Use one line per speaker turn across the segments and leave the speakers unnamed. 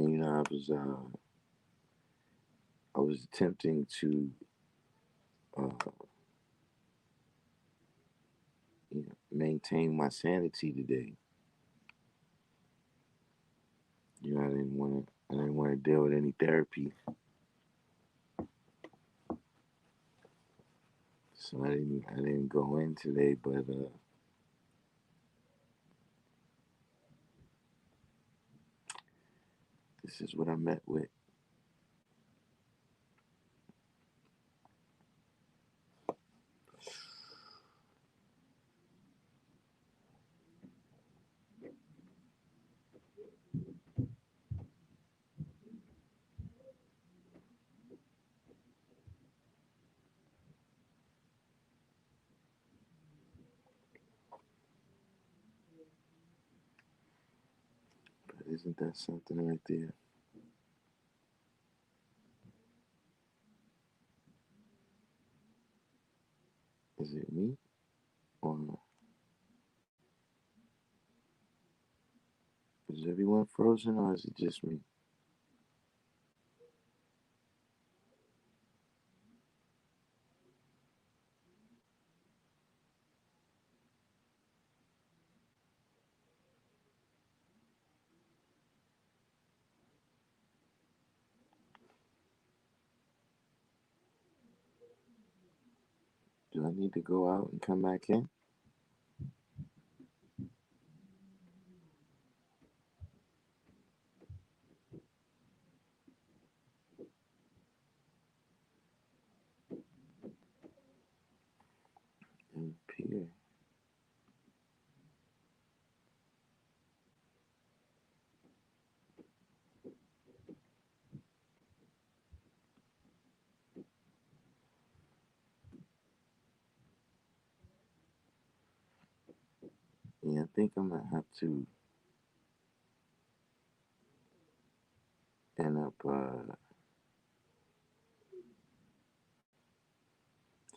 And I was attempting to uh, maintain my sanity today. I didn't want to deal with any therapy, so I didn't go in today. But this is what I met with. But isn't that something right there? Is it me, or is everyone frozen, or is it just me? Do I need to go out and come back in? And Pierre. Yeah, I think I'm gonna have to end up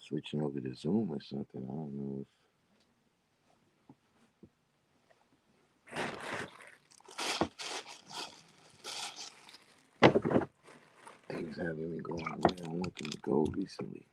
switching over to Zoom or something. I don't know if things haven't been going where I want them to go recently.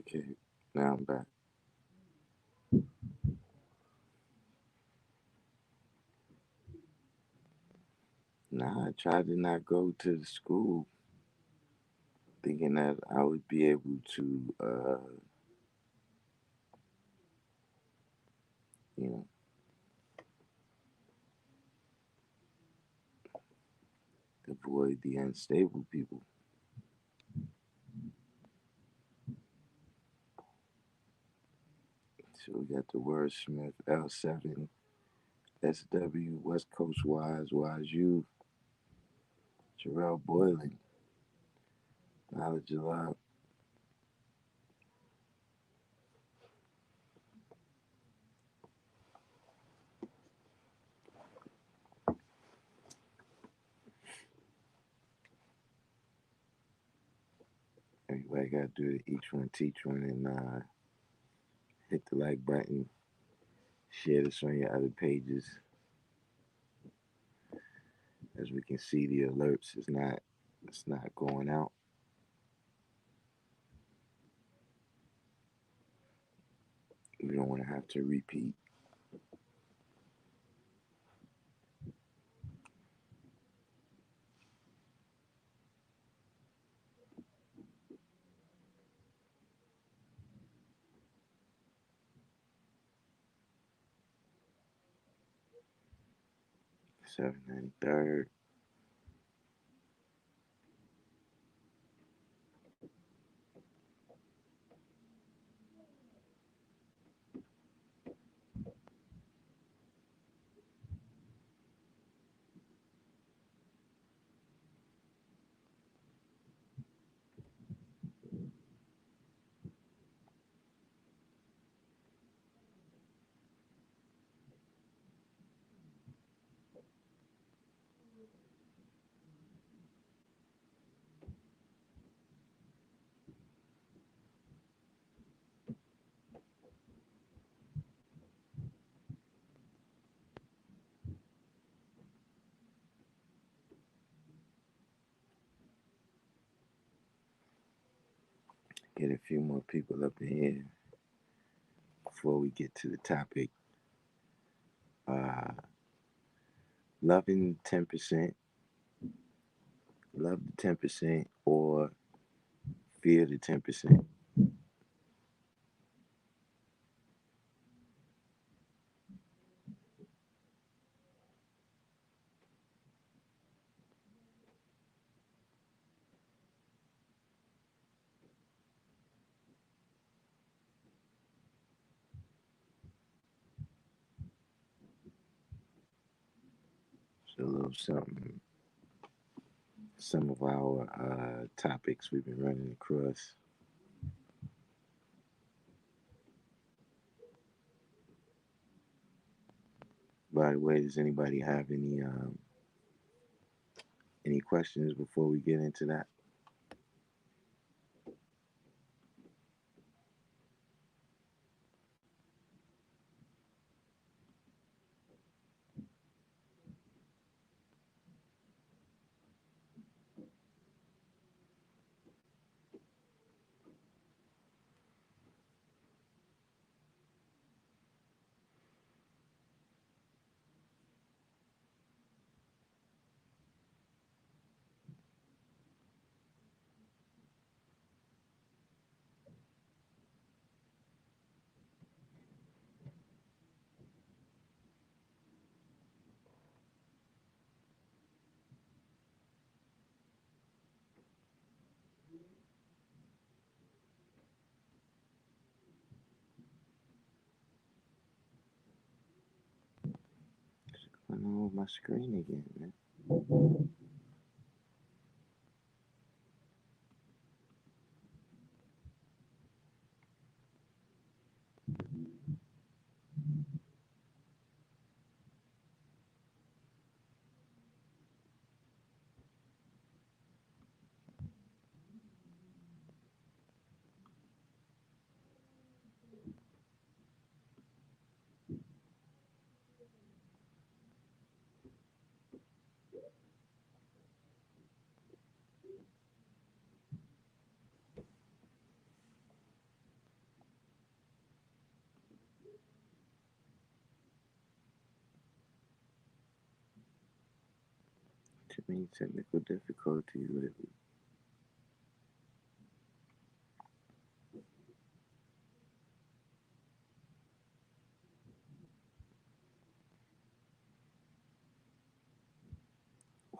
Okay, now I'm back. Nah, I tried to not go to the school, thinking that I would be able to, you know, avoid the unstable people. So we got the Wordsmith, L7, SW, West Coast Wise, Wise U, Jarrell Boylan, Knowledge Alive. Everybody got to do the each one, teach one, and hit the like button. Share this on your other pages, as we can see the alerts. It's not going out. We don't want to have to repeat. 793rd. Get a few more people up in here before we get to the topic. Uh, loving 10%, love the 10%, or fear the 10%. So a little something. Some of our topics we've been running across. By the way, does anybody have any questions before we get into that? I know my screen again, man. Too many technical difficulties lately.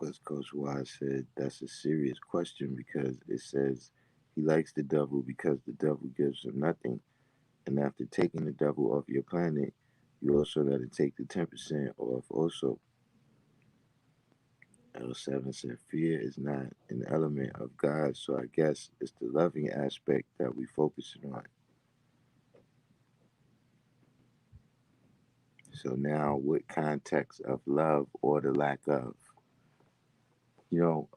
West Coast Wise said that's a serious question because it says he likes the devil because the devil gives him nothing. And after taking the devil off your planet, you also got to take the 10% off also. L7 said fear is not an element of God, so I guess it's the loving aspect that we focusing on. So now what context of love or the lack of? You know,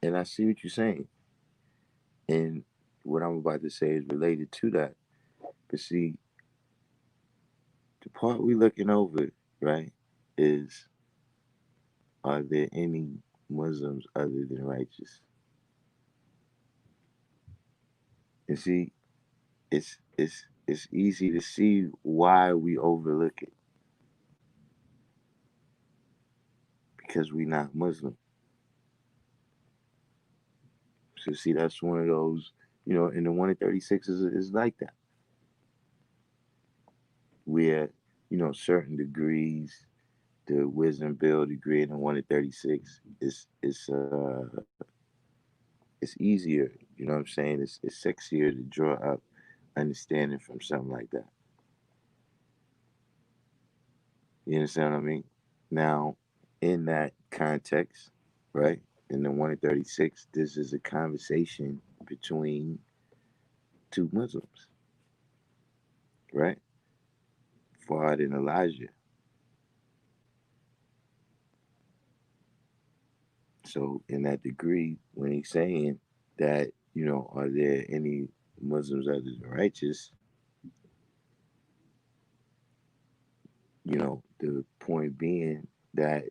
and I see what you're saying. And what I'm about to say is related to that. But see, the part we looking over, right, is are there any Muslims other than righteous? And see, it's easy to see why we overlook it because we not Muslim. So see, that's one of those, and the 1 in 36 is like that, where certain degrees, the wisdom build degree in the 1 in 36 it's easier. You know what I'm saying? It's sexier to draw up understanding from something like that. You understand what I mean? Now, in that context, right? In the 1 in 36, this is a conversation between two Muslims, right? Fuad and Elijah. So in that degree, when he's saying that, are there any Muslims other than righteous? The point being that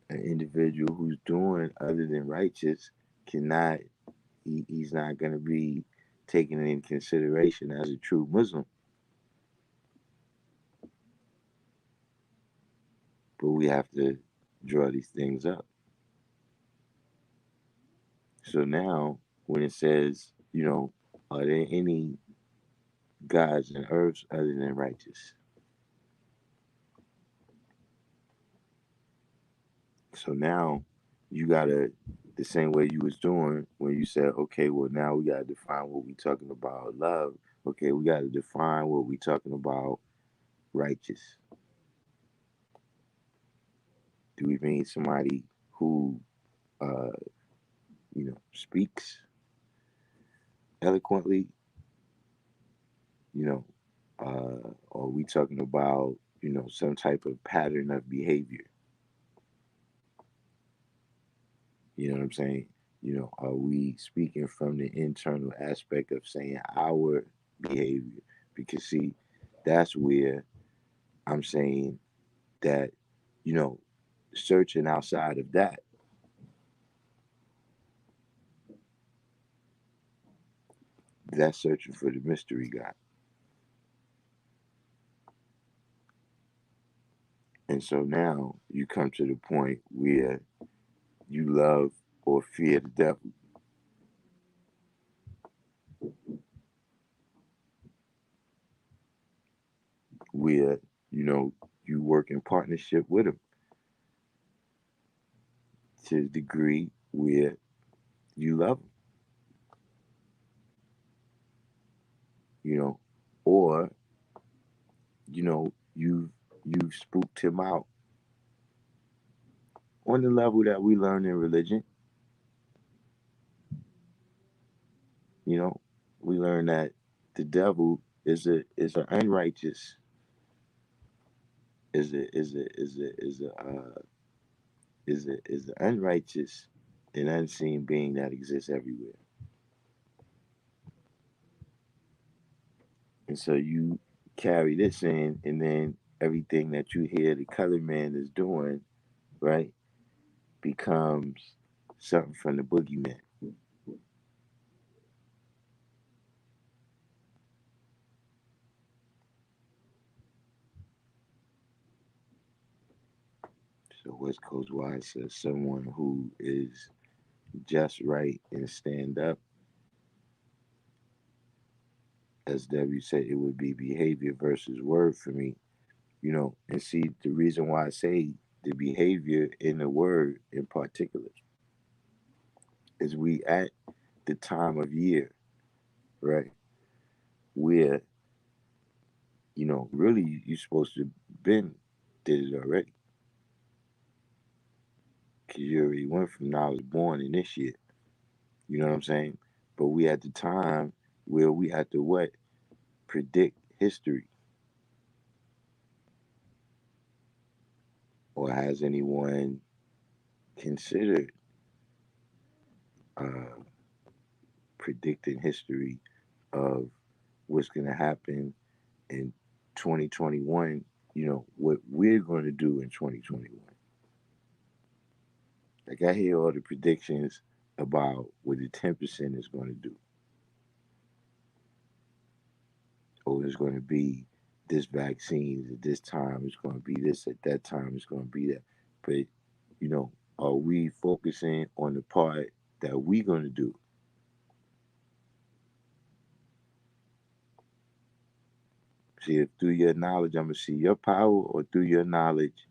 an individual who's doing other than righteous cannot, he's not going to be taken in consideration as a true Muslim. But we have to draw these things up. So now, when it says, are there any gods and earths other than righteous? So now, you gotta, the same way you was doing when you said, okay, well now we gotta define what we talking about love. Okay, we gotta define what we talking about righteous. Do we mean somebody who, uh, speaks eloquently? You know, or are we talking about, some type of pattern of behavior? You know what I'm saying? Are we speaking from the internal aspect of saying our behavior? Because see, that's where I'm saying that, you know, searching outside of that, that's searching for the mystery God. And so now you come to the point where you love or fear the devil, where, you work in partnership with him to the degree where you love him, you know, or, you've spooked him out on the level that we learn in religion. You know, we learn that the devil is a unrighteous, is an unrighteous and unseen being that exists everywhere. And so you carry this in, and then everything that you hear the colored man is doing, right, becomes something from the boogeyman. So West Coast Wise says someone who is just right and stand up. As W said, it would be behavior versus word for me. And see, the reason why I say the behavior in the word in particular is we at the time of year, right, where, really you're supposed to been did it already. Because you already went from now I was born in this year. You know what I'm saying? But we at the time where we had to what? Predict history. Or has anyone considered uh, predicting history of what's going to happen in 2021, what we're going to do in 2021? Like, I hear all the predictions about what the 10% is going to do. Oh, it's going to be this vaccine at this time, it's going to be this at that time, it's going to be that. But, are we focusing on the part that we're going to do? See, if through your knowledge, I'm going to see your power, or through your knowledge,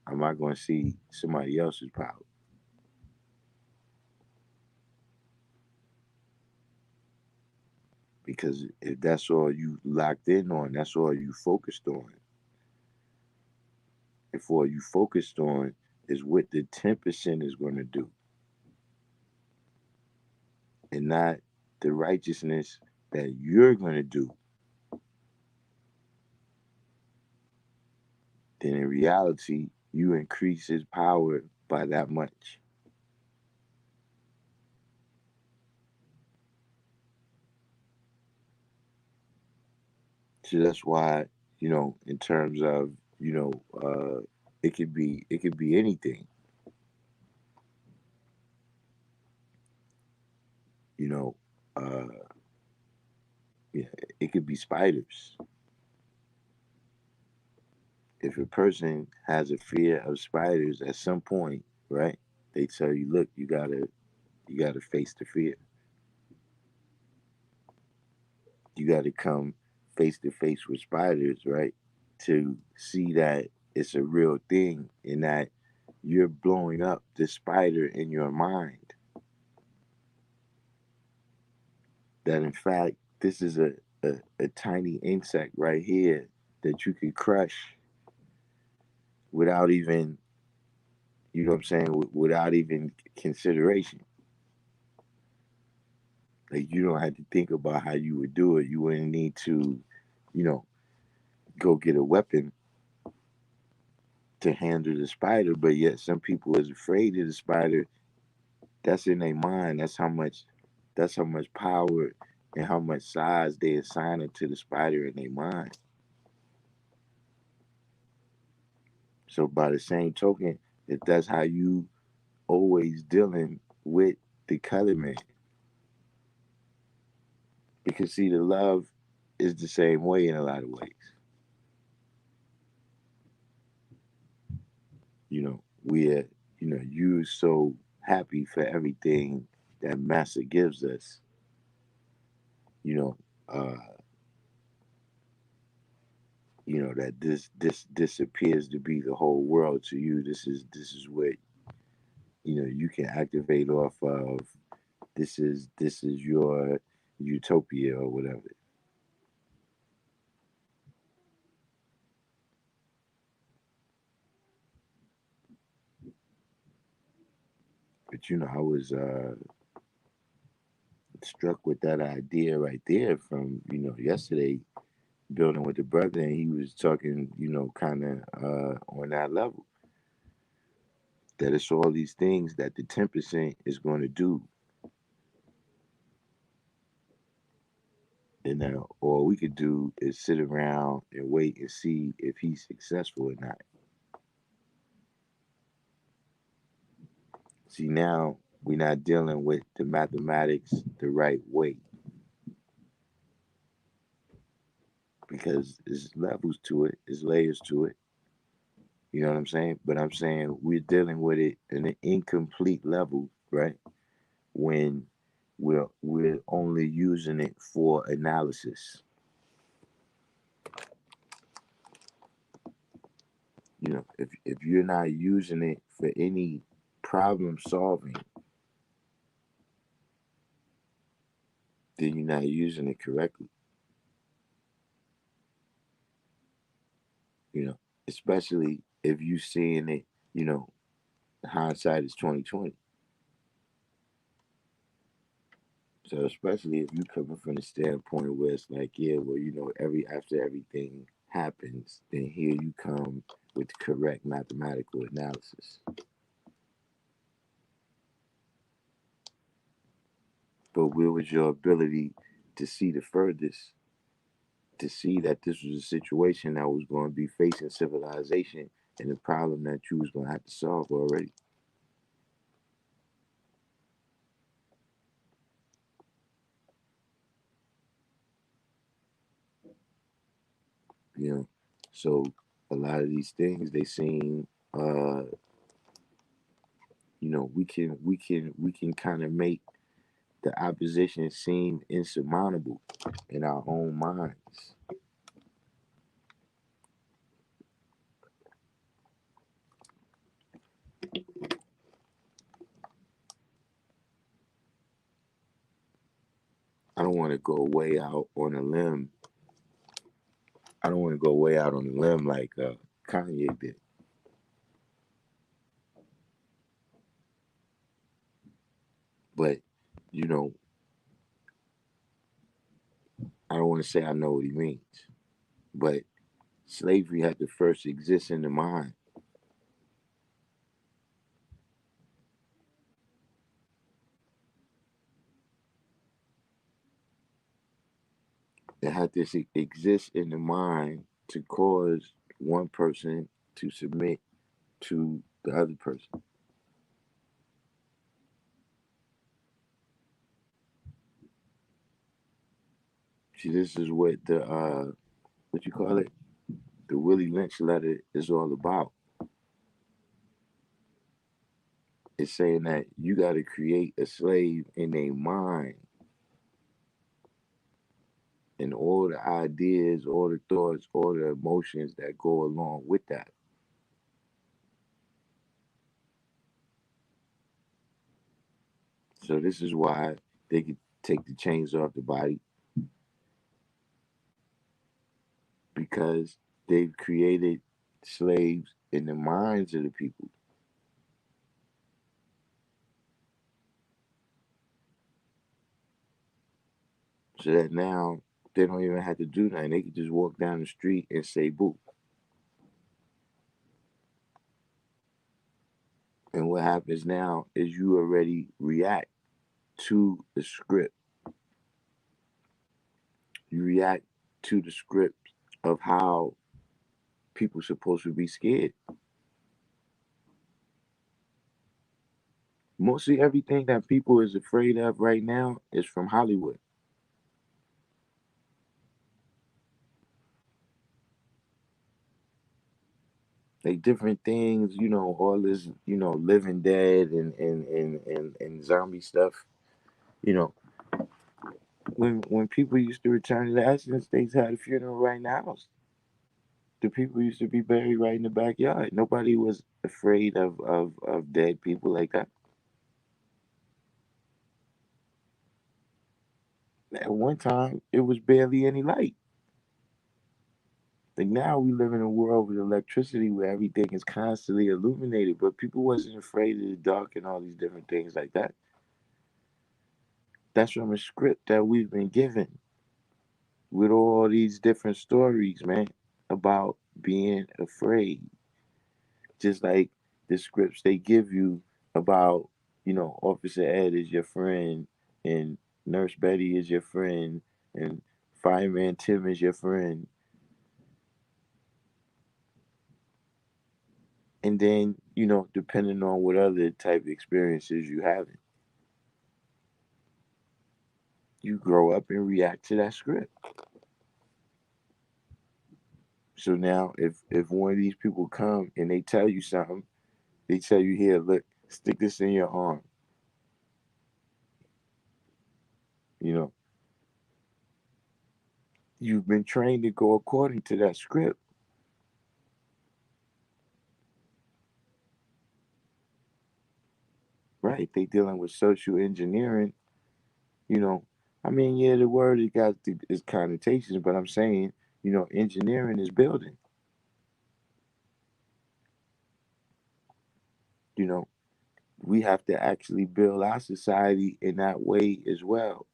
am I going to see somebody else's power? Because if that's all you locked in on, that's all you focused on. If all you focused on is what the 10% is going to do, and not the righteousness that you're going to do, then in reality, you increase his power by that much. So that's why, in terms of, it could be anything. You know, uh, Yeah, it could be spiders. If a person has a fear of spiders at some point, right? They tell you, look, you gotta face the fear. You gotta come face to face with spiders, right? To see that it's a real thing and that you're blowing up the spider in your mind. That in fact, this is a tiny insect right here that you could crush without even, you know what I'm saying, without even consideration. Like you don't have to think about how you would do it. You wouldn't need to, you know, go get a weapon to handle the spider. But yet some people is afraid of the spider. That's in their mind. That's how much power and how much size they assign it to the spider in their mind. So by the same token, if that's how you always dealing with the color man, because see the love is the same way in a lot of ways. We're you so happy for everything that Master gives us. You know, uh, that this appears to be the whole world to you. This is what you can activate off of. This is your utopia or whatever. But I was struck with that idea right there from yesterday, building with the brother, and he was talking kind of on that level, that it's all these things that the 10% is going to do, and now all we could do is sit around and wait and see if he's successful or not. See, now we're not dealing with the mathematics the right way, because there's levels to it, there's layers to it. You know what I'm saying? But I'm saying we're dealing with it in an incomplete level, right? When we're only using it for analysis. If you're not using it for any problem solving, then you're not using it correctly. You know, especially if you seeing it. You know, hindsight is 2020. So especially if you coming from the standpoint where it's like, yeah, well, every after everything happens, then here you come with the correct mathematical analysis. But where was your ability to see the furthest, to see that this was a situation that was going to be facing civilization and a problem that you was going to have to solve already? You know, so a lot of these things they seem, we can kind of make the opposition seem insurmountable in our own minds. I don't want to go way out on a limb. I don't want to go way out on a limb like Kanye did. But you know, I don't want to say I know what he means. But slavery had to first exist in the mind. It had to exist in the mind to cause one person to submit to the other person. See, this is what the what you call it, the Willie Lynch letter is all about. It's saying that you got to create a slave in their mind, and all the ideas, all the thoughts, all the emotions that go along with that. So this is why they could take the chains off the body, because they've created slaves in the minds of the people, so that now they don't even have to do nothing. They can just walk down the street and say boo. And what happens now is you already react to the script. You react to the script of how people supposed to be scared. Mostly everything that people is afraid of right now is from Hollywood. Like different things, all this, living dead and zombie stuff. You know, when people used to return to the essence, they had a funeral right now. The people used to be buried right in the backyard. Nobody was afraid of dead people like that. At one time, it was barely any light. Like now, we live in a world with electricity where everything is constantly illuminated, but people wasn't afraid of the dark and all these different things like that. That's from a script that we've been given with all these different stories, man, about being afraid. Just like the scripts they give you about, Officer Ed is your friend, and Nurse Betty is your friend, and Fireman Tim is your friend. And then, depending on what other type of experiences you have, you grow up and react to that script. So now if one of these people come and they tell you something, they tell you, here, look, stick this in your arm. You know, you've been trained to go according to that script. Right? They dealing with social engineering. You know, I mean, yeah, the word it got its connotations, but I'm saying, engineering is building. You know, we have to actually build our society in that way as well.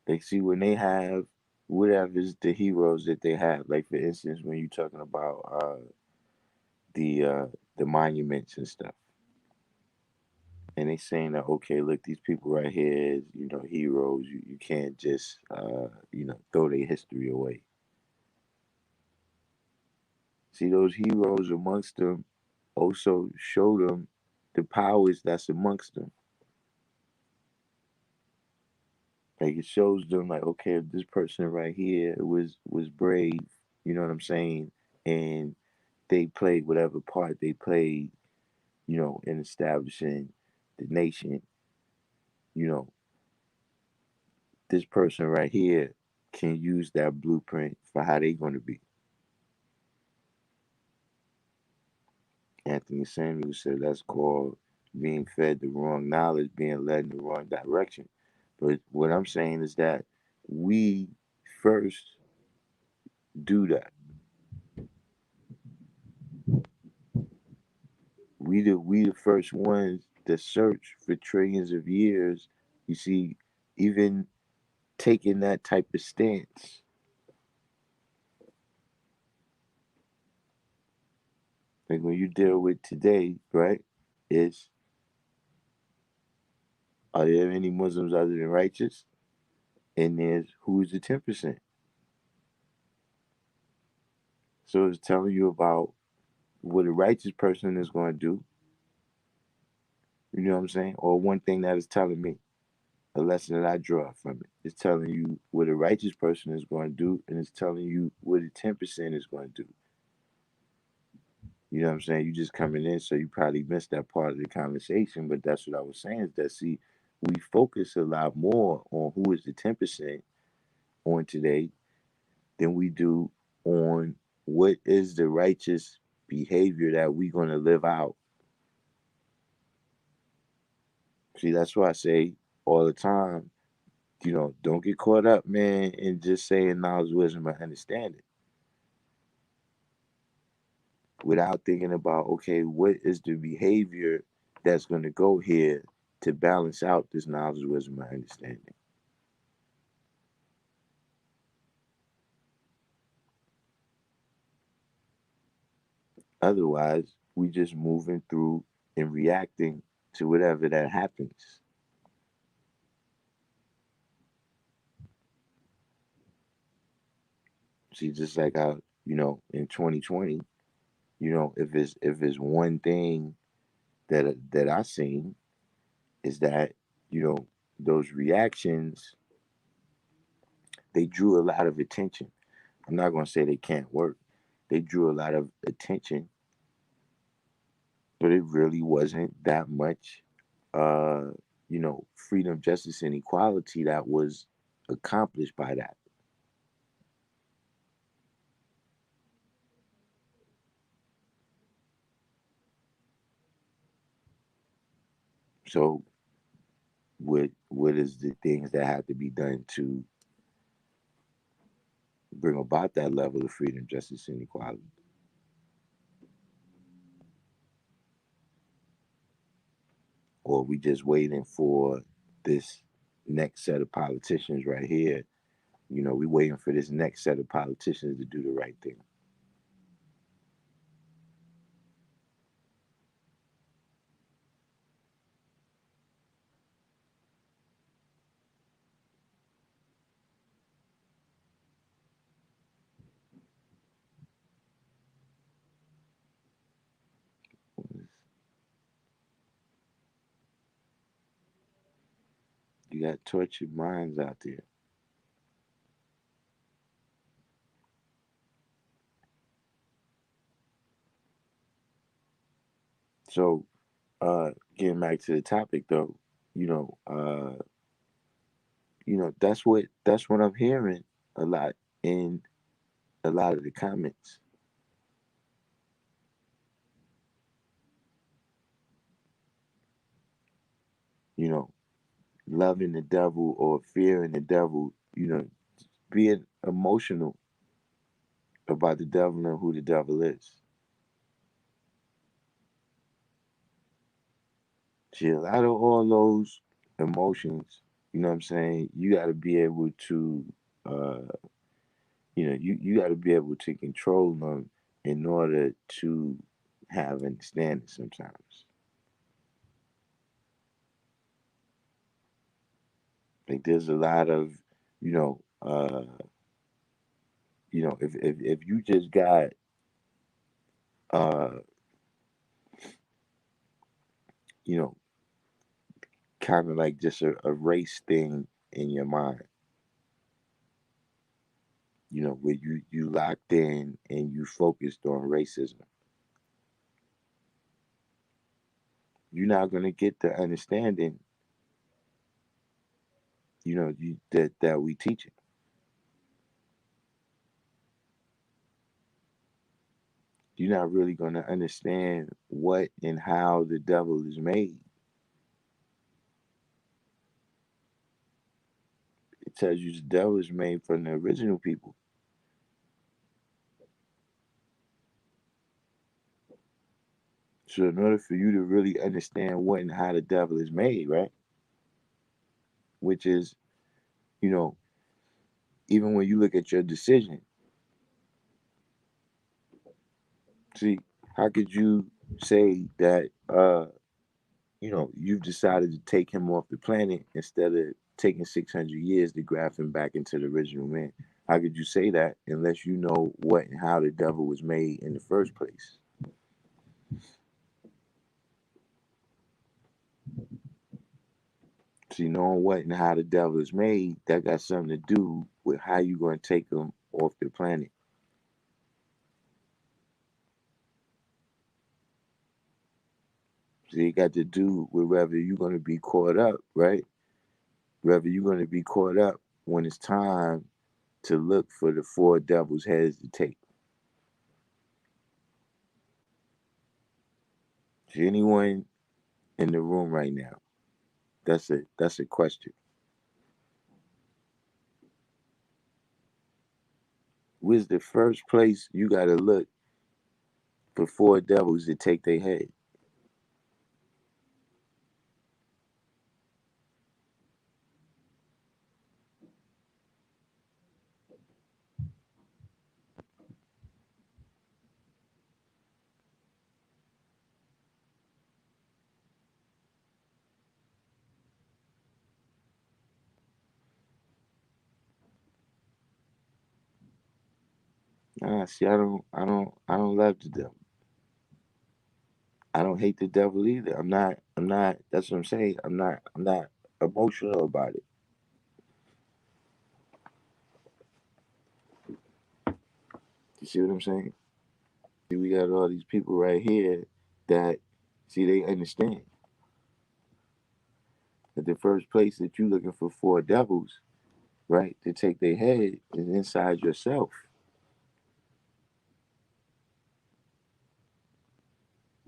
They see when they have whatever's the heroes that they have. Like for instance, when you're talking about the uh, the monuments and stuff, and they saying that, okay, look, these people right here is, heroes. You can't just throw their history away. See, those heroes amongst them also show them the powers that's amongst them. Like it shows them, like, okay, this person right here was brave. You know what I'm saying? And they played whatever part they played, in establishing the nation. You know, this person right here can use that blueprint for how they going to be. Anthony Samuel said that's called being fed the wrong knowledge, being led in the wrong direction. But what I'm saying is that we first do that. We the first ones that search for trillions of years. You see, even taking that type of stance. Like when you deal with today, right? Is, are there any Muslims other than righteous? And there's who's the 10%. So it's telling you about what a righteous person is going to do. You know what I'm saying? Or one thing that is telling me. a lesson that I draw from it. It's telling you what a righteous person is going to do, and it's telling you what a 10% is going to do. You know what I'm saying? You just coming in, so you probably missed that part of the conversation. But that's what I was saying. Is that see, we focus a lot more on who is the 10% on today than we do on what is the righteous behavior that we're going to live out. See, that's why I say all the time, don't get caught up, man, in just saying knowledge, wisdom, and understanding without thinking about, okay, what is the behavior that's going to go here to balance out this knowledge, wisdom, and understanding. Otherwise, we just moving through and reacting to whatever that happens. See, just like how, in 2020, if it's one thing that I seen is that, you know, those reactions, they drew a lot of attention. I'm not gonna say they can't work. They drew a lot of attention, but it really wasn't that much uh, freedom, justice, and equality that was accomplished by that. So what is the things that have to be done to bring about that level of freedom, justice, and equality? Or are we just waiting for this next set of politicians right here? We waiting for this next set of politicians to do the right thing. You got tortured minds out there. So, getting back to the topic though, you know, uh, that's what I'm hearing a lot in a lot of the comments. You know, loving the devil or fearing the devil. Being emotional about the devil and who the devil is. See, a lot of all those emotions, you know what I'm saying? You got to be able to, uh, you got to be able to control them in order to have understanding sometimes. Like there's a lot of, you know, uh, if you just got, uh, you know, kind of like just a race thing in your mind, where you locked in and you focused on racism, you're not gonna get the understanding, that we teach it. You're not really gonna understand what and how the devil is made. It tells you the devil is made from the original people. So in order for you to really understand what and how the devil is made, right? Which is, you know, even when you look at your decision, see, how could you say that you've decided to take him off the planet instead of taking 600 years to graft him back into the original man? How could you say that unless you know what and how the devil was made in the first place? See, knowing what and how the devil is made, that got something to do with how you going to take them off the planet. See, it got to do with whether you're going to be caught up, right? Whether you're going to be caught up when it's time to look for the four devil's heads to take. See, anyone in the room right now, that's a question. Where's the first place you got to look for four devils to take their head? See, I don't love the devil. I don't hate the devil either. I'm not. That's what I'm saying. I'm not emotional about it. You see what I'm saying? See, we got all these people right here that see they understand that the first place that you looking for four devils, right, to take their head is inside yourself.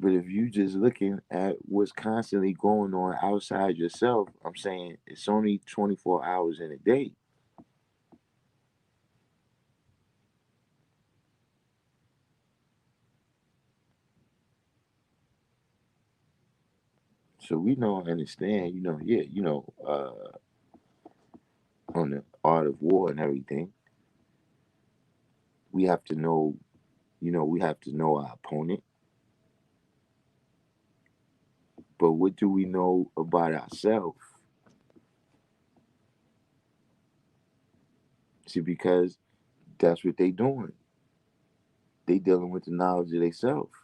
But if you just looking at what's constantly going on outside yourself, I'm saying it's only 24 hours in a day. So we don't understand, yeah, on the art of war and everything, we have to know, we have to know our opponent. But what do we know about ourselves? See, because that's what they doing. They dealing with the knowledge of themselves.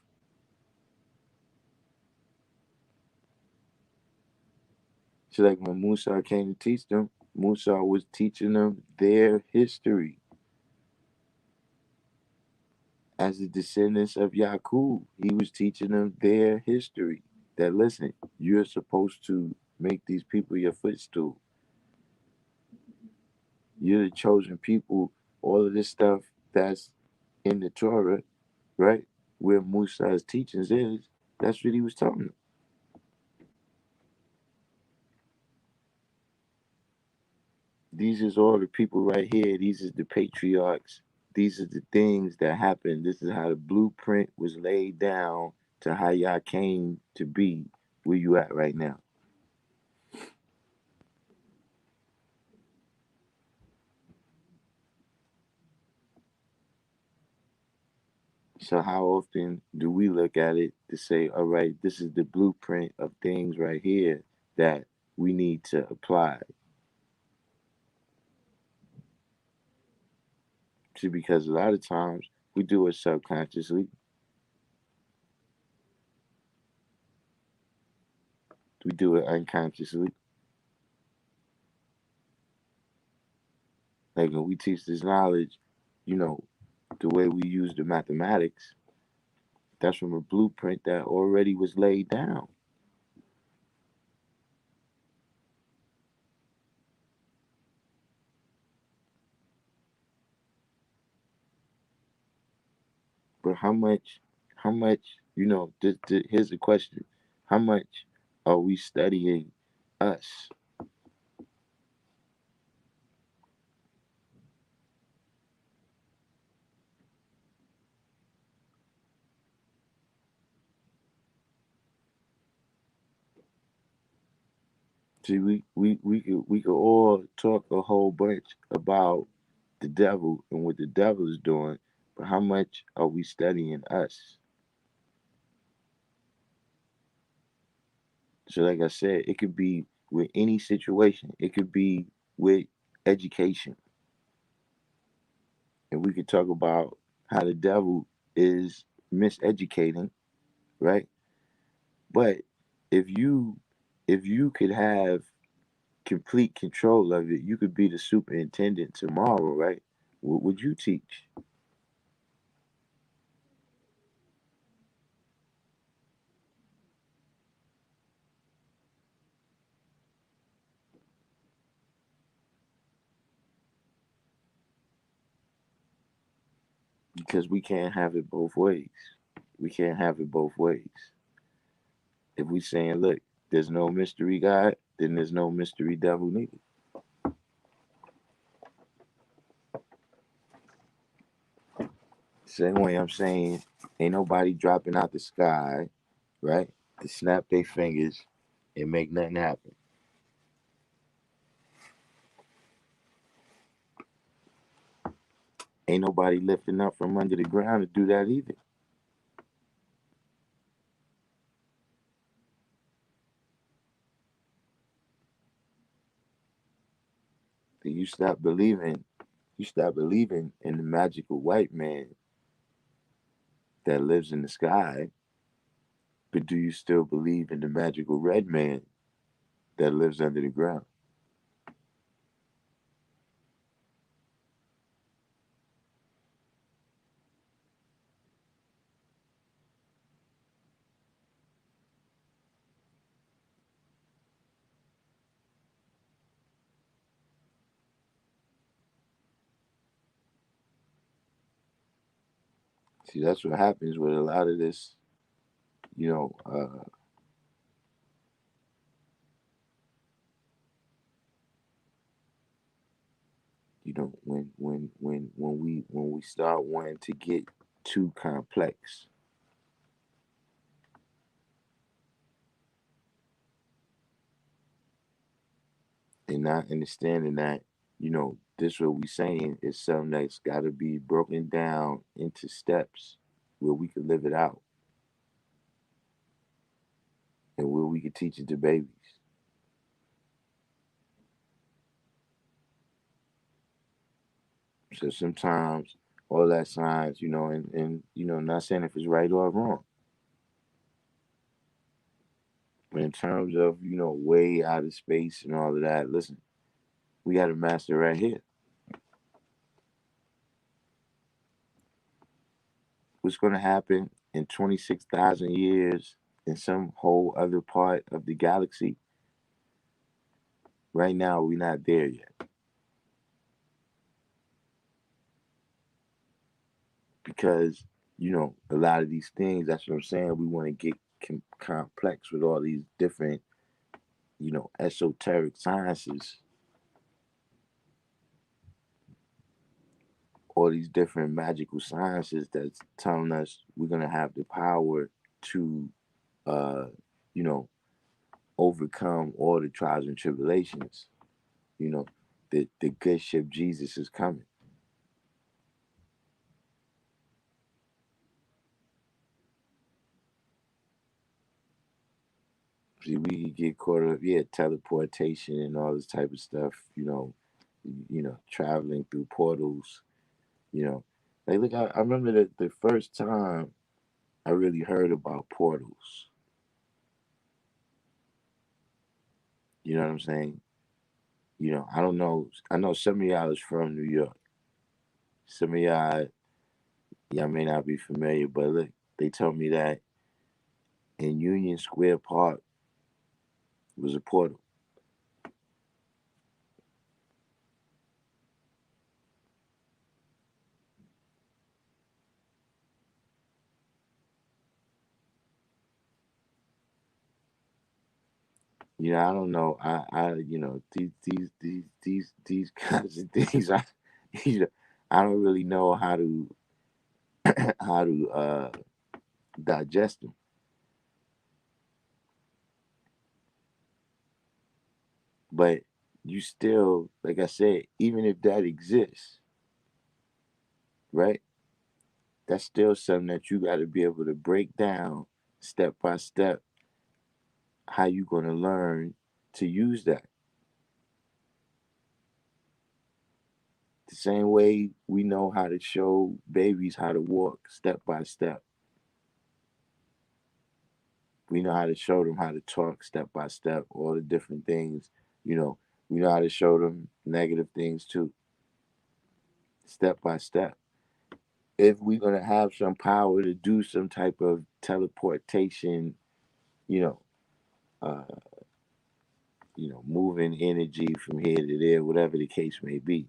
So like when Musa came to teach them, Musa was teaching them their history as the descendants of Yaqub. He was teaching them their history. That listen, you're supposed to make these people your footstool. You're the chosen people. All of this stuff that's in the Torah, right? Where Musa's teachings is, that's what he was telling them. These is all the people right here. These is the patriarchs. These are the things that happened. This is how the blueprint was laid down to how y'all came to be where you at right now. So how often do we look at it to say, all right, this is the blueprint of things right here that we need to apply? See, because a lot of times we do it subconsciously, we do it unconsciously. Like when we teach this knowledge, you know, the way we use the mathematics, that's from a blueprint that already was laid down. But how much, here's the question: how much are we studying us? See, we could all talk a whole bunch about the devil and what the devil is doing, but how much are we studying us? So, like I said, it could be with any situation. It could be with education, and we could talk about how the devil is miseducating, right? But if you if you could have complete control of it, you could be the superintendent tomorrow, right? What would you teach? Because we can't have it both ways. We can't have it both ways. If we saying, look, there's no mystery God, then there's no mystery devil neither. Same way I'm saying, ain't nobody dropping out the sky, right? To snap their fingers and make nothing happen. Ain't nobody lifting up from under the ground to do that either. So you stop believing in the magical white man that lives in the sky, but do you still believe in the magical red man that lives under the ground? See, that's what happens with a lot of this, you know, when we start wanting to get too complex and not understanding that, this what we saying is something that's got to be broken down into steps where we can live it out and where we can teach it to babies. So sometimes all that science, and not saying if it's right or wrong, but in terms of, way out of space and all of that, listen, we got a master right here. What's going to happen in 26,000 years in some whole other part of the galaxy? Right now, we're not there yet because, a lot of these things, that's what I'm saying, we want to get complex with all these different, esoteric sciences, all these different magical sciences that's telling us we're going to have the power to, uh, you know, overcome all the trials and tribulations. You know, the good ship Jesus is coming. See, we could get caught up, yeah, teleportation and all this type of stuff. Traveling through portals. You know, like look, I remember the first time I really heard about portals. You know what I'm saying? I don't know. I know some of y'all is from New York. Some of y'all may not be familiar, but look, they told me that in Union Square Park was a portal. I don't know. These kinds of things. You know, I don't really know how to how to digest them. But you still, like I said, even if that exists, right? That's still something that you got to be able to break down step by step how you gonna learn to use that. The same way we know how to show babies how to walk step by step. We know how to show them how to talk step by step, all the different things, you know, We know how to show them negative things too, step by step. If we're gonna have some power to do some type of teleportation, you know, uh, moving energy from here to there, whatever the case may be,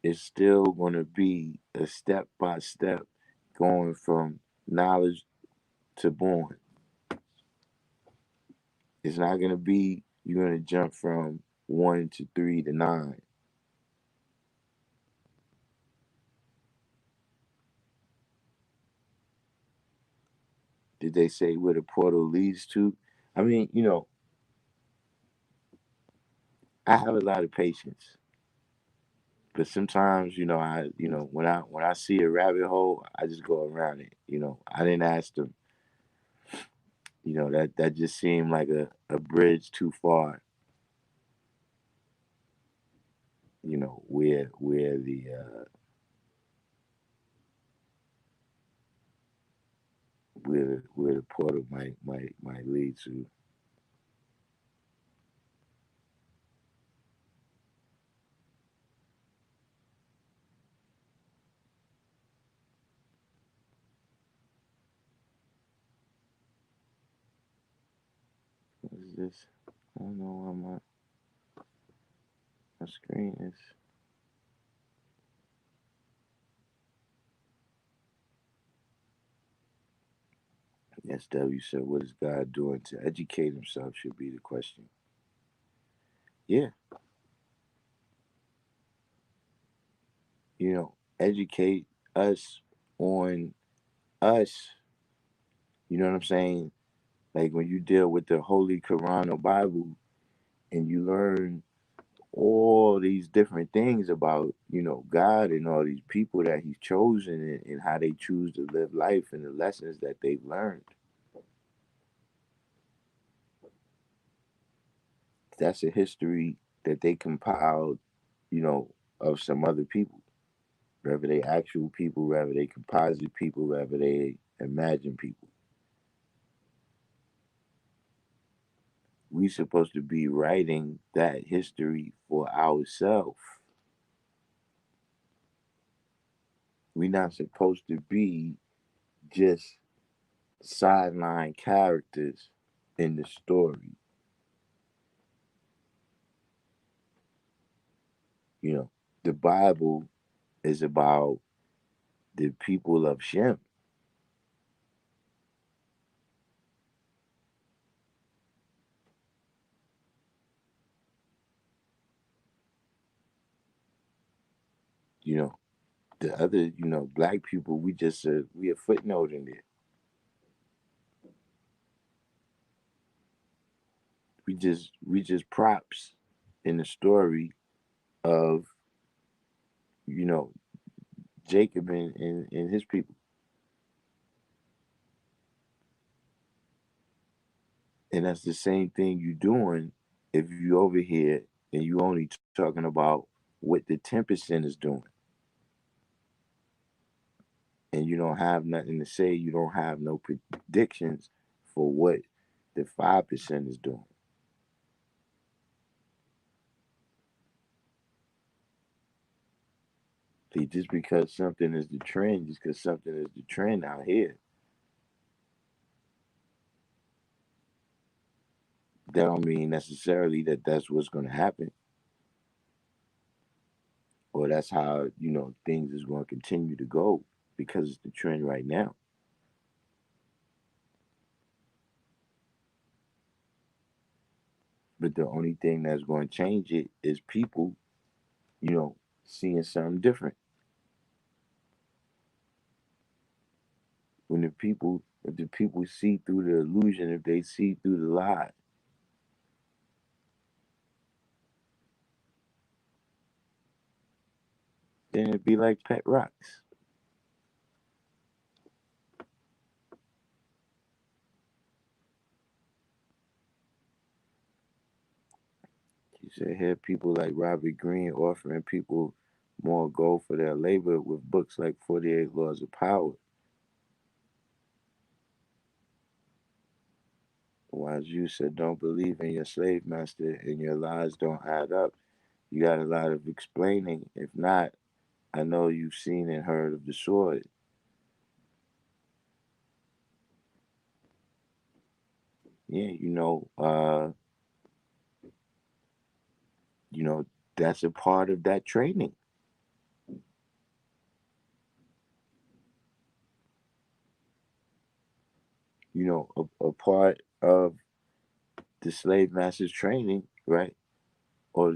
it's still gonna be a step by step going from knowledge to born. It's not gonna be you're gonna jump from 1 to 3 to 9. Did they say where the portal leads to? I mean, I have a lot of patience, but sometimes, when I see a rabbit hole, I just go around it. I didn't ask them. That just seemed like a bridge too far. Where the portal might lead to. What is this? I don't know why my screen is. SW said, "What is God doing to educate Himself?" Should be the question. Yeah, educate us on us. You know what I'm saying? Like when you deal with the Holy Quran or Bible, and you learn all these different things about God and all these people that He's chosen, and how they choose to live life, and the lessons that they've learned. That's a history that they compiled, you know, of some other people, whether they actual people, whether they composite people, whether they imagine people. We supposed to be writing that history for ourselves. We not supposed to be just sideline characters in the story. You know, the Bible is about the people of Shem. You know, the other, black people, we a footnote in it. We just props in the story of you know Jacob and his people, and that's the same thing you doing if you over here and you only talking about what the 10% is doing, and you don't have nothing to say. You don't have no predictions for what the 5% is doing. See, just because something is the trend, just because something is the trend out here, that don't mean necessarily that that's what's going to happen, or that's how things is going to continue to go because it's the trend right now. But the only thing that's going to change it is people, you know, seeing something different. If the people see through the illusion, if they see through the lie, then it'd be like pet rocks. You said here people like Robert Greene offering people more gold for their labor with books like 48 Laws of Power. While you said don't believe in your slave master and your lies don't add up, you got a lot of explaining. If not, I know you've seen and heard of the sword. Yeah, you know, that's a part of that training. A part of the slave master's training, right? Or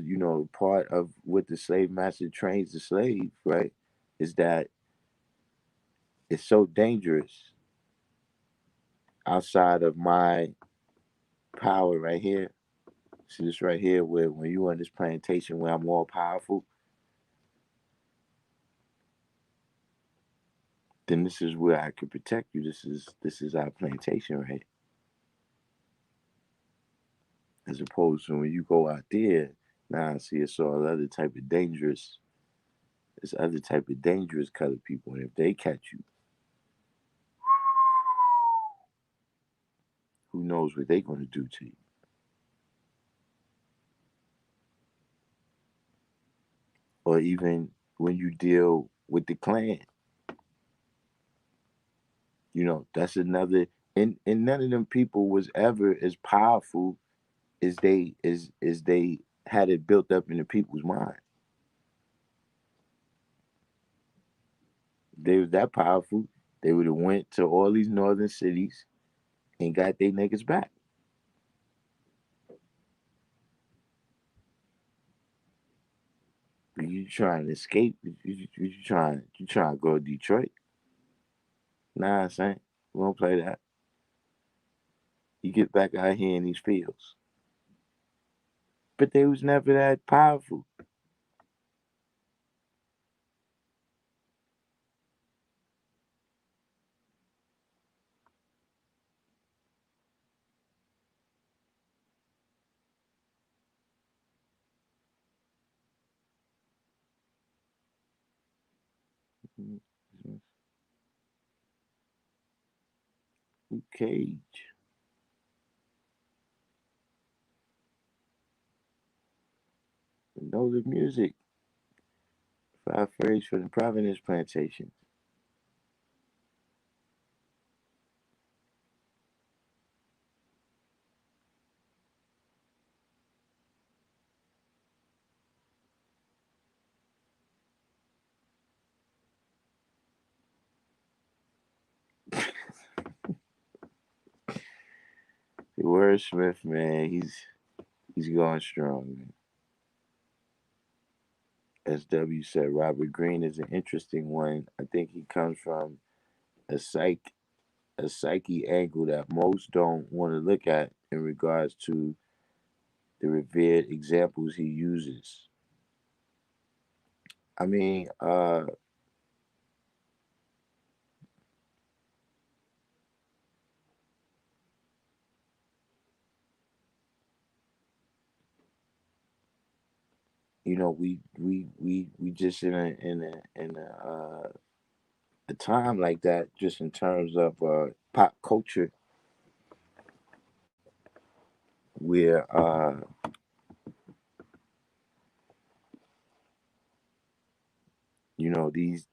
part of what the slave master trains the slave, right, is that it's so dangerous outside of my power right here. See this right here, where when you on this plantation where I'm all powerful, then this is where I can protect you. This is our plantation, right? As opposed to when you go out there, now I see it's all other type of dangerous. It's other type of dangerous colored people, and if they catch you, who knows what they're gonna do to you? Or even when you deal with the clan, that's another. And none of them people was ever as powerful as they had it built up in the people's mind. They was that powerful, they would have went to all these northern cities and got their niggas back. You trying to escape? You trying to go to Detroit? Nah, son, we don't play that. You get back out here in these fields. But they was never that powerful. Cage. Know the music. Five phrase for the Providence Plantation. The wordsmith, man, he's going strong, man. SW said Robert Greene is an interesting one. I think he comes from a psyche angle that most don't want to look at in regards to the revered examples he uses. I mean, we just in a time like that, just in terms of pop culture, where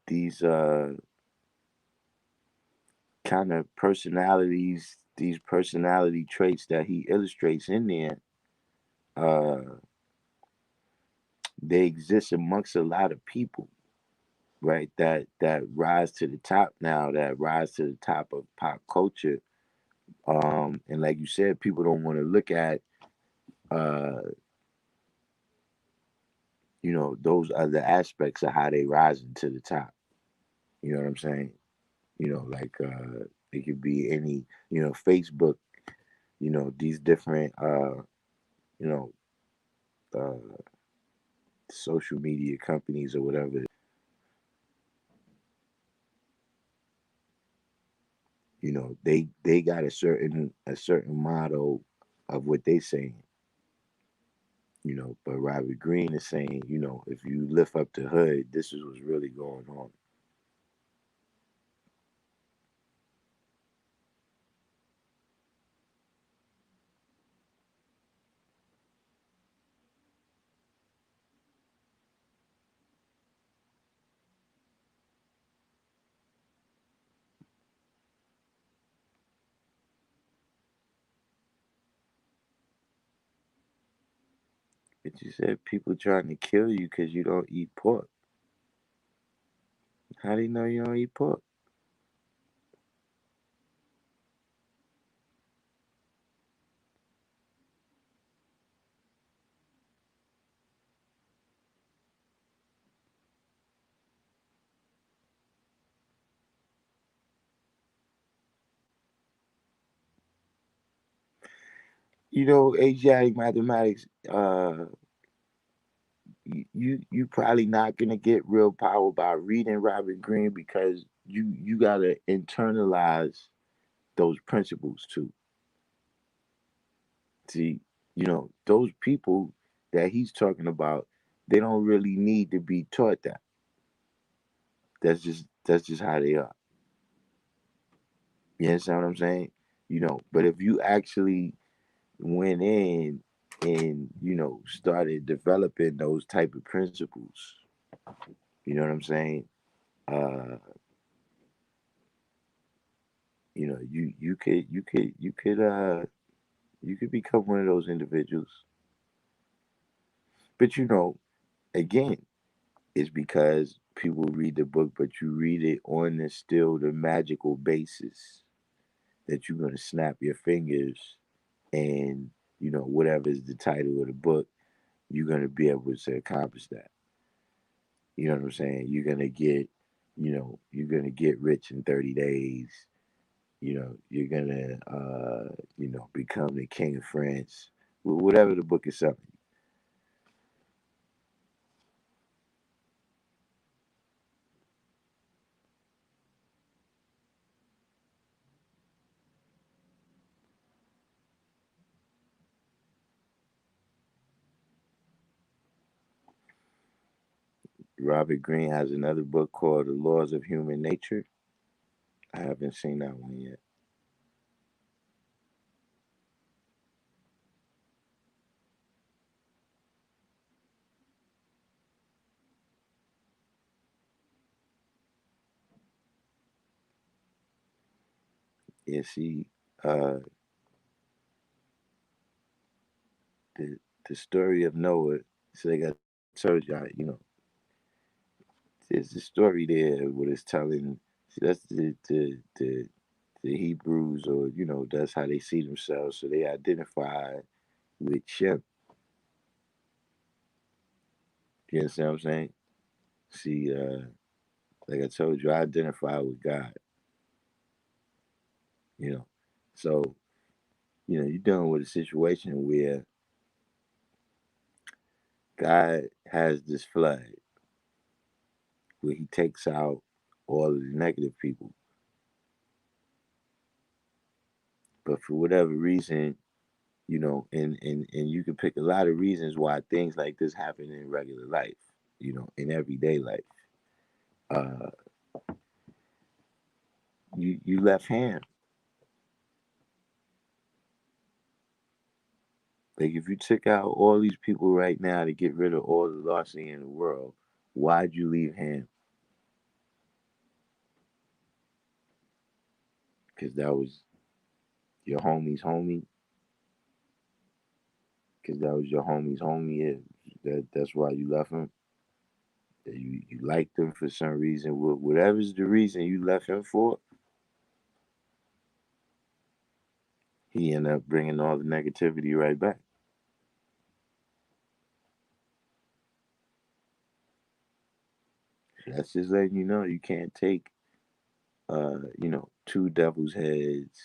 these kind of personalities, these personality traits that he illustrates in there, uh, they exist amongst a lot of people, right? That rise to the top now, that rise to the top of pop culture. And like you said, people don't want to look at uh, those other aspects of how they rising to the top. You know what I'm saying? Like it could be any, Facebook, these different you know, uh social media companies or whatever. They got a certain motto of what they saying. But Robert Greene is saying, if you lift up the hood, this is what's really going on. But you said people trying to kill you because you don't eat pork. How do you know you don't eat pork? You know, Asiatic mathematics. You probably not gonna get real power by reading Robert Greene because you gotta internalize those principles too. See, those people that he's talking about, they don't really need to be taught that. That's just how they are. You understand what I'm saying? But if you actually went in and started developing those type of principles, you know what I'm saying? Uh, you could become one of those individuals. But again, it's because people read the book, but you read it on the magical basis that you're gonna snap your fingers and whatever is the title of the book, you're gonna be able to accomplish that. You know what I'm saying? You're gonna get rich in 30 days. You're gonna become the king of France. Whatever the book is selling. Robert Greene has another book called The Laws of Human Nature. I haven't seen that one yet. Yeah, see, uh, the the story of Noah. So like I told you, there's a story there what it's telling. See, that's the Hebrews, or that's how they see themselves. So they identify with Shem. You understand what I'm saying? See, like I told you, I identify with God. You know, so you're dealing with a situation where God has this flood where He takes out all of the negative people, but for whatever reason, and you can pick a lot of reasons why things like this happen in regular life, in everyday life. Uh, you left hand. Like if you took out all these people right now to get rid of all the larceny in the world, why'd you leave Ham? Because that was your homie's homie. Because that was your homie's homie. Yeah, that's why you left him. That you liked him for some reason. Whatever's the reason you left him for, he ended up bringing all the negativity right back. That's just letting you know you can't take two devil's heads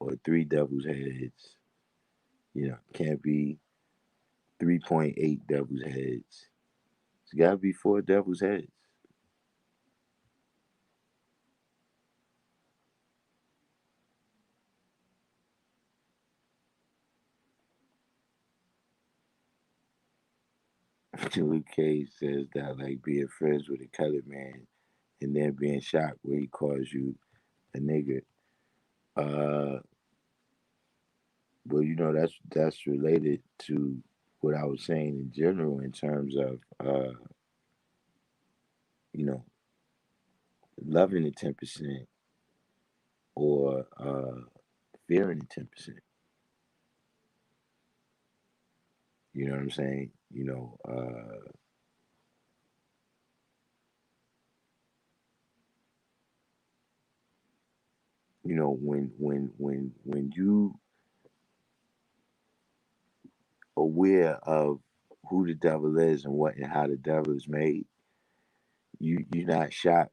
or three devil's heads. Can't be 3.8 devil's heads. It's gotta be four devil's heads. Luke Cage says that like being friends with a colored man and then being shocked when he calls you a nigger. Uh, well, that's related to what I was saying in general in terms of you know loving the 10% or fearing the 10%. You know what I'm saying? When you aware of who the devil is and what and how the devil is made, you're not shocked.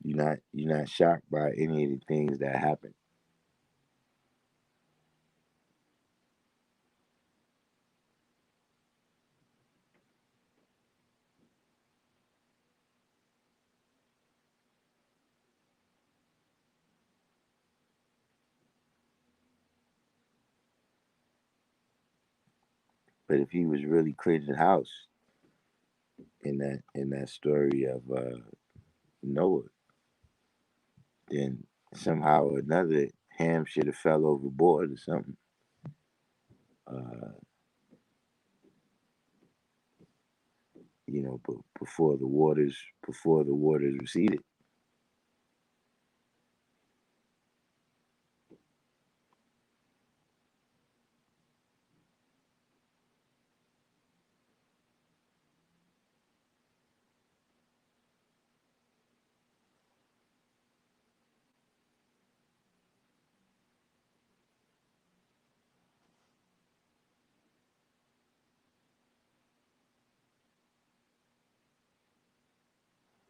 You're not shocked by any of the things that happen. But if he was really cleansing house in that story of Noah, then somehow or another Ham should have fell overboard or something. Uh, but before the waters receded.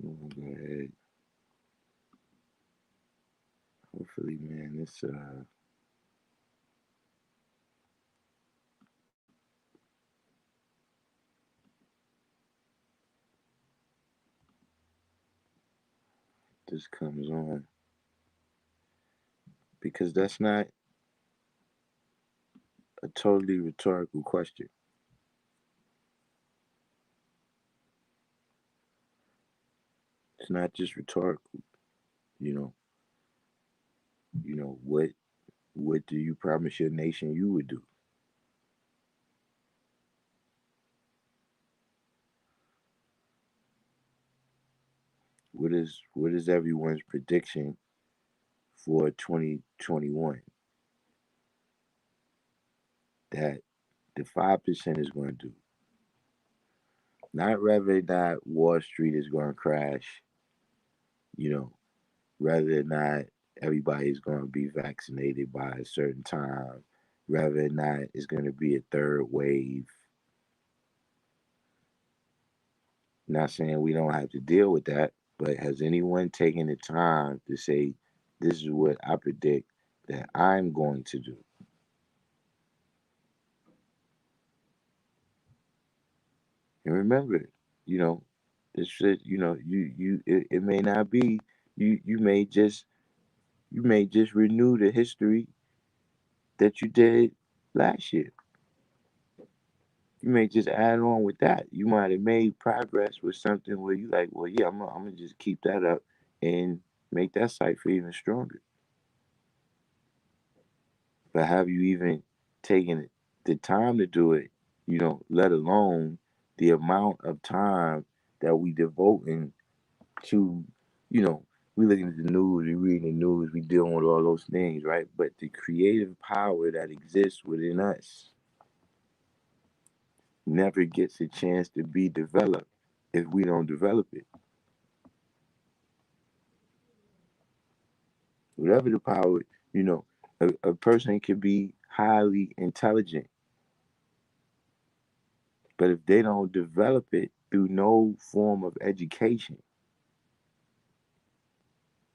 Go ahead. Hopefully, man, this comes on because that's not a totally rhetorical question. It's not just rhetorical. You know, what do you promise your nation you would do? What is everyone's prediction for 2021 that the 5% is going to do? Not whether or not Wall Street is going to crash, you know, whether or not everybody's going to be vaccinated by a certain time, whether or not it's going to be a third wave. Not saying we don't have to deal with that, but has anyone taken the time to say, this is what I predict that I'm going to do? And remember, you know, this shit, it may not be, you may just renew the history that you did last year. You may just add on with that. You might have made progress with something where you like, well, yeah, I'm gonna just keep that up and make that cipher even stronger. But have you even taken the time to do it? Let alone the amount of time that we devoting to, you know, we looking at the news, we reading the news, we dealing with all those things, right? But the creative power that exists within us never gets a chance to be developed if we don't develop it. Whatever the power, you know, a person can be highly intelligent, but if they don't develop it through no form of education,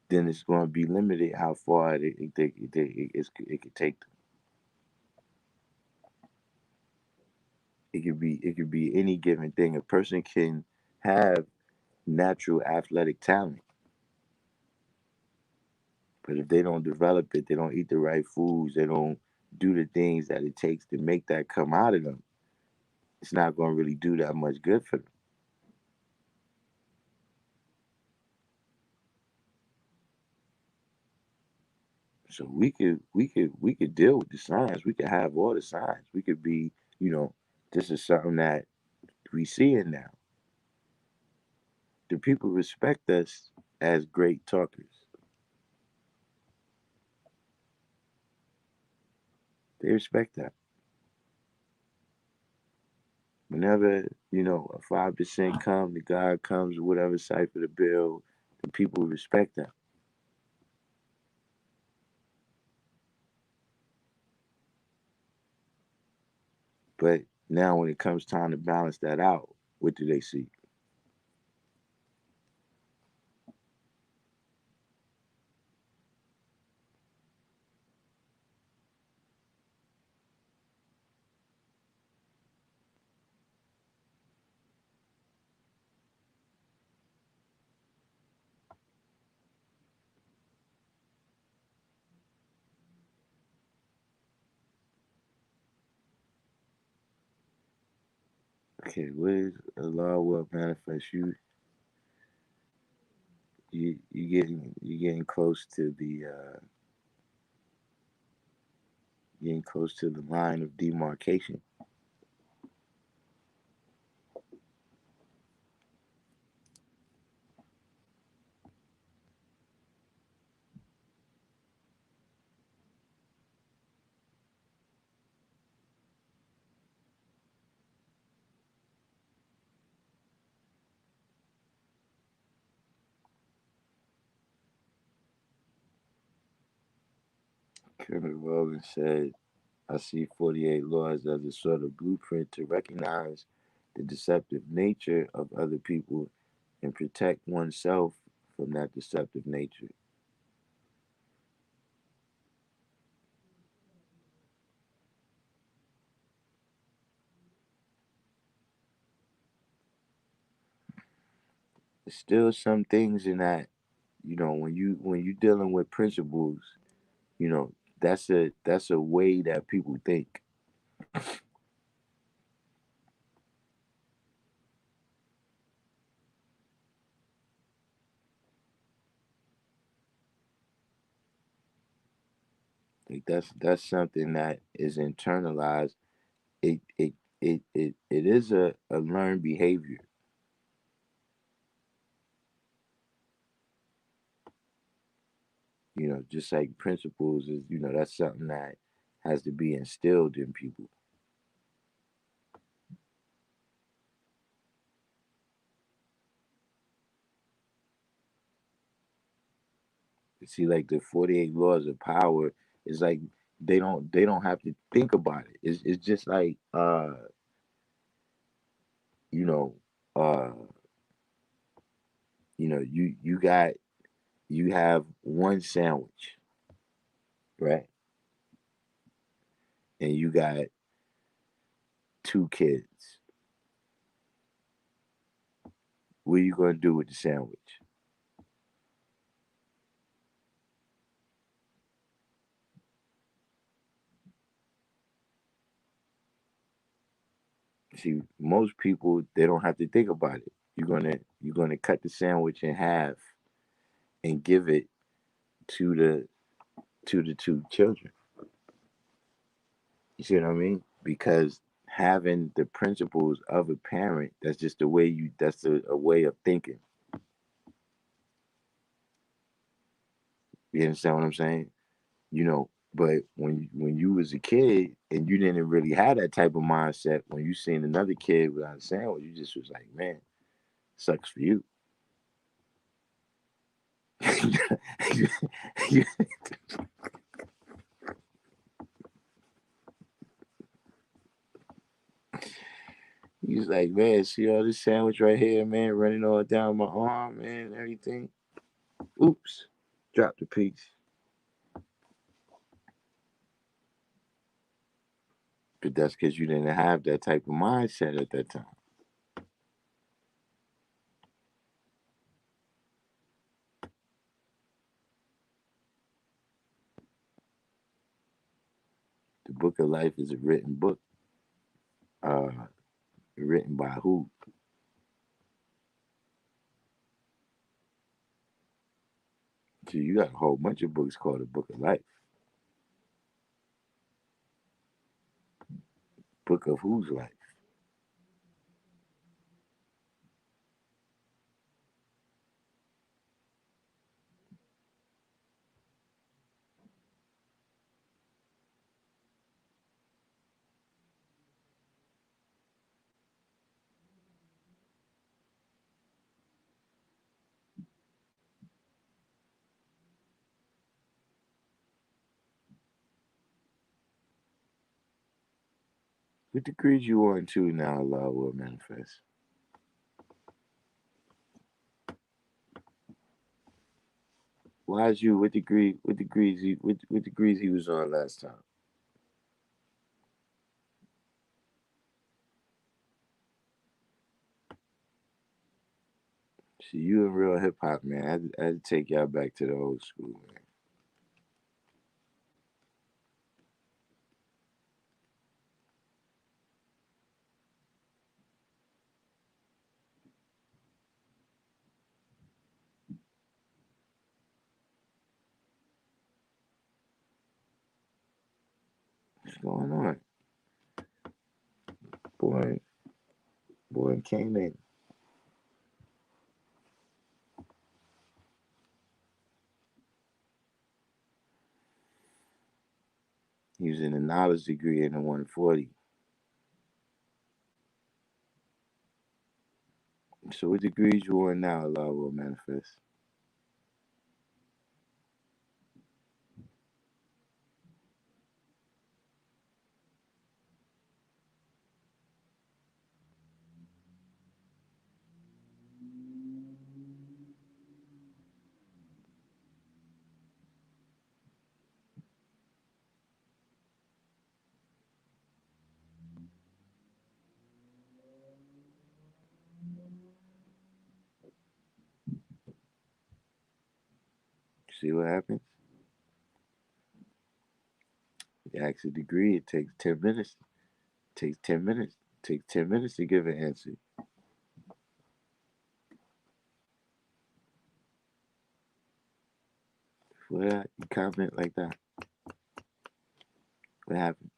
then it's going to be limited how far it could take them. It could be any given thing. A person can have natural athletic talent, but if they don't develop it, they don't eat the right foods, they don't do the things that it takes to make that come out of them, it's not going to really do that much good for them. So we could deal with the science. We could have all the science. We could be, you know, this is something that we seeing now. The people respect us as great talkers. They respect that. whenever, a 5% comes, the God comes, whatever side for the bill, the people respect that. But now when it comes time to balance that out, what do they see? Okay, what is Allah will manifest you getting close to the getting close to the line of demarcation. Colonel Rogan said, I see 48 laws as a sort of blueprint to recognize the deceptive nature of other people and protect oneself from that deceptive nature. There's still some things in that, when you dealing with principles, you know, that's a way that people think. Like that's something that is internalized. It is a learned behavior. Just like principles is, that's something that has to be instilled in people. You see, like the 48 laws of power is like they don't have to think about it. It's just like you know, uh, you have one sandwich, right? And you got two kids. What are you gonna do with the sandwich? See, most people they don't have to think about it. You're gonna cut the sandwich in half and give it to the two children. You see what I mean? Because having the principles of a parent, that's just the way that's a way of thinking. You understand what I'm saying? But when you was a kid and you didn't really have that type of mindset, when you seen another kid without a sandwich, you just was like, man, sucks for you. He's like, man, see all this sandwich right here, man, running all down my arm, man, and everything. Oops, dropped the piece. But that's because you didn't have that type of mindset at that time. The Book of Life is a written book. Uh, Written by who? So you got a whole bunch of books called the Book of Life. Book of whose life? What degrees you on to now, Allah will manifest? Why is you? What degree? What degrees? What degrees he was on last time? See, you and real hip hop, man. I had to take y'all back to the old school, man. What's going on? Boy, boy came in. He was in a knowledge degree in the 140. So what degrees you on now, Allah will manifest? See what happens? You ask a degree, it takes 10 minutes. It takes 10 minutes. It takes 10 minutes to give an answer. What you comment like that? What happened?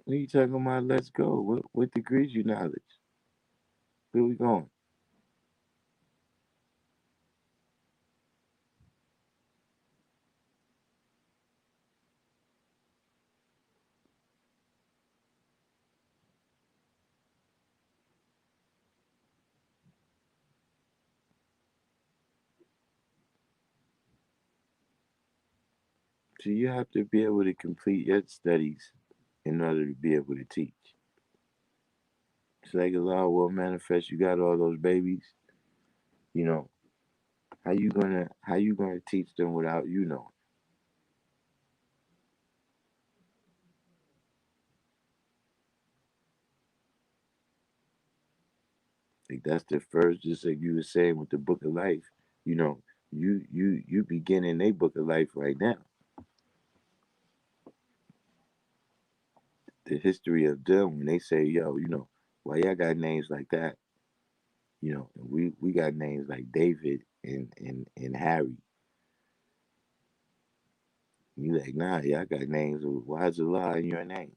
What are you talking about? Let's go. What degrees you knowledge? Where we going? So you have to be able to complete your studies in order to be able to teach. It's like Allah will manifest. You got all those babies. You know how you gonna teach them without you knowing? Like that's the first. Just like you were saying with the Book of Life. You know, you beginning a Book of Life right now. The history of them when they say, yo, why y'all got names like that? We got names like David and Harry. You like, nah, y'all got names. Why is Allah in your name?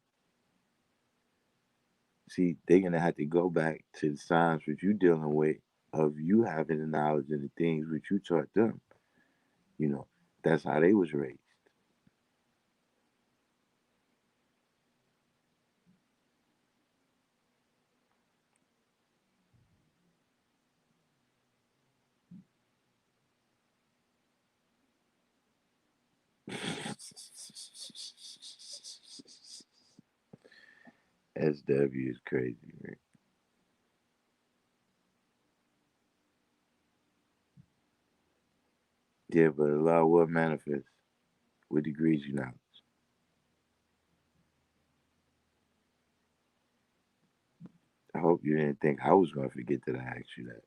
See, they're gonna have to go back to the signs which you dealing with of you having the knowledge and the things which you taught them. You know, that's how they was raised. SW is crazy, man. Yeah, but Allah will manifest with degrees you know. I hope you didn't think I was gonna forget that I asked you that.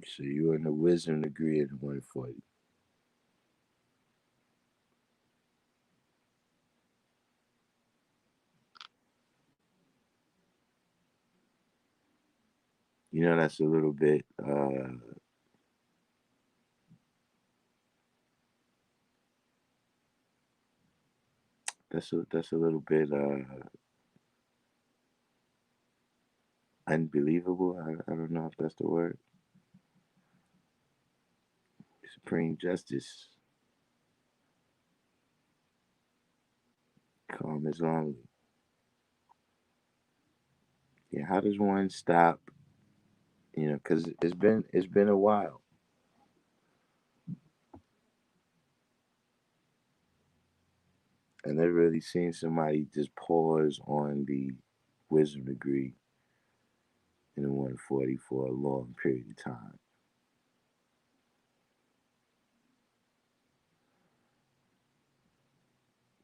So you in the wisdom degree in 140. That's a little bit. That's a little bit unbelievable. I don't know if that's the word. Supreme Justice, calm is lonely. Yeah, how does one stop? Because it's been a while. I never really seen somebody just pause on the wisdom degree in the 140 for a long period of time.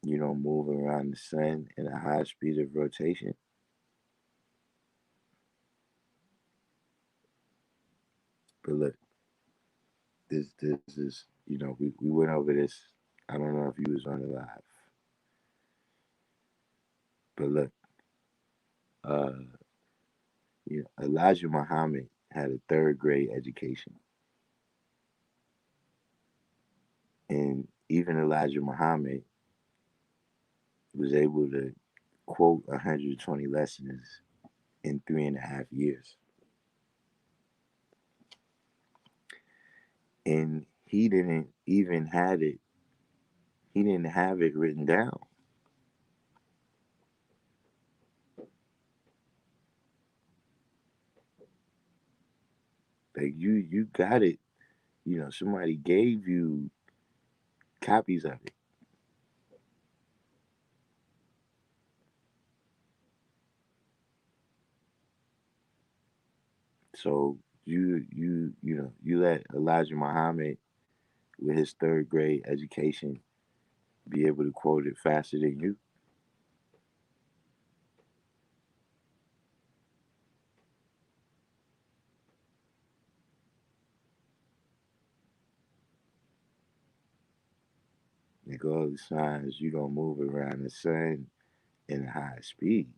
You don't move around the sun in a high speed of rotation. But look, this is we went over this. I don't know if you was on it live, but look, uh, Elijah Muhammad had a third grade education, and even Elijah Muhammad was able to quote 120 lessons in 3.5 years, and he didn't even had it. He didn't have it written down. Like you got it. Somebody gave you copies of it. So you let Elijah Muhammad with his third grade education be able to quote it faster than you. Like all the signs you don't move around the sun in a high speed.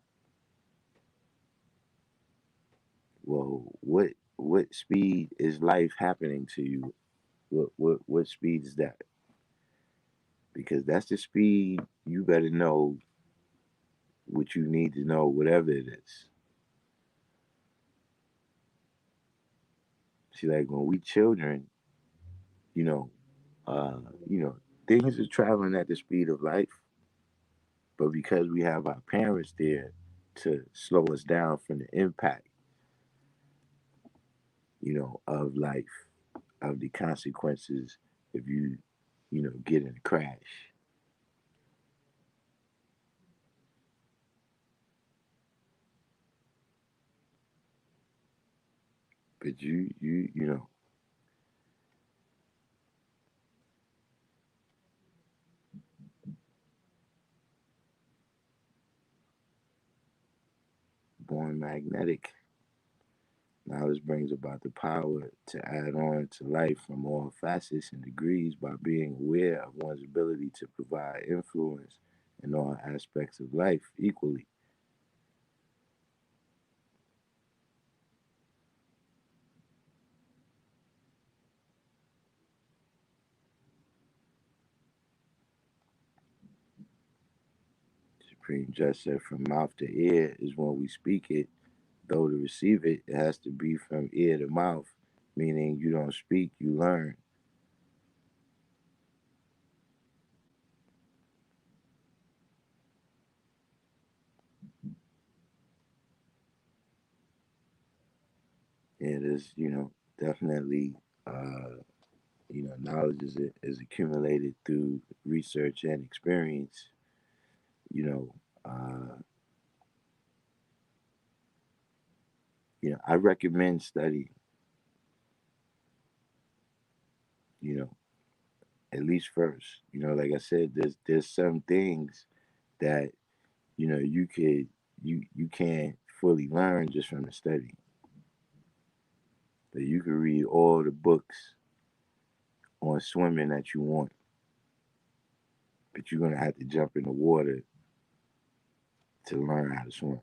Well, what speed is life happening to you? What speed is that? Because that's the speed you better know what you need to know, whatever it is. See, like when we children, you know, uh, you know, things are traveling at the speed of life, but because we have our parents there to slow us down from the impact, of life, of the consequences if you, get in a crash. But born magnetic. Knowledge brings about the power to add on to life from all facets and degrees by being aware of one's ability to provide influence in all aspects of life equally. Supreme Just said, from mouth to ear is when we speak it, though to receive it, it has to be from ear to mouth, meaning you don't speak, you learn. It is, definitely, knowledge is accumulated through research and experience. You know, uh, I recommend studying. You know, at least first. Like I said, there's some things that you can't fully learn just from the study. That you can read all the books on swimming that you want, but you're gonna have to jump in the water to learn how to swim.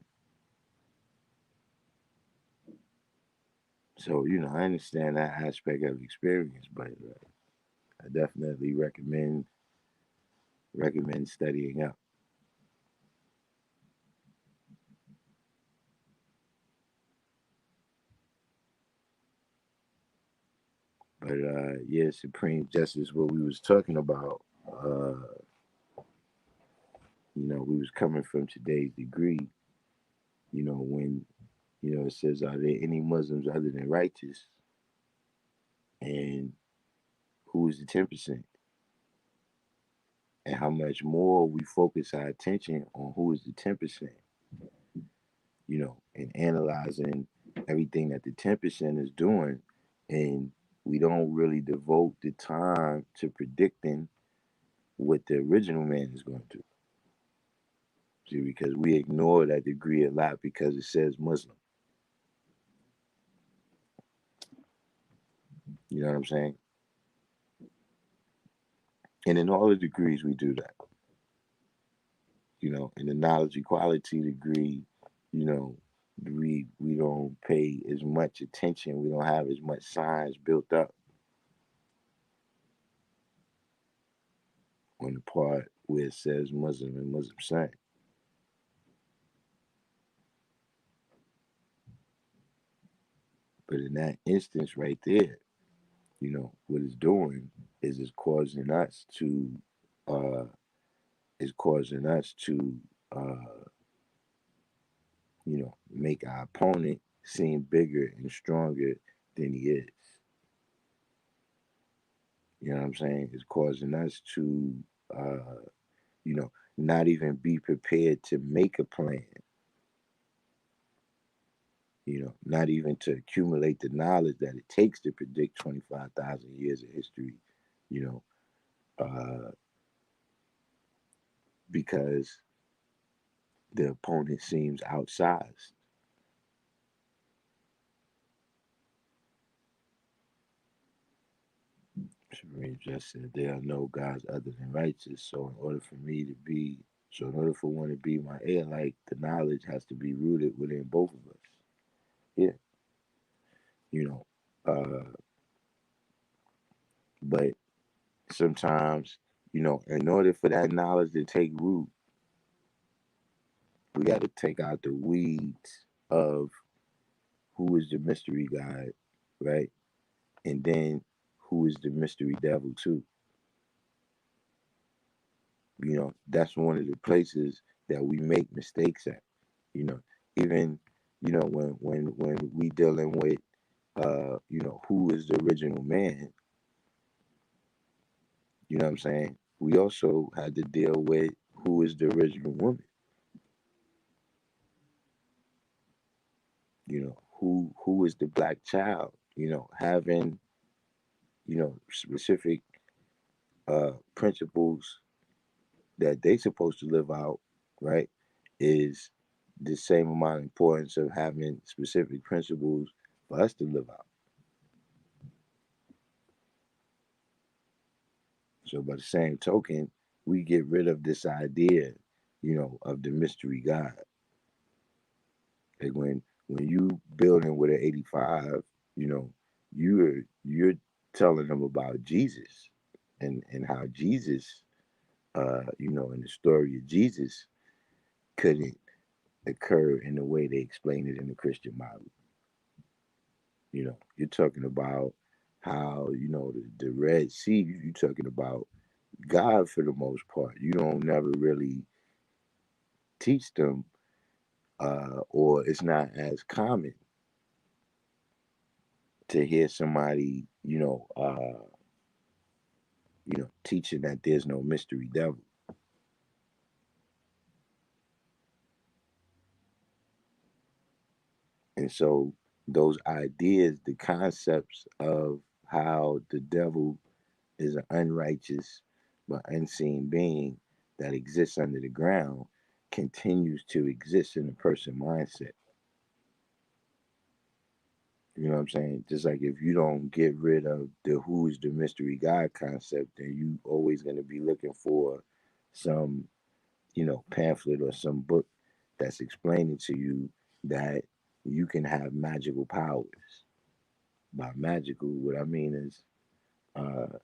So, you know, I understand that aspect of experience, but I definitely recommend studying up. But yeah, Supreme Justice, what we was talking about, you know, we was coming from today's degree, you know, when, you know, it says, are there any Muslims other than righteous? And who is the 10%? And how much more we focus our attention on who is the 10%, you know, and analyzing everything that the 10% is doing. And we don't really devote the time to predicting what the original man is going to do. See, because we ignore that degree a lot because it says Muslim. You know what I'm saying? And in all the degrees, we do that. You know, in the knowledge equality degree, you know, we don't pay as much attention. We don't have as much science built up on the part where it says Muslim and Muslim saint. But in that instance right there, you know, what it's doing is it's causing us to uh is causing us to uh you know, make our opponent seem bigger and stronger than he is. You know what I'm saying? It's causing us to you know, not even be prepared to make a plan, you know, not even to accumulate the knowledge that it takes to predict 25,000 years of history, you know, because the opponent seems outsized. Shamir just said there are no gods other than righteous. So in order for one to be my heir, like the knowledge has to be rooted within both of us. Yeah, you know. But sometimes, you know, in order for that knowledge to take root, we got to take out the weeds of who is the mystery God, right? And then who is the mystery devil too. You know, that's one of the places that we make mistakes at. You know, even you know when we dealing with you know who is the original man. You know what I'm saying? We also had to deal with who is the original woman. You know who is the black child. You know having you know specific principles that they supposed to live out, right? Is the same amount of importance of having specific principles for us to live out. So, by the same token, we get rid of this idea, you know, of the mystery God. Like when you building with an 85, you know, you're telling them about Jesus and how Jesus, you know, in the story of Jesus couldn't occur in the way they explain it in the Christian Bible. You know, you're talking about how you know the Red Sea. You're talking about God for the most part. You don't never really teach them, or it's not as common to hear somebody, you know, teaching that there's no mystery devil. And so those ideas, the concepts of how the devil is an unrighteous but unseen being that exists under the ground continues to exist in the person mindset. You know what I'm saying? Just like if you don't get rid of the who's the mystery God concept, then you always gonna be looking for some, you know, pamphlet or some book that's explaining to you that you can have magical powers. By magical, what I mean is, uh,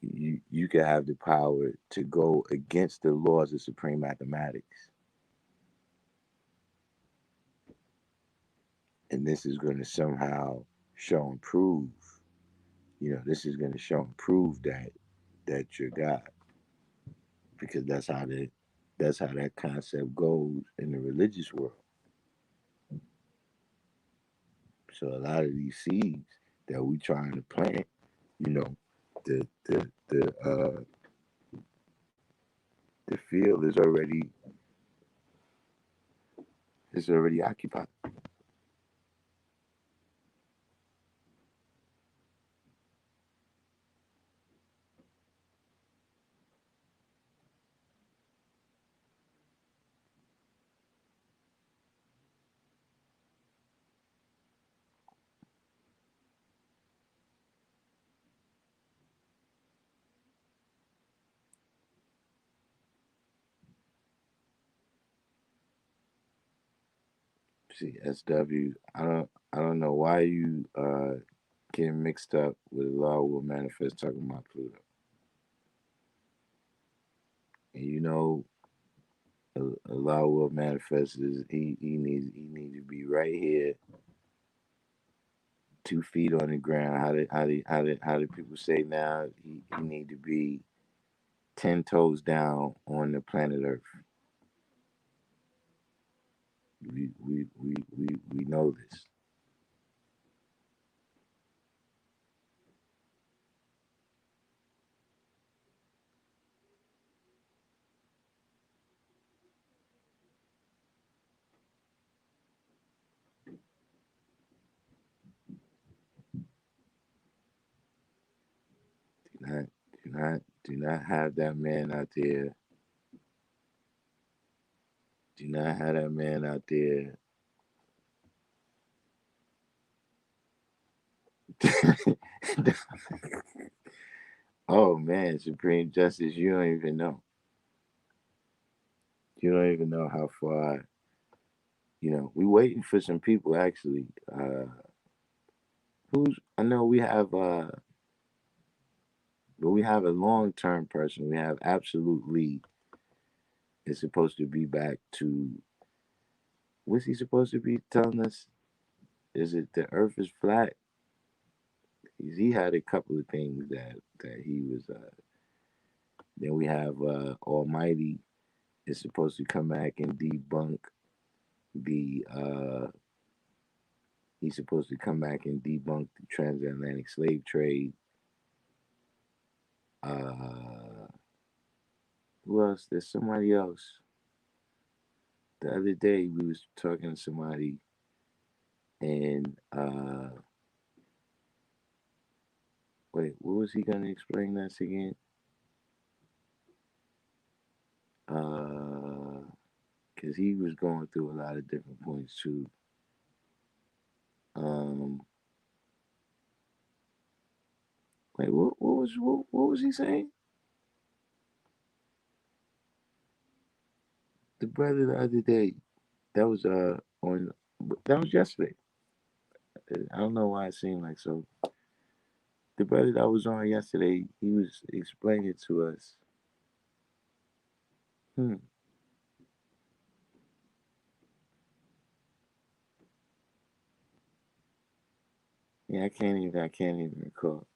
you can have the power to go against the laws of supreme mathematics, and this is going to somehow show and prove. This is going to show and prove that you're God, because that's how that concept goes in the religious world. So a lot of these seeds that we trying to plant, you know, the field is already occupied. See, SW, I don't know why you getting mixed up with law will manifest talking about Pluto. And Allah will manifest is he needs to be right here, 2 feet on the ground. How do people say now? He need to be 10 toes down on the planet Earth. We know this. Do not have that man out there. Do not have that man out there. Oh man, Supreme Justice, you don't even know. You don't even know how far. We waiting for some people actually. Who's I know we have a long term person. We have absolutely is supposed to be back to what's he supposed to be telling us? Is it the Earth is flat? He had a couple of things that he was. Then we have Almighty is supposed to come back and debunk the. He's supposed to come back and debunk the transatlantic slave trade. Uh, who else? There's somebody else. The other day we was talking to somebody, and wait, what was he gonna explain us again? Uh, because he was going through a lot of different points too. Um, wait, what was he saying? The brother the other day that was on that was yesterday. I don't know why it seemed like so. The brother that was on yesterday, he was explaining to us. Hmm. Yeah, I can't even recall.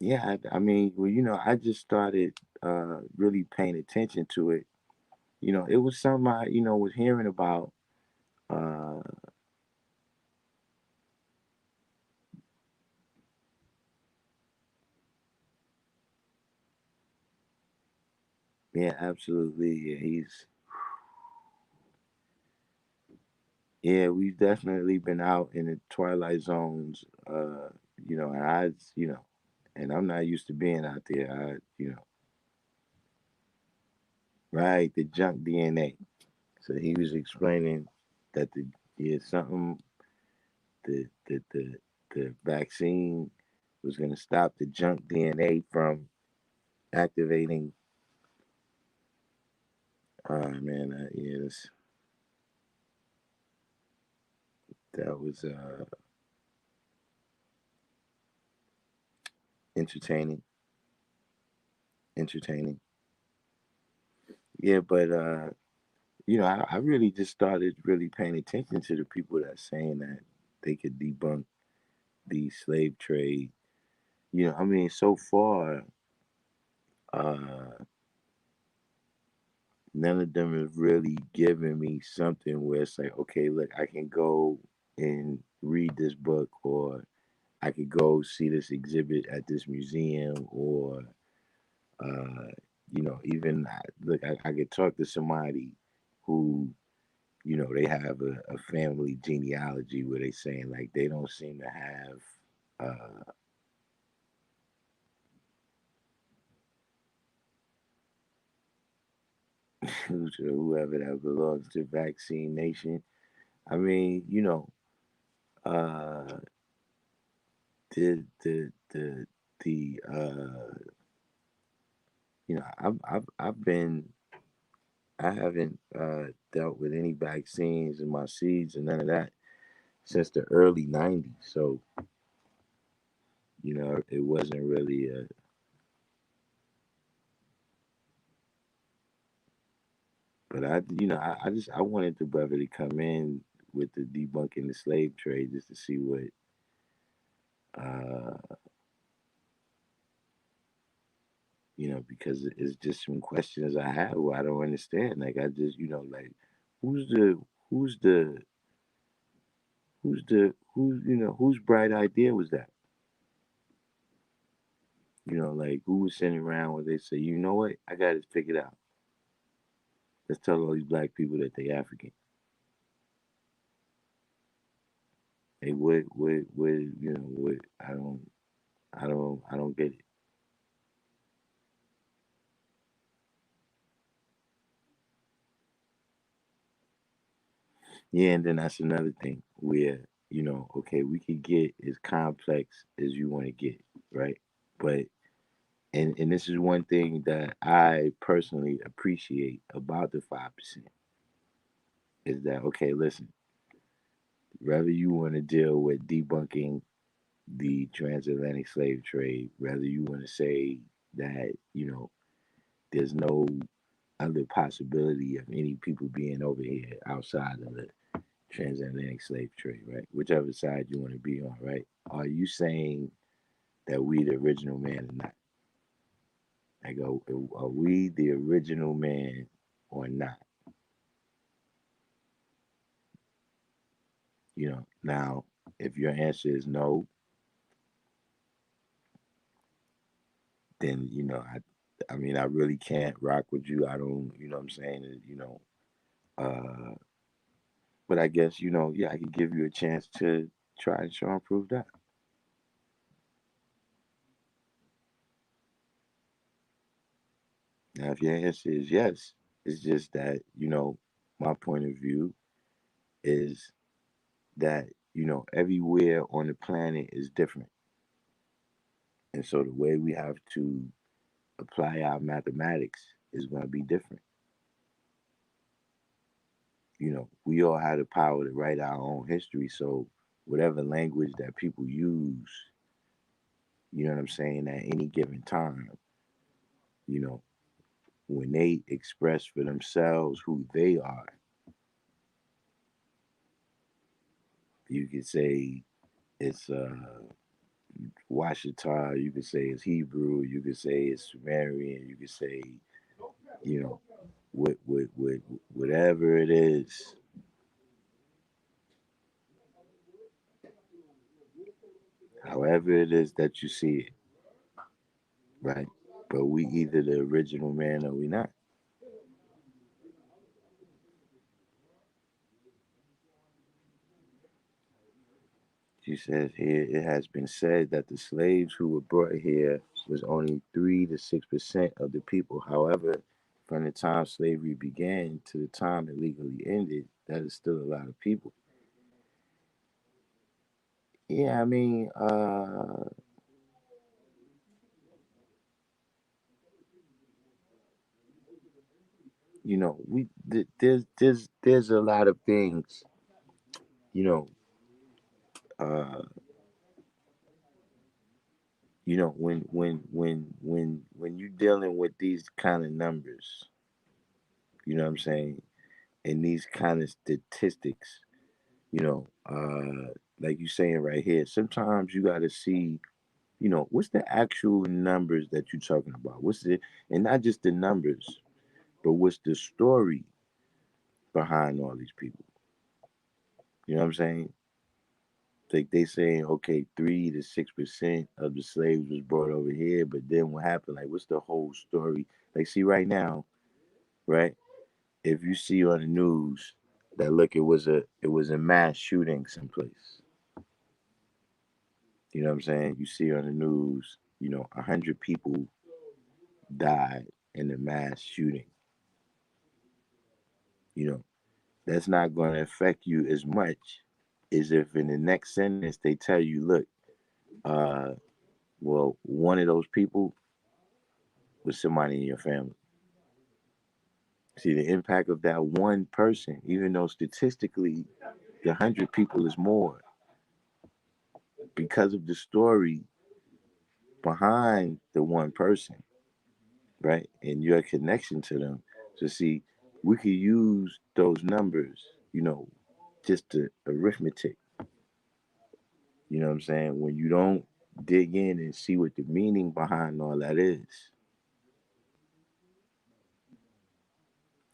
Yeah, I mean, well, I just started really paying attention to it. It was something I, was hearing about. Uh, yeah, absolutely. Yeah, yeah, we've definitely been out in the twilight zones. And and I'm not used to being out there. Right, the junk DNA. So he was explaining that something the vaccine was going to stop the junk DNA from activating Man, yeah, that was entertaining, entertaining. Yeah, but I really just started really paying attention to the people that's saying that they could debunk the slave trade. I mean, so far, uh, none of them have really given me something where it's like, okay, look, I can go and read this book, or I could go see this exhibit at this museum, or uh, even look, I could talk to somebody who, they have a family genealogy where they saying like they don't seem to have whoever that belongs to vaccine nation. I mean, uh, the I haven't dealt with any vaccines in my seeds and none of that since the early '90s. So it wasn't really a. But I wanted the brother to come in with the debunking the slave trade just to see what uh because it's just some questions I have where I don't understand. Like I just like who's the who's the whose bright idea was that? Like who was sitting around where they say, you know what, I got it figured out. Let's tell all these black people that they African. Hey, what, what? I don't get it. Yeah, and then that's another thing where okay, we could get as complex as you want to get, right? But and this is one thing that I personally appreciate about the 5% is that okay, listen, whether you want to deal with debunking the transatlantic slave trade, whether you want to say that there's no other possibility of any people being over here outside of the transatlantic slave trade, right? Whichever side you want to be on, right? Are you saying that we the original man or not? Like, are we the original man or not? Now, if your answer is no, then I mean, I really can't rock with you. I don't, what I'm saying? Uh, but I guess, yeah, I could give you a chance to try and show and prove that. Now, if your answer is yes, it's just that, my point of view is that, everywhere on the planet is different. And so the way we have to apply our mathematics is going to be different. We all have the power to write our own history. So whatever language that people use, you know what I'm saying, at any given time, you know, when they express for themselves who they are, you could say it's Washita, you could say it's Hebrew, you could say it's Sumerian, you could say, you know, what whatever it is, however it is that you see it, right? But we either the original man or we not. She says here it has been said that the slaves who were brought here was only 3 to 6% of the people. However, from the time slavery began to the time it legally ended, that is still a lot of people. Yeah, I mean, there's a lot of things, you know, uh, when you're dealing with these kind of numbers, what I'm saying, and these kind of statistics, like you saying right here, sometimes you got to see, what's the actual numbers that you're talking about? And not just the numbers, but what's the story behind all these people? You know what I'm saying? Like they saying, okay, 3 to 6% of the slaves was brought over here, but then what happened? Like, what's the whole story? Like, see, right now, right? If you see on the news that look, it was a mass shooting someplace. You know what I'm saying? You see on the news, 100 people died in a mass shooting. You know, that's not going to affect you as much as if in the next sentence they tell you, look, uh, well, one of those people was somebody in your family. See the impact of that one person, even though statistically the 100 people is more, because of the story behind the one person, right? And your connection to them. So see, we could use those numbers, just the arithmetic. You know what I'm saying? When you don't dig in and see what the meaning behind all that is,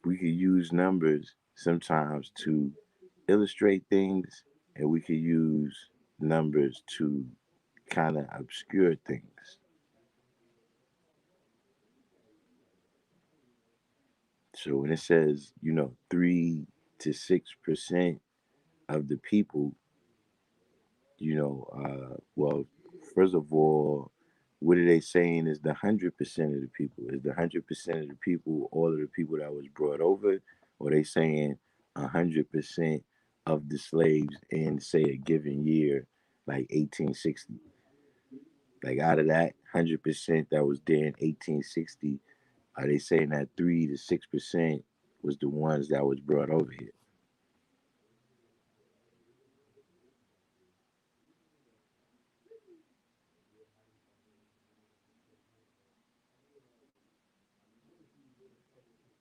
we could use numbers sometimes to illustrate things, and we could use numbers to kind of obscure things. So when it says, 3 to 6% of the people, well, first of all, what are they saying is the 100% of the people? Is the 100% of the people all of the people that was brought over? Or they saying 100% of the slaves in, say, a given year, like 1860? Like out of that 100% that was there in 1860, are they saying that 3 to 6% was the ones that was brought over here?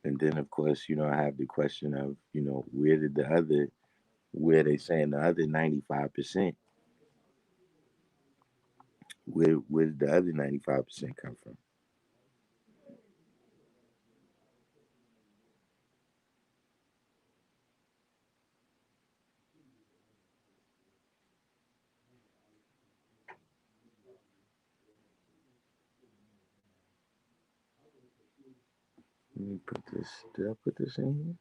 And then, of course, I have the question of, where they saying the other 95%, where did the other 95% come from? Let me put this, did I put this in here?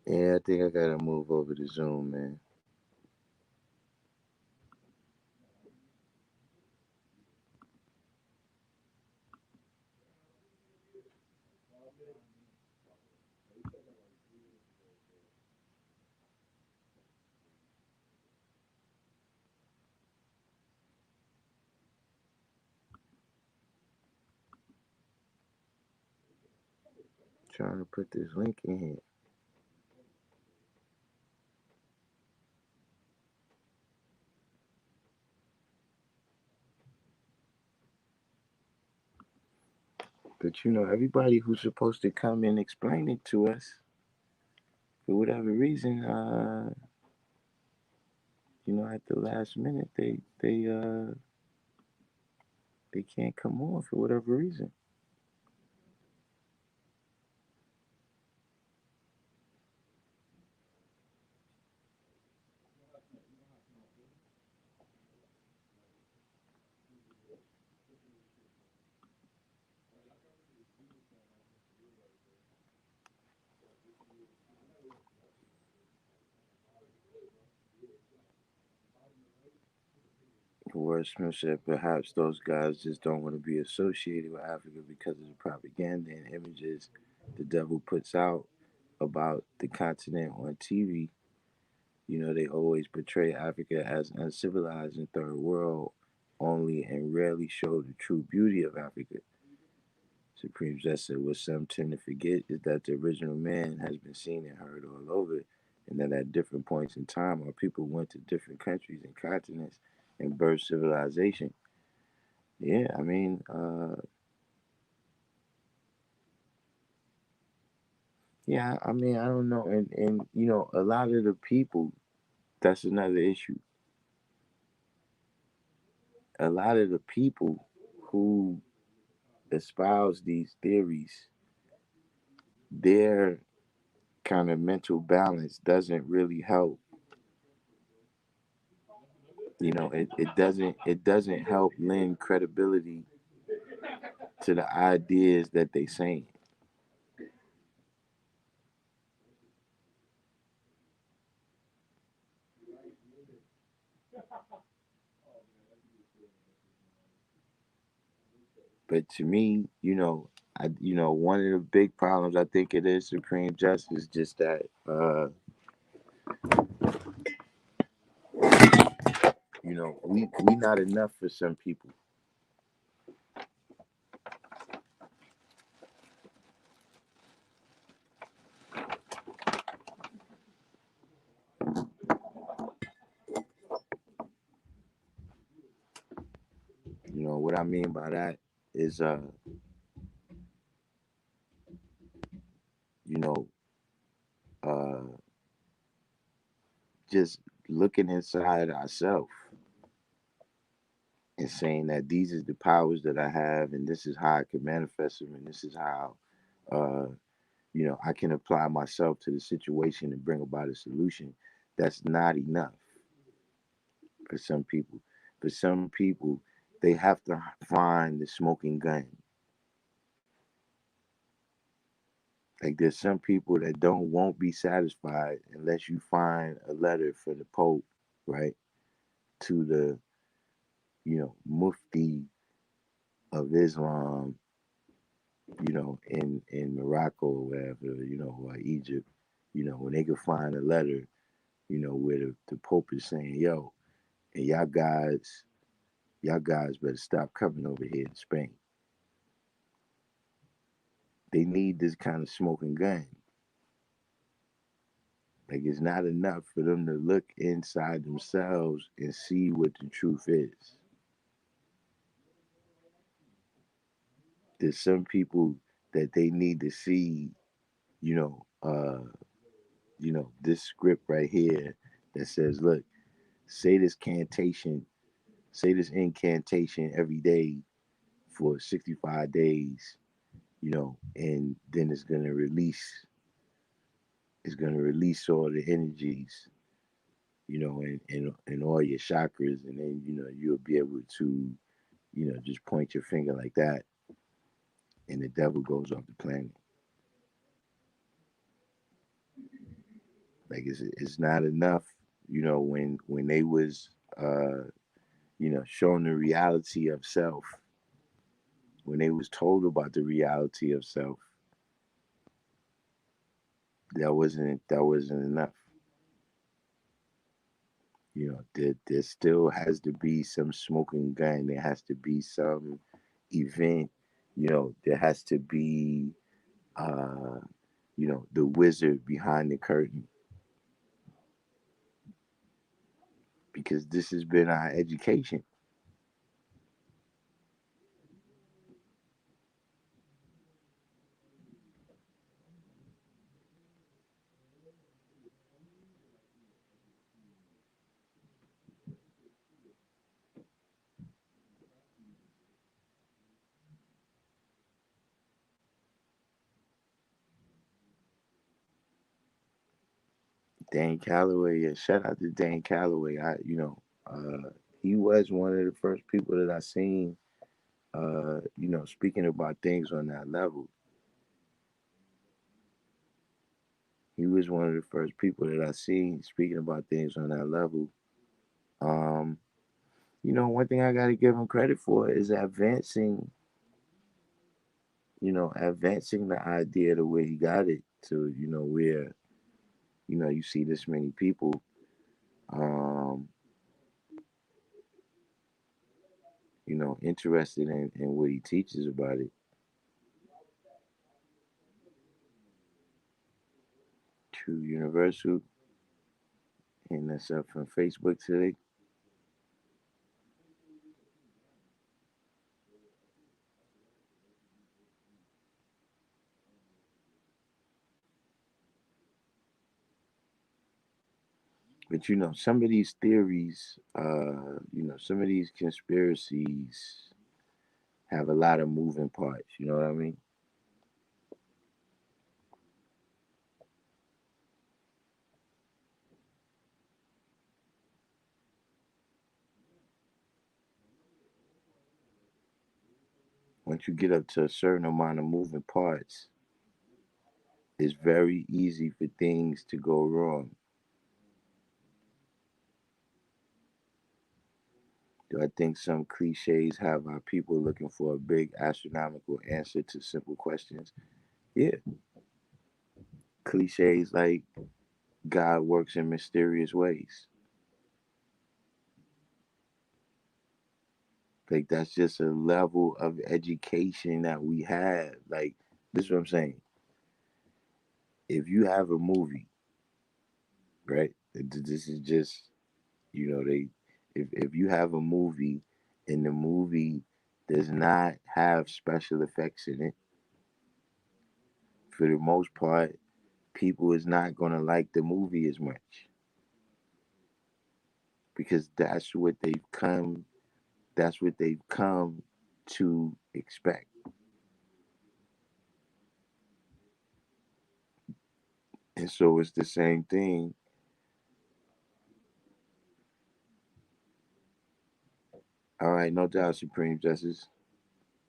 Yeah, I think I gotta move over to Zoom, man. Trying to put this link in here. But everybody who's supposed to come and explain it to us, for whatever reason, at the last minute they can't come on for whatever reason. Ward Smith said perhaps those guys just don't want to be associated with Africa because of the propaganda and images the devil puts out about the continent on TV. They always portray Africa as uncivilized and third world only and rarely show the true beauty of Africa. Supreme Judge said what some tend to forget is that the original man has been seen and heard all over, and that at different points in time our people went to different countries and continents and birthed civilization. Yeah, yeah, I don't know, and a lot of the people. That's another issue. A lot of the people who espouse these theories, their kind of mental balance doesn't really help. It doesn't help lend credibility to the ideas that they saying. But to me, one of the big problems I think it is Supreme Justice, just that we not enough for some people. What I mean by that is you know uh just looking inside ourselves and saying that these are the powers that I have, and this is how I can manifest them, and this is how uh, I can apply myself to the situation and bring about a solution. That's not enough for some people. For some people, they have to find the smoking gun. Like there's some people that don't won't be satisfied unless you find a letter from the Pope, right, to the Mufti of Islam, in Morocco or wherever, or Egypt, when they could find a letter, where the Pope is saying, yo, and y'all guys better stop coming over here to Spain. They need this kind of smoking gun. Like it's not enough for them to look inside themselves and see what the truth is. There's some people that they need to see, you know, uh, this script right here that says, look, say this cantation, say this incantation every day for 65 days, and then it's gonna release all the energies, and all your chakras, and then you'll be able to, just point your finger like that, and the devil goes off the planet. Like it's not enough, when they was shown the reality of self, when they was told about the reality of self, that wasn't enough. There still has to be some smoking gun. There has to be some event. There has to be uh, the wizard behind the curtain, because this has been our education. Dan Calloway, yeah, shout out to Dan Calloway. He was one of the first people that I seen, speaking about things on that level. He was one of the first people that I seen speaking about things on that level. Um, One thing I got to give him credit for is advancing the idea the way he got it to, where, you see this many people, um, interested in what he teaches about it. True Universal, and that's up from Facebook today. But some of these theories, some of these conspiracies have a lot of moving parts. You know what I mean? Once you get up to a certain amount of moving parts, it's very easy for things to go wrong. Do I think some cliches have our people looking for a big astronomical answer to simple questions? Yeah. Cliches like God works in mysterious ways. Like that's just a level of education that we have. Like this is what I'm saying. If you have a movie, right? This is just they if you have a movie and the movie does not have special effects in it, for the most part, people is not gonna like the movie as much because that's what they've come to expect. And so it's the same thing. All right, no doubt, Supreme Justice.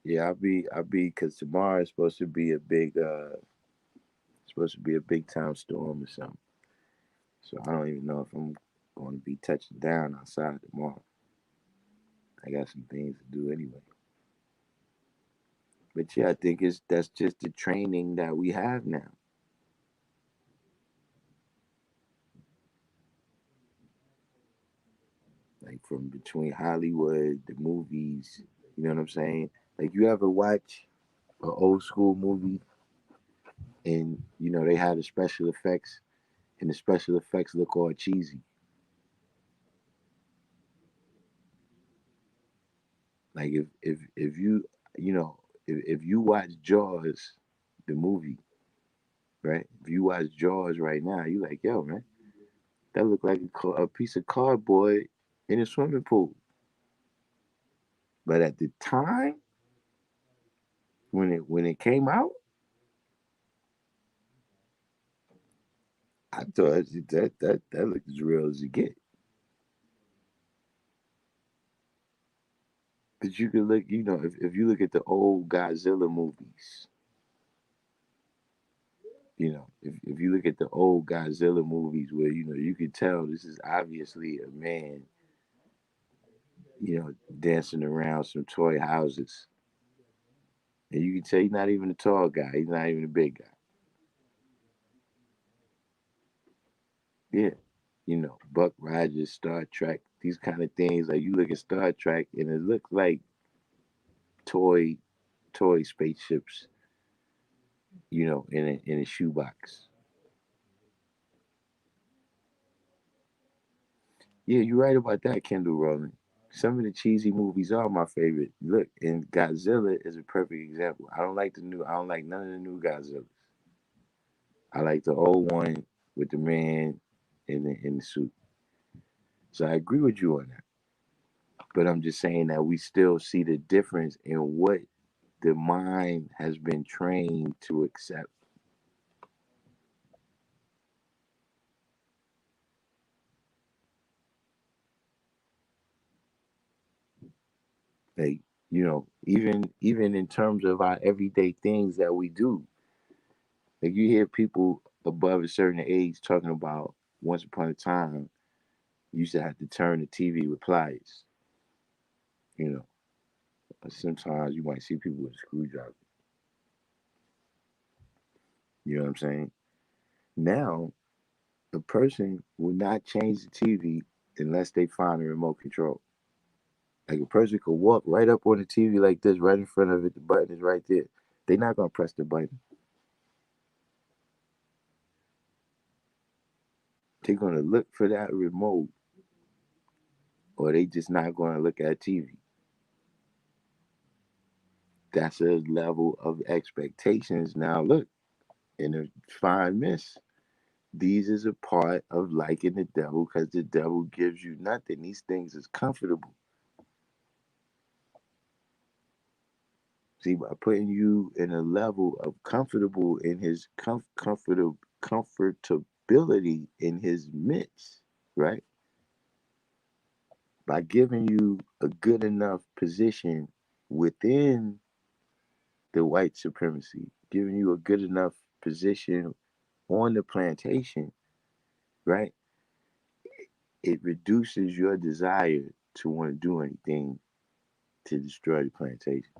Yeah, I'll be, because tomorrow is supposed to be a big time storm or something. So I don't even know if I'm going to be touching down outside tomorrow. I got some things to do anyway. But yeah, I think that's just the training that we have now. Like from between Hollywood, the movies, you know what I'm saying? Like you ever watch an old school movie and they had the special effects and the special effects look all cheesy. Like if you know if you watch Jaws, the movie, right? If you watch Jaws right now, you like, yo, man, that looked like a piece of cardboard in a swimming pool. But at the time when it came out, I thought that looked as real as it get. But you could look, if you look at the old Godzilla movies, if you look at the old Godzilla movies where you could tell this is obviously a man, dancing around some toy houses, and you can tell he's not even a tall guy, he's not even a big guy. Yeah, Buck Rogers, Star Trek, these kind of things. Like you look at Star Trek, and it looks like toy toy spaceships, in a shoebox. Yeah, you're right about that, Kendall Rowland. Some of the cheesy movies are my favorite. Look, and Godzilla is a perfect example. I don't like none of the new Godzilla. I like the old one with the man in the suit. So I agree with you on that. But I'm just saying that we still see the difference in what the mind has been trained to accept. Like, even in terms of our everyday things that we do. Like you hear people above a certain age talking about once upon a time you used to have to turn the TV with pliers. You know, sometimes you might see people with a screwdriver. You know what I'm saying? Now, a person will not change the TV unless they find a remote control. Like a person could walk right up on the TV like this, right in front of it. The button is right there. They're not gonna press the button. They're gonna look for that remote, or they just not gonna look at TV. That's a level of expectations. Now look, in a fine miss, these is a part of liking the devil because the devil gives you nothing. These things is comfortable. See, by putting you in a level of comfortable in his comfortability in his midst, right? By giving you a good enough position within the white supremacy, giving you a good enough position on the plantation, right? It reduces your desire to want to do anything to destroy the plantation,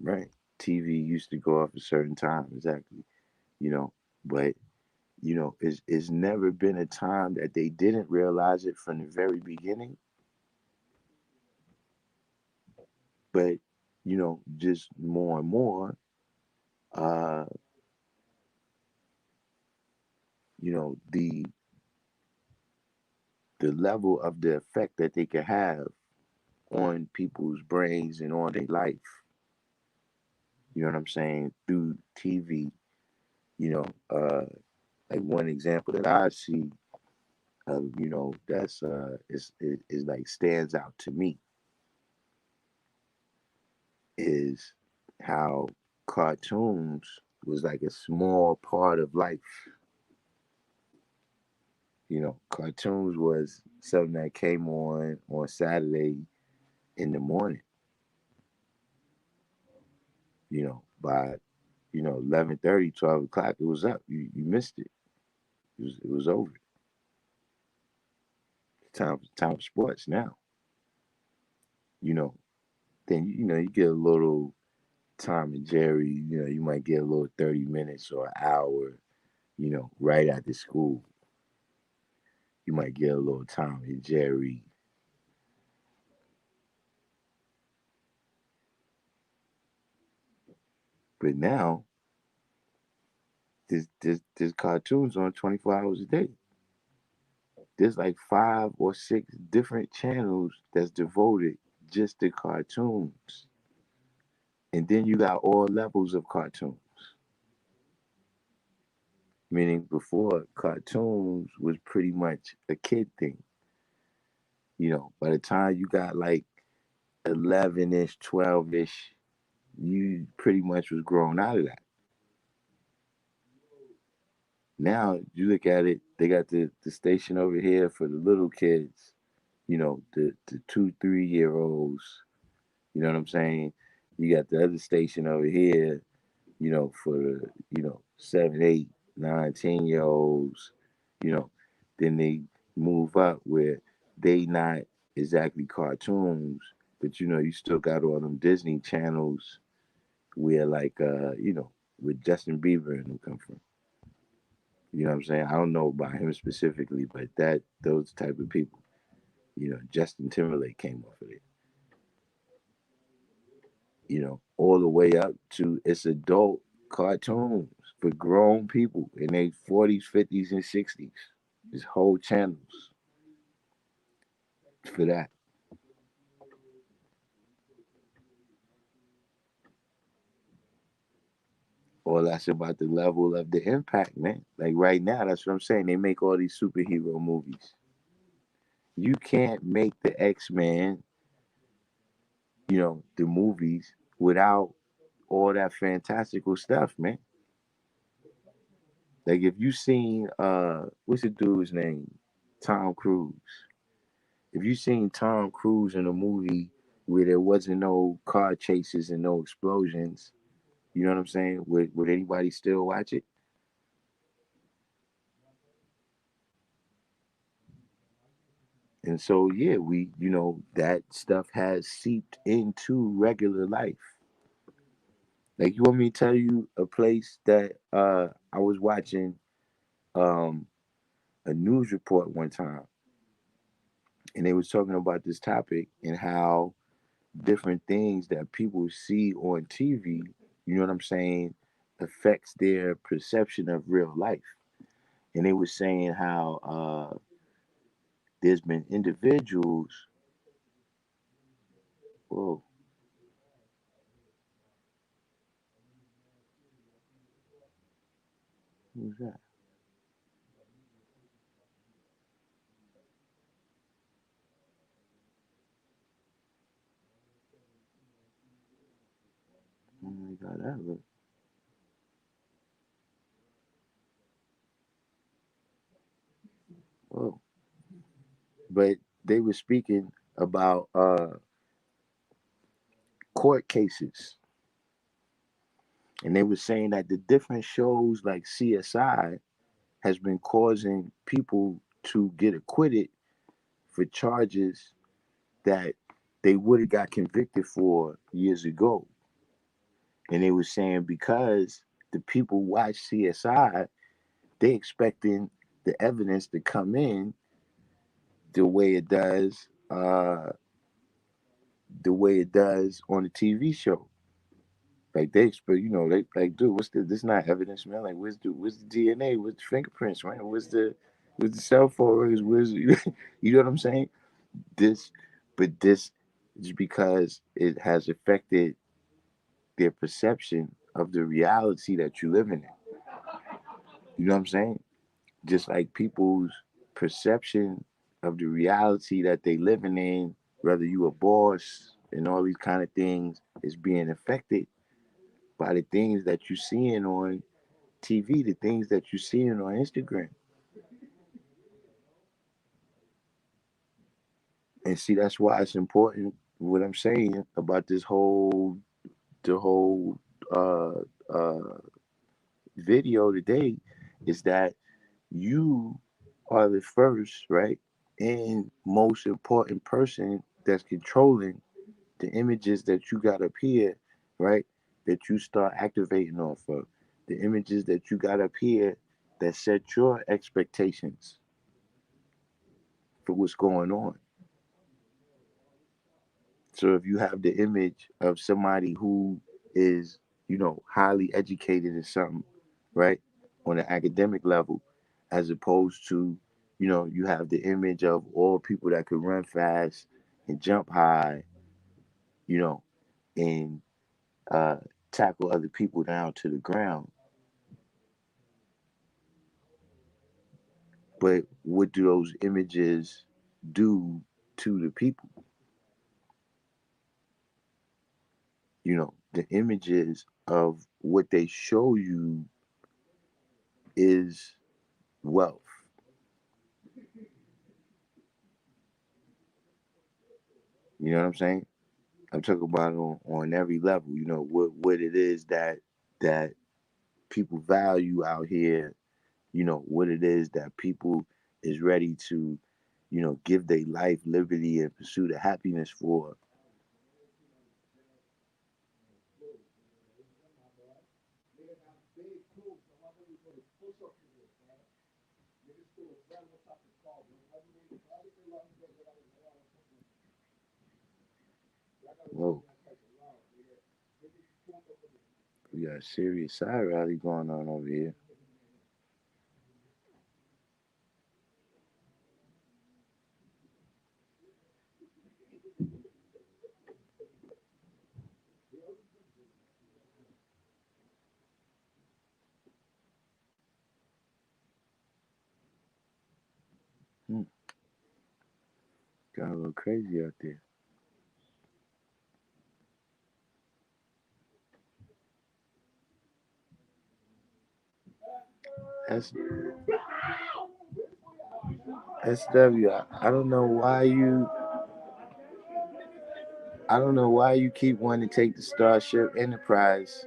right? TV used to go off a certain time, exactly, you know, but it's never been a time that they didn't realize it from the very beginning, but just more and more, uh, the level of the effect that they can have on people's brains and on their life, you know what I'm saying, through TV, you know, like one example that I see of, that's is like stands out to me is how cartoons was like a small part of life. Cartoons was something that came on Saturday in the morning. By 11:30, 12 o'clock, it was up. You missed it. It was over. Time for sports now. You know, then you get a little Tom and Jerry. You might get a little 30 minutes or an hour. Right after school, you might get a little Tom and Jerry. But now, there's cartoons on 24 hours a day. There's like 5 or 6 different channels that's devoted just to cartoons. And then you got all levels of cartoons. Meaning before, cartoons was pretty much a kid thing. By the time you got like 11-ish, 12-ish, you pretty much was grown out of that. Now you look at it, they got the station over here for the little kids, the 2, 3 year olds. You know what I'm saying? You got the other station over here, for the, 7, 8, 9, 10 year olds. You know, then they move up where they not exactly cartoons, but you still got all them Disney channels where like where Justin Bieber and them come from. You know what I'm saying? I don't know about him specifically, but those type of people. Justin Timberlake came off of it. All the way up to it's adult cartoons for grown people in their 40s, 50s, and 60s. There's whole channels for that. All that's about the level of the impact, man. Like right now, that's what I'm saying. They make all these superhero movies. You can't make the X-Men, the movies without all that fantastical stuff, man. Like if you seen what's the dude's name? Tom Cruise. If you seen Tom Cruise in a movie where there wasn't no car chases and no explosions, you know what I'm saying? Would anybody still watch it? And so, yeah, that stuff has seeped into regular life. Like, you want me to tell you a place that I was watching um, a news report one time, and they was talking about this topic and how different things that people see on TV, you know what I'm saying, affects their perception of real life. And they were saying how there's been individuals. Whoa, who's that? Oh my God, that look. Whoa. But they were speaking about court cases, and they were saying that the different shows like CSI has been causing people to get acquitted for charges that they would have got convicted for years ago. And they were saying because the people watch CSI, they expecting the evidence to come in the way it does, on the TV show. Like they expect, they like, dude, what's the? This not evidence, man. Like, where's the DNA? Where's the fingerprints, man? Where's the cell phones? You know what I'm saying? This, but this is because it has affected their perception of the reality that you live in. You know what I'm saying? Just like people's perception of the reality that they living in, whether you a boss and all these kind of things, is being affected by the things that you seeing on TV, the things that you seeing on Instagram. And see, that's why it's important what I'm saying about the whole uh uh video today is that you are the first, right, and most important person that's controlling the images that you got up here, right, that you start activating off of. The images that you got up here that set your expectations for what's going on. So if you have the image of somebody who is, highly educated in something, right, on an academic level, as opposed to, you have the image of all people that could run fast and jump high, you know, and uh, tackle other people down to the ground. But what do those images do to the people? The images of what they show you is wealth. You know what I'm saying? I'm talking about on every level. What it is that people value out here. What it is that people is ready to, give their life, liberty, and pursue the happiness for. Whoa, we got a serious side rally going on over here. Hmm. Got a little crazy out there. S SW. I don't know why you keep wanting to take the Starship Enterprise.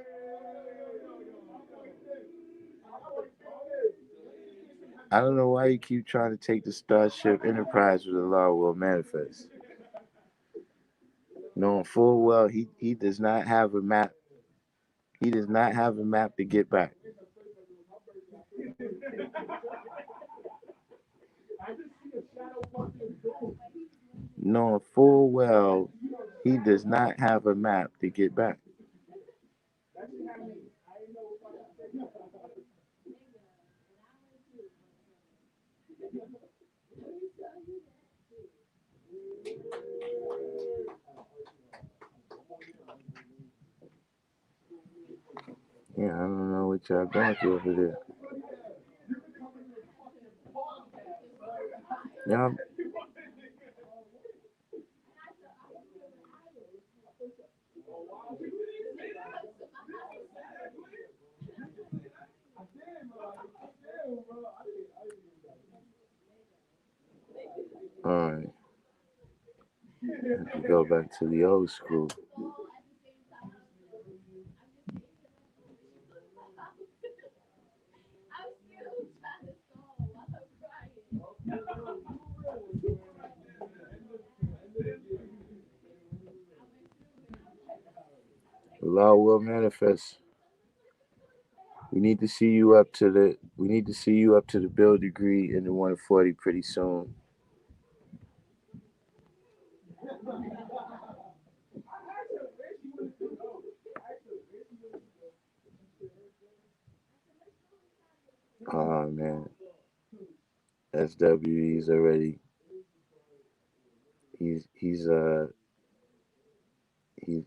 I don't know why you keep trying to take the Starship Enterprise with the law will manifest. Knowing full well he does not have a map. He does not have a map to get back. Knowing full well he does not have a map to get back. Yeah, I don't know what y'all going through over there. Y'all, all right. Go back to the old school. The law will manifest. We need to see you up to the. We need to see you up to the bill degree in the 140 pretty soon. Oh man, SWE's already. He's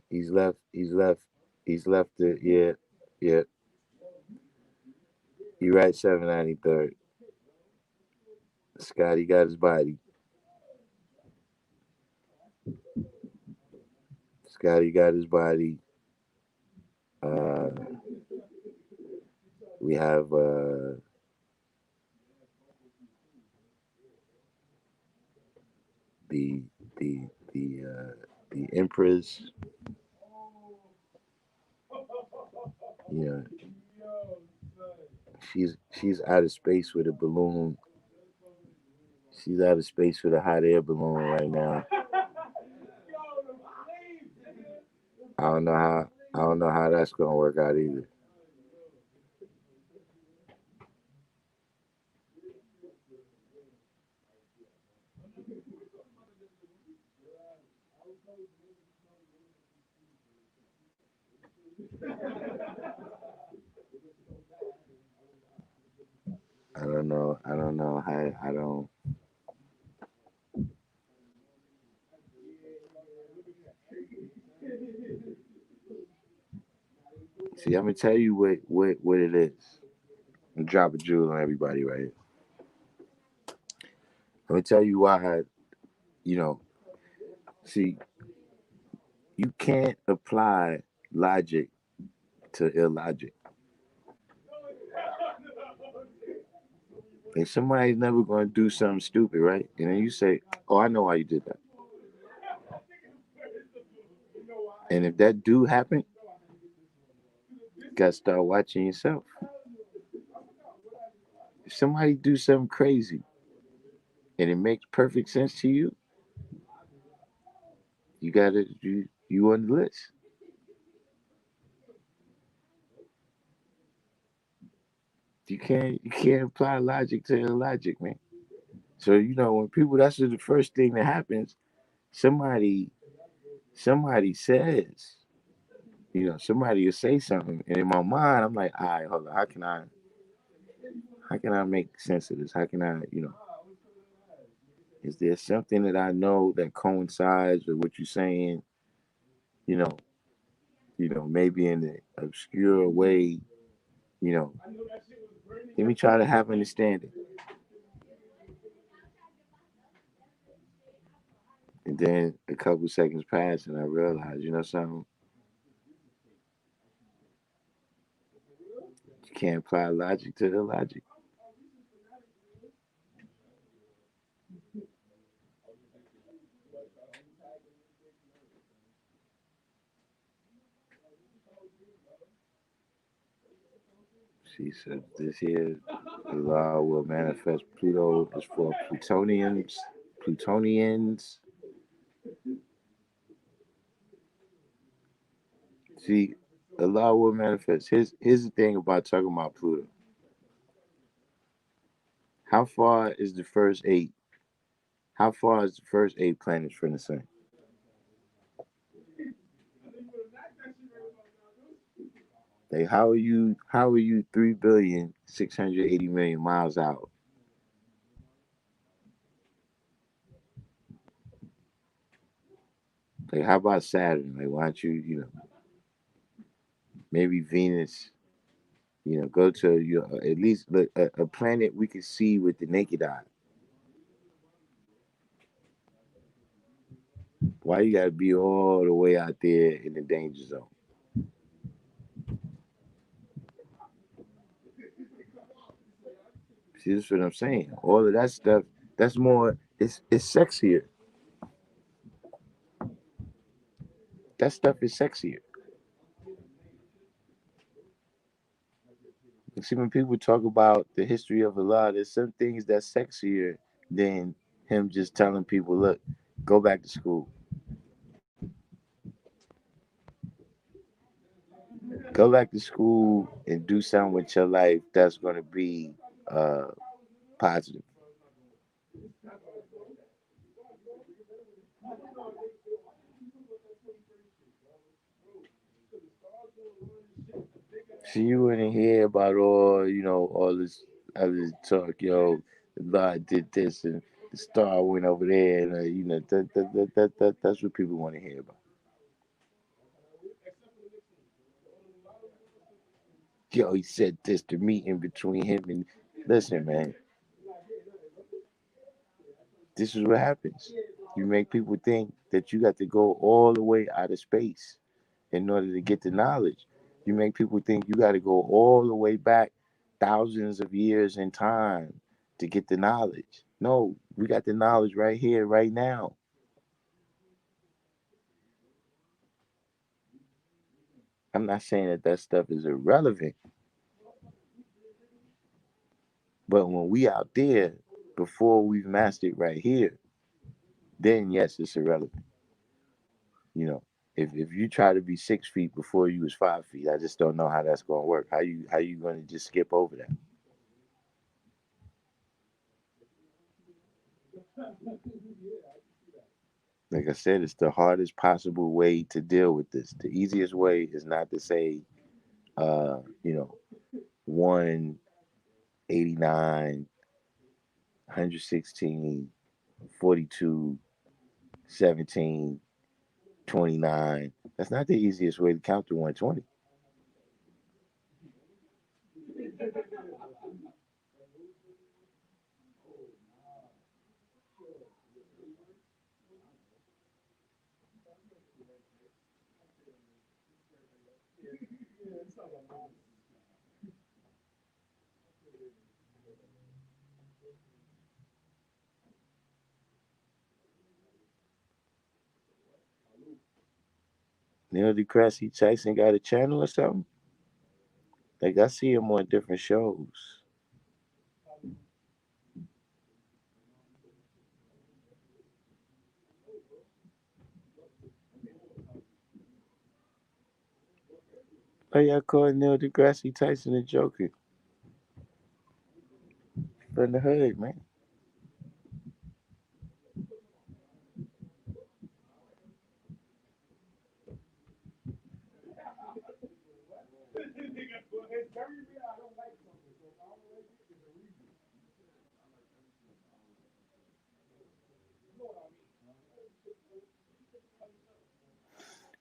he's left. He's left. He's left it. Yeah, yeah. You right. 793rd. Scotty got his body. Scotty got his body. Uh, we have the the the Empress. You know, she's out of space with a balloon. She's out of space with a hot air balloon right now. I don't know how that's gonna work out either. I don't know. I don't know how. I don't. See, I'm gonna tell you what it is. And drop a jewel on everybody right here. I'm gonna tell you why. You know, see, you can't apply logic to illogic. And somebody's never gonna do something stupid, right? And then you say, "Oh, I know why you did that." And if that do happen, you gotta start watching yourself. If somebody do something crazy and it makes perfect sense to you, you on the list. You can't apply logic to illogic, man. So when people, that's the first thing that happens. Somebody somebody says, somebody will say something, and in my mind, I'm like, all right, hold on, how can I make sense of this? How can I, is there something that I know that coincides with what you're saying? You know, maybe in an obscure way. You know, let me try to have understanding. And then a couple seconds pass, and I realize, something. You can't apply logic to illogic. She said, "This here." Allah will manifest. Pluto is for Plutonians. Plutonians. See, Allah will manifest. Here's the thing about talking about Pluto. How far is the first eight? How far is the first eight planets from the sun? Like how are you 3,680,000,000 miles out? Like how about Saturn? Like why don't you maybe Venus, go to at least look a planet we can see with the naked eye. Why you gotta be all the way out there in the danger zone? See, that's what I'm saying. All of that stuff, that's more. It's sexier. That stuff is sexier. You see, when people talk about the history of Allah, there's some things that's sexier than him just telling people, "Look, go back to school, go back to school, and do something with your life that's going to be uh, positive." See, you wouldn't hear about all this other talk. Allah did this and the star went over there, and that's what people want to hear about. Yo, he said this to me in between him and. Listen, man, this is what happens. You make people think that you got to go all the way out of space in order to get the knowledge. You make people think you got to go all the way back thousands of years in time to get the knowledge. No, we got the knowledge right here, right now. I'm not saying that that stuff is irrelevant, but when we out there, before we've mastered right here, then yes, it's irrelevant. You know, if you try to be 6 feet before you was 5 feet, I just don't know how that's gonna work. How you gonna just skip over that? Like I said, it's the hardest possible way to deal with this. The easiest way is not to say, uh, you know, 189, 116, 42, 17, 29. That's not the easiest way to count to 120. Neil deGrasse Tyson got a channel or something? Like I see him on different shows. Oh, y'all call Neil deGrasse Tyson a joker from the hood, man.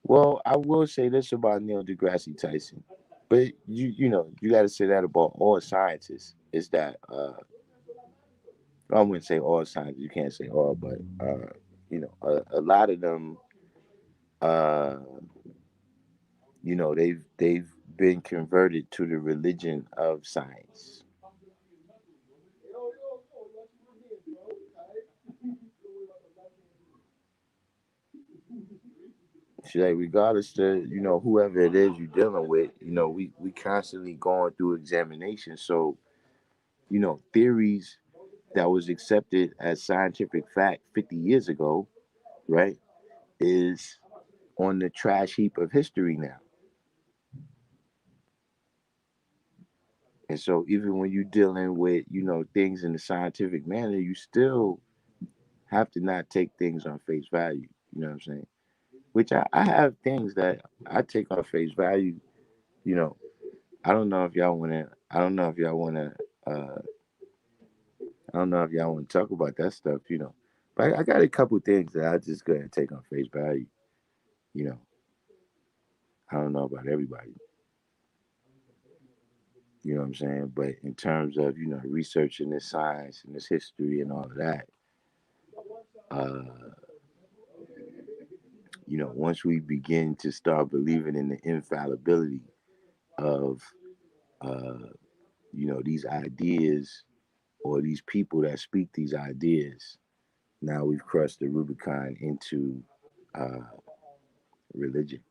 Well, I will say this about Neil deGrasse Tyson, but you got to say that about all scientists. Is that I wouldn't say all scientists. You can't say all, but a lot of them, uh, they've been converted to the religion of science. So, like, regardless to whoever it is you're dealing with, we constantly going through examination. So theories that was accepted as scientific fact 50 years ago, right, is on the trash heap of history now. And so even when you're dealing with, things in the scientific manner, you still have to not take things on face value. You know what I'm saying? Which I have things that I take on face value. You know, I don't know if y'all wanna. I don't know if y'all wanna. Uh, I don't know if y'all want to talk about that stuff. But I got a couple things that I just go ahead and take on face value. You know, I don't know about everybody. You know what I'm saying? But in terms of researching this science and this history and all of that, uh, once we begin to start believing in the infallibility of uh, these ideas or these people that speak these ideas, now we've crossed the Rubicon into uh, religion.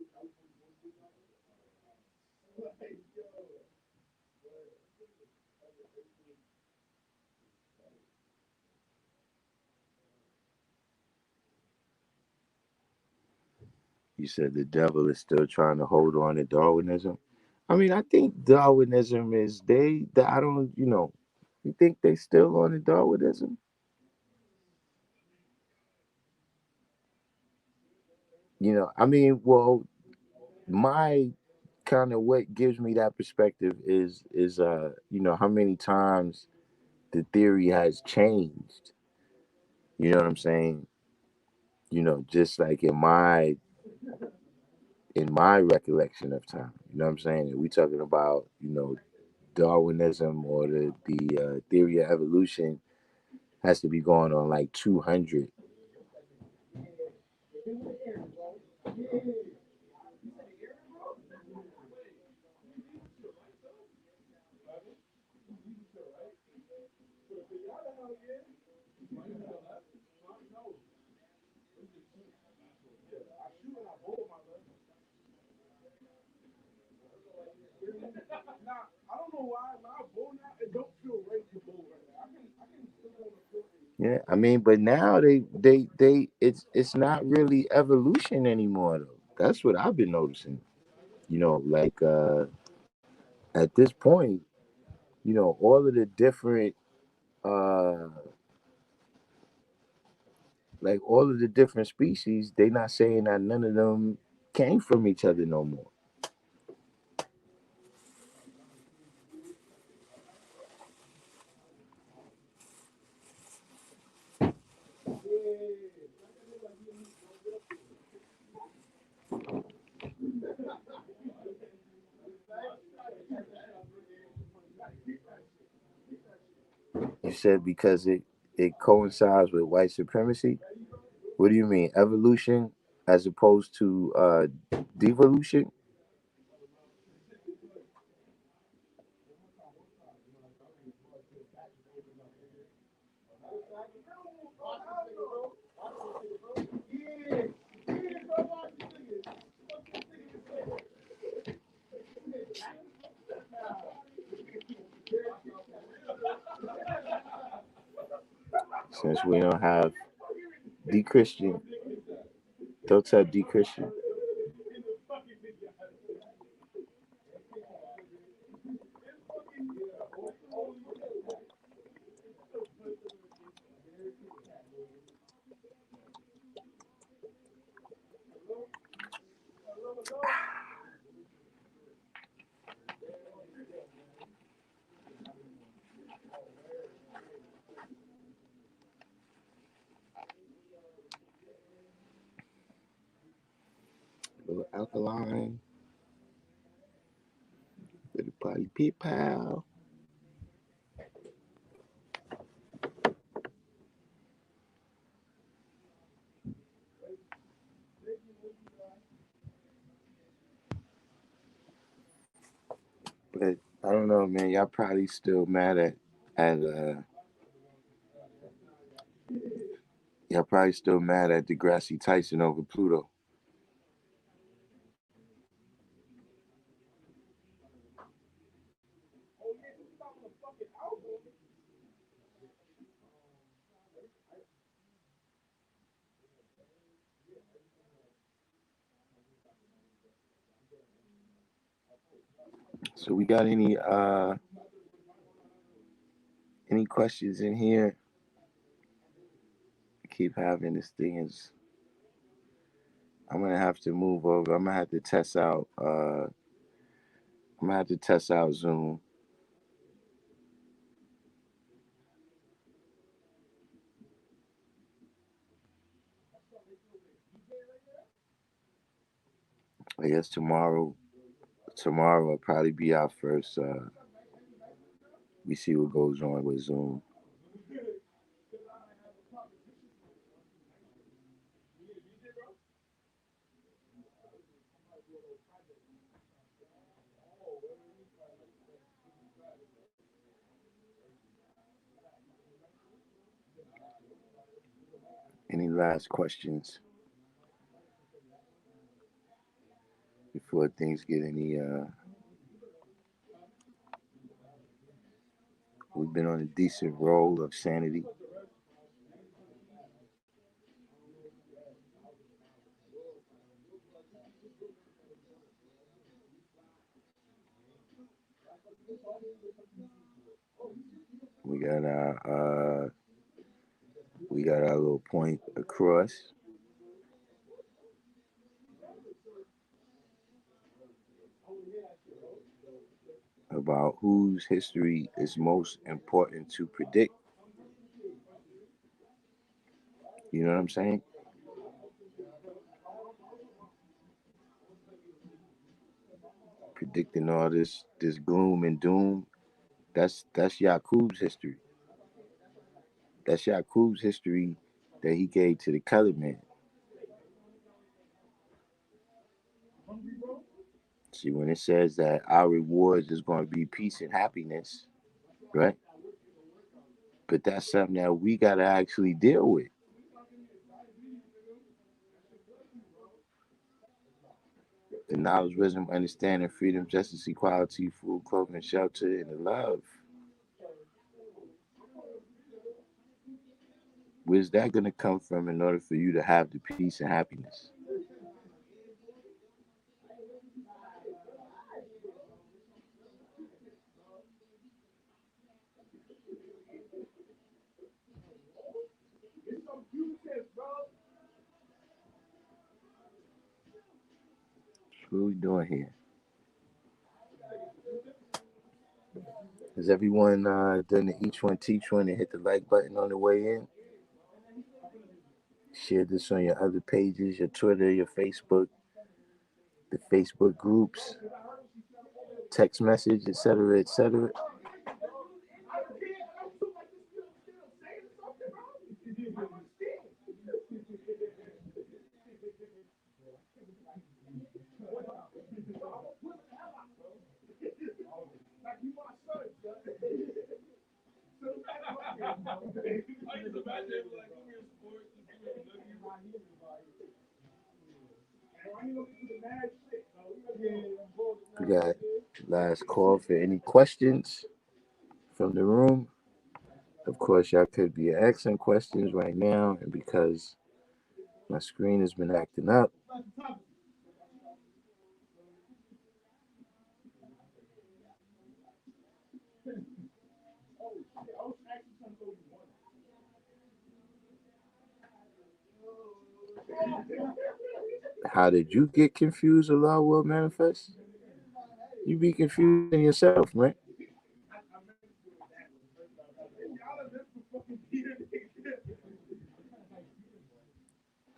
You said the devil is still trying to hold on to Darwinism. I mean, I think Darwinism is I don't, you think they still on the Darwinism? I mean, well, my kind of what gives me that perspective is how many times the theory has changed. You know what I'm saying? Just like in my recollection of time. You know what I'm saying? We talking about Darwinism or the theory of evolution has to be going on like 200. Yeah, I mean, but now it's not really evolution anymore though. That's what I've been noticing. Like at this point, all of the different uh all of the different species, they not saying that none of them came from each other no more. You said because it coincides with white supremacy. What do you mean? Evolution as opposed to devolution? Since we don't have de-Christian, don't tell de-Christian. A little alkaline, little party pit pal. But I don't know, man. Y'all probably still mad at y'all probably still mad at Degrassi Tyson over Pluto. So we got any questions in here? Keep having this thing is. I'm gonna have to move over. I'm gonna have to test out. I'm gonna have to test out Zoom. I guess tomorrow. Tomorrow will probably be our first. We see what goes on with Zoom. Any last questions before things get any? We've been on a decent roll of sanity. We got our little point across about whose history is most important to predict. You know what I'm saying? Predicting all this gloom and doom. That's Yakub's history. That's Yakub's history that he gave to the colored man. See, when it says that our rewards is going to be peace and happiness, right? But that's something that we got to actually deal with. The knowledge, wisdom, understanding, freedom, justice, equality, food, clothing, shelter, and the love. Where's that going to come from in order for you to have the peace and happiness? What are we doing here? Has everyone done the each one teach one and hit the like button on the way in? Share this on your other pages, your Twitter, your Facebook, the Facebook groups, text message, etc., etc. We got last call for any questions from the room. Of course, y'all could be asking questions right now, and because my screen has been acting up, how did you get confused? Allah will manifest. You be confusing yourself, man.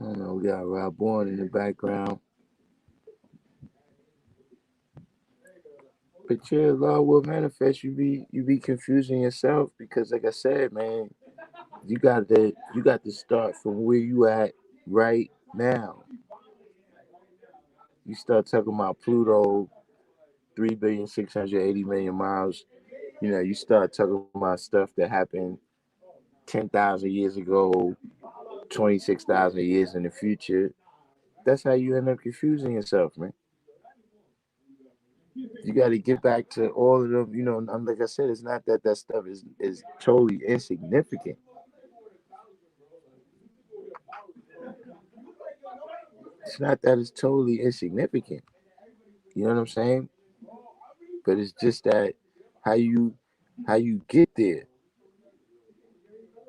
I don't know. We got Rob Bourne in the background. But yeah, Allah will manifest. You be confusing yourself because, like I said, man, you got to start from where you at right now. You start talking about Pluto, 3,680,000,000 miles. You start talking about stuff that happened 10,000 years ago, 26,000 years in the future. That's how you end up confusing yourself, man. You got to get back to all of them. Like I said, it's not that stuff is totally insignificant. It's not that it's totally insignificant. You know what I'm saying? but it's just that how you how you get there.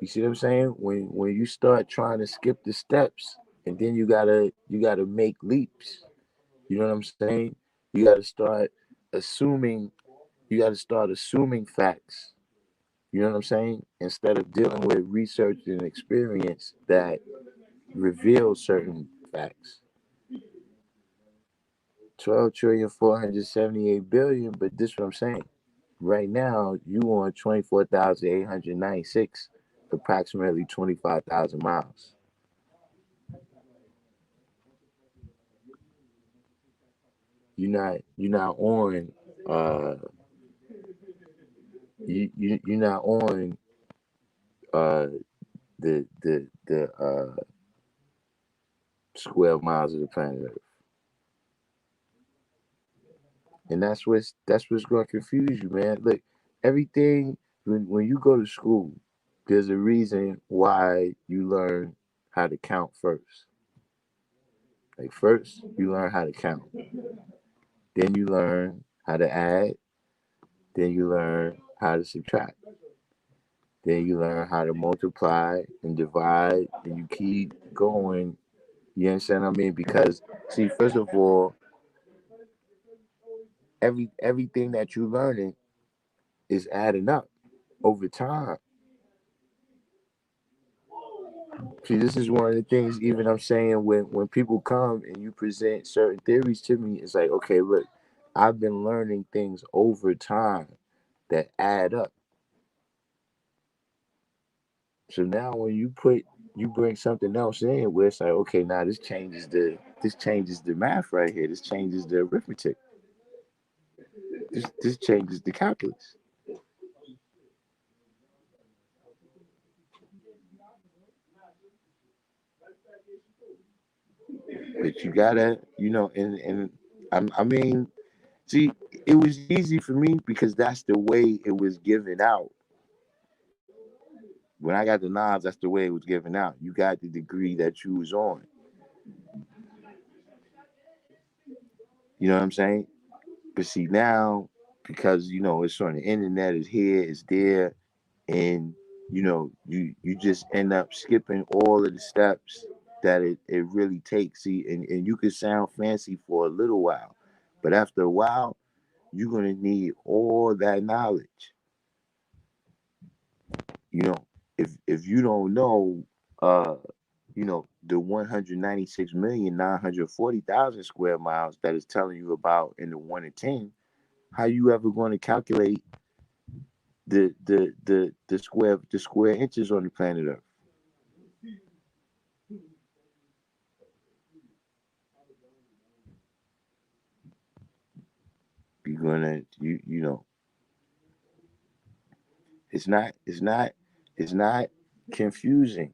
You see what I'm saying? When you start trying to skip the steps, and then you gotta make leaps. You know what I'm saying? You gotta start assuming. You gotta start assuming facts. You know what I'm saying? Instead of dealing with research and experience that reveal certain facts. 12,478,000,000,000, but this is what I'm saying. Right now, you on 24,896, approximately 25,000 miles. You're not on uh you're not on uh the square miles of the planet Earth. And that's what's going to confuse you, man. Look, everything when you go to school, there's a reason why you learn how to count first. Like first, you learn how to count. Then you learn how to add. Then you learn how to subtract. Then you learn how to multiply and divide, and you keep going. You understand what I mean? Because see, first of all, everything that you're learning is adding up over time. See, this is one of the things. Even I'm saying when people come and you present certain theories to me, it's like, okay, look, I've been learning things over time that add up. So now when you bring something else in where it's like, okay, now this changes the math right here. This changes the arithmetic. This changes the calculus. But you gotta, and I mean, see, it was easy for me because that's the way it was given out. When I got the knowledge, that's the way it was given out. You got the degree that you was on. You know what I'm saying? But see now, because it's on the internet, it's here, it's there, and you just end up skipping all of the steps that it really takes. See, and you can sound fancy for a little while, but after a while, you're gonna need all that knowledge. You know, if you don't know, uh, the 196,940,000 square miles that is telling you about in the 1 in 10, how you ever going to calculate the square inches on the planet Earth? You're gonna it's not confusing.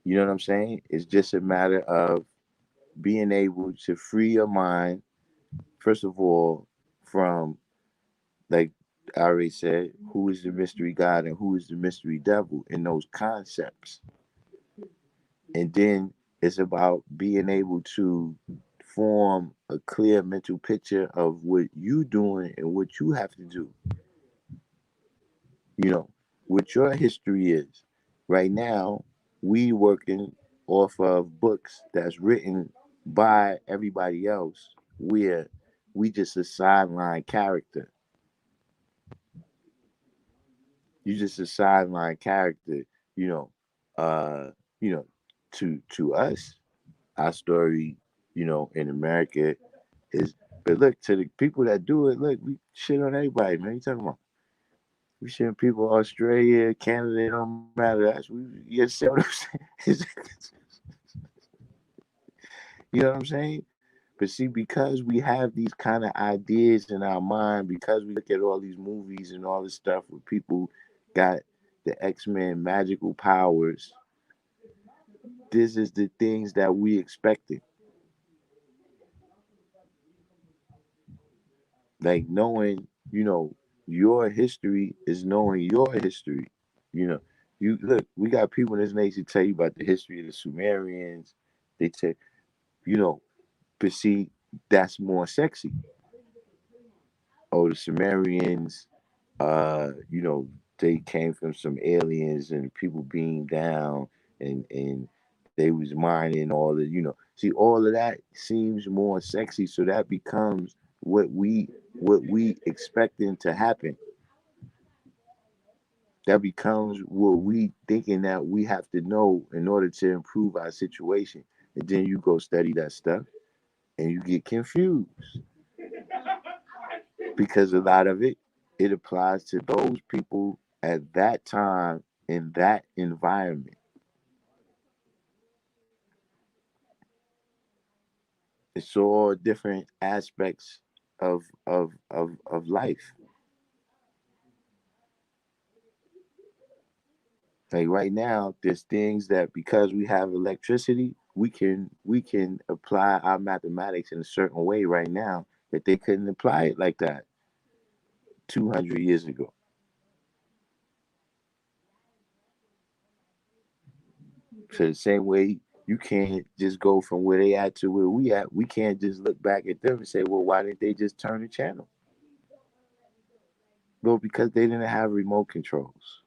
You know what I'm saying? It's just a matter of being able to free your mind, first of all, from, like I already said, who is the mystery God and who is the mystery devil in those concepts. And then it's about being able to form a clear mental picture of what you doing and what you have to do. You know, what your history is. Right now, we working off of books that's written by everybody else, where we just a sideline character. You just a sideline character, you know. Uh, you know, to us, our story, in America is. But look, to the people that do it, look, we shit on everybody, man. You talking about? We shit on people, Australia, Canada, it don't matter. You understand what I'm saying? You know what I'm saying? But see, because we have these kind of ideas in our mind, because we look at all these movies and all this stuff where people got the X-Men magical powers, this is the things that we expected. Like knowing, your history is knowing your history. You know, you look, we got people in this nation tell you about the history of the Sumerians. They tell, you know, but see, that's more sexy. oh, the Sumerians, you know, they came from some aliens and people being down, and they was mining all the, you know. See, all of that seems more sexy, so that becomes what we expecting to happen. That becomes what we thinking that we have to know in order to improve our situation. And then you go study that stuff and you get confused because a lot of it applies to those people at that time in that environment. It's all different aspects of life. Like right now, there's things that because we have electricity, we can apply our mathematics in a certain way right now that they couldn't apply it like that 200 years ago. So the same way you can't just go from where they at to where we at. We can't just look back at them and say, well, why didn't they just turn the channel? Well, because they didn't have remote controls.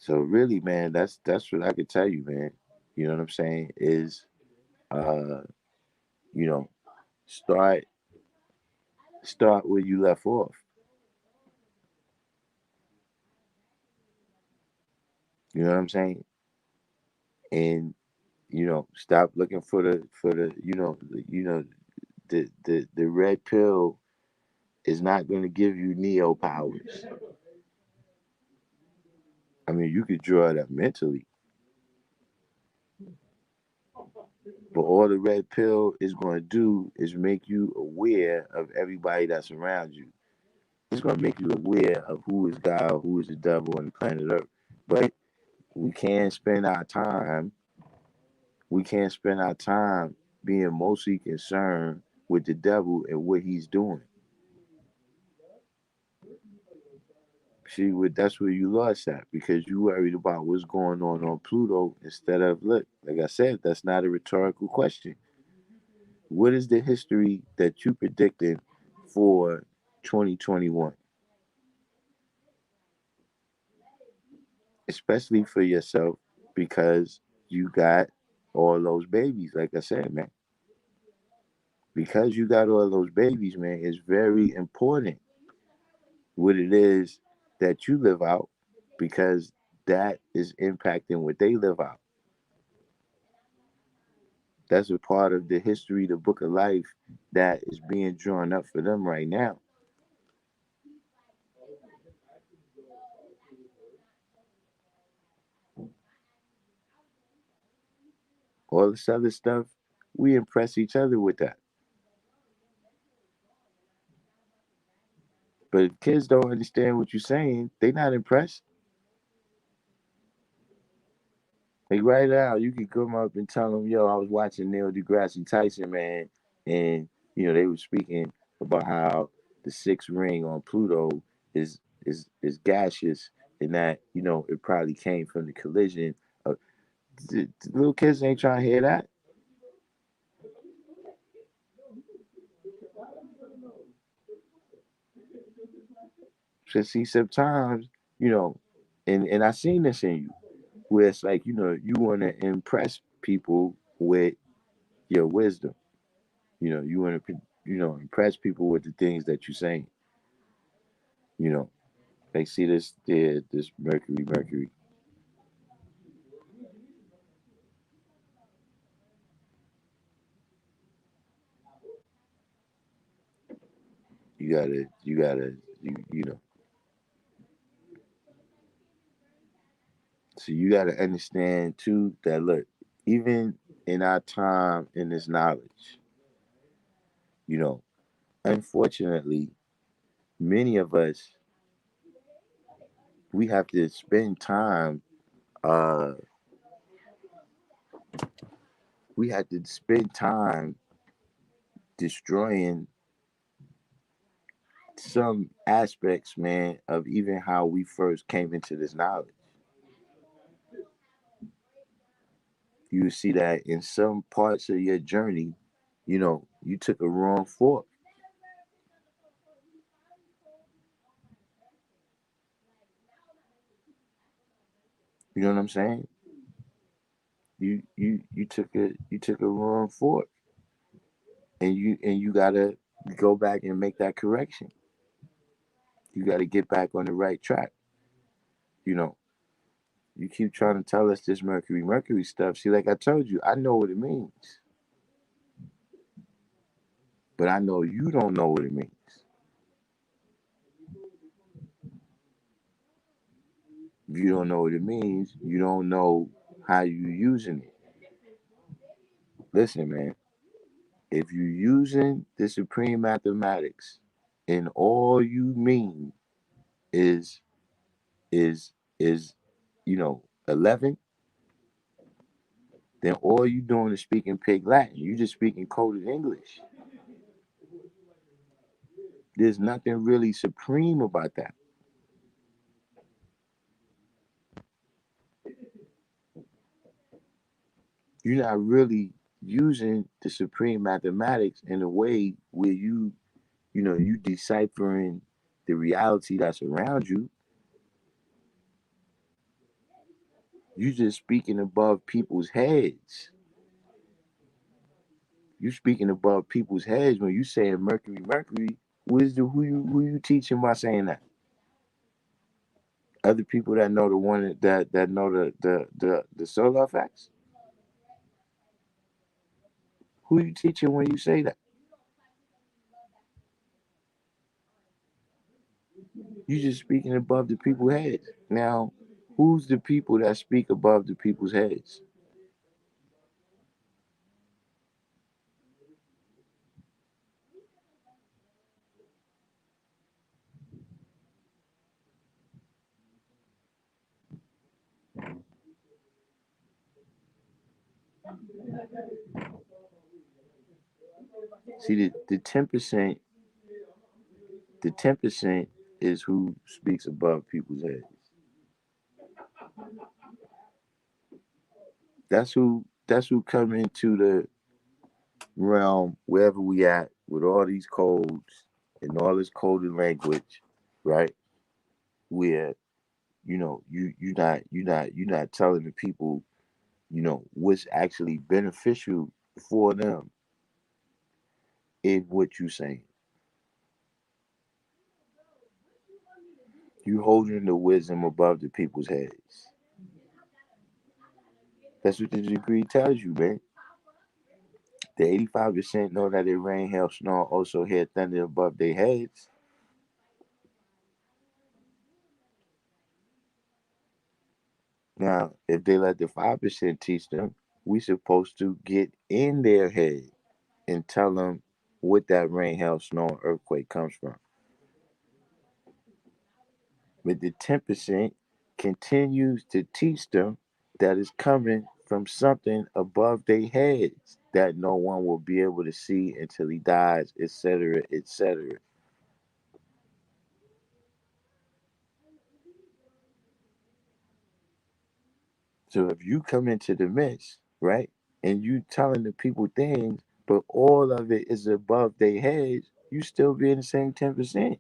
So really, man, that's what I could tell you, man. You know what I'm saying? Is uh, you know, start start where you left off. You know what I'm saying? And stop looking for the the red pill is not going to give you neo powers. I mean, you could draw it up mentally, but all the red pill is going to do is make you aware of everybody that's around you. It's going to make you aware of who is God, who is the devil on the planet Earth. But we can't spend our time. We can't spend our time being mostly concerned with the devil and what he's doing. See, that's where you lost at because you worried about what's going on Pluto instead of look. Like I said, that's not a rhetorical question. What is the history that you predicted for 2021, especially for yourself because you got all those babies? Like I said, man, because you got all those babies, man, it's very important what it is that you live out because that is impacting what they live out. That's a part of the history, the book of life that is being drawn up for them right now. All this other stuff, we impress each other with that. But if kids don't understand what you're saying, they not impressed. Like right now, you can come up and tell them, "Yo, I was watching Neil deGrasse Tyson, man, and they were speaking about how the sixth ring on Pluto is gaseous, and that it probably came from the collision of the little kids ain't trying to hear that. So see, sometimes and I seen this in you, where it's like you want to impress people with your wisdom. You want to impress people with the things that you're saying. You know, they see this there, this Mercury. You gotta, so you gotta understand too that look, even in our time in this knowledge, you know, unfortunately, many of us we have to spend time. Uh, we have to spend time destroying some aspects, man, of even how we first came into this knowledge. you see that in some parts of your journey, you took a wrong fork. You know what I'm saying? You took a wrong fork, and you gotta go back and make that correction. You gotta get back on the right track. You know, you keep trying to tell us this Mercury stuff. See, like I told you, I know what it means, but I know you don't know what it means. If you don't know what it means, you don't know how you using it. Listen, man, if you using the supreme mathematics and all you mean is is 11, then all you doing is speaking pig Latin. You just speaking coded English. There's nothing really supreme about that. You're not really using the supreme mathematics in a way where you deciphering the reality that's around you. You just speaking above people's heads. You speaking above people's heads when you saying Mercury. Who you teaching by saying that? Other people that know the one that know the solar effects. Who you teaching when you say that? You just speaking above the people's heads. Now, who's the people that speak above the people's heads? See, the 10%, the 10% is who speaks above people's heads. That's who come into the realm wherever we at with all these codes and all this coded language, right? Where you're not telling the people what's actually beneficial for them in what you're saying. You holding the wisdom above the people's heads. That's what the degree tells you, man. The 85% know that it rain, hail, snow, also hear thunder above their heads. Now, if they let the 5% teach them, we supposed to get in their head and tell them what that rain, hail, snow, and earthquake comes from. But the 10% continues to teach them that is coming from something above their heads that no one will be able to see until he dies, etc., etc. So if you come into the midst, right, and you telling the people things, but all of it is above their heads, you still be in the same 10%.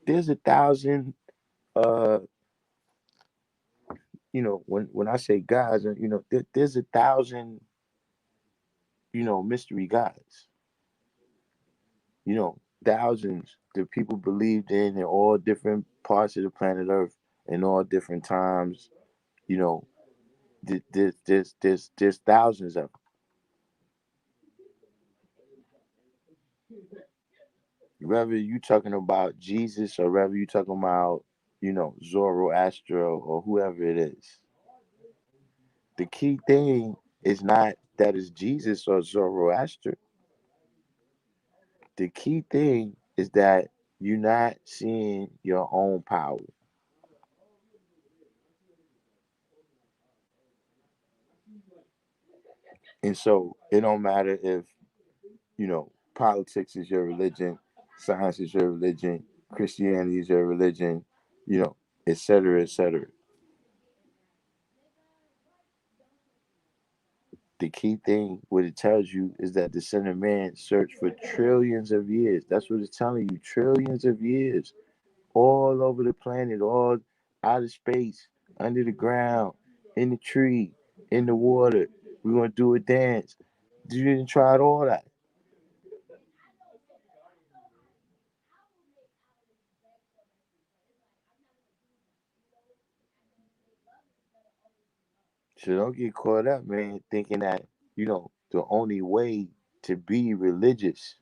There's 1,000, uh, when I say gods, there's 1,000, mystery gods. Thousands that people believed in all different parts of the planet Earth in all different times. You know, there's thousands of them. Whether you talking about Jesus or whether you talking about, Zoroaster or whoever it is. The key thing is not that it's Jesus or Zoroaster. The key thing is that you're not seeing your own power. And so it don't matter if, politics is your religion, science is your religion, Christianity is your religion, you know. etc., etc. The key thing, what it tells you, is that the Son of Man searched for trillions of years. That's what it's telling you, trillions of years, all over the planet, all out of space, under the ground, in the tree, in the water. We're gonna do a dance. You didn't try all that. So don't get caught up, man, thinking that, the only way to be religious,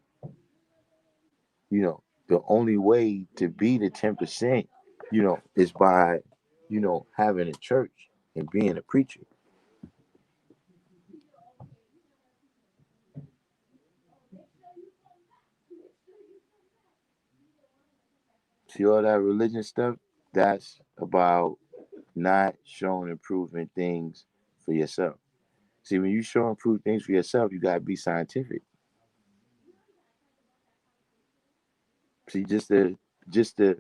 the only way to be the 10%, is by, having a church and being a preacher. See all that religion stuff? That's about not showing and proving things for yourself. See, when you show and prove things for yourself, you gotta be scientific. See, just the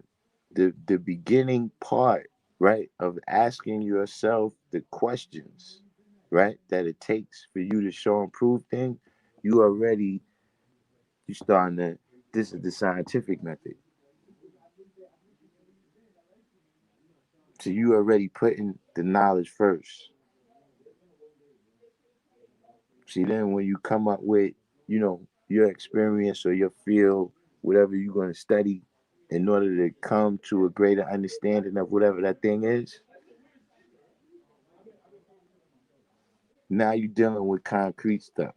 beginning part, right, of asking yourself the questions, right, that it takes for you to show and prove things, you already you starting to this is the scientific method. So you already putting the knowledge first. See, then when you come up with, your experience or your field, whatever you're going to study, in order to come to a greater understanding of whatever that thing is, now you're dealing with concrete stuff.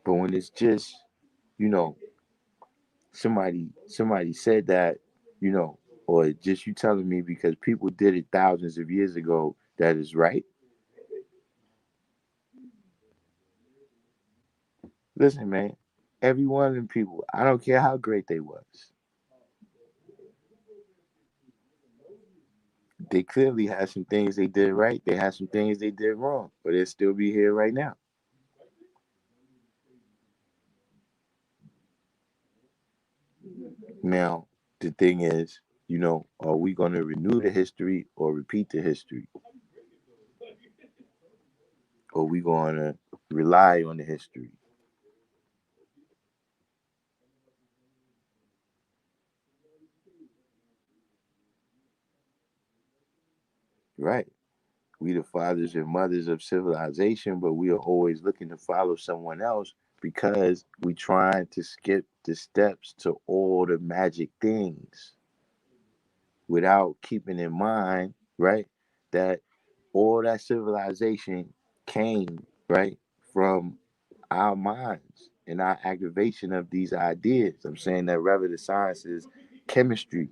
But when it's just, you know, somebody said that, you know, or just you telling me because people did it thousands of years ago, that is right. Listen, man, every one of them people, I don't care how great they was, they clearly had some things they did right. They had some things they did wrong, but they'll still be here right now. Now, the thing is, are we going to renew the history or repeat the history? Or we going to rely on the history? Right. We the fathers and mothers of civilization, but we are always looking to follow someone else because we trying to skip the steps to all the magic things without keeping in mind, right, that all that civilization came, right, from our minds and our activation of these ideas. I'm saying that rather the sciences, chemistry,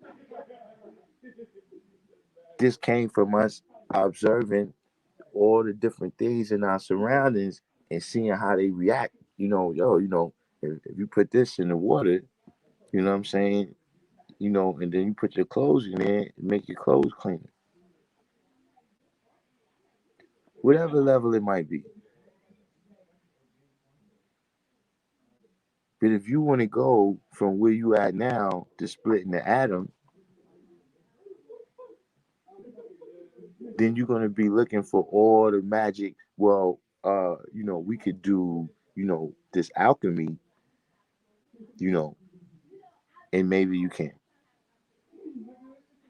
this came from us observing all the different things in our surroundings and seeing how they react. If you put this in the water, you know what I'm saying, and then you put your clothes in there and make your clothes cleaner, whatever level it might be. But if you want to go from where you at now to splitting the atom, then you're going to be looking for all the magic. Well, we could do, this alchemy, you know, and maybe you can.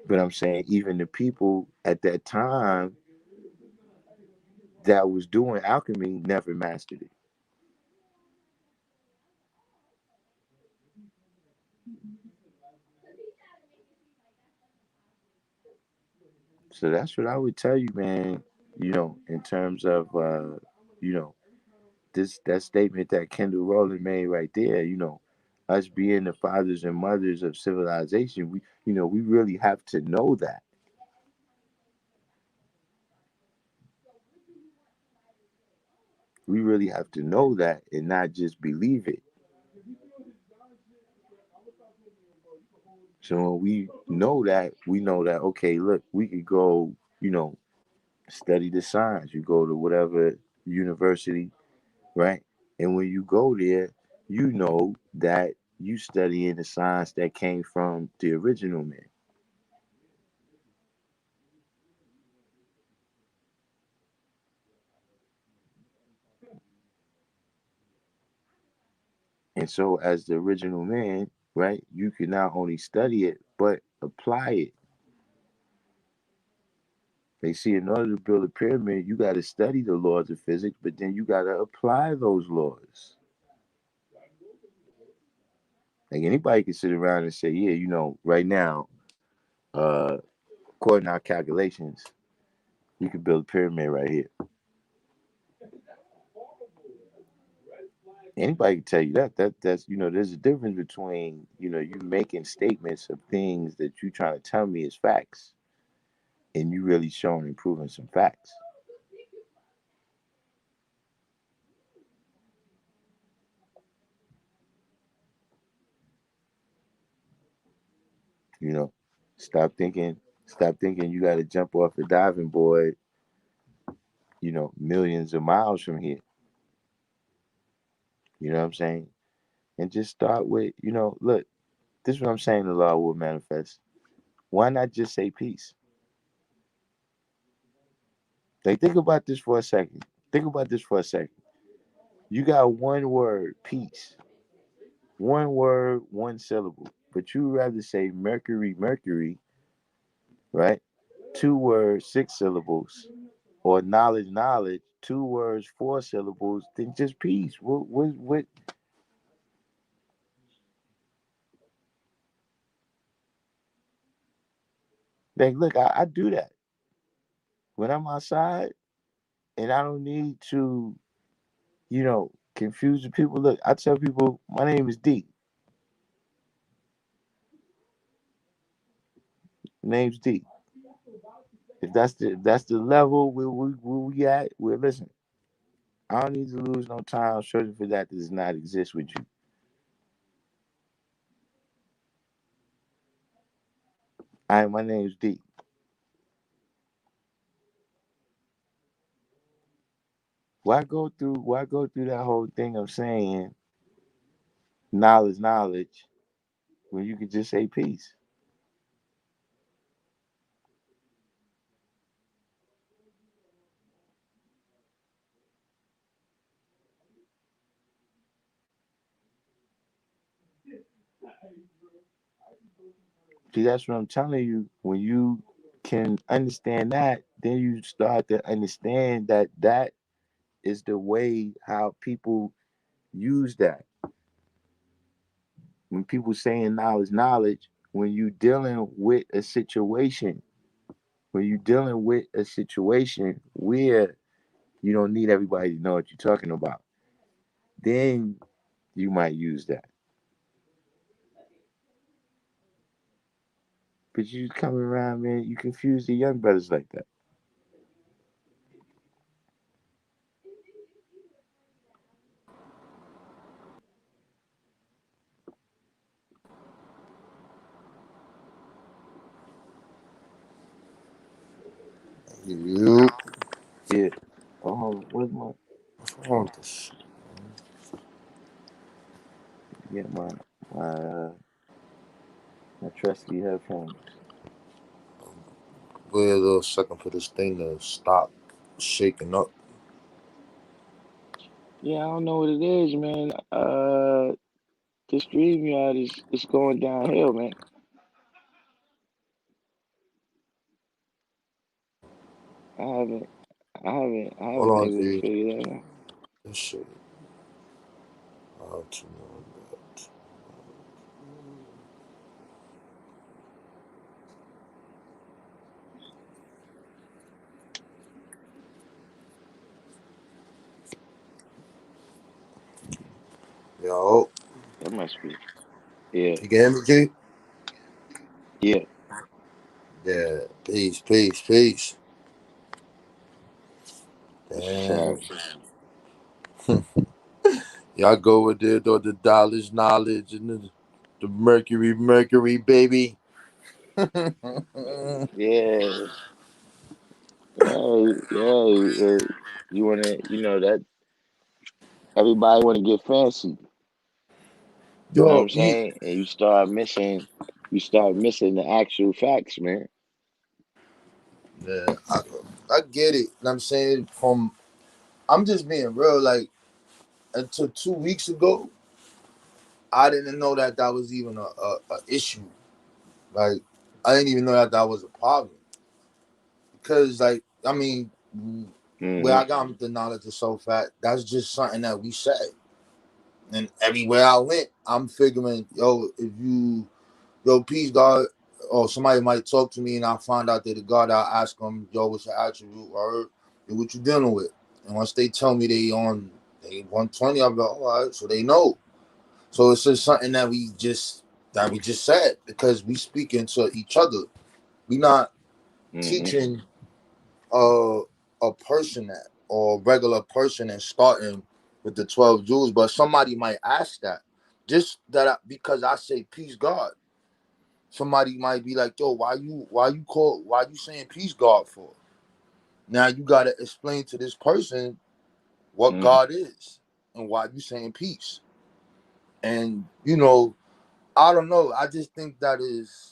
But I'm saying even the people at that time that was doing alchemy never mastered it. So that's what I would tell you, man. In terms of, you know, this that statement that Kendall Rowland made right there. Us being the fathers and mothers of civilization, we really have to know that. We really have to know that and not just believe it. So when we know that, we know that, okay, look, we could go, study the science. You go to whatever university, right? And when you go there, you know that you studying the science that came from the original man. And so, as the original man, right, you can not only study it, but apply it. They see in order to build a pyramid, you got to study the laws of physics, but then you got to apply those laws. Like anybody can sit around and say, yeah, right now, uh, according to our calculations, we could build a pyramid right here. Anybody can tell you that. That's there's a difference between you making statements of things that you trying to tell me is facts, and you really showing and proving some facts. You know, stop thinking, stop thinking you got to jump off the diving board. Millions of miles from here. You know what I'm saying? And just start with, look, this is what I'm saying. The law will manifest. Why not just say peace? Like, think about this for a second. Think about this for a second. You got one word, peace. One word, one syllable. But you rather say Mercury, Mercury, right? Two words, six syllables. Or knowledge, knowledge, two words, four syllables, than just peace. What? Like, look, I do that. When I'm outside and I don't need to, confuse the people. Look, I tell people, my name is D. Name's D. If that's the level where we at, well, listen, I don't need to lose no time searching for that does not exist with you. My name's D. Why go through that whole thing of saying knowledge, knowledge, when you could just say peace? See, that's what I'm telling you. When you can understand that, then you start to understand that that is the way how people use that. When people saying knowledge, knowledge, when you dealing with a situation, when you dealing with a situation where you don't need everybody to know what you're talking about, then you might use that. But you coming around, man, you confuse the young brothers like that.
You,
Yeah. Oh, where's my
what's wrong with this?
get my trusty headphones?
Wait a little second for this thing to stop shaking up.
Yeah, I don't know what it is, man. The stream yard is going downhill, man. I haven't I
Hold
haven't been
on,
able to
G.
figure that out.
This shit. How to know that? Yo,
That must be. Yeah,
you can hear me, G?
yeah.
Yeah. Peace, peace, peace.
What's up?
Damn. Y'all go with there, though, the dollars, knowledge, and the Mercury, Mercury, baby.
Yeah, yeah, yeah. You wanna, that everybody wanna get fancy. You know what
Yo,
I'm saying? And you start missing the actual facts, man.
yeah, I get it. I'm saying I'm just being real. Like until 2 weeks ago, I didn't know that was even a issue. Like I didn't even know that was a problem because, like, I mean, where
Mm-hmm.
I got the knowledge of so fat, that's just something that we said. And everywhere I went, I'm figuring, yo, if you, yo, peace, God, or somebody might talk to me and I find out that the God, I ask them, yo, what's your attribute or what you dealing with? And once they tell me they 120, I'll be like, all right, so they know. So it's just something that we just said because we speaking to each other. We not
Mm-hmm.
teaching a a person that or a regular person and starting with the 12 jewels, but somebody might ask that. Just because I say peace God, somebody might be like, yo, why you saying peace God for? Now you gotta explain to this person what
Mm-hmm.
God is and why you saying peace. And I don't know. I just think that is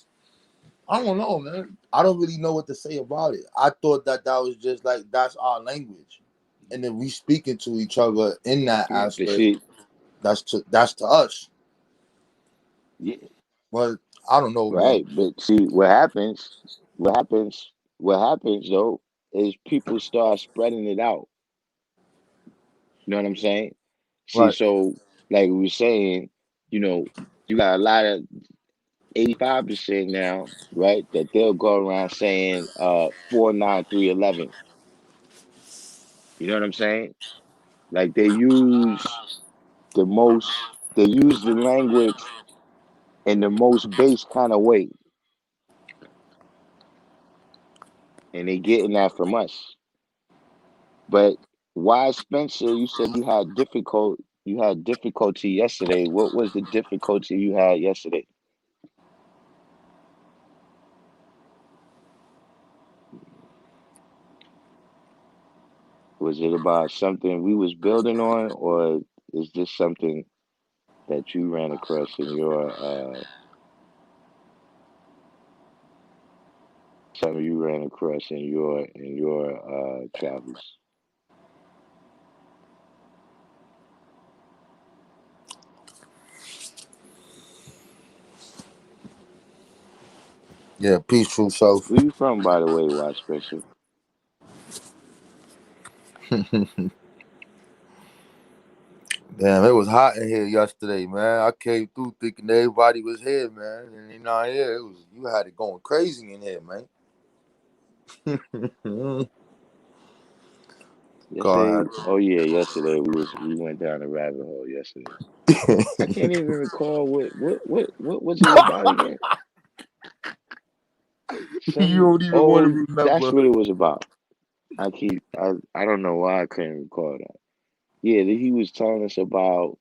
I don't know, man. I don't really know what to say about it. I thought that was just like that's our language, and then we speaking to each other in that
Yeah, but
aspect.
see,
That's to us.
yeah,
But I don't know, man.
right. But see, what happens though, is people start spreading it out. You know what I'm saying? See,
Right.
so like we were saying, you know, you got a lot of 85% now, right? That they'll go around saying 49311. You know what I'm saying? Like they use the language in the most base kind of way, and they getting that from us. But why, Spencer? You said you had difficulty yesterday. What was the difficulty you had yesterday? Was it about something we was building on, or is this something that you ran across in your something you ran across in your travels?
Yeah, peaceful self.
Where you from, by the way, Watch Spencer?
Damn, it was hot in here yesterday, man. I came through thinking everybody was here, man, and they not here. You had it going crazy in here, man. God
Yesterday, oh yeah, yesterday we went down a rabbit hole yesterday. I can't even recall what was it about again?
you
Some
don't even want to
oh that's
remember.
what it was about. I don't know why I couldn't recall that. Yeah, he was telling us about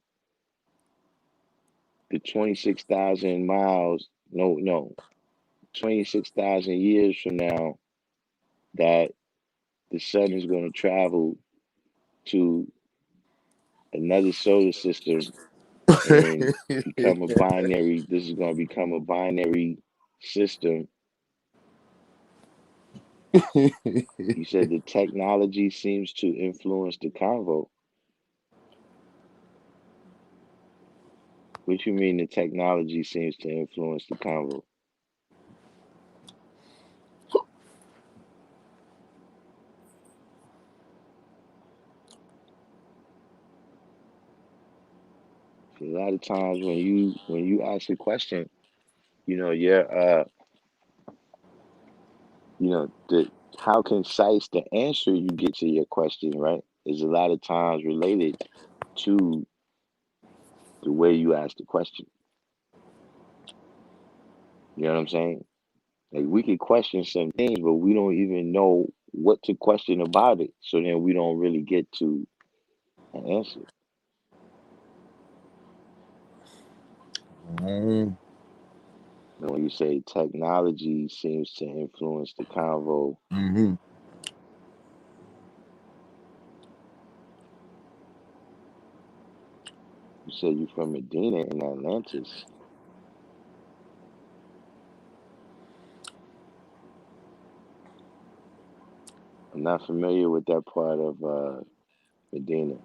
the 26,000 miles. No, 26,000 years from now that the sun is going to travel to another solar system and become a binary. This is going to become a binary system. You said the technology seems to influence the convo. What you mean the technology seems to influence the convo? 'Cause a lot of times when you ask a question, you know, the how concise the answer you get to your question, right, is a lot of times related to the way you ask the question. You know what I'm saying? Like we could question some things, but we don't even know what to question about it. So then we don't really get to an answer. And when you say technology seems to influence the convo,
Mm-hmm.
said you from Medina in Atlantis. I'm not familiar with that part of Medina.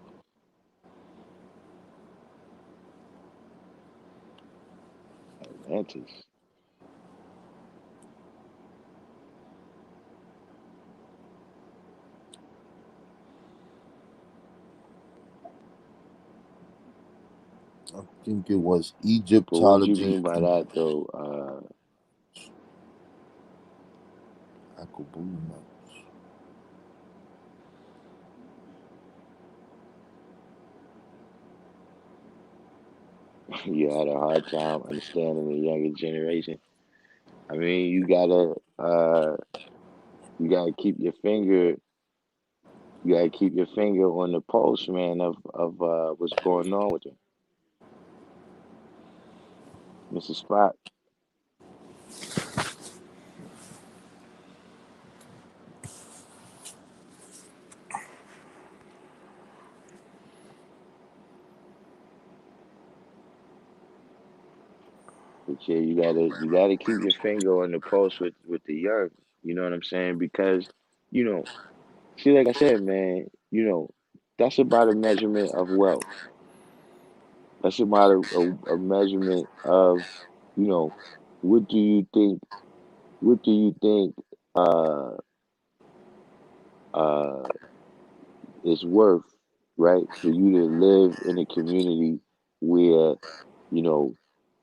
Atlantis.
I think it was
But what did you
Egyptology
mean by
and
that though?
Akabuma.
You had a hard time understanding the younger generation. I mean, you gotta keep your finger you gotta keep your finger on the pulse, man, of what's going on with them. Mr. Spot. But yeah, you gotta keep your finger on the pulse with the young. You know what I'm saying? Because, you know, see, like I said, man, that's about a measurement of wealth. That's about a measurement of, you know, what do you think what do you think uh uh is worth, right? For you to live in a community where, you know,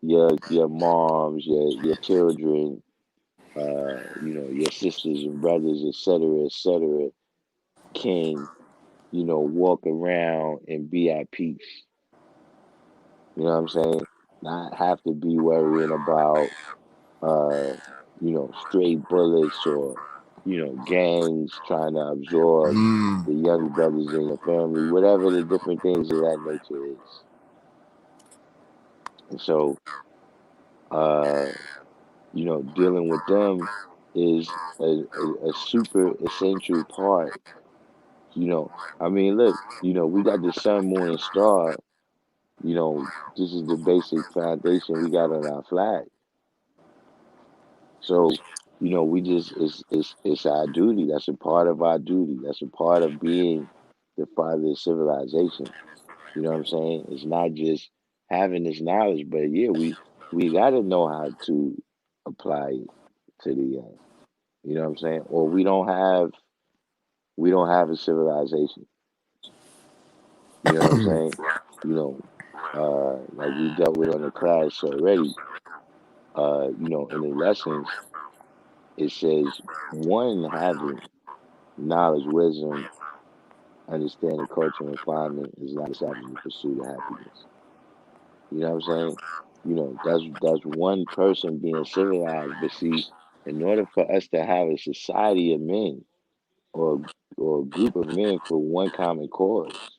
your moms, your children, your sisters and brothers, et cetera, can, walk around and be at peace. You know what I'm saying? Not have to be worrying about uh, stray bullets or, gangs trying to absorb
Mm,
the young brothers in your family, whatever the different things of that nature is. And so, uh, dealing with them is a super essential part. I mean, look, we got the sun, moon, and star. This is the basic foundation we got on our flag. So, we just it's our duty. That's a part of our duty. That's a part of being the father of civilization. You know what I'm saying? It's not just having this knowledge, but yeah, we got to know how to apply it to the young. You know what I'm saying? Or we don't have a civilization. You know what I'm saying? You know, like we dealt with on the class already. In the lessons, it says one having knowledge, wisdom, understanding, culture, and refinement is not established in pursuit of happiness. You know what I'm saying? That's one person being civilized. But see, in order for us to have a society of men or or a group of men for one common cause,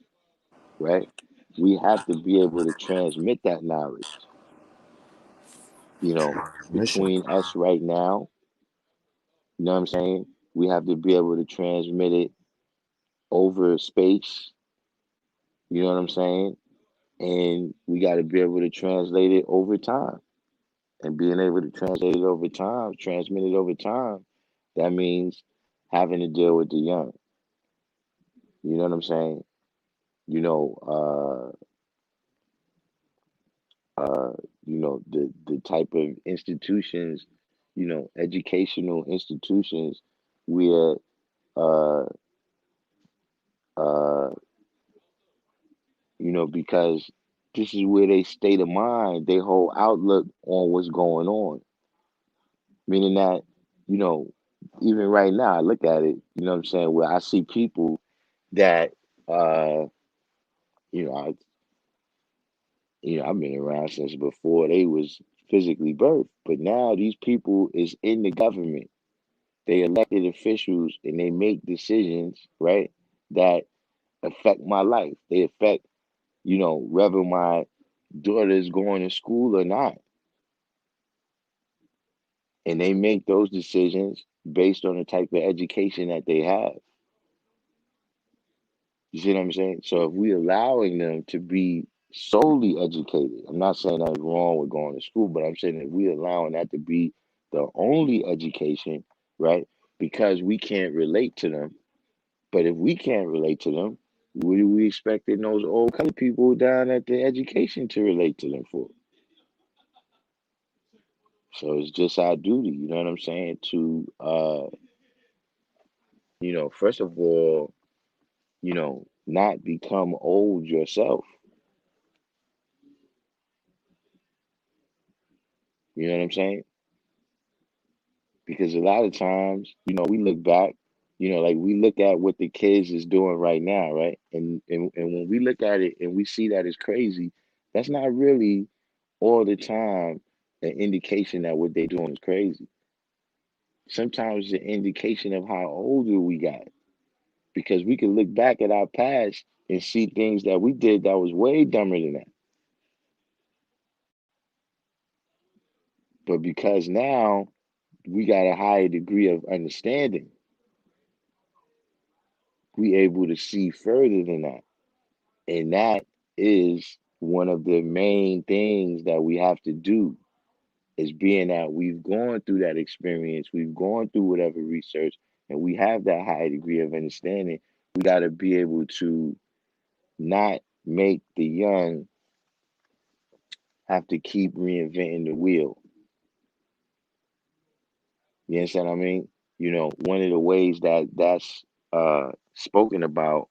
right? We have to be able to transmit that knowledge, you know,
mission.
between us right now. You know what I'm saying? We have to be able to transmit it over space. You know what I'm saying? And we got to be able to translate it over time. And being able to translate it over time, transmit it over time, that means having to deal with the young. You know what I'm saying? You know, the type of institutions, educational institutions where uh uh because this is where they state of mind, their whole outlook on what's going on. Meaning that, you know, even right now, I look at it, you know what I'm saying, where I see people that, uh, you know, I, I've been around since before they was physically birthed, but now these people is in the government. They elected officials and they make decisions, right, that affect my life. They affect, whether my daughter is going to school or not. And they make those decisions based on the type of education that they have. You see what I'm saying? So if we allowing them to be solely educated. I'm not saying that's wrong with going to school, but I'm saying that we're allowing that to be the only education, right? Because we can't relate to them. But if we can't relate to them, what do we expecting those old colored people down at the education to relate to them for? So it's just our duty, you know what I'm saying, to first of all, not become old yourself. You know what I'm saying? Because a lot of times, we look back, like we look at what the kids is doing right now, right? And when we look at it and we see that it's crazy, that's not really all the time an indication that what they're doing is crazy. Sometimes it's an indication of how older we got. Because we can look back at our past and see things that we did that was way dumber than that. But because now we got a higher degree of understanding, we able to see further than that. And that is one of the main things that we have to do, is being that we've gone through that experience, we've gone through whatever research, and we have that high degree of understanding. We got to be able to not make the young have to keep reinventing the wheel. You understand what I mean? One of the ways that that's spoken about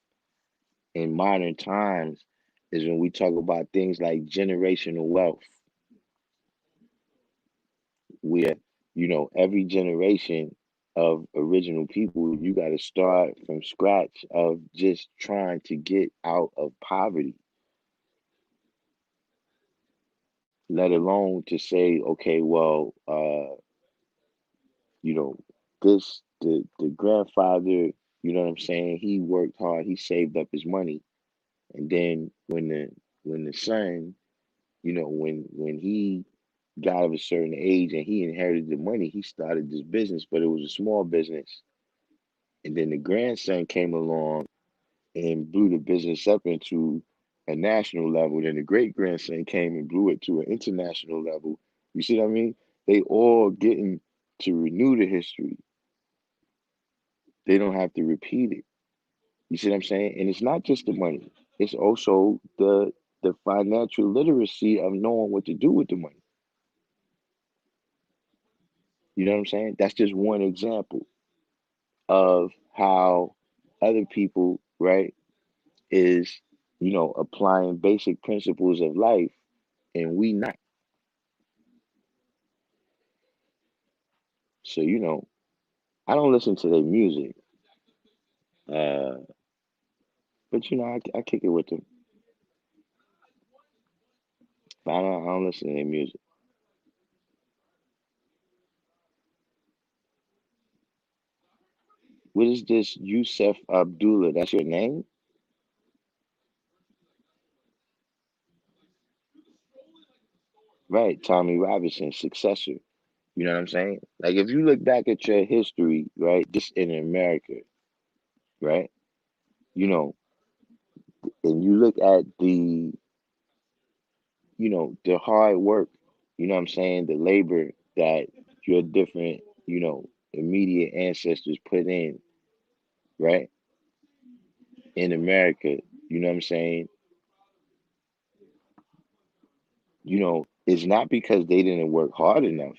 in modern times is when we talk about things like generational wealth, where, every generation of original people, you got to start from scratch of just trying to get out of poverty, let alone to say, okay, well, you know, the grandfather, you know what I'm saying? He worked hard, he saved up his money. And then when the son, when he got of a certain age and he inherited the money, he started this business, but it was a small business. And then the grandson came along and blew the business up into a national level. Then the great grandson came and blew it to an international level. You see what I mean? They all getting to renew the history. They don't have to repeat it. You see what I'm saying? And it's not just the money. It's also the financial literacy of knowing what to do with the money. You know what I'm saying? That's just one example of how other people, right, is, applying basic principles of life and we not. So, I don't listen to their music, uh, but I kick it with them. But I don't listen to their music. What is this Yusef Abdullah? That's your name? Right, Tommy Robinson, successor. You know what I'm saying? Like if you look back at your history, right, just in America, right, you know, and you look at the hard work, you know what I'm saying, the labor that your different, immediate ancestors put in, right, in America, you know what I'm saying, it's not because they didn't work hard enough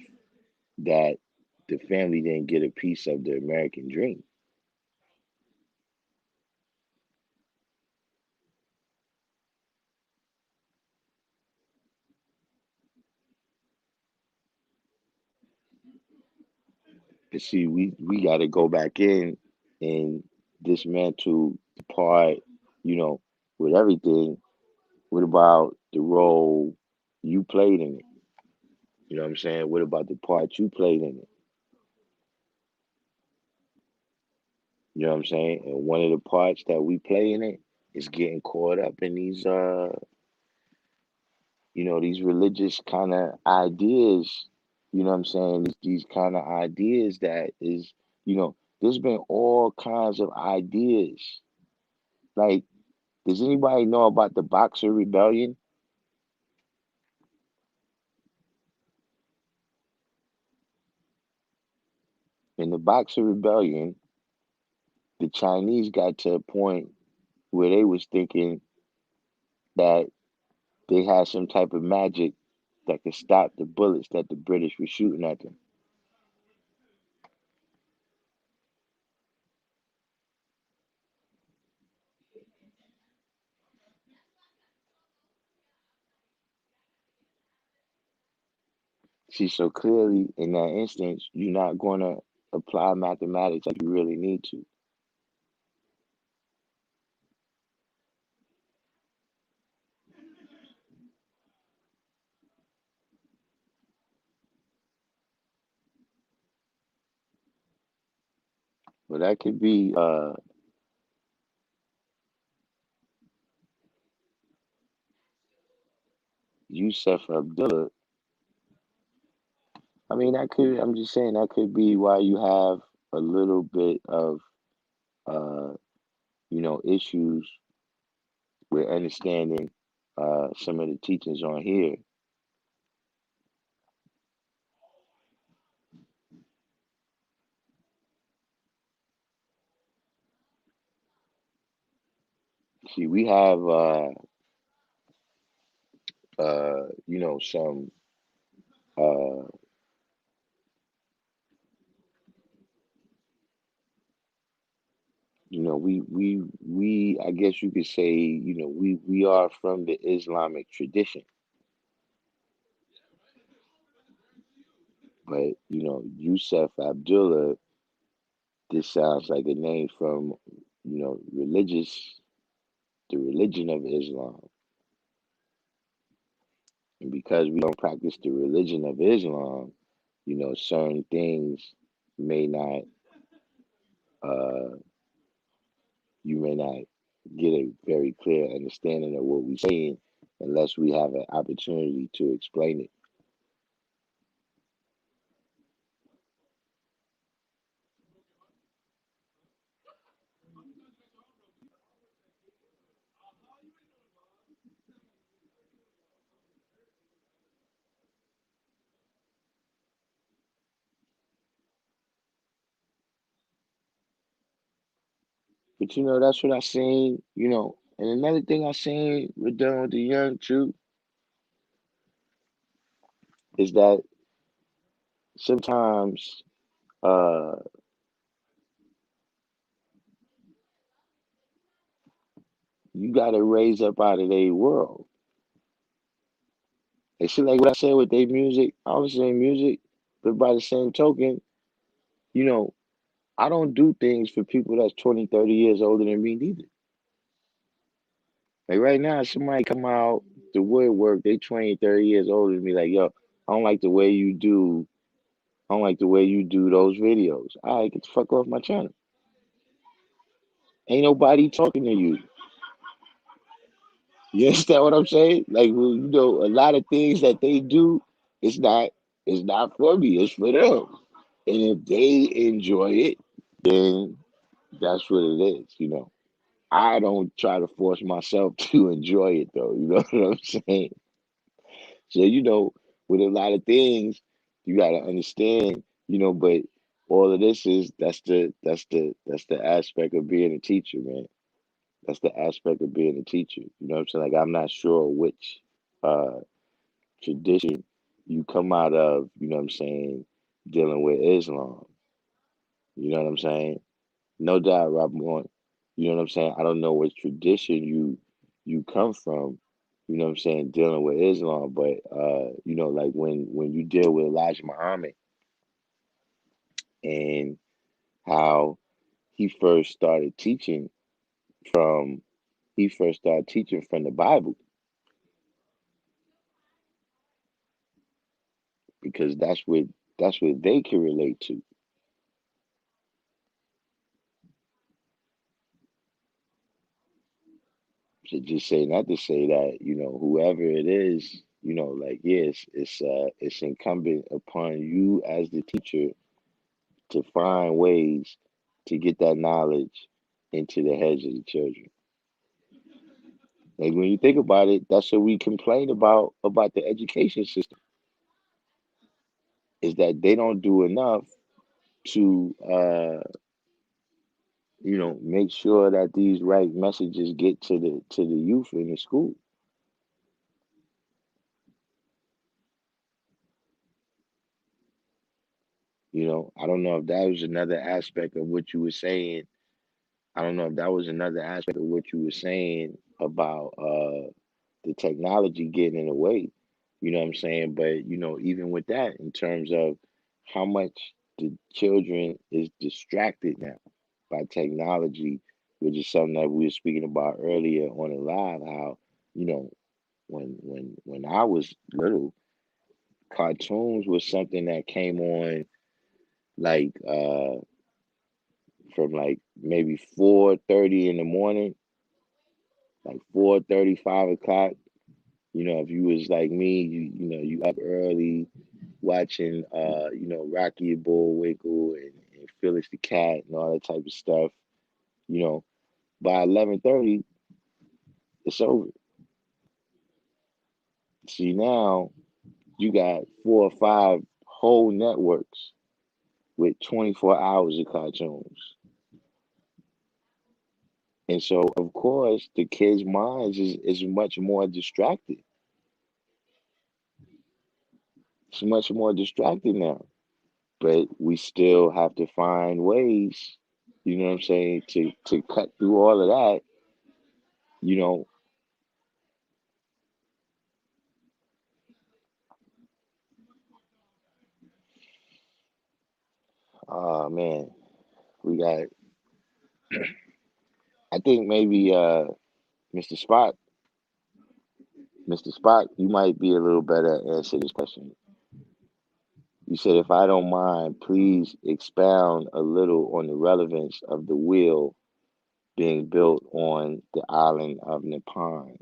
that the family didn't get a piece of the American dream. But see, we got to go back in and dismantle the part, you know, with everything. What about the role you played in it? You know what I'm saying? What about the part you played in it? You know what I'm saying? And one of the parts that we play in it is getting caught up in these these religious kind of ideas. You know what I'm saying? These kind of ideas that is, there's been all kinds of ideas. Like, does anybody know about the Boxer Rebellion? In the Boxer Rebellion, the Chinese got to a point where they was thinking that they had some type of magic that could stop the bullets that the British were shooting at them. See, so clearly in that instance, you're not going to apply mathematics like you really need to. But that could be Yusuf Abdullah. I mean, that could. I'm just saying that could be why you have a little bit of uh, issues with understanding some of the teachings on here. See, we have some uh, we I guess you could say, we are from the Islamic tradition, but Yusuf Abdullah, this sounds like a name from the religion of Islam. And because we don't practice the religion of Islam, certain things may not, uh, you may not get a very clear understanding of what we're saying unless we have an opportunity to explain it. But that's what I seen, and another thing I seen with dealing with the young too is that sometimes uh you gotta raise up out of their world. They see like what I said with their music, I was saying music, but by the same token, you know, I don't do things for people that's 20, 30 years older than me neither. Like right now, somebody come out the woodwork, they 20, 30 years older than me, like, yo, I don't like the way you do, I don't like the way you do those videos. All right, get the fuck off my channel. Ain't nobody talking to you. You understand what I'm saying? Like, well, a lot of things that they do, it's not, it's not for me, it's for them. And if they enjoy it, then that's what it is. I don't try to force myself to enjoy it though, you know what I'm saying? So, with a lot of things, you gotta understand, but all of this is that's the aspect of being a teacher, man. That's the aspect of being a teacher. You know what I'm saying? Like I'm not sure which uh tradition you come out of, you know what I'm saying, dealing with Islam. You know what I'm saying? No doubt, Rob Moore. You know what I'm saying? I don't know what tradition you come from, you know what I'm saying, dealing with Islam, but like when you deal with Elijah Muhammad and how he first started teaching from he first started teaching from the Bible because that's what they can relate to. To just say not to say that, whoever it is, like yes, it's incumbent upon you as the teacher to find ways to get that knowledge into the heads of the children. Like when you think about it, that's what we complain about the education system is that they don't do enough to make sure that these right messages get to the youth in the school. I don't know if that was another aspect of what you were saying. I don't know if that was another aspect of what you were saying about the technology getting in the way. You know what I'm saying? But even with that, in terms of how much the children is distracted now by technology, which is something that we were speaking about earlier on the live, how, you know, when I was little, cartoons was something that came on like from like maybe 4:30 in the morning, like 4:30, 5 o'clock. If you was like me, you up early watching Rocky and Bullwinkle and Phyllis the Cat and all that type of stuff. You know, by 11:30, it's over. See, now you got 4 or 5 whole networks with 24 hours of cartoons. And so, of course, the kids' minds is much more distracted. It's much more distracted now. But we still have to find ways, you know what I'm saying, to cut through all of that, you know. Oh man, we got I think maybe Mr. Spock, Mr. Spock, you might be a little better at answering this question. You said, if I don't mind, please expound a little on the relevance of the wheel being built on the island of Nippon.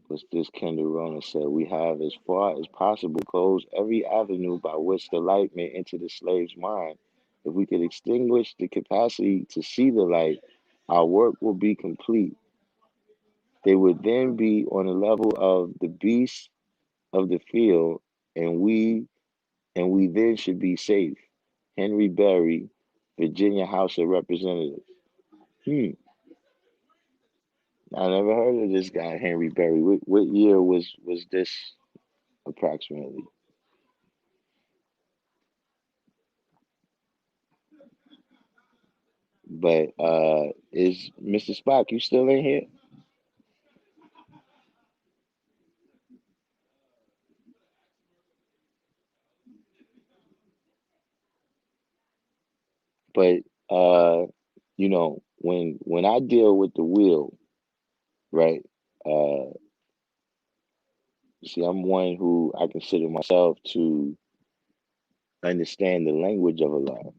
What's this? Kendall Rona said, we have, as far as possible, closed every avenue by which the light may enter the slave's mind. If we could extinguish the capacity to see the light, our work will be complete. They would then be on the level of the beasts of the field, and we then should be safe. Henry Berry, Virginia House of Representatives. Hmm. I never heard of this guy, Henry Berry. What year was this approximately? But is Mr. Spock, you still in here? But when I deal with the wheel, right? Uh, see, I'm one who I consider myself to understand the language of Allah,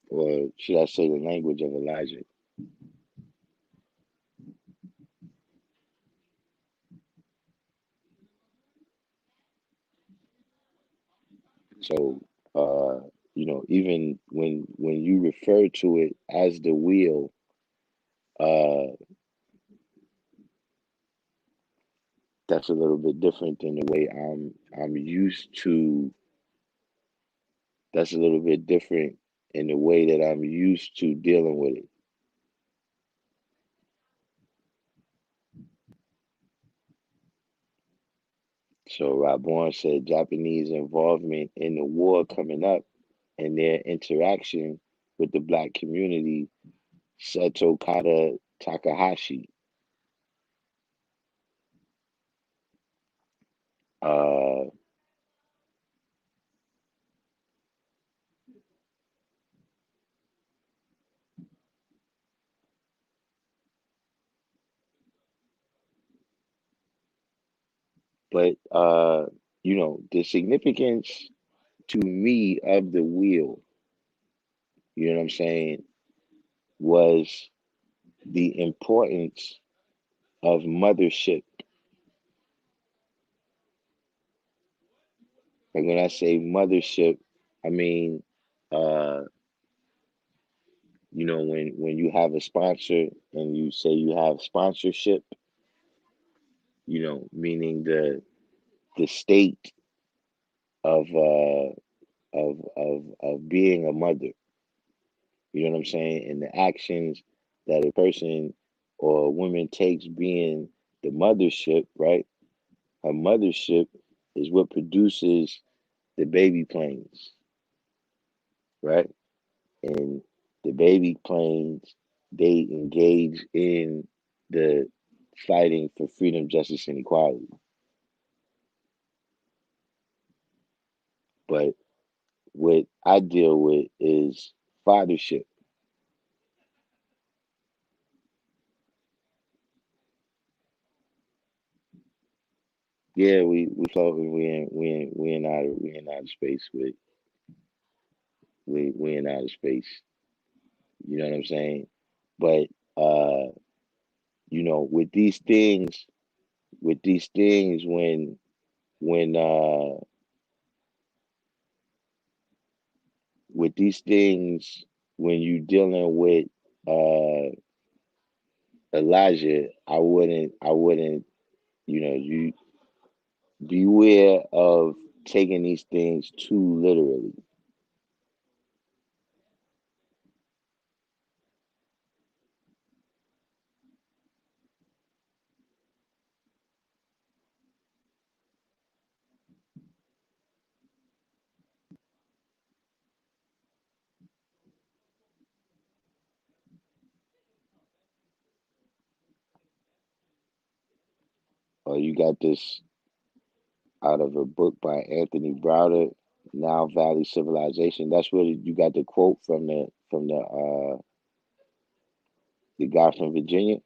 or should I say the language of Elijah? So, even when you refer to it as the wheel, uh, that's a little bit different than the way I'm used to. That's a little bit different in the way that I'm used to dealing with it. So Rabon said Japanese involvement in the war coming up and their interaction with the black community, Seto Kata Takahashi. Uh, but the significance to me of the wheel, you know what I'm saying, was the importance of mothership. Like when I say mothership, I mean, uh, when you have a sponsor and you say you have sponsorship, meaning the state of of being a mother. You know what I'm saying? And the actions that a person or a woman takes being the mothership, right? Her mothership is what produces the baby planes, right? And the baby planes, they engage in the fighting for freedom, justice, and equality. But what I deal with is fathership. Yeah, we floating. We in outer space with we in outer space. You know what I'm saying? But uh, with these things, when with these things, when you dealing with uh Elijah, I wouldn't, you beware of taking these things too literally. Or you got this out of a book by Anthony Browder, Now Valley Civilization. That's where you got the quote from the guy from Virginia.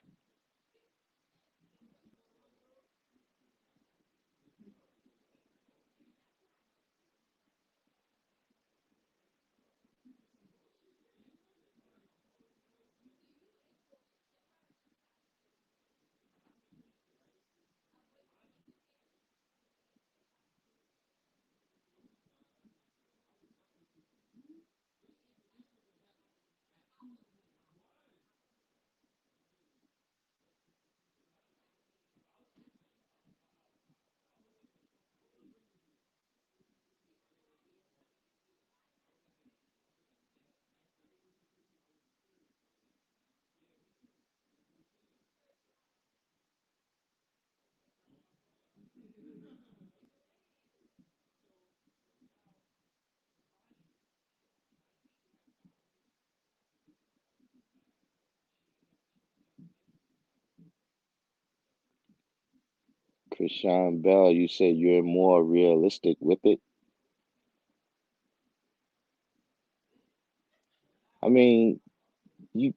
Krishan Bell, you said you're more realistic with it. I mean, you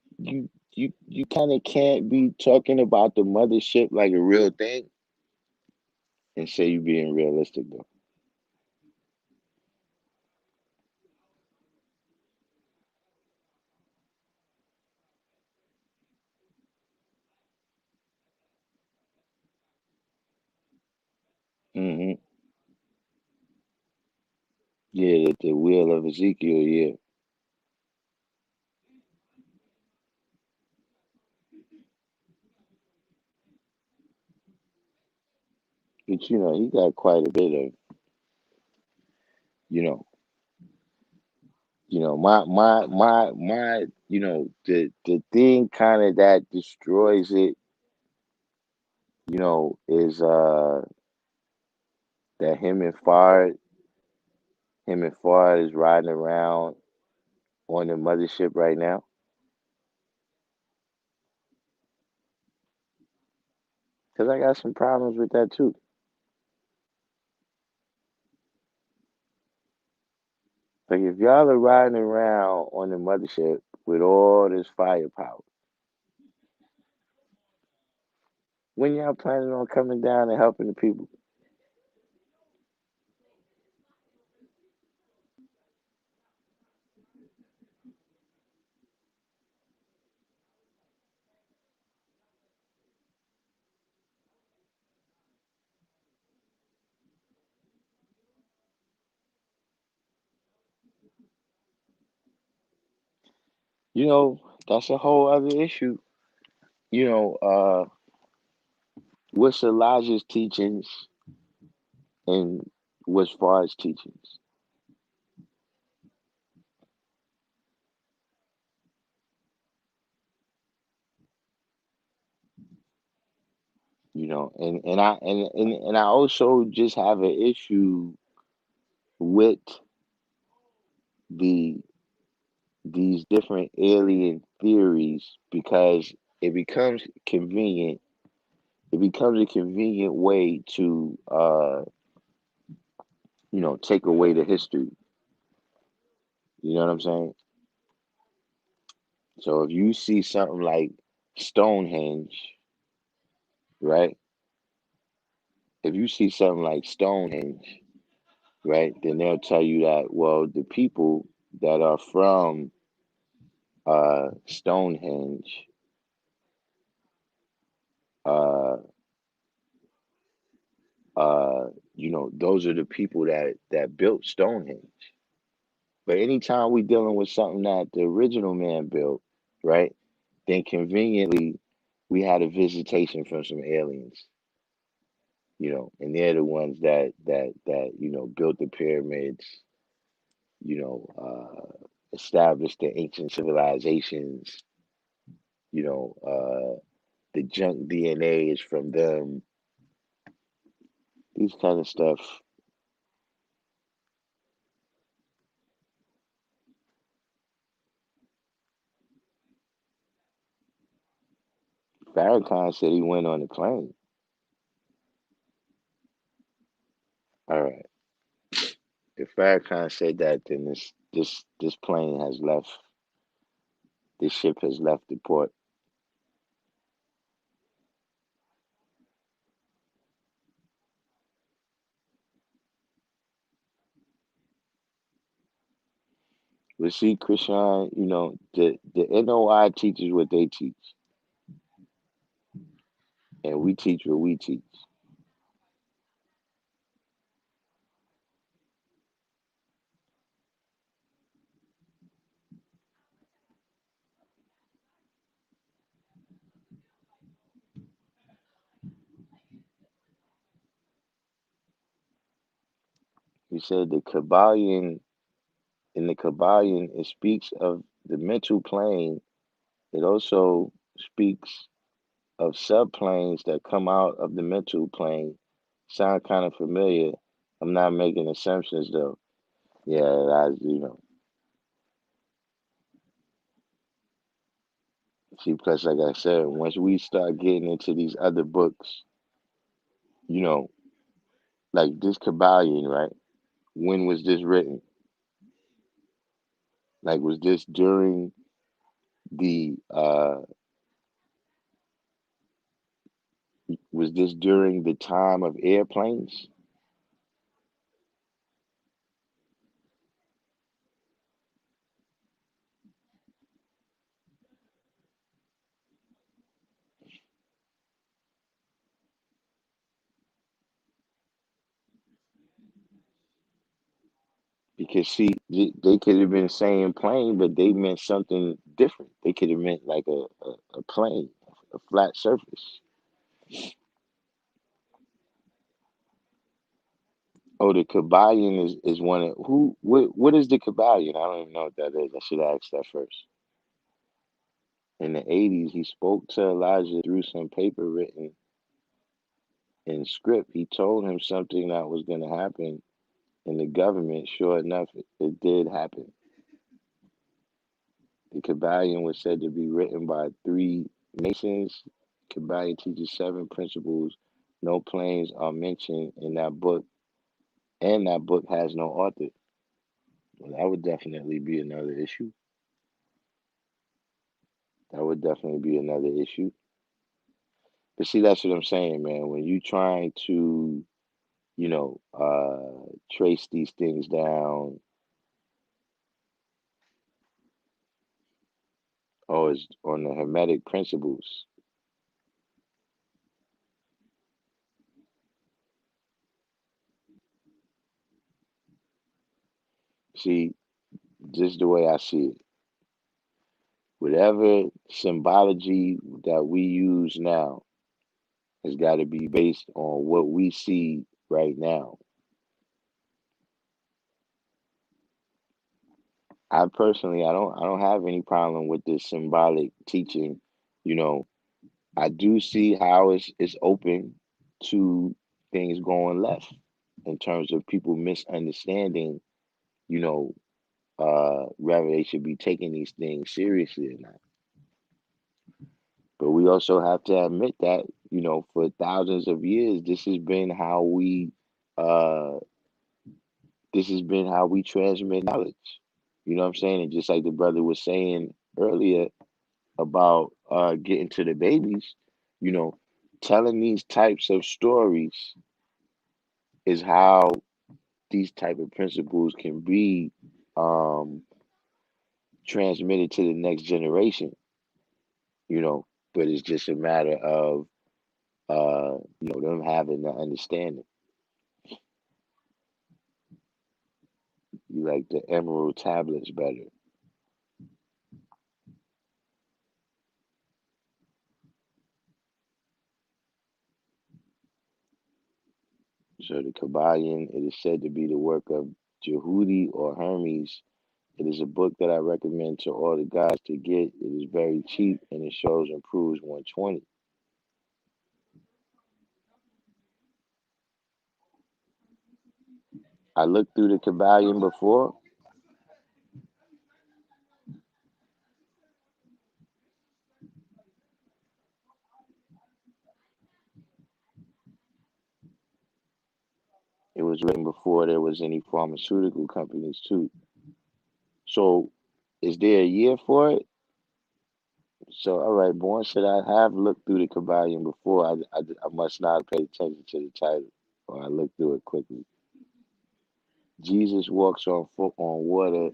kind of can't be talking about the mothership like a real thing and say you're being realistic though. Hmm. Yeah, the wheel of Ezekiel. Yeah, but he got quite a bit of you know my the thing kind of that destroys it, is that him and Fard is riding around on the mothership right now. Cause I got some problems with that too. Like if y'all are riding around on the mothership with all this firepower, when y'all planning on coming down and helping the people? You know, that's a whole other issue. You know, what's Elijah's teachings and what's Far's teachings? You know, and I also just have an issue with the these different alien theories because it becomes convenient. It becomes a convenient way to take away the history. You know what I'm saying? So if you see something like Stonehenge, right? If you see something like Stonehenge, right, then they'll tell you that, well, the people that are from Stonehenge, uh, those are the people that built Stonehenge. But anytime we dealing with something that the original man built, right, then conveniently we had a visitation from some aliens, and they're the ones that built the pyramids, established the ancient civilizations, the junk DNA is from them, these kind of stuff. Farrakhan said he went on the plane. All right. If Farrakhan said that, then this plane has left. This ship has left the port. But see, Krishan, the NOI teaches what they teach, and we teach what we teach. He said the Kabbalion, in the Kabbalion, it speaks of the mental plane. It also speaks of subplanes that come out of the mental plane. Sound kind of familiar. I'm not making assumptions though. Yeah, see, plus, like I said, once we start getting into these other books, you know, like this Kabbalion, right? When was this written? Like, was this during the time of airplanes? Because see, they could have been saying plane, but they meant something different. They could have meant like a plane, a flat surface. Oh, the Kabbalion is one of who? What is the Kabbalion? I don't even know what that is. I should ask that first. In the 80s, he spoke to Elijah through some paper written in script. He told him something that was going to happen in the government. Sure enough, it did happen. The Kabbalion was said to be written by three Masons. Kabbalion teaches seven principles. No planes are mentioned in that book, and that book has no author. Well, that would definitely be another issue. That would definitely be another issue. But see, that's what I'm saying, man. When you trying to, trace these things down, or it's on the Hermetic principles. See, just the way I see it. Whatever symbology that we use now has got to be based on what we see right now. I don't have any problem with this symbolic teaching. You know, I do see how it's open to things going left in terms of people misunderstanding, you know, whether they should be taking these things seriously or not. But we also have to admit that, for thousands of years, uh this has been how we transmit knowledge. You know what I'm saying? And just like the brother was saying earlier about getting to the babies, you know, telling these types of stories is how these type of principles can be um transmitted to the next generation, you know, but it's just a matter of them having the understanding. You like the emerald tablets better. So the Kabbalion, it is said to be the work of Jehudi or Hermes. It is a book that I recommend to all the guys to get. It is very cheap and it shows and proves 120. I looked through the Kabbalion before. It was written before there was any pharmaceutical companies too. So is there a year for it? So all right, Born said I have looked through the Kabbalion before. I must not have paid attention to the title, or I looked through it quickly. Jesus walks on foot on water.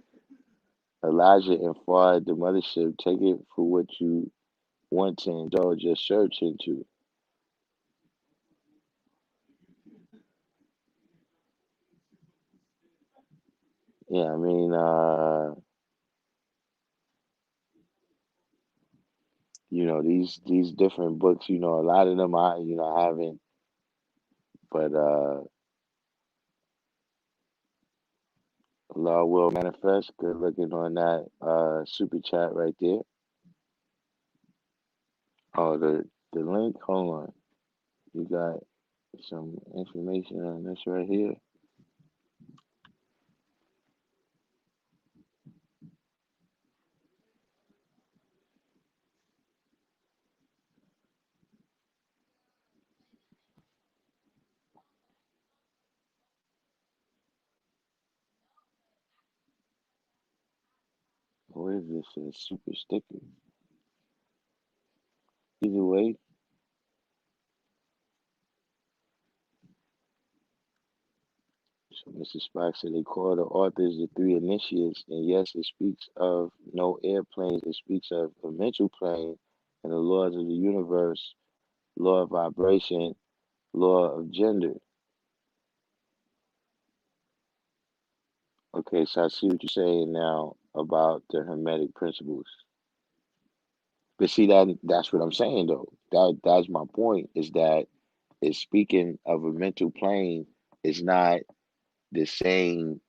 Elijah and Fuad, the mothership, take it for what you want to indulge your search into. Yeah, I mean, these different books, a lot of them I haven't, but Law will manifest. Good looking on that super chat right there. Oh, the link. Hold on, you got some information on this right here. What is this? A super sticker. Either way, so Mr. Spock said they call the authors the three initiates, and yes, it speaks of no airplanes. It speaks of a mental plane and the laws of the universe, law of vibration, law of gender. Okay, so I see what you're saying now about the Hermetic principles. But see that's what I'm saying though. That's my point, is that it's speaking of a mental plane is not the same.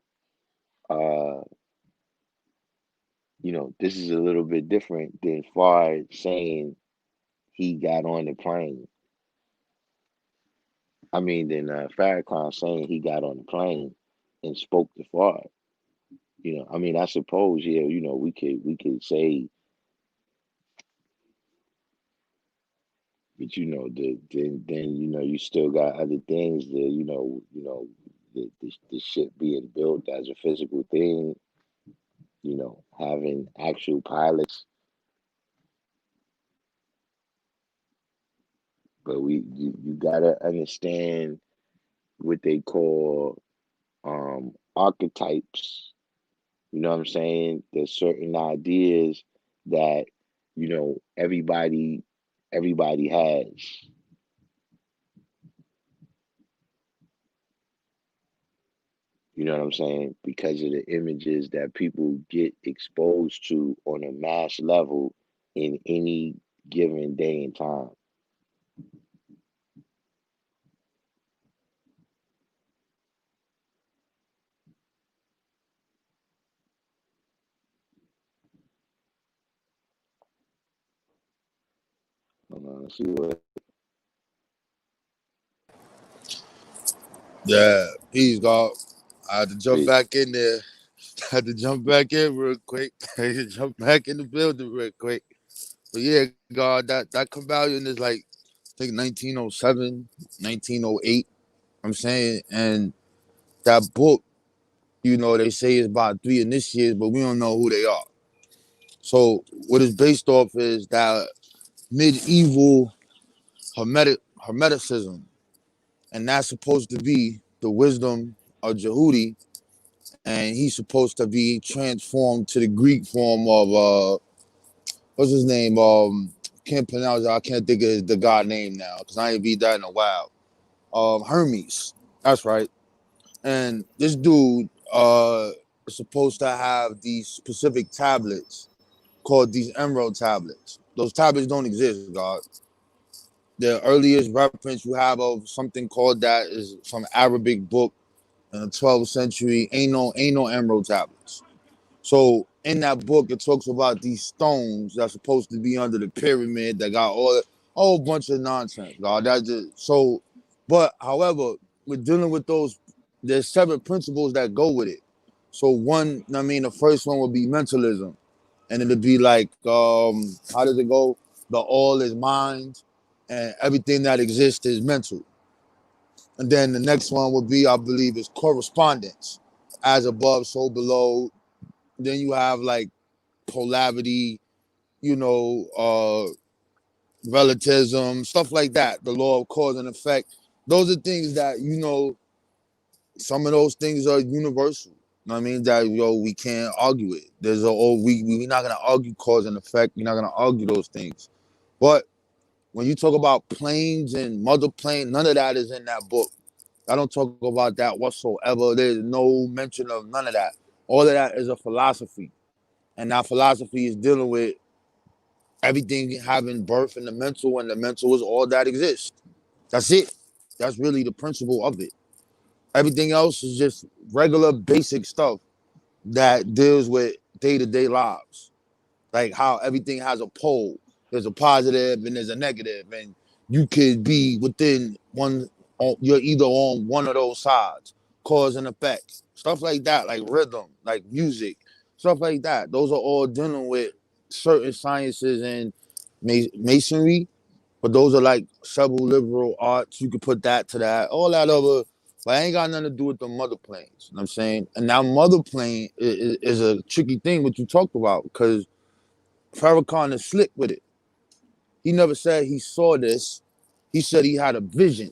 uh this is a little bit different than Fard saying he got on the plane. I mean, than Farrakhan saying he got on the plane and spoke to Fard. I mean, I suppose, yeah, we could say, but then you still got other things that the ship being built as a physical thing. Having actual pilots, but you gotta understand what they call archetypes. You know what I'm saying? There's certain ideas that everybody has. You know what I'm saying? Because of the images that people get exposed to on a mass level in any given day and time. Let's see what.
Yeah, peace, God. I had to jump
Peace.
back in there. I had to jump back in real quick. I had to jump back in the building real quick. But yeah, God, that Kabbalion is like, I think 1907, 1908. I'm saying, and that book, they say is about 3 initiates, but we don't know who they are. So what it's based off is that medieval hermeticism, and that's supposed to be the wisdom of Jehudi, and he's supposed to be transformed to the Greek form of what's his name? Can't pronounce it. I can't think of the god name now because I ain't beat that in a while. Hermes. That's right. And this dude is supposed to have these specific tablets called these emerald tablets. Those tablets don't exist, God. The earliest reference you have of something called that is from Arabic book in the 12th century. Ain't no emerald tablets. So in that book, it talks about these stones that's supposed to be under the pyramid that got all a whole bunch of nonsense, God. That's just so. But however, we're dealing with those. There's 7 principles that go with it. So one, I mean, the first one would be mentalism, and it'd be like, how does it go? The all is mind, and everything that exists is mental. And then the next one would be, I believe, is correspondence, as above, so below. Then you have like polarity, you know, relativism, stuff like that. The law of cause and effect. Those are things that some of those things are universal. You know what I mean? That we can't argue it. There's a we're not gonna argue cause and effect. We're not gonna argue those things. But when you talk about planes and mother plane, none of that is in that book. I don't talk about that whatsoever. There's no mention of none of that. All of that is a philosophy. And that philosophy is dealing with everything having birth in the mental, and the mental is all that exists. That's it. That's really the principle of it. Everything else is just regular basic stuff that deals with day-to-day lives. Like how everything has a pole. There's a positive and there's a negative, and you could be within one. You're either on one of those sides, cause and effect, stuff like that, like rhythm, like music, stuff like that. Those are all dealing with certain sciences and masonry, but those are like several liberal arts. You could put that to that, all that other. But it ain't got nothing to do with the mother planes. You know what I'm saying? And now mother plane is a tricky thing, what you talked about, because Farrakhan is slick with it. He never said he saw this. He said he had a vision.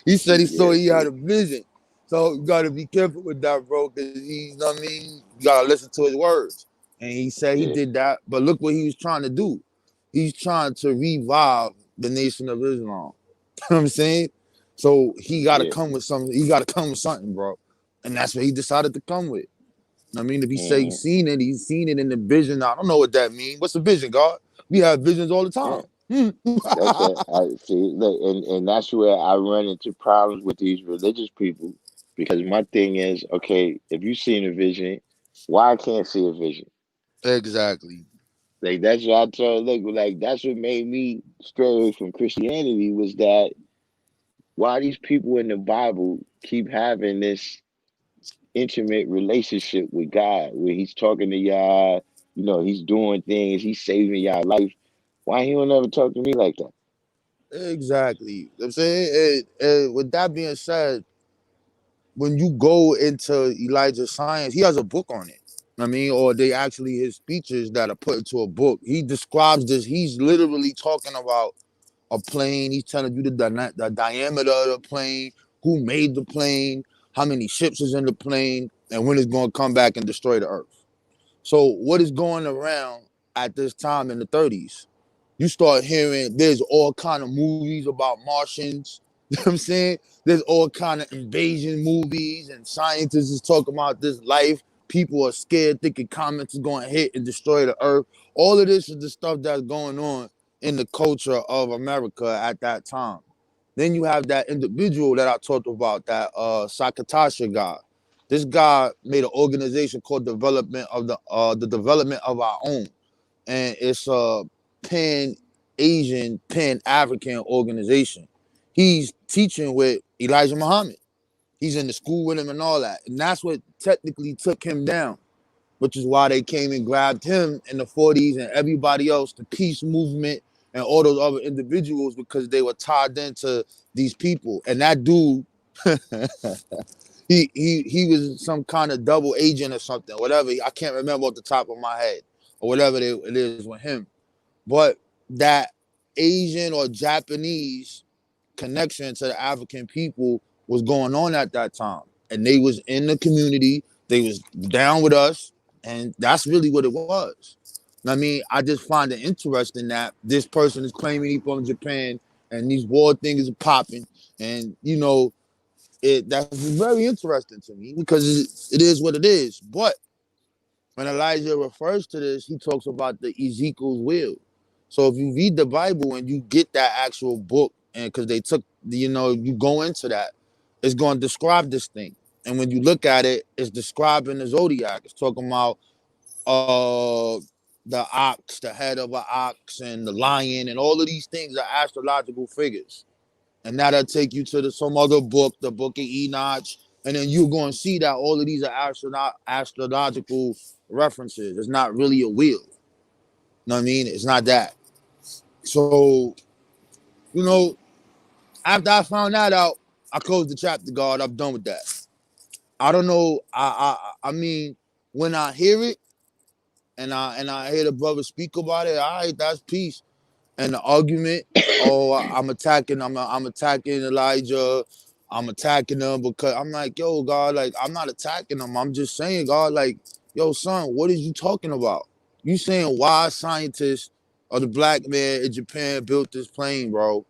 He said he
Yeah,
had a vision. So you gotta be careful with that, bro, because you know what I mean? You gotta listen to his words. And he said he
yeah.
did that, but look what he was trying to do. He's trying to revive the Nation of Islam. You know what I'm saying? So he gotta
Yeah.
come with something. He gotta come with something, bro. And that's what he decided to come with. I mean, if he say
Hmm.
he's seen it in the vision. I don't know what that means. What's a vision, God? We have visions all the
Yeah.
time.
That's it. I see. Look, and that's where I run into problems with these religious people because my thing is, okay, if you seen a vision, why I can't see a vision?
Exactly.
Like that's what I told. Look, like that's what made me stray away from Christianity was that why these people in the Bible keep having this intimate relationship with God, where He's talking to y'all, He's doing things, He's saving y'all life. Why He don't ever talk to me like that?
Exactly. You know what I'm saying? With that being said, when you go into Elijah's science, he has a book on it. I mean, or they actually his speeches that are put into a book. He describes this. He's literally talking about a plane. He's telling you the diameter of the plane, who made the plane, how many ships is in the plane, and when it's going to come back and destroy the earth. So what is going around at this time in the 30s? You start hearing there's all kind of movies about Martians. You know what I'm saying? There's all kind of invasion movies and scientists is talking about this life. People are scared, thinking comets is going to hit and destroy the earth. All of this is the stuff that's going on in the culture of America at that time. Then you have that individual that I talked about, that Sakatasha guy. This guy made an organization called the Development of Our Own, and it's a pan Asian, pan African organization. He's teaching with Elijah Muhammad. He's in the school with him and all that, and that's what technically took him down, which is why they came and grabbed him in the 40s and everybody else, the peace movement and all those other individuals, because they were tied into these people. And that dude, he was some kind of double agent or something, whatever. I can't remember off the top of my head or whatever it is with him. But that Asian or Japanese connection to the African people was going on at that time. And they was in the community, they was down with us, and that's really what it was. I mean, I just find it interesting that this person is claiming he from Japan and these war things are popping. And that's very interesting to me because it is what it is. But when Elijah refers to this, he talks about the Ezekiel's will. So if you read the Bible and you get that actual book, and because they took, you go into that, it's going to describe this thing. And when you look at it, it's describing the zodiac. It's talking about uh the ox, the head of an ox, and the lion, and all of these things are astrological figures. And that'll take you to some other book, the Book of Enoch, and then you're going to see that all of these are astrological references. It's not really a wheel. You know what I mean? It's not that. So, you know, after I found that out, I closed the chapter, God. I'm done with that. I don't know. I mean, when I hear it and I hear the brother speak about it, all right, that's peace. And the argument, oh, I'm attacking Elijah, I'm attacking them because I'm like, yo, God, like, I'm not attacking them. I'm just saying, God, like, yo, son, what is you talking about? You saying why scientists or the black man in Japan built this plane, bro,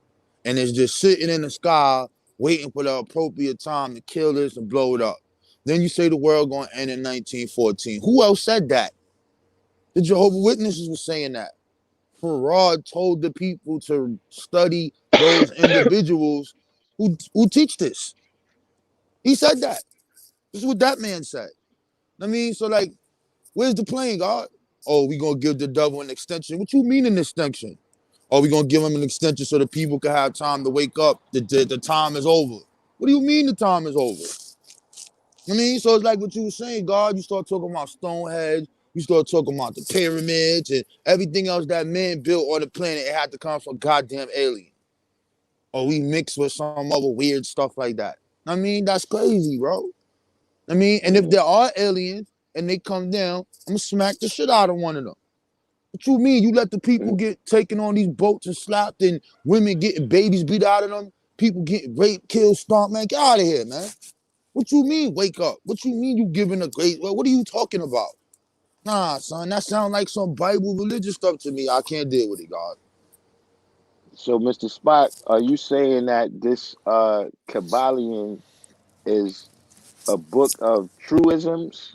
and it's just sitting in the sky waiting for the appropriate time to kill this and blow it up. Then you say the world going to end in 1914. Who else said that? The Jehovah's Witnesses was saying that. Farad told the people to study those individuals who teach this. He said that. This is what that man said. I mean, so like, where's the plane, God? Oh, we gonna give the devil an extension. What you mean an extension? Oh, we gonna give him an extension so the people can have time to wake up. The time is over. What do you mean the time is over? I mean, so it's like what you were saying, God. You start talking about Stonehenge. You start talking about the pyramids and everything else that man built on the planet. It had to come from goddamn alien. Or we mix with some other weird stuff like that. I mean, that's crazy, bro. I mean, and if
Yeah.
there are aliens and they come down, I'm gonna smack the shit out of one of them. What you mean? You let the people get taken on these boats and slapped, and women getting babies beat out of them, people getting raped, killed, stomped, man. Get out of here, man. What you mean, wake up? What you mean you giving a great, what are you talking about? Nah, son, that sounds like some Bible religious stuff to me. I can't deal with it, God.
So, Mr. Spot, are you saying that this Kabbalion is a book of truisms?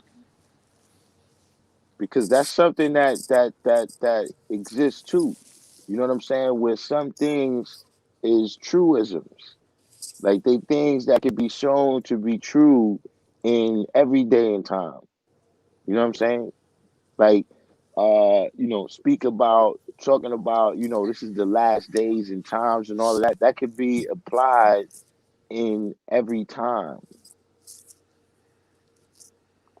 Because that's something that exists too. You know what I'm saying? Where some things is truisms, like they things that could be shown to be true in every day and time. You know what I'm saying? Like, speak about talking about, this is the last days and times and all of that. That could be applied in every time,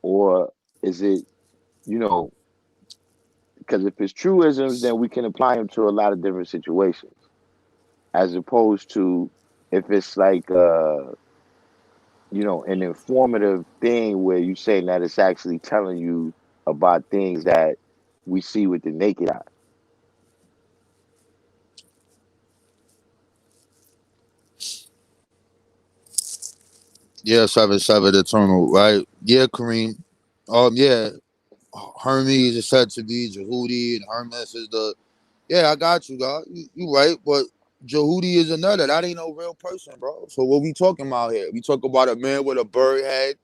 or is it, you know, because if it's truisms, then we can apply them to a lot of different situations, as opposed to if it's like an informative thing where you saying that it's actually telling you about things that we see with the naked eye.
Yeah, 7-7 eternal, right? Yeah, Kareem. Yeah, Hermes is said to be Jehudi, and Hermes is the. Yeah, I got you, God. You right, but Jehudi is another. That ain't no real person, bro. So what we talking about here? We talk about a man with a bird head.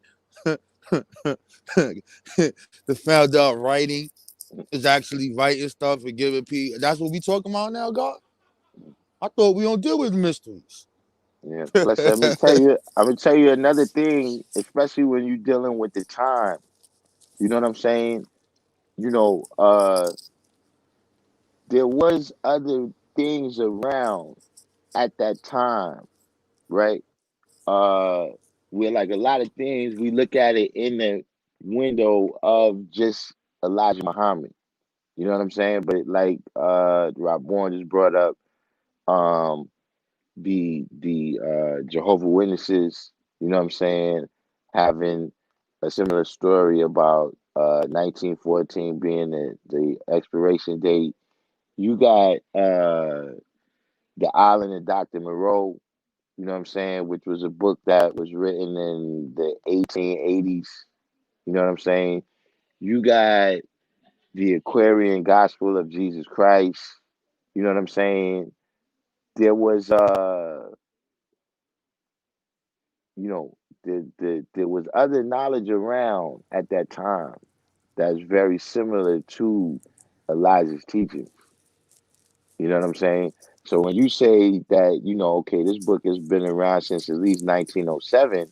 The founder of writing is actually writing stuff and giving people. That's what we talking about now, God. I thought we don't deal with mysteries.
Yeah. Plus, I'm gonna tell you another thing, especially when you're dealing with the time. You know what I'm saying? You know, there was other things around at that time, right? Uh, where like a lot of things we look at it in the window of just Elijah Muhammad. You know what I'm saying? But like Rob Bourne just brought up um the Jehovah Witnesses, you know what I'm saying, having a similar story about 1914 being the expiration date. You got The Island of Dr. Moreau, you know what I'm saying, which was a book that was written in the 1880s, you know what I'm saying? You got the Aquarian Gospel of Jesus Christ, you know what I'm saying? There was you know, there was other knowledge around at that time that's very similar to Elijah's teaching. You know what I'm saying? So when you say that, okay, this book has been around since at least 1907,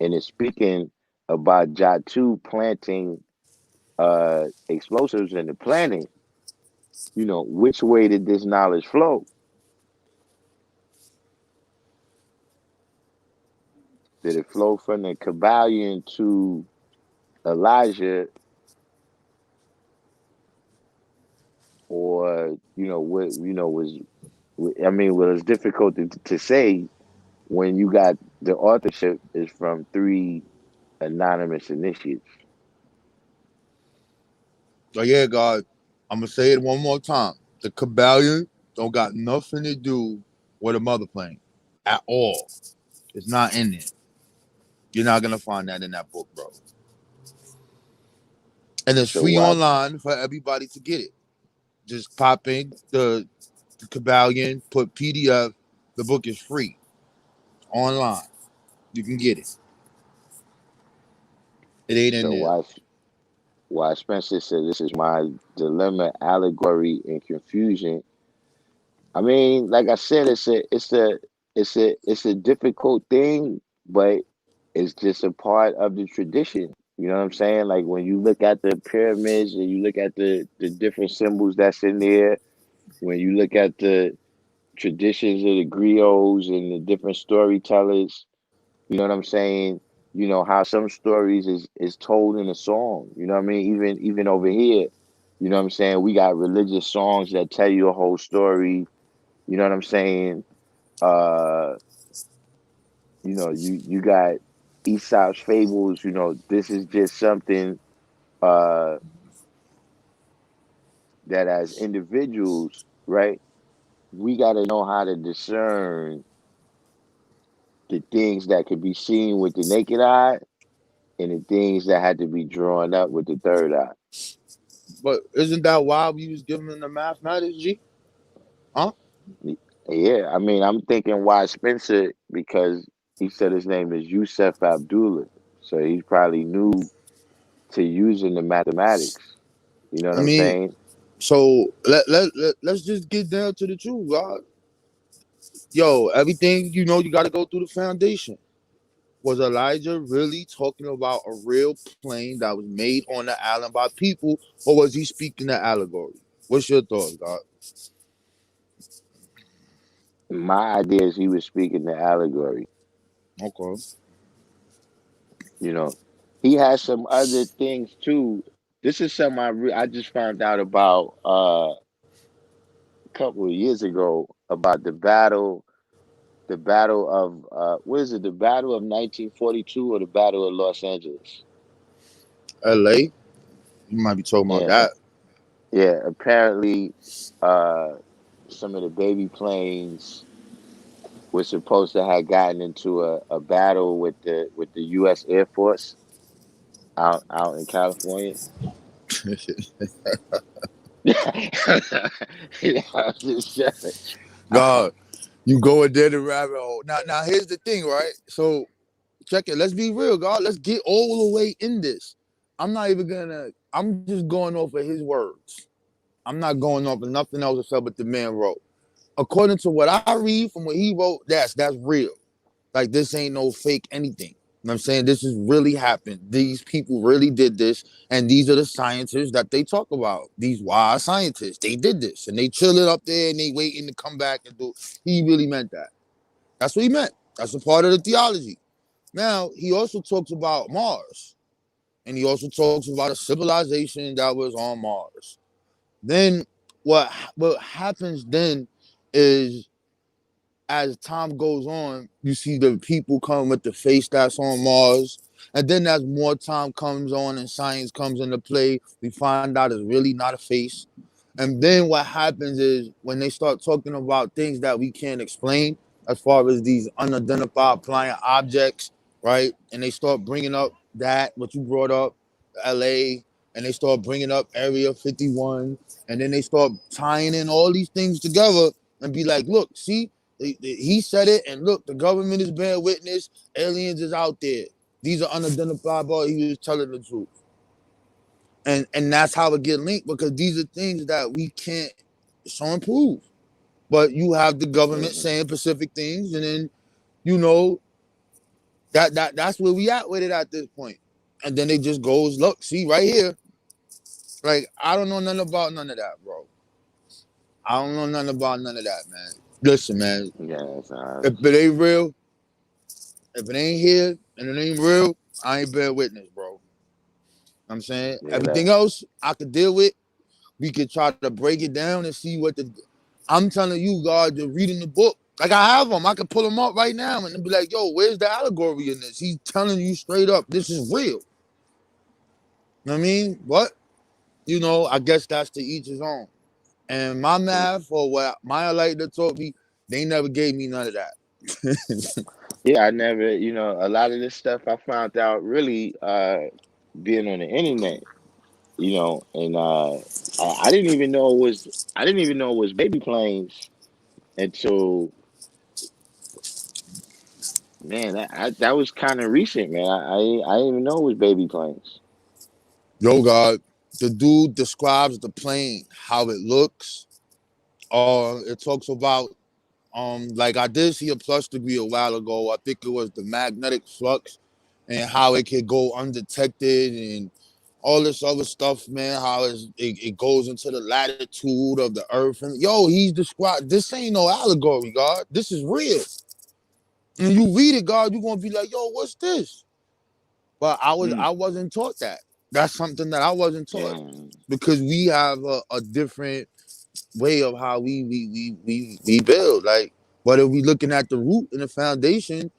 and it's speaking about Jatu planting explosives in the planet, which way did this knowledge flow? Did it flow from the Kabbalion to Elijah, or what was I mean, well, it's difficult to say when you got the authorship is from three anonymous initiates.
So yeah, God, I'm gonna say it one more time. The Kabbalion don't got nothing to do with a mother plane at all. It's not in there. You're not gonna find that in that book, bro. And it's
So
free
why
online for everybody to get it. Just pop in the Kabbalion, put PDF. The book is free online. You can get it. It ain't in
so
there.
why Spencer said this is my dilemma, allegory, and confusion. I mean, like I said, it's a difficult thing, but it's just a part of the tradition. You know what I'm saying? Like when you look at the pyramids and you look at the different symbols that's in there, when you look at the traditions of the griots and the different storytellers, you know what I'm saying? You know how some stories is told in a song. You know what I mean? Even over here, you know what I'm saying? We got religious songs that tell you a whole story. You know what I'm saying? Uh, you got Aesop's fables. This is just something uh that as individuals, right? We got to know how to discern the things that could be seen with the naked eye and the things that had to be drawn up with the third eye.
But isn't that why we was giving them the mathematics, G? Huh?
Yeah, I mean, I'm thinking why Spencer, because he said his name is Yusuf Abdullah. So he's probably new to using the mathematics. You know what
I
I'm
mean,
saying?
so let's just get down to the truth, God. Yo, everything you got to go through the foundation. Was Elijah really talking about a real plane that was made on the island by people, or was he speaking the allegory? What's your thoughts, God?
My idea is he was speaking the allegory.
Okay.
You know, he has some other things too. This is something I just found out about a couple of years ago about the battle of what is it? The battle of 1942 or the battle of Los Angeles?
LA? You might be talking about
Yeah,
that.
yeah. Apparently, uh, some of the baby planes were supposed to have gotten into a battle with the U.S. Air Force out in California. Yeah, I'm just saying.
God. You go in there the rabbit hole. Now here's the thing, right? So check it. Let's be real, God. Let's get all the way in this. I'm just going off of his words. I'm not going off of nothing else except what the man wrote. According to what I read from what he wrote, that's real. Like this ain't no fake anything. You know what I'm saying? This has really happened. These people really did this, and these are the scientists that they talk about. These wise scientists, they did this, and they chilling up there and they waiting to come back and do. He really meant that. That's what he meant. That's a part of the theology. Now he also talks about Mars, and he also talks about a civilization that was on Mars. Then what happens then is as time goes on, you see the people come with the face that's on Mars. And then as more time comes on and science comes into play, we find out it's really not a face. And then what happens is when they start talking about things that we can't explain, as far as these unidentified flying objects, right? And they start bringing up that, what you brought up, LA, and they start bringing up Area 51, and then they start tying in all these things together and be like, look, see, he said it, and look, the government is bearing witness. Aliens is out there. These are unidentified, but he was telling the truth, and that's how it get linked because these are things that we can't show and prove. But you have the government
Mm-hmm.
saying specific things, and then you know that's where we at with it at this point. And then it just goes, look, see right here. Like I don't know nothing about none of that, bro. I don't know nothing about none of that, man. Listen, man.
Yeah, that's
If
honest.
it ain't real, if it ain't here and it ain't real, I ain't bear witness, bro. I'm saying
Yeah, that.
everything else I could deal with. We could try to break it down and see what the. I'm telling you, God, you're reading the book. Like I have them, I can pull them up right now and be like, "Yo, where's the allegory in this?" He's telling you straight up, this is real. You know what I mean? But I guess that's to each his own. And my math or what my enlightenor taught me, they never gave me none of that.
Yeah, I never, a lot of this stuff I found out really being on the internet, and I didn't even know it was baby planes until man, that was kind of recent, man. I didn't even know it was baby planes.
Yo, God, the dude describes the plane, how it looks. It talks about like I did see a plus degree a while ago. I think it was the magnetic flux and how it could go undetected and all this other stuff, man. How it goes into the latitude of the earth. And yo, he's described this ain't no allegory, God. This is real. And you read it, God, you're gonna be like, yo, what's this? But
Mm,
I wasn't taught that. That's something that I wasn't taught
yeah,
because we have a different way of how we build. Like, but if we looking at the root and the foundation,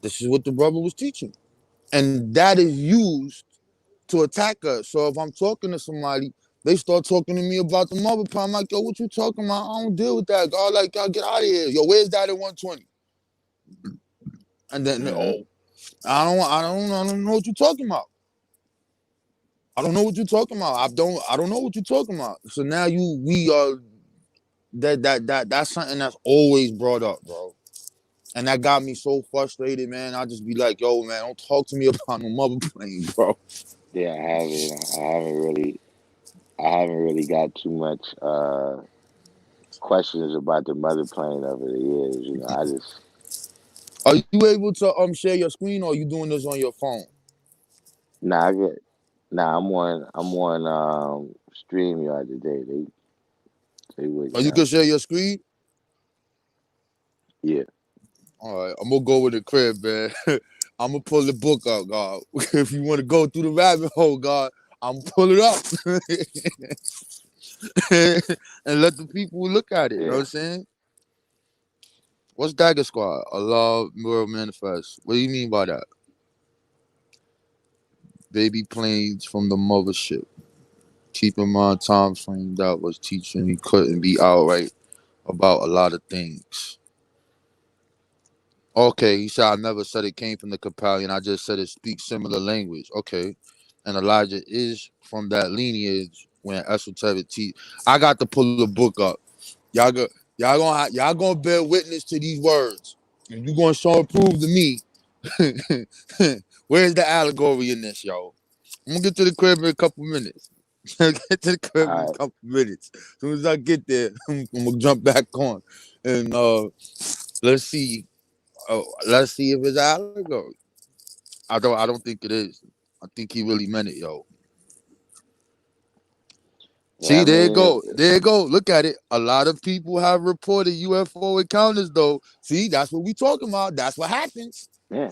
this is what the brother was teaching, and that is used to attack us. So if I'm talking to somebody, they start talking to me about the mother part. I'm like, yo, what you talking about? I don't deal with that. God, like, y'all get out of here. Yo, where's that at 120? And then,
mm-hmm.
oh, I don't know what you're talking about. I don't know what you're talking about. I don't know what you're talking about. So now we are that's something that's always brought up, bro. And that got me so frustrated, man. I just be like, yo, man, don't talk to me about no mother plane, bro.
Yeah, I haven't. I haven't really got too much questions about the mother plane over the years. I just
Are you able to share your screen or are you doing this on your phone?
nah, I get nah. I'm on StreamYard today. They
Or
wouldn't
you
have
can share
me.
your screen?
Yeah.
All right, I'm gonna go with the crib, man. I'm gonna pull the book up, God. If you want to go through the rabbit hole, God, I'm gonna pull it up and let the people look at it. You know what
Yeah.
I'm saying? What's Dagger Squad? Allah World Manifest. What do you mean by that? Baby planes from the mothership. Keep in mind time frame that was teaching he couldn't be outright about a lot of things. Okay, he said I never said it came from the Capellian. I just said it speaks similar language. Okay. And Elijah is from that lineage when esoteric I got to pull the book up. Y'all go y'all gonna bear witness to these words, and you gonna show and prove to me where's the allegory in this, yo. I'm gonna get to the crib in a couple minutes. Get to the crib in a
All right.
couple minutes. As soon as I get there, I'm gonna jump back on, and let's see. Let's see if it's allegory. I don't think it is. I think he really meant it, yo.
Yeah,
See,
I
there you
mean,
go. There you go. Look at it. A lot of people have reported UFO encounters, though. See, that's what we talking about. That's what happens.
yeah,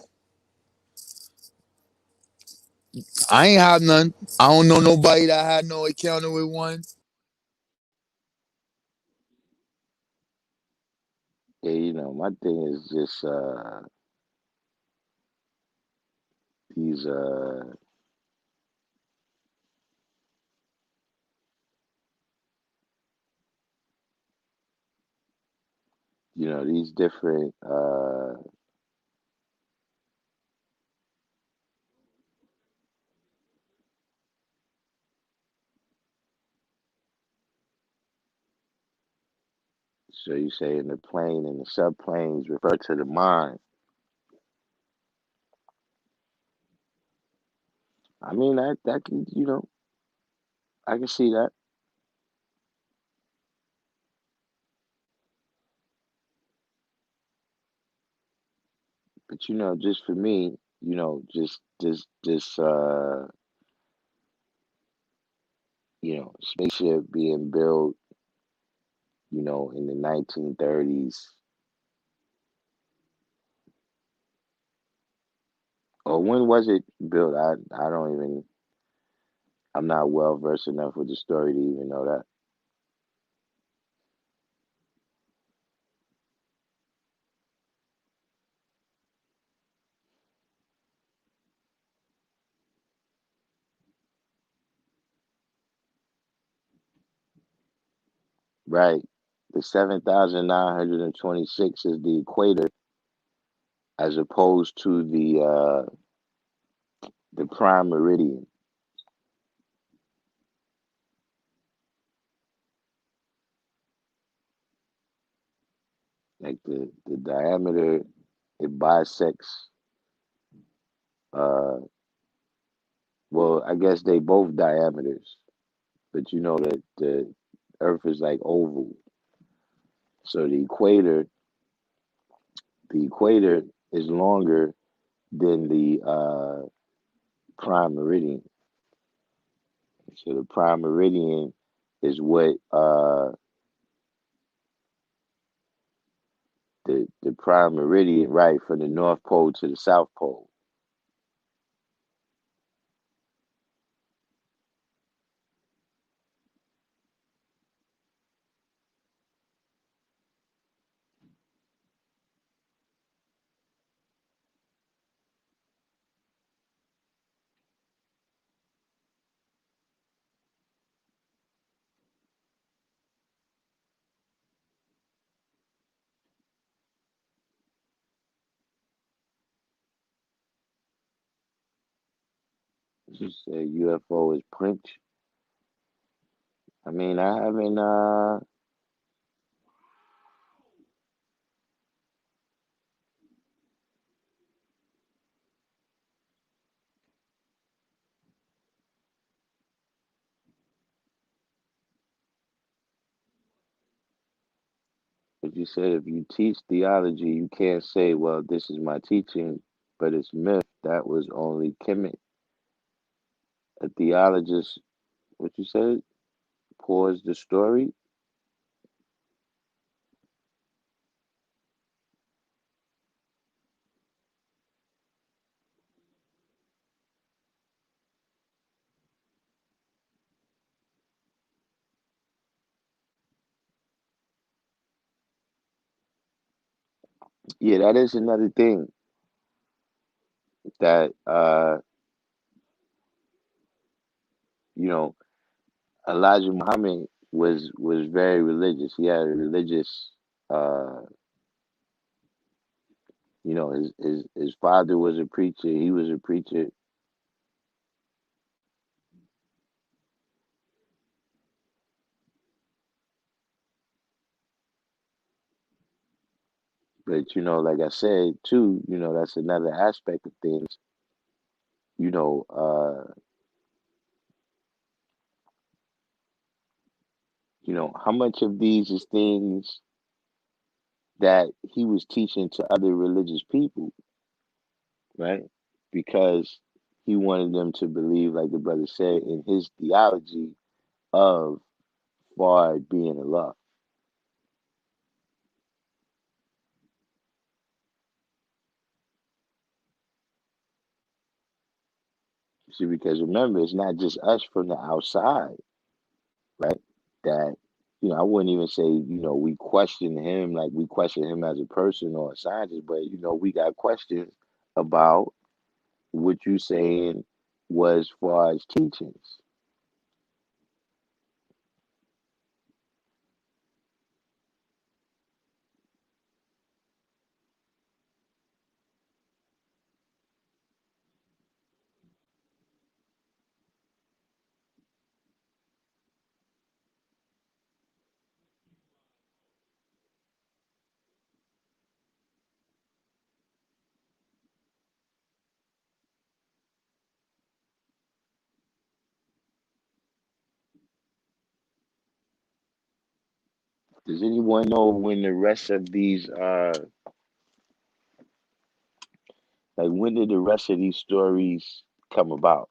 I ain't have none. I don't know nobody that had no encounter with one.
yeah. My thing is just these these different so you say in the plane and the subplanes refer to the mind. I mean that can I can see that. But just for me, just this spaceship being built, in the 1930s, or when was it built? I don't even. I'm not well versed enough with the story to even know that. Right. The 7,926 is the equator, as opposed to the prime meridian. Like the diameter, it bisects. Uh, well, I guess they both diameters, but you know that the Earth is like oval. So the equator is longer than the prime meridian. So the prime meridian is what the prime meridian, right, from the North Pole to the South Pole. You say UFO is Prince. I mean, I haven't. But you said if you teach theology, you can't say, "Well, this is my teaching," but it's myth. That was only Kemet, a theologist. What you said? Pause the story. Yeah, that is another thing that you know, Elijah Muhammad was very religious. He had a religious uh his father was a preacher, he was a preacher. But like I said too, that's another aspect of things. You know, how much of these is things that he was teaching to other religious people, right? Because he wanted them to believe, like the brother said, in his theology of far being Allah. See, because remember, it's not just us from the outside, right? That, I wouldn't even say, we question him like we question him as a person or a scientist, but, we got questions about what you saying was far as teachings. Does anyone know when the rest of these, like, when did the rest of these stories come about?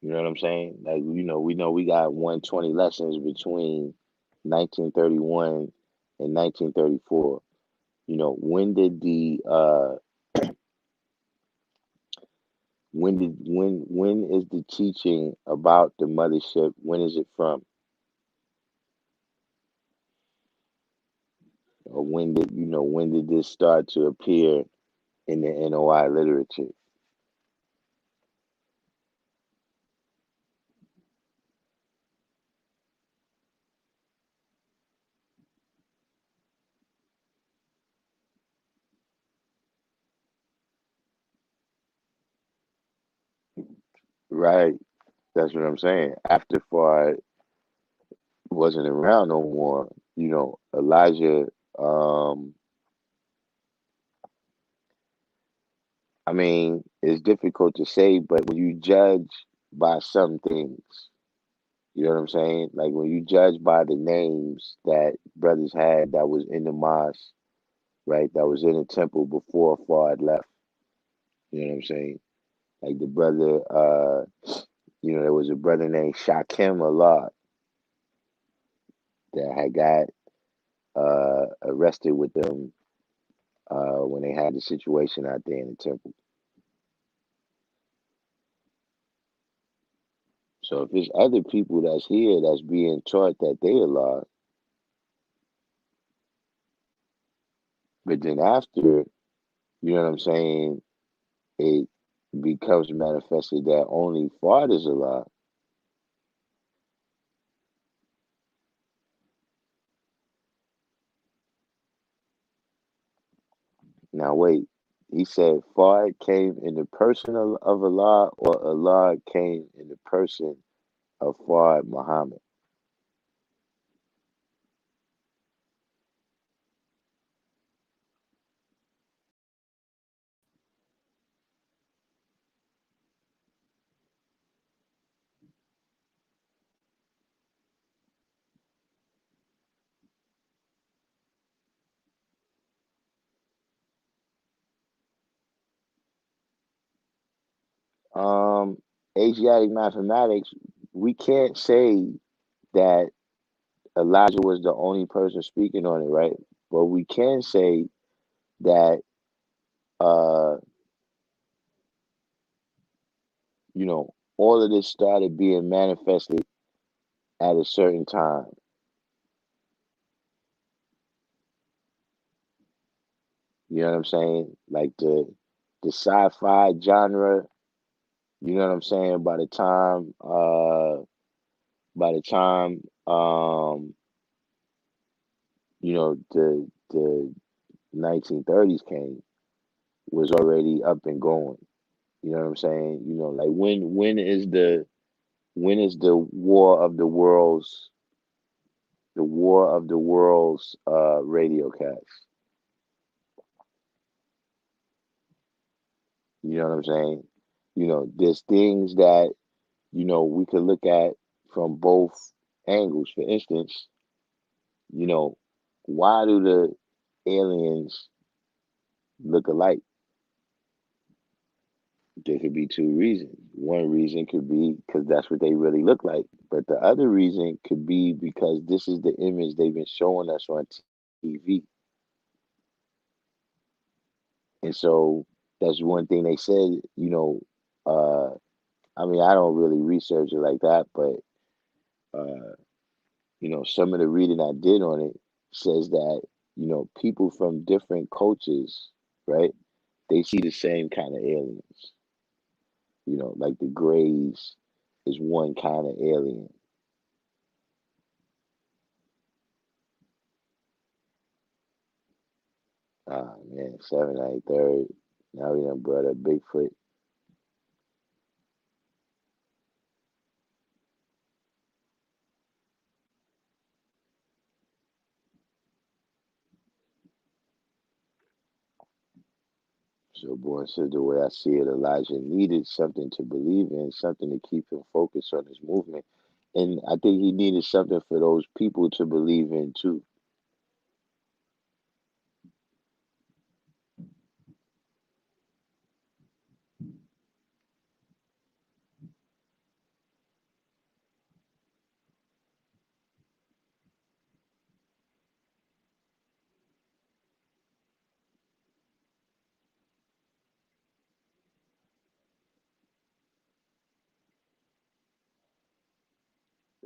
You know what I'm saying? Like, we know we got 120 lessons between 1931 and 1934. When did the when is the teaching about the mothership? When is it from? Or when did this start to appear in the NOI literature? Right. That's what I'm saying. After Fard wasn't around no more, Elijah, um, I mean, it's difficult to say, but when you judge by some things, you know what I'm saying? Like when you judge by the names that brothers had that was in the mosque, right? That was in the temple before Fard left. You know what I'm saying? Like the brother, there was a brother named Shakim Allah that had got arrested with them when they had the situation out there in the temple. So if there's other people that's here that's being taught that they Allah, but then after, you know what I'm saying, it becomes manifested that only Fard is Allah. Now wait, he said Fard came in the person of Allah, or Allah came in the person of Fard Muhammad. Um, Asiatic mathematics, we can't say that Elijah was the only person speaking on it, right? But we can say that uh, all of this started being manifested at a certain time. You know what I'm saying? Like the sci-fi genre, you know what I'm saying? By the time the 1930s came, was already up and going. You know what I'm saying? Like when is the War of the Worlds the War of the Worlds radio cast. You know what I'm saying? There's things that, we could look at from both angles. For instance, you know, why do the aliens look alike? There could be two reasons. One reason could be because that's what they really look like. But the other reason could be because this is the image they've been showing us on TV. And so that's one thing they said, uh, I mean, I don't really research it like that, but, uh, some of the reading I did on it says that, people from different cultures, right, they see the same kind of aliens. Like the Greys is one kind of alien. Ah man, 793rd. Now we done brought up Bigfoot. So boy said the way I see it, Elijah needed something to believe in, something to keep him focused on his movement. And I think he needed something for those people to believe in too.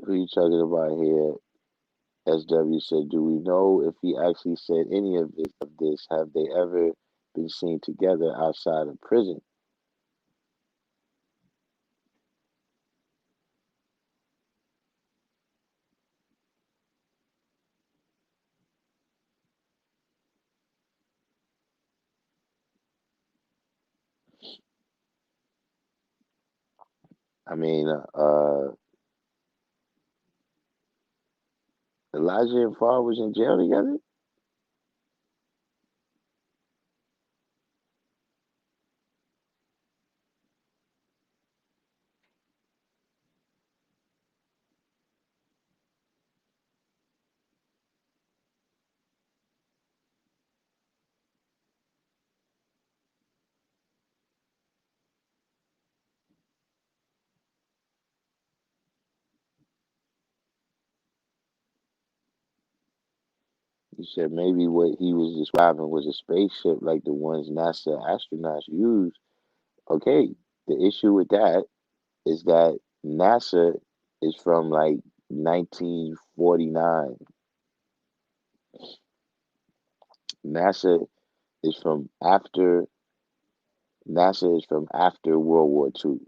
Who you talking about here? SW said, do we know if he actually said any of this? Have they ever been seen together outside of prison? I mean, Elijah and Farr was in jail together. He said maybe what he was describing was a spaceship like the ones NASA astronauts use. Okay, the issue with that is that NASA is from like 1949. NASA is from after NASA is from after World War II.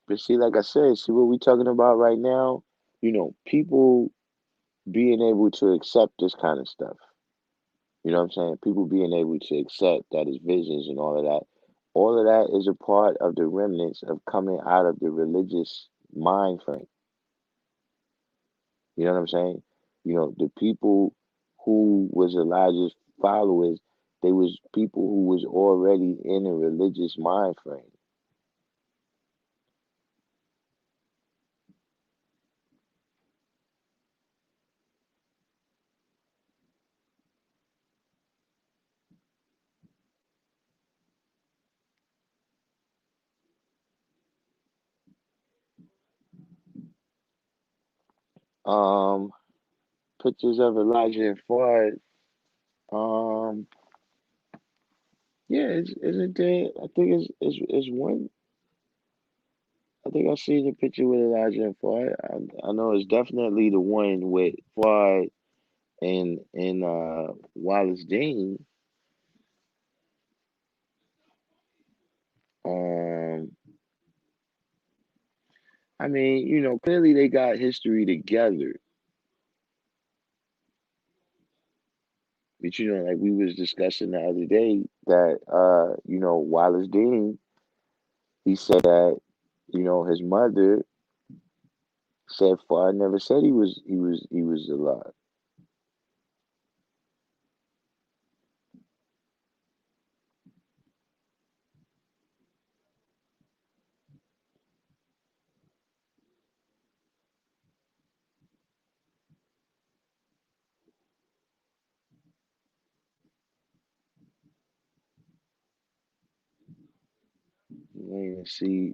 But see, like I said, see what we're talking about right now? People being able to accept this kind of stuff. You know what I'm saying? People being able to accept that it's visions and all of that. All of that is a part of the remnants of coming out of the religious mind frame. You know what I'm saying? The people who was Elijah's followers, they was people who was already in a religious mind frame. Um, Pictures of Elijah and Ford. Um, yeah, isn't there? I think it's one. I think I seen the picture with Elijah and Ford. I know it's definitely the one with Ford and Wallace Dean. Um, I mean, clearly they got history together. But like we was discussing the other day that Wallace Dean, he said that, his mother said Fuad never said he was alive. Waiting to see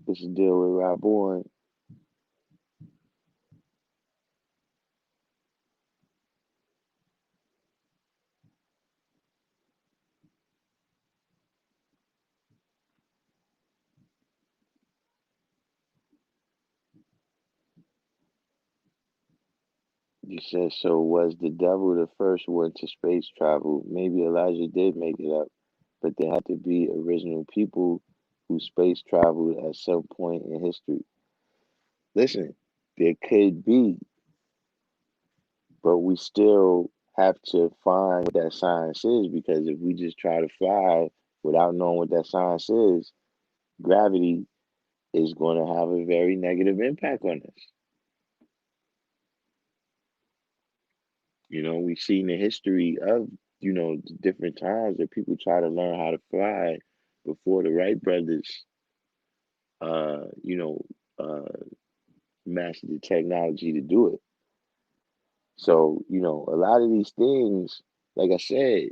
what's the deal with Rob Bowen. You said, so was the devil the first one to space travel? Maybe Elijah did make it up, but there had to be original people who space traveled at some point in history. Listen, there could be, but we still have to find what that science is, because if we just try to fly without knowing what that science is, gravity is going to have a very negative impact on us. We've seen the history of, the different times that people try to learn how to fly before the Wright brothers, uh, you know, uh, mastered the technology to do it. So, a lot of these things, like I said,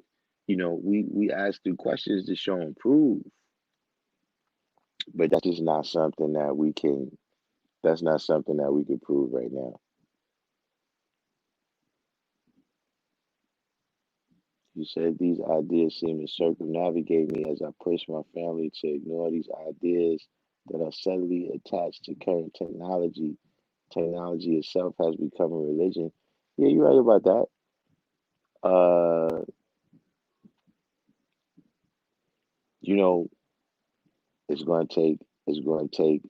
we ask the questions to show and prove, but that's just not something that that's not something that we can prove right now. You said these ideas seem to circumnavigate me as I push my family to ignore these ideas that are subtly attached to current technology. Technology itself has become a religion. Yeah, you're right about that. Uh, you know, it's going to take, it's going to take,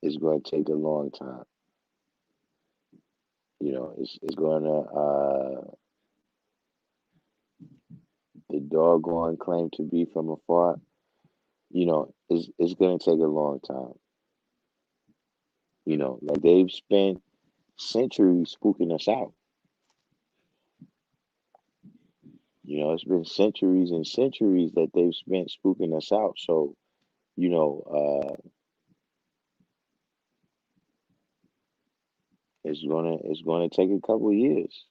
it's going to take a long time. It's going to, the doggone claim to be from afar, it's going to take a long time. Like they've spent centuries spooking us out. It's been centuries and centuries that they've spent spooking us out. So, you know, it's gonna take a couple of years.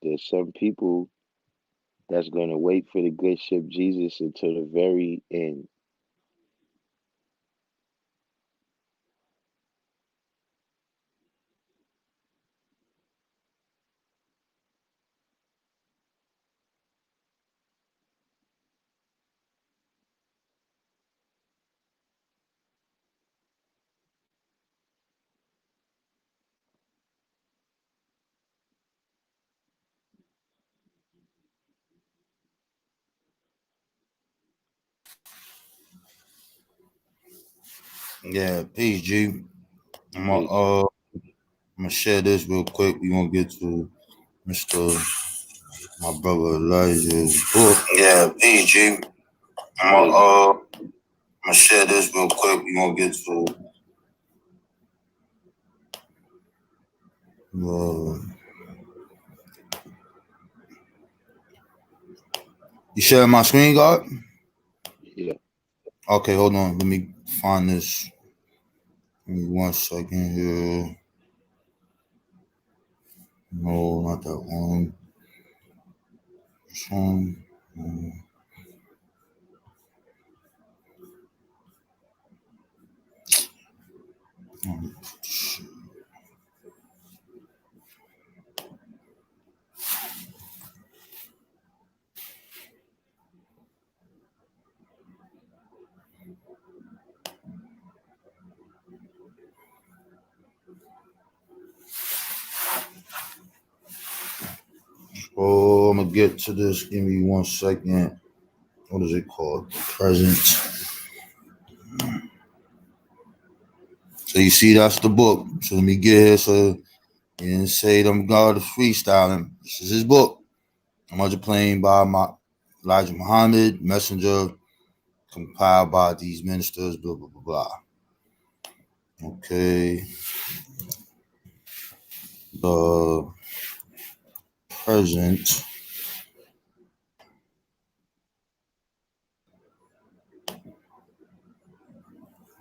There's some people that's gonna wait for the good ship Jesus until the very end.
Yeah, peace, G. I'm gonna,
Peace.
uh, I'm gonna share this real quick. We gonna get to Mr. My brother Elijah's book. Yeah, peace, G. I'm gonna,
Peace.
uh, I'm gonna share this real quick. We gonna get to. Uh, you sharing my screen, God?
Yeah.
Okay, hold on. Let me find this. Give me 1 second here. No, not that one. This one. Um, Oh, I'm gonna get to this. Give me 1 second. What is it called? Present. So you see, that's the book. So let me get here. So you didn't say them God is freestyling. This is his book. I'm playing by Elijah Muhammad, messenger, compiled by these ministers. Blah blah blah blah. Okay. The present.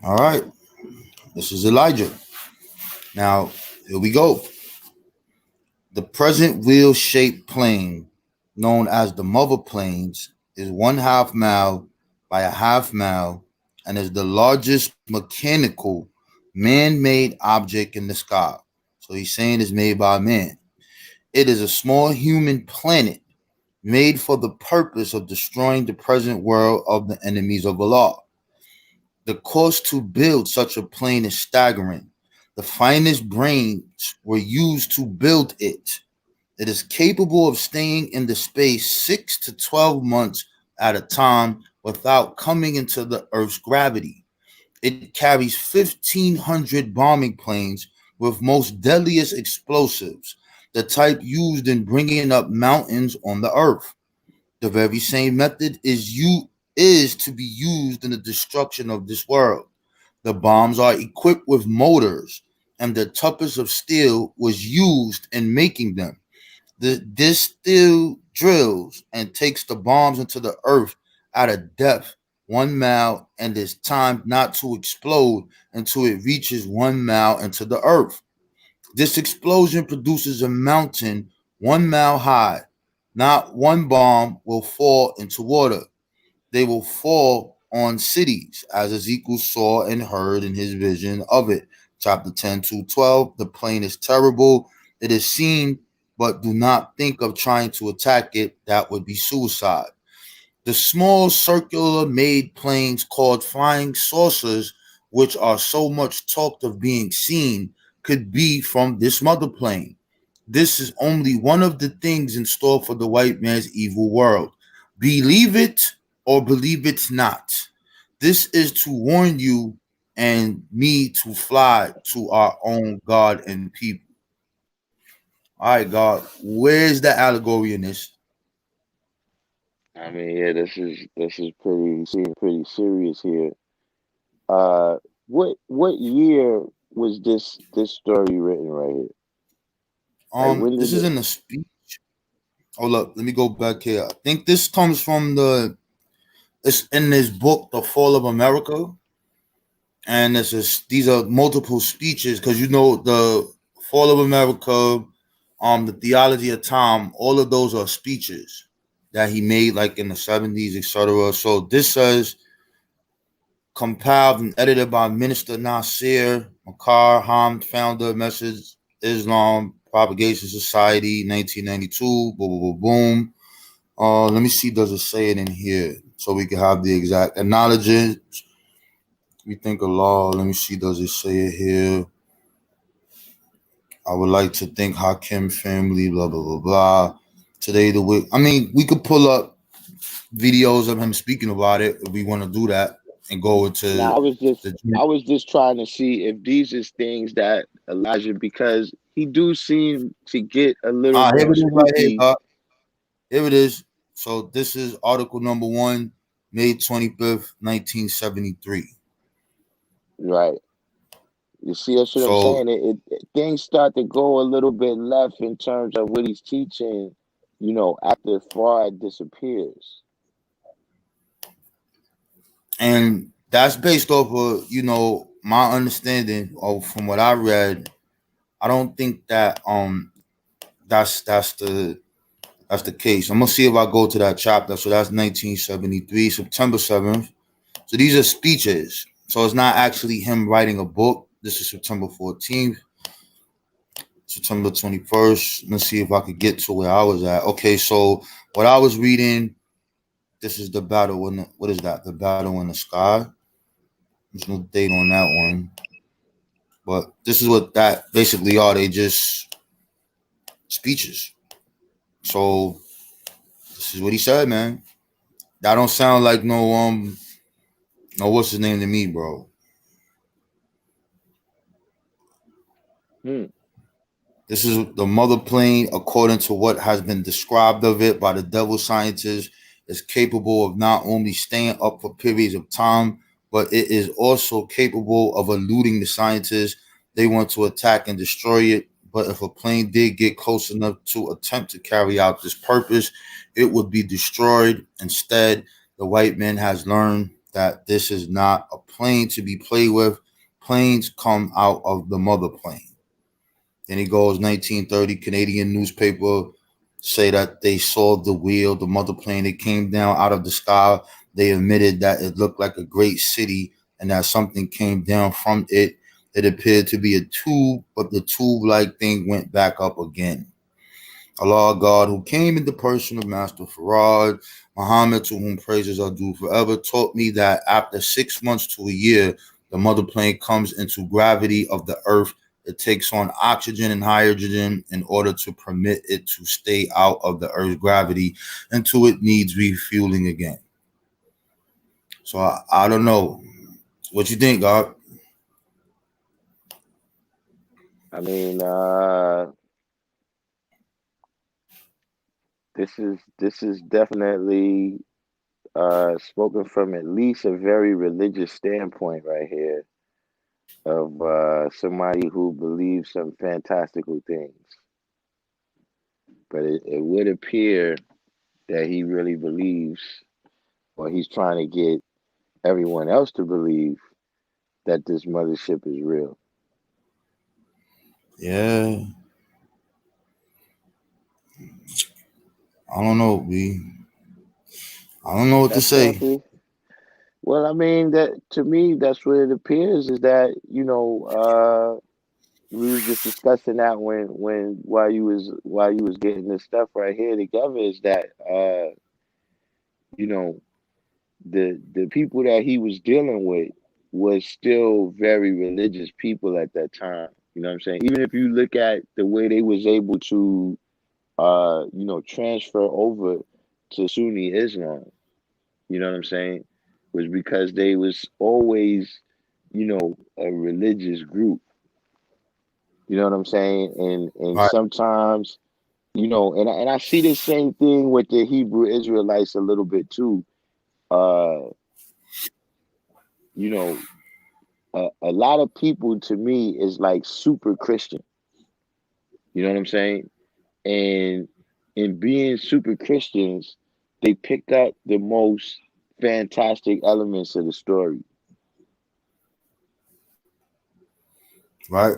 All right. This is Elijah. Now, here we go. The present wheel-shaped plane, known as the Mother Plains, is 1/2 mile by a half mile and is the largest mechanical man-made object in the sky. So he's saying it's made by man. It is a small human planet made for the purpose of destroying the present world of the enemies of Allah. The cost to build such a plane is staggering. The finest brains were used to build it. It is capable of staying in the space 6 to 12 months at a time without coming into the Earth's gravity. It carries 1,500 bombing planes with most deadliest explosives, the type used in bringing up mountains on the Earth. The very same method is to be used in the destruction of this world. The bombs are equipped with motors, and the toughest of steel was used in making them. This steel drills and takes the bombs into the earth at a depth 1 mile and is timed not to explode until it reaches 1 mile into the earth. This explosion produces a mountain 1 mile high. Not one bomb will fall into water. They will fall on cities, as Ezekiel saw and heard in his vision of it. Chapter 10 to 12. The plane is terrible. It is seen, but do not think of trying to attack it. That would be suicide. The small circular made planes called flying saucers, which are so much talked of being seen, could be from this mother plane. This is only one of the things in store for the white man's evil world. Believe it or believe it not. This is to warn you and me to fly to our own God and people. All right, God, where's the allegory in this?
I mean, yeah, this is pretty serious here. What year was this story written right here? Like when
This
did
is
it?
in the speech. Hold up, let me go back here. I think this comes from it's in this book, The Fall of America, and these are multiple speeches because the Fall of America, the Theology of Time, all of those are speeches that he made like in the 70s, etc. So this says compiled and edited by Minister Nasir Makar Hamd, founder, Message Islam Propagation Society, 1992. Boom, boom, boom, boom. Let me see. Does it say it in here so we can have the exact acknowledgement? We think of law. Let me see. Does it say it here? I would like to thank Hakim family. Blah blah blah blah. Today the week. I mean, we could pull up videos of him speaking about it if we want to do that and go
Now
into the.
I was just trying to see if these is things that Elijah, because he do seem to get a little
Here
more
it is right here,
spooky.
God. Here it is. So this is article number 1, May 25th, 1973.
Right. You see, that's what I'm
So
saying. Things start to go a little bit left in terms of what he's teaching, after Fraud disappears.
and that's based off of my understanding of from what I read. I don't think that that's the case. I'm gonna see if I go to that chapter. So that's 1973, September 7th. So these are speeches. So it's not actually him writing a book. This is September 14th, September 21st. Let's see if I could get to where I was at. Okay, so what I was reading, this is the battle in the, what is that? The battle in the sky. There's no date on that one. But this is what that basically are. They just speeches. So this is what he said, man. That don't sound like no what's his name to me, bro.
Hmm.
This is the mother plane, according to what has been described of it by the devil scientists, is capable of not only staying up for periods of time, but it is also capable of eluding the scientists. They want to attack and destroy it. But if a plane did get close enough to attempt to carry out this purpose, it would be destroyed. Instead, the white man has learned that this is not a plane to be played with. Planes come out of the mother plane. Then he goes 1930 Canadian newspaper say that they saw the wheel, the mother plane. It came down out of the sky. They admitted that it looked like a great city and that something came down from it. It appeared to be a tube, but the tube-like thing went back up again. Allah God, who came in the person of Master Farad, Muhammad, to whom praises are due forever, taught me that after 6 months to a year, the mother plane comes into gravity of the earth. It takes on oxygen and hydrogen in order to permit it to stay out of the earth's gravity until it needs refueling again. So I don't know. What you think, God?
I mean, this is definitely spoken from at least a very religious standpoint right here of somebody who believes some fantastical things. But it would appear that he really believes, or he's trying to get everyone else to believe that this mothership is real.
Yeah, I don't know, B. I don't know what to
That's
say.
definitely well. I mean, that to me, that's what it appears is that we was just discussing that when while you was getting this stuff right here together is that you know the people that he was dealing with was still very religious people at that time. You know what I'm saying? Even if you look at the way they was able to transfer over to Sunni Islam, you know what I'm saying? Was because they was always, a religious group. You know what I'm saying? And
Right,
sometimes, and I see the same thing with the Hebrew Israelites a little bit too. Uh, you know, a lot of people to me is like super Christian. You know what I'm saying? And in being super Christians, they picked up the most fantastic elements of the story.
right.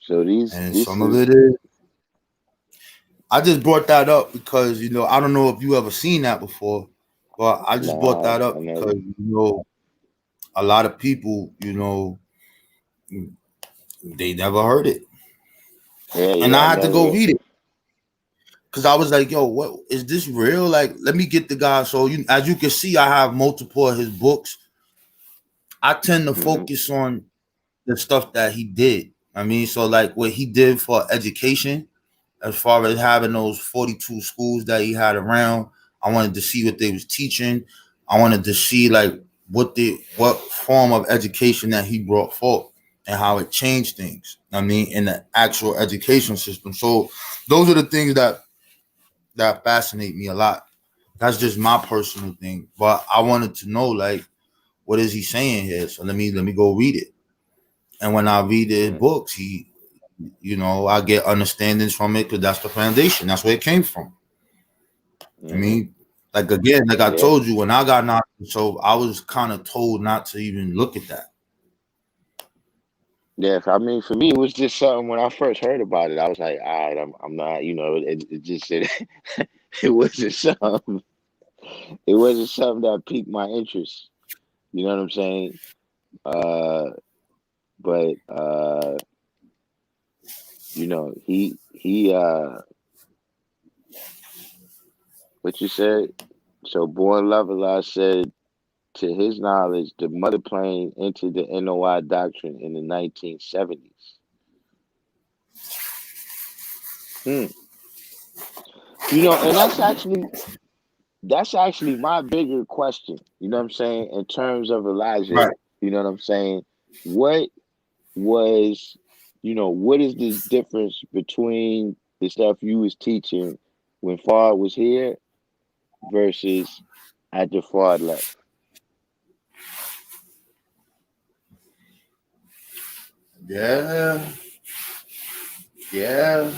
So these
And
this
some of
is
it is. I just brought that up because I don't know if you ever seen that before, but I just brought
nah,
that
I
up because
never.
a lot of people they never heard it,
Yeah,
and
yeah, I
I had to go
never.
read it because I was like, "Yo, what is this real? Like, let me get the guy." So as you can see, I have multiple of his books. I tend to
Hmm.
focus on the stuff that he did. I mean, so like what he did for education as far as having those 42 schools that he had around. I wanted to see what they was teaching. I wanted to see like what form of education that he brought forth and how it changed things. I mean, in the actual education system. So those are the things that fascinate me a lot. That's just my personal thing. But I wanted to know like what is he saying here? So let me go read it. And when I read his books, I get understandings from it because that's the foundation. That's where it came from. I
Hmm.
mean, like again, like I
Yeah,
told you, when I got knocked, so I was kind of told not to even look at that.
yeah. I mean, for me, it was just something when I first heard about it. I was like, all right, I'm not. It just it wasn't something. It wasn't something that piqued my interest. You know what I'm saying? Uh, but he what you said? So Born Lover said, to his knowledge, the mother plane entered the NOI doctrine in the 1970s. Hmm. And that's actually my bigger question. You know what I'm saying? In terms of Elijah,
Right.
you know what I'm saying? What was, what is the difference between the stuff you was teaching when Fard was here versus after Fard left?
Yeah. Yeah.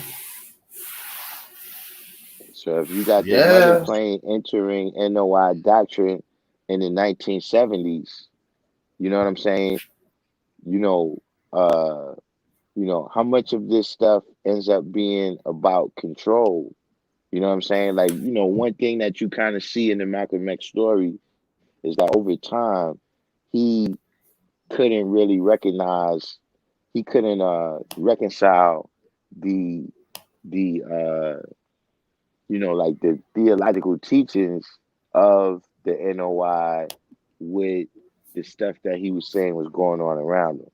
So if you got the mother
Yeah.
plane entering NOI doctrine in the 1970s, you know what I'm saying? You know, uh, how much of this stuff ends up being about control? You know what I'm saying? Like, one thing that you kind of see in the Malcolm X story is that over time, he couldn't really he couldn't reconcile the the like the theological teachings of the NOI with the stuff that he was saying was going on around him.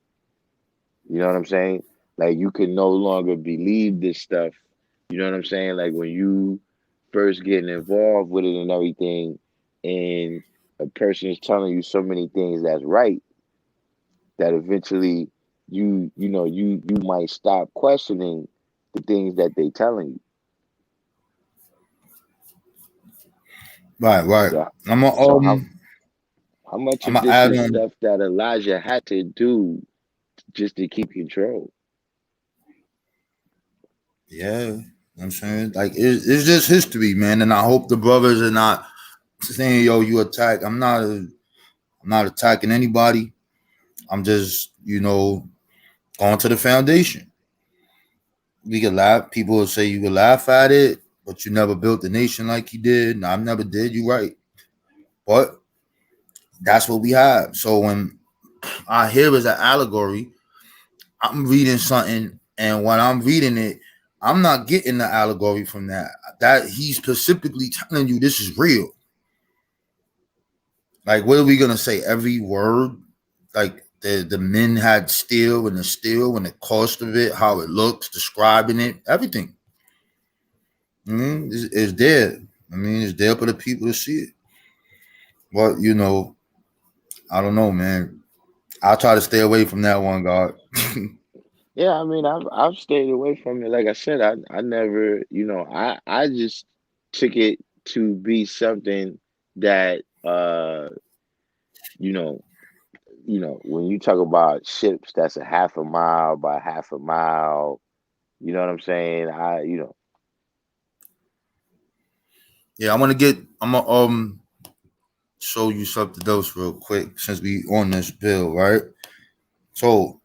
You know what I'm saying? Like you can no longer believe this stuff. You know what I'm saying? Like when you first getting involved with it and everything, and a person is telling you so many things that's right that eventually you might stop questioning the things that they telling you.
Right. Right.
So
I'm a
so how much
I'm
of
gonna
this
add
is
on.
stuff that Elijah had to do just to keep control?
Yeah. You know what I'm saying? Like it's just history, man. And I hope the brothers are not saying, yo, you attack. I'm not attacking anybody. I'm just, going to the foundation. We can laugh. People will say you can laugh at it, but you never built the nation like you did. No, I never did. You right. But that's what we have. So when I hear is an allegory, I'm reading something, and when I'm reading it, I'm not getting the allegory from that. That he's specifically telling you this is real. Like, what are we gonna say? Every word, like the men had steel and the cost of it, how it looks, describing it, everything. It's there. I mean, it's there for the people to see it. But I don't know, man. I'll try to stay away from that one, God.
Yeah, I mean, I've stayed away from it. Like I said, I never, I just took it to be something that you know, when you talk about ships that's a half a mile by half a mile, you know what I'm saying?
Yeah, I'm gonna show you something else real quick since we on this bill, right? So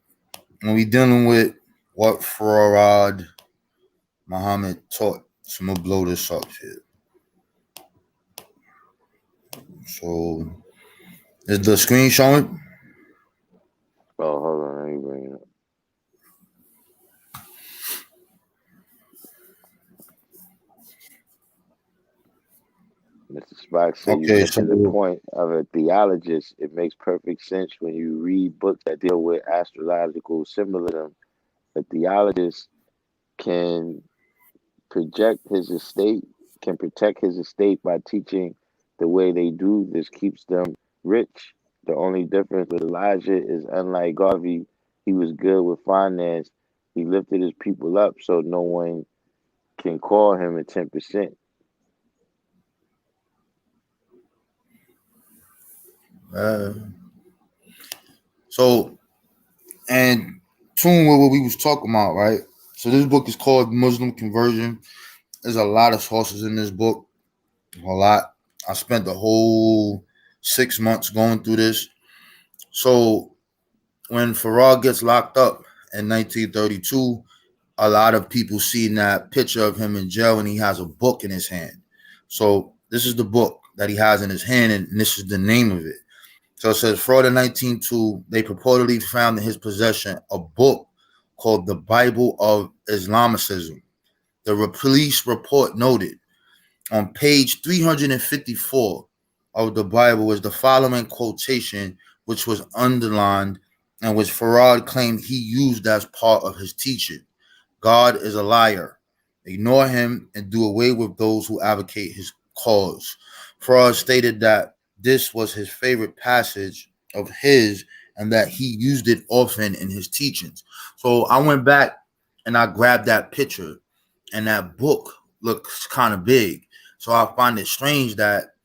when we dealing with what Farad Muhammad taught, so I'm gonna blow this up here. So is the screen showing?
Oh, hold on, let me bring it up. Mr. Spock said you're
Okay, so
missing the point of a theologist. It makes perfect sense when you read books that deal with astrological symbolism. A theologist can project his estate, can protect his estate by teaching the way they do. This keeps them rich. The only difference with Elijah is, unlike Garvey, he was good with finance. He lifted his people up so no one can call him a 10%.
uh, so and tune with what we was talking about, right? So this book is called Muslim Conversion. There's a lot of sources in this book, a lot. I spent the whole 6 months going through this. So when Farag gets locked up in 1932, a lot of people seen that picture of him in jail and he has a book in his hand. So this is the book that he has in his hand, and this is the name of it. So it says fraud in 1902, they purportedly found in his possession a book called the Bible of Islamicism. The police report noted on page 354 of the Bible is the following quotation, which was underlined and which Farad claimed he used as part of his teaching. God is a liar. Ignore him and do away with those who advocate his cause. Farad stated that this was his favorite passage of his and that he used it often in his teachings. So I went back and I grabbed that picture, and that book looks kind of big. So I find it strange that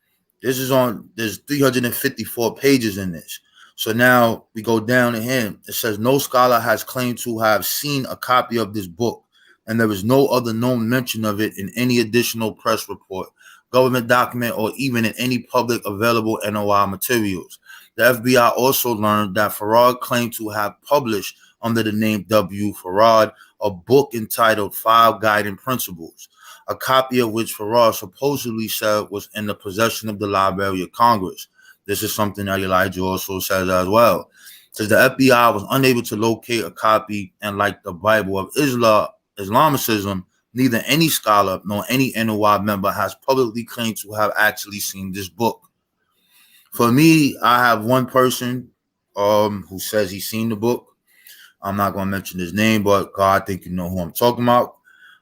there's 354 pages in this. So now we go down to him. It says no scholar has claimed to have seen a copy of this book, and there is no other known mention of it in any additional press report, government document, or even in any public available NOI materials. The FBI also learned that Farad claimed to have published under the name W. Farad a book entitled Five Guiding Principles, a copy of which Farad supposedly said was in the possession of the Library of Congress. This is something that Elijah also says as well. It says the FBI was unable to locate a copy, and like the Bible of Islamicism, neither any scholar nor any NOI member has publicly claimed to have actually seen this book. For me, I have one person who says he's seen the book. I'm not going to mention his name, but God, I think you know who I'm talking about.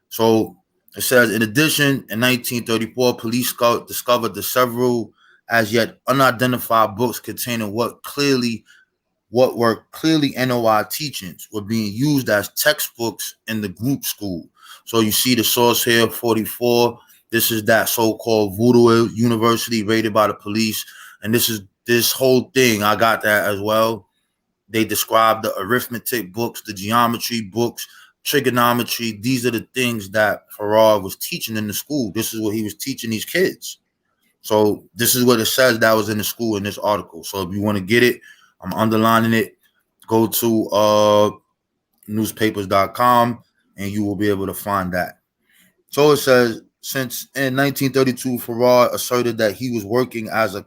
So it says, in addition, in 1934, police discovered the several as yet unidentified books containing what were clearly NOI teachings were being used as textbooks in the group school. So you see the source here, 44. This is that so-called Voodoo University raided by the police. And this whole thing. I got that as well. They describe the arithmetic books, the geometry books, trigonometry. These are the things that Farad was teaching in the school. This is what he was teaching these kids. So this is what it says that was in the school in this article. So if you want to get it, I'm underlining it. Go to newspapers.com and you will be able to find that. So it says, since in 1932, Farad asserted that he was working as a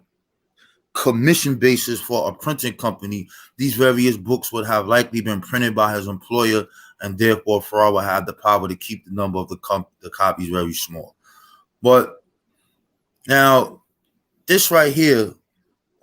commission basis for a printing company, these various books would have likely been printed by his employer, and therefore Farad would have the power to keep the number of the copies very small. But now, this right here,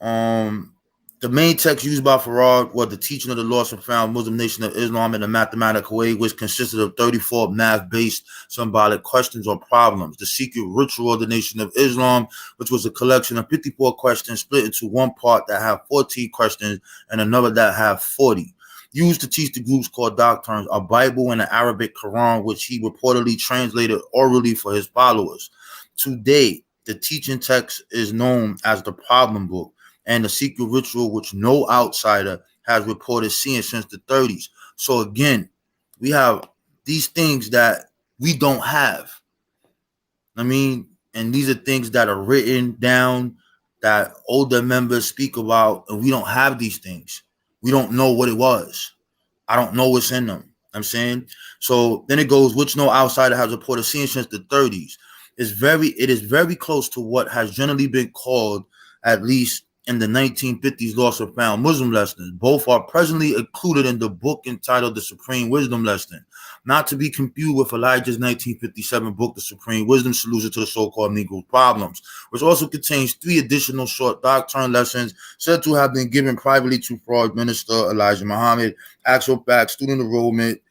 the main text used by Farad was the teaching of the lost and found Muslim nation of Islam in a mathematical way, which consisted of 34 math-based symbolic questions or problems. The secret ritual of the nation of Islam, which was a collection of 54 questions split into one part that had 14 questions and another that had 40. Used to teach the group's core doctrines, a Bible and an Arabic Quran, which he reportedly translated orally for his followers. Today, the teaching text is known as the problem book and the secret ritual, which no outsider has reported seeing since the 30s. So again, we have these things that we don't have. I mean, and these are things that are written down that older members speak about, and we don't have these things. We don't know what it was. I don't know what's in them. I'm saying. So then it goes, which no outsider has reported seeing since the 30s. It is very close to what has generally been called, at least in the 1950s, lost or found Muslim lessons. Both are presently included in the book entitled The Supreme Wisdom Lesson, not to be confused with Elijah's 1957 book, The Supreme Wisdom Solution to the So-Called Negro Problems, which also contains 3 additional short doctrine lessons said to have been given privately to fraud minister Elijah Muhammad. Actual facts, student enrollment,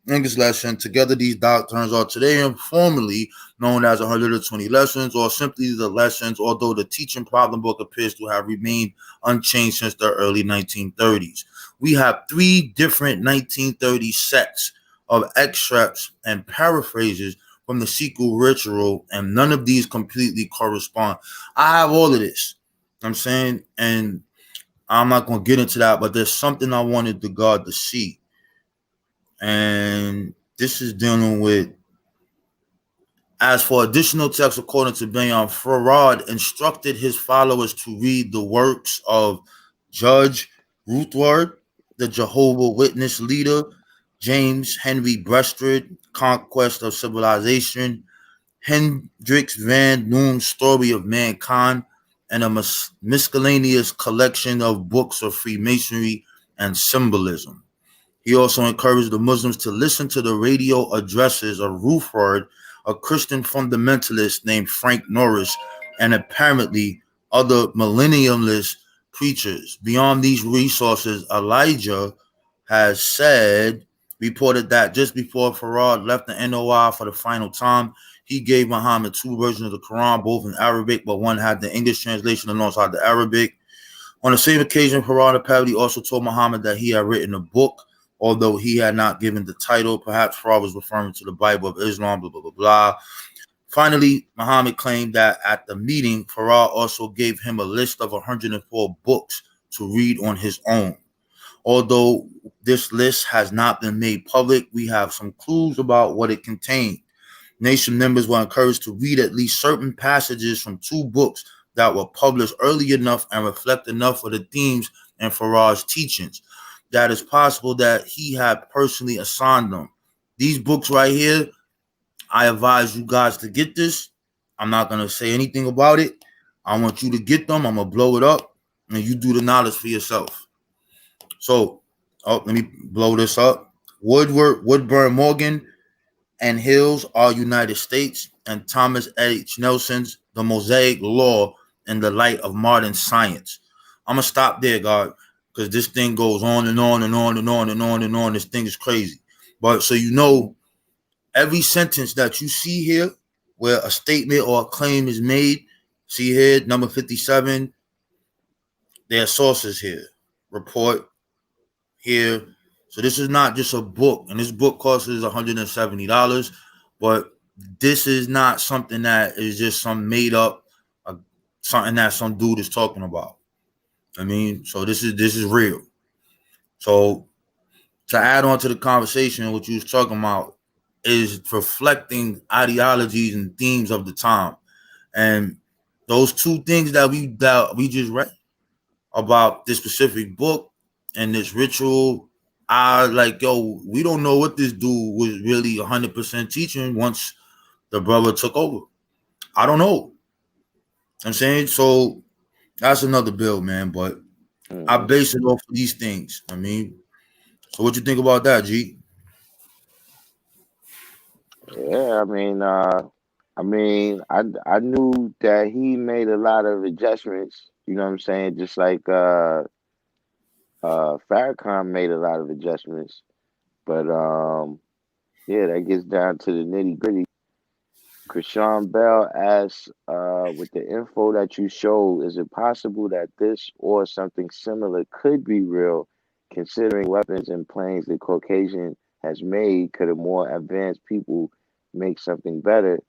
English lesson. Together, these doctrines are today informally known as 120 lessons, or simply the lessons, although the teaching problem book appears to have remained unchanged since the early 1930s. We have 3 different 1930 sets of extracts and paraphrases from the secret ritual, and none of these completely correspond. I have all of this, I'm saying, and I'm not going to get into that, but there's something I wanted the God to see. And this is dealing with, as for additional text, according to Bayan, Farad instructed his followers to read the works of Judge Ruthward, the Jehovah Witness leader, James Henry Breasted, Conquest of Civilization, Hendrix Van Noon's Story of Mankind, and a miscellaneous collection of books of Freemasonry and symbolism. He also encouraged the Muslims to listen to the radio addresses of Rutherford, a Christian fundamentalist named Frank Norris, and apparently other millennialist preachers. Beyond these resources, Elijah has reported that just before Farad left the NOI for the final time, he gave Muhammad two versions of the Quran, both in Arabic, but one had the English translation alongside the Arabic. On the same occasion, Farad apparently also told Muhammad that he had written a book, although he had not given the title. Perhaps Farad was referring to the Bible of Islam, blah, blah, blah, blah. Finally, Muhammad claimed that at the meeting, Farad also gave him a list of 104 books to read on his own. Although this list has not been made public, we have some clues about what it contained. Nation members were encouraged to read at least certain passages from two books that were published early enough and reflect enough of the themes in Farad's teachings that it's possible that he had personally assigned them. These books right here, I advise you guys to get this. I'm not going to say anything about it. I want you to get them. I'm going to blow it up and you do the knowledge for yourself. So, let me blow this up. Woodburn Morgan and Hills Are United States, and Thomas H. Nelson's The Mosaic Law in the Light of Modern Science. I'm going to stop there, God, because this thing goes on and on and on and on and on and on. This thing is crazy. But so you know, every sentence that you see here where a statement or a claim is made, see here, number 57, there are sources here. Report here. So this is not just a book, and this book costs $170, but this is not something that is just some made up, something that some dude is talking about. I mean, so this is real. So to add on to the conversation, what you was talking about is reflecting ideologies and themes of the time, and those two things that we just read about this specific book and this ritual. I like, yo, we don't know what this dude was really 100% teaching once the brother took over. I don't know. I'm saying, so that's another bill, man. But I
Mm-hmm.
base it off of these things. I mean, so what you think about that, G?
Yeah, I knew that he made a lot of adjustments. You know what I'm saying? Just like Farrakhan made a lot of adjustments, but yeah, that gets down to the nitty gritty. Krishan Bell asks, with the info that you showed, is it possible that this or something similar could be real, considering weapons and planes the Caucasian has made? Could a more advanced people make something better,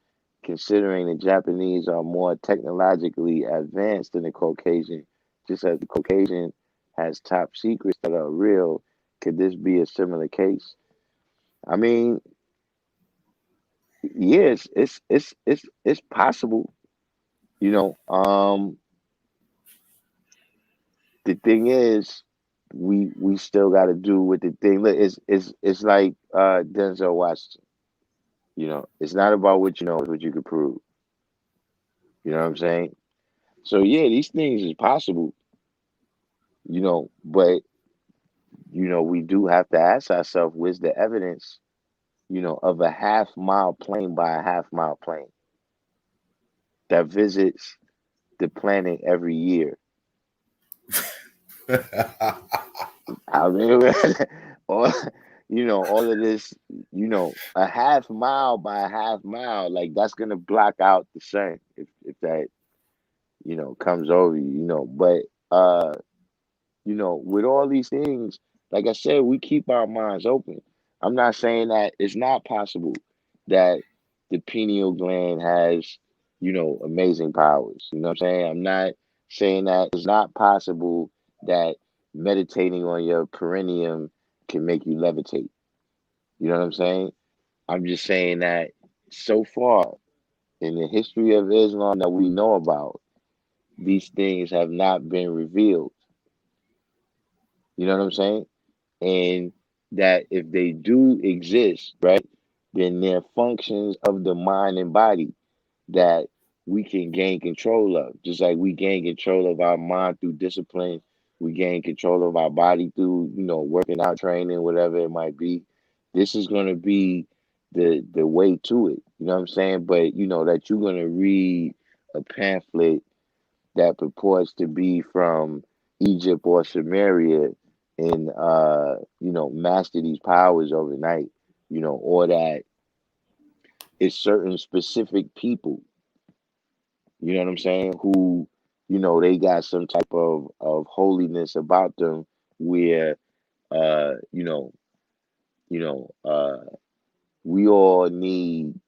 considering the Japanese are more technologically advanced than the Caucasian, just as the Caucasian has top secrets that are real? Could this be a similar case? I mean, yes, it's possible. You know, the thing is, we still got to do what the thing. Look, it's like Denzel Washington. You know, it's not about what you know; it's what you can prove. You know what I'm saying? So yeah, these things is possible. You know, but we do have to ask ourselves, where's the evidence? Of a half-mile plane by a half-mile plane that visits the planet every year. I mean, all, all of this, a half mile by a half mile, like that's gonna block out the sun if that, comes over you, But with all these things, like I said, we keep our minds open. I'm not saying that it's not possible that the pineal gland has, amazing powers. You know what I'm saying? I'm not saying that it's not possible that meditating on your perineum can make you levitate. You know what I'm saying? I'm just saying that so far in the history of Islam that we know about, these things have not been revealed. You know what I'm saying? And that if they do exist, right, then they're functions of the mind and body that we can gain control of. Just like we gain control of our mind through discipline, we gain control of our body through, working out, training, whatever it might be. This is going to be the way to it. You know what I'm saying? But that you're going to read a pamphlet that purports to be from Egypt or Samaria and master these powers overnight, or that it's certain specific people, you know what I'm saying, who, they got some type of holiness about them where uh, you know, you know, we all need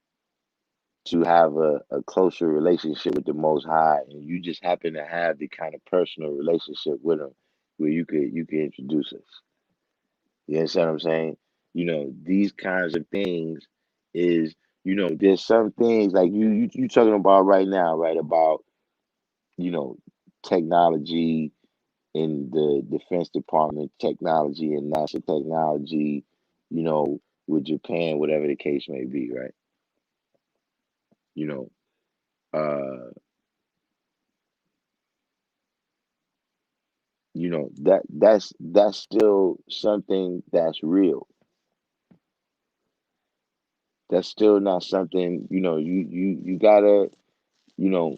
to have a closer relationship with the Most High, and you just happen to have the kind of personal relationship with Him where you could introduce us. You understand what I'm saying? These kinds of things is, there's some things like you talking about right now, right? About you know technology in the Defense Department, technology and NASA technology, you know, with Japan, whatever the case may be, right? You know, that's still something that's real. That's still not something, you gotta, you know,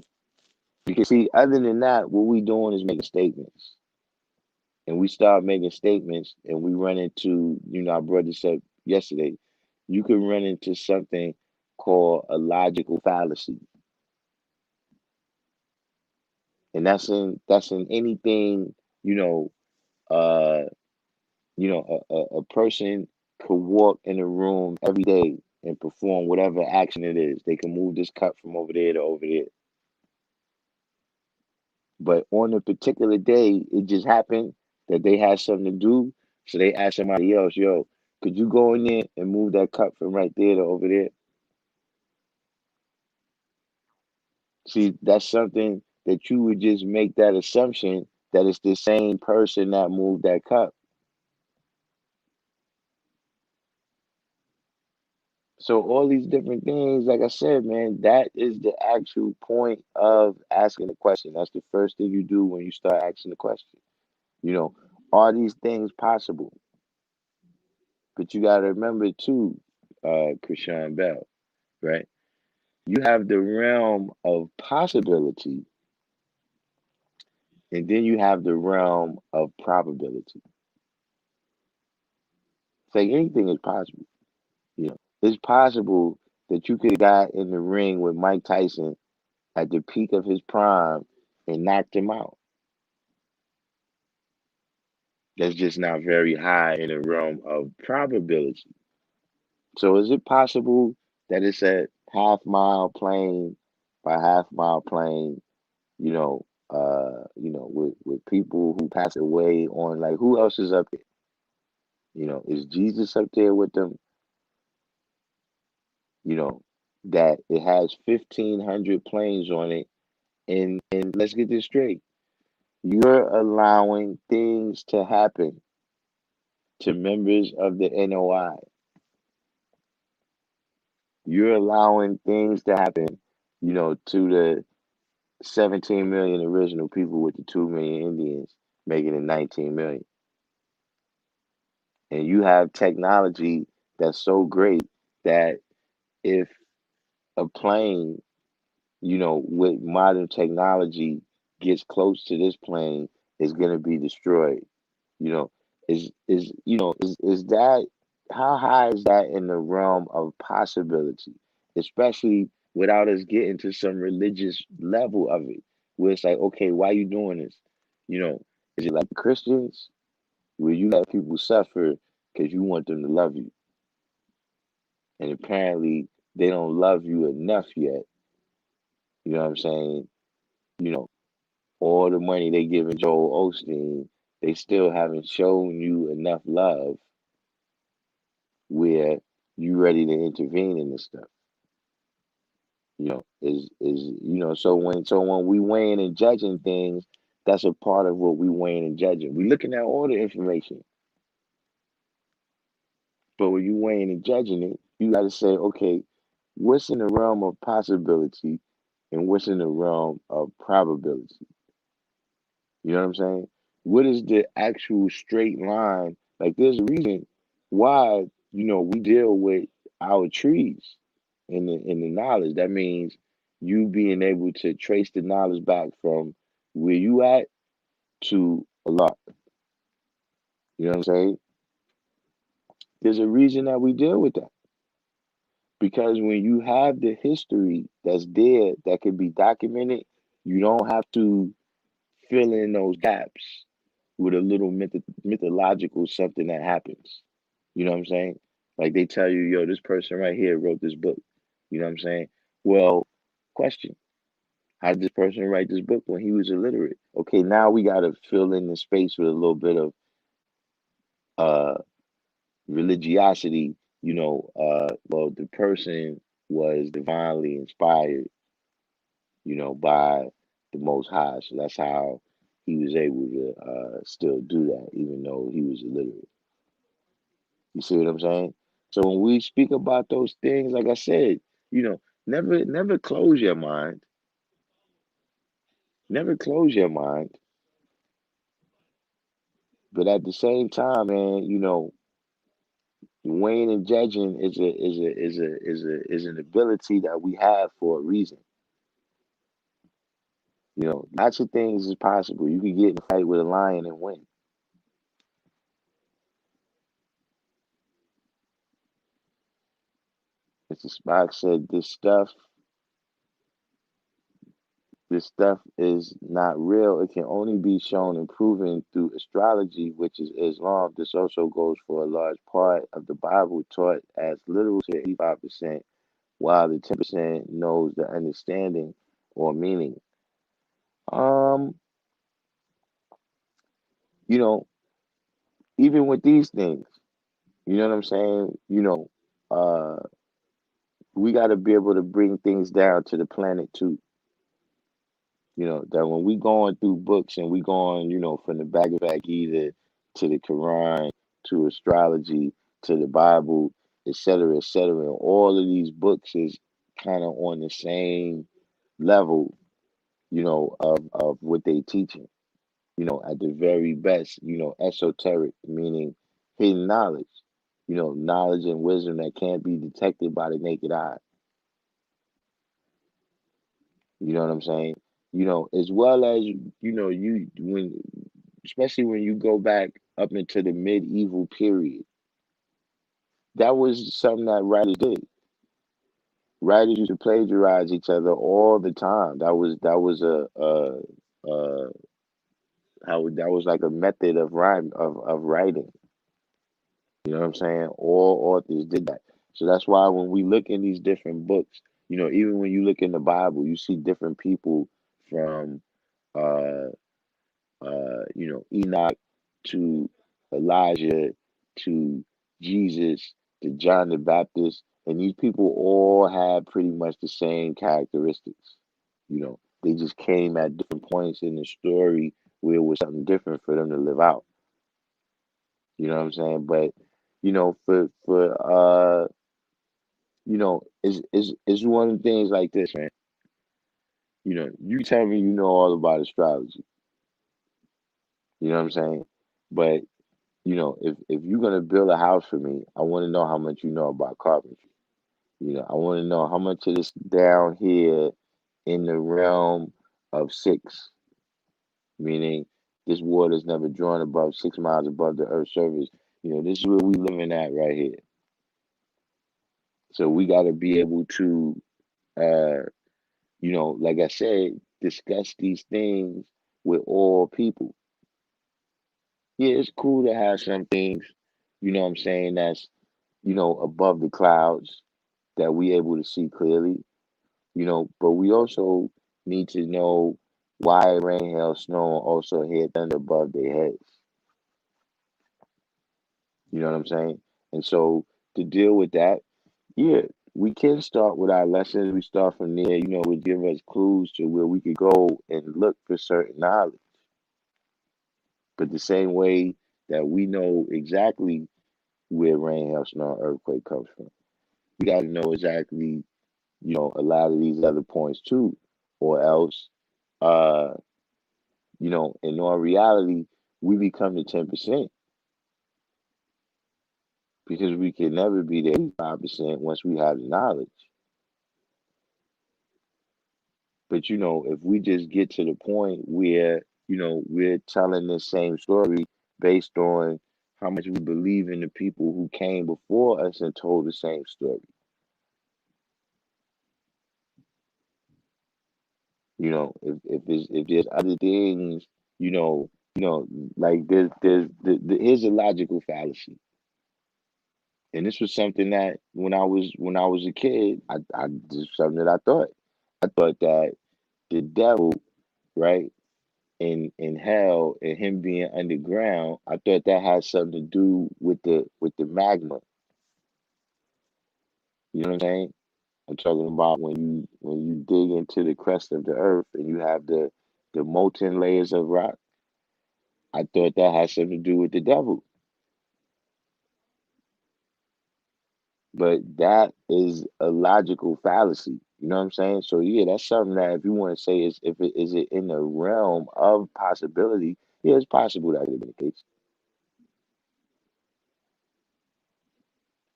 because see, other than that, what we doing is making statements. And we start making statements and we run into, I brought this up yesterday, you can run into something called a logical fallacy. And that's in anything, you know, uh, a person could walk in a room every day and perform whatever action it is. They can move this cup from over there to over there. But on a particular day, it just happened that they had something to do. So they asked somebody else, yo, could you go in there and move that cup from right there to over there? See, that's something that you would just make that assumption that it's the same person that moved that cup. So all these different things, like I said, man, that is the actual point of asking the question. That's the first thing you do when you start asking the question. You know, are these things possible? But you got to remember too, Krishan Bell, right? You have the realm of possibility, and then you have the realm of probability. It's like anything is possible. It's possible that you could have got in the ring with Mike Tyson at the peak of his prime and knocked him out. That's just not very high in the realm of probability. So is it possible that it's a half mile plane by half mile plane, with people who pass away on, like, who else is up there? Is Jesus up there with them? You know, that it has 1,500 planes on it, and let's get this straight. You're allowing things to happen to members of the NOI. You're allowing things to happen, to the 17 million original people with the 2 million Indians, making it 19 million. And you have technology that's so great that if a plane, with modern technology gets close to this plane, it's going to be destroyed. You know, is that, how high is that in the realm of possibility, especially without us getting to some religious level of it, where it's like, okay, why you doing this? You know, is it like Christians, where you let people suffer because you want them to love you, and apparently they don't love you enough yet. You know what I'm saying? You know, all the money they giving Joel Osteen, they still haven't shown you enough love where you ready to intervene in this stuff. So when we weighing and judging things, that's a part of what we weighing and judging. We looking at all the information, but when you weighing and judging it, you got to say, okay, what's in the realm of possibility, and what's in the realm of probability. You know what I'm saying? What is the actual straight line? Like, there's a reason why, we deal with our trees in the knowledge. That means you being able to trace the knowledge back from where you at to Allah. You know what I'm saying? There's a reason that we deal with that. Because when you have the history that's there that can be documented, you don't have to fill in those gaps with a little mythological something that happens. You know what I'm saying? Like they tell you, yo, this person right here wrote this book. You know what I'm saying? Well, question. How did this person write this book when he was illiterate? Okay, now we got to fill in the space with a little bit of uh religiosity. Well, the person was divinely inspired, by the Most High. So that's how he was able to still do that, even though he was illiterate. You see what I'm saying? So when we speak about those things, like I said, never close your mind. Never close your mind. But at the same time, man, weighing and judging is an ability that we have for a reason. Lots of things is possible. You can get in a fight with a lion and win. Mr. Spock said this stuff is not real. It can only be shown and proven through astrology, which is Islam. This also goes for a large part of the Bible taught as literal to 85%, while the 10% knows the understanding or meaning. Um, you know, Even with these things, you know what I'm saying? Uh, we got to be able to bring things down to the planet too. That when we going through books and we going, from the Bhagavad Gita to the Quran to astrology to the Bible, et cetera, and all of these books is kind of on the same level, of what they teaching. At the very best, esoteric, meaning hidden knowledge, knowledge and wisdom that can't be detected by the naked eye. You know what I'm saying? As well as, especially when you go back up into the medieval period, that was something that writers did. Writers used to plagiarize each other all the time. That was a how that was like a method of rhyme of writing. You know what I'm saying? All authors did that. So that's why when we look in these different books, even when you look in the Bible, you see different people from uh Enoch to Elijah to Jesus to John the Baptist, and these people all had pretty much the same characteristics. They just came at different points in the story where it was something different for them to live out. You know what I'm saying? But for is one of the things like this, man. You tell me you know all about astrology. You know what I'm saying? But if you're gonna build a house for me, I want to know how much you know about carpentry. I want to know how much of this down here in the realm of six, meaning this water is never drawn above 6 miles above the Earth's surface. This is where we living at right here. So we got to be able to, uh, like I said, discuss these things with all people. Yeah, it's cool to have some things, what I'm saying, that's, above the clouds that we able to see clearly, but we also need to know why rain, hail, snow, and also hear thunder above their heads. You know what I'm saying? And so to deal with that, yeah, we can start with our lessons. We start from there, would give us clues to where we could go and look for certain knowledge. But the same way that we know exactly where rain, hail, snow, and earthquake comes from, we got to know exactly, a lot of these other points too. or else, uh, in all reality, we become the 10% because we can never be the 85% once we have the knowledge. But if we just get to the point where, we're telling the same story based on how much we believe in the people who came before us and told the same story. If there's other things, like here's a logical fallacy. And this was something that when I was a kid, I this is something that I thought. I thought that the devil, right, in hell and him being underground, I thought that had something to do with the magma. You know what I'm saying? I'm talking about when you dig into the crust of the earth and you have the molten layers of rock. I thought that had something to do with the devil. But that is a logical fallacy. You know what I'm saying? So yeah, that's something that if you want to say is it in the realm of possibility, yeah, it's possible that could have been the case.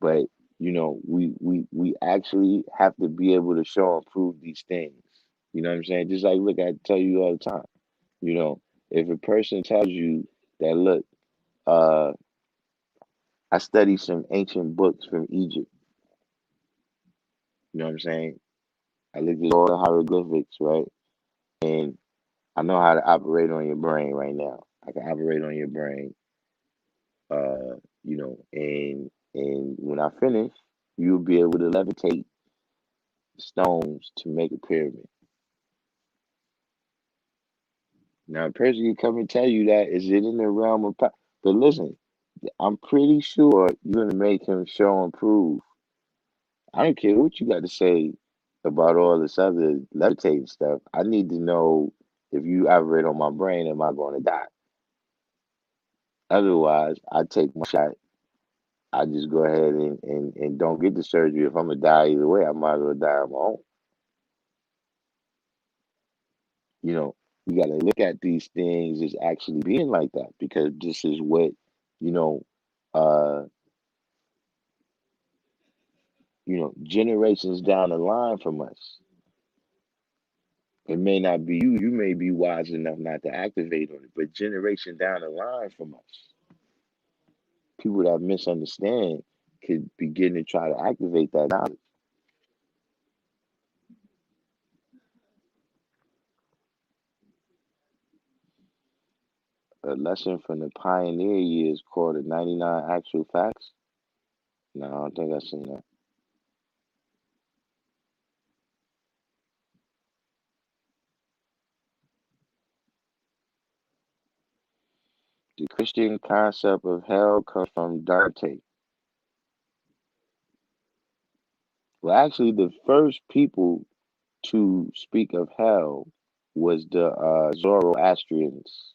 But we actually have to be able to show and prove these things. You know what I'm saying? Just like look, I tell you all the time. You know, if a person tells you that, look, uh, I studied some ancient books from Egypt. You know what I'm saying? I looked at all the hieroglyphics, right? And I know how to operate on your brain right now. I can operate on your brain, and when I finish, you'll be able to levitate stones to make a pyramid. Now, a person can come and tell you that is it in the realm of but listen, I'm pretty sure you're gonna make him show and prove. I don't care what you got to say about all this other levitating stuff. I need to know if you operate on my brain, am I going to die? Otherwise, I take my shot. I just go ahead and don't get the surgery. If I'm gonna die either way, I might as well die on my own. You know, you got to look at these things as actually being like that because this is what you know, uh, generations down the line from us. It may not be you. You may be wise enough not to activate on it, but generation down the line from us, people that misunderstand could begin to try to activate that knowledge. A lesson from the pioneer years called the 99 Actual Facts. No, I don't think I've seen that. The Christian concept of hell comes from Dante. Well, actually, the first people to speak of hell was the Zoroastrians.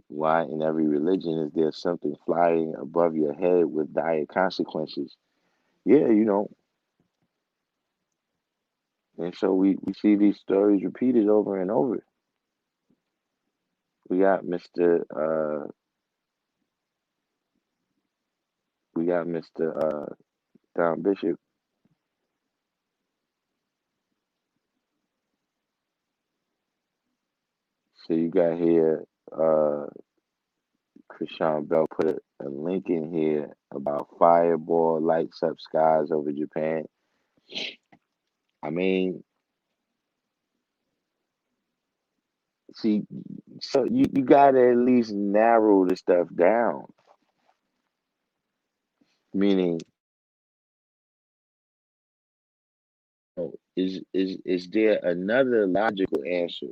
Why in every religion is there something flying above your head with dire consequences? Yeah, and so we see these stories repeated over and over. We got Mr. Don Bishop. So you got here Krishan Bell put a link in here about fireball lights up skies over Japan. I mean, see, so you gotta at least narrow the stuff down. Meaning, is there another logical answer?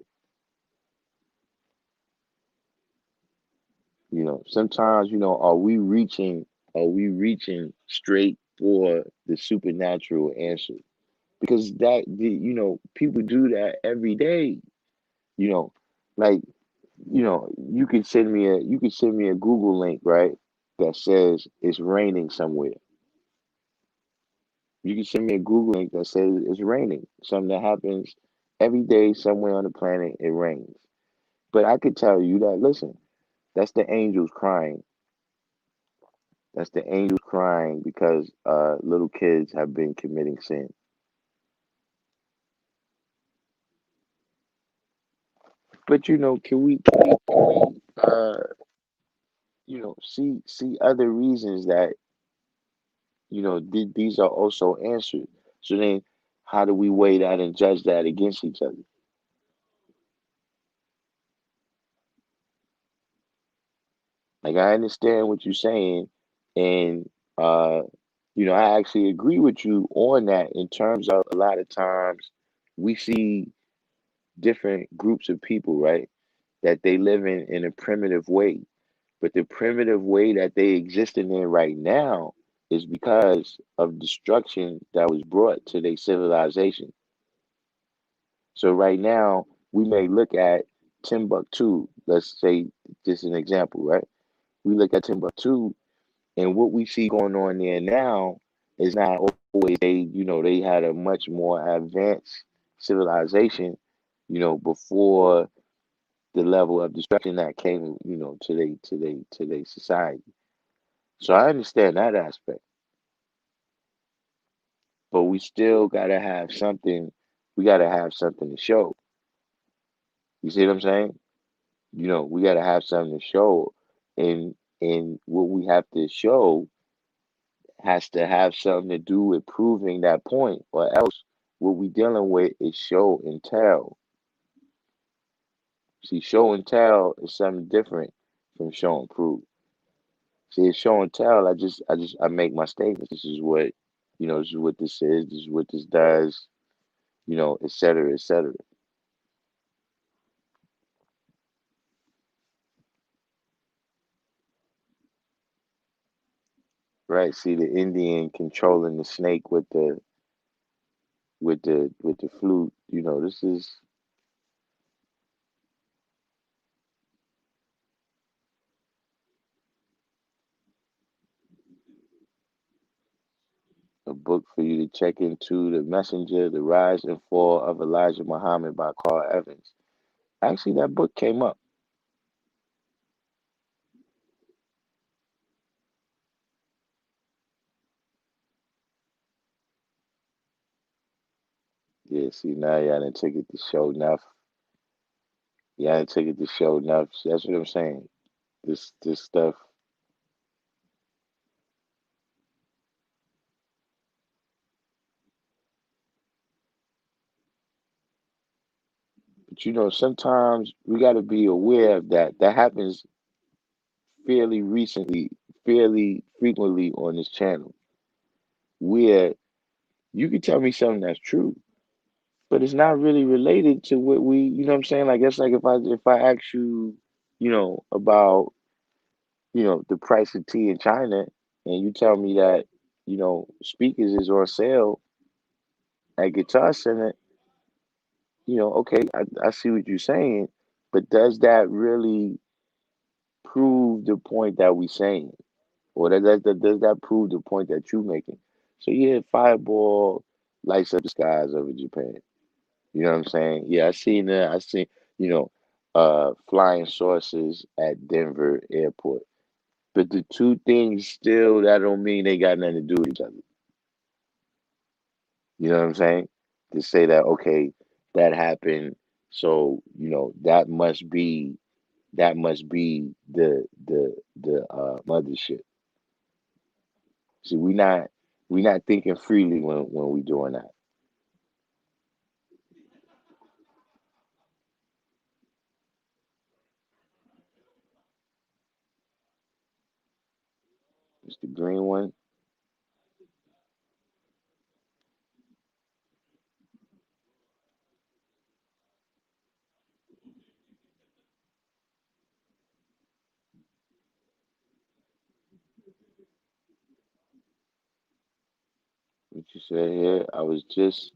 Sometimes, are we reaching straight for the supernatural answer? Because people do that every day. You know, like, you could send me a Google link, right? That says it's raining somewhere. You can send me a Google link that says it's raining. Something that happens every day somewhere on the planet, it rains. But I could tell you that, listen, that's the angels crying. That's the angels crying because little kids have been committing sin. But can we see other reasons that these are also answered. So then, how do we weigh that and judge that against each other? Like, I understand what you're saying, and uh, I actually agree with you on that in terms of a lot of times we see different groups of people, right? That they live in a primitive way. But the primitive way that they existing in right now is because of destruction that was brought to their civilization. So right now, we may look at Timbuktu, let's say just an example, right? We look at Timbuktu and what we see going on there now is not always they had a much more advanced civilization, before the level of destruction that came, to their society. So I understand that aspect, but we still gotta have something. We gotta have something to show. You see what I'm saying? We gotta have something to show, and what we have to show has to have something to do with proving that point, or else what we dealing with is show and tell. See, show and tell is something different from show and prove. See, it's show and tell. I make my statements. This is what this is. This is what this does. Et cetera, et cetera. Right? See, the Indian controlling the snake with the flute. This is a book for you to check into. The Messenger, The Rise and Fall of Elijah Muhammad by Carl Evans. Actually, that book came up. Yeah, see, now y'all done took it to show enough. Y'all done took it to show enough. That's what I'm saying. This stuff. But sometimes we got to be aware of that. That happens fairly recently, fairly frequently on this channel, where you can tell me something that's true, but it's not really related to what you know what I'm saying? Like, that's like if I ask you, about, the price of tea in China, and you tell me that, speakers is on sale at Guitar Center, okay, I see what you're saying, but does that really prove the point that we're saying? Or does that prove the point that you're making? So yeah, Fireball lights up the skies over Japan. You know what I'm saying? Yeah, I seen that. I seen, you know, flying saucers at Denver airport. But the two things still, that don't mean they got nothing to do with each other. You know what I'm saying? To say that, okay, that happened, so that must be the mothership. See, we not thinking freely when we doing that. It's the green one. What you said here? I was just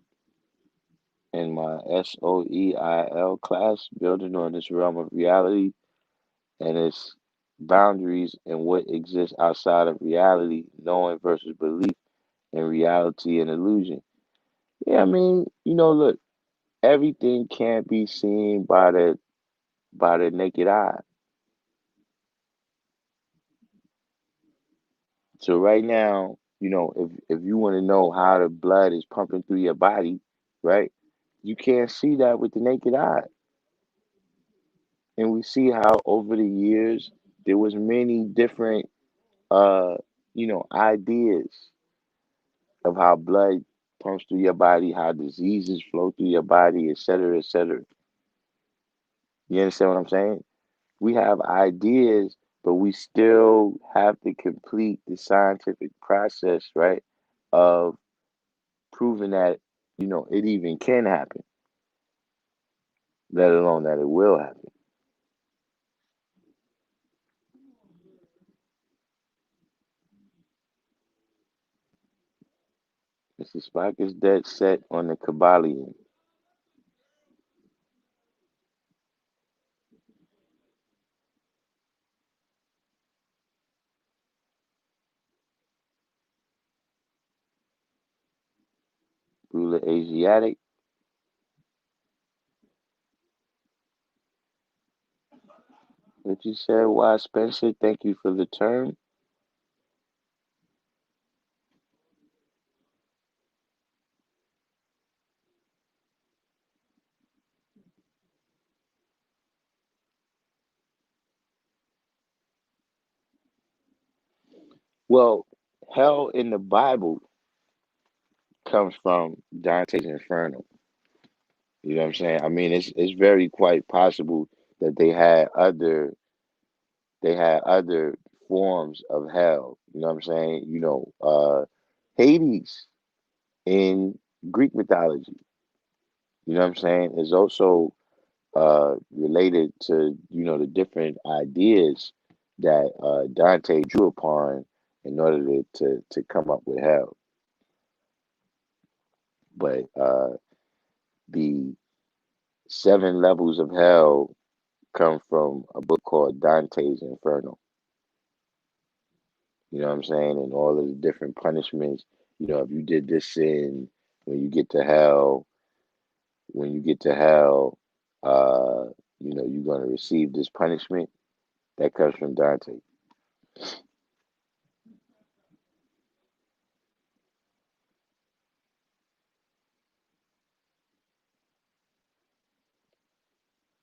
in my SOEIL class, building on this realm of reality and its boundaries and what exists outside of reality, knowing versus belief, and reality and illusion. Yeah, I mean, look, everything can't be seen by the naked eye. So right now, if you want to know how the blood is pumping through your body, right? You can't see that with the naked eye. And we see how over the years there was many different uh, ideas of how blood pumps through your body, how diseases flow through your body, et cetera, et cetera. You understand what I'm saying? We have ideas, but we still have to complete the scientific process, right? Of proving that, it even can happen, let alone that it will happen. Mr. Spock is dead set on the Kabbalion, ruler Asiatic. What you said, why Spencer? Thank you for the term. Well, hell in the Bible comes from Dante's Inferno. You know what I'm saying? I mean, it's very quite possible that they had other forms of hell. You know what I'm saying? Hades in Greek mythology. You know what I'm saying? Is also related to the different ideas that Dante drew upon in order to come up with hell. But the seven levels of hell come from a book called Dante's Inferno. You know what I'm saying? And all of the different punishments. If you did this sin, when you get to hell, when you get to hell, uh, you're going to receive this punishment. That comes from Dante.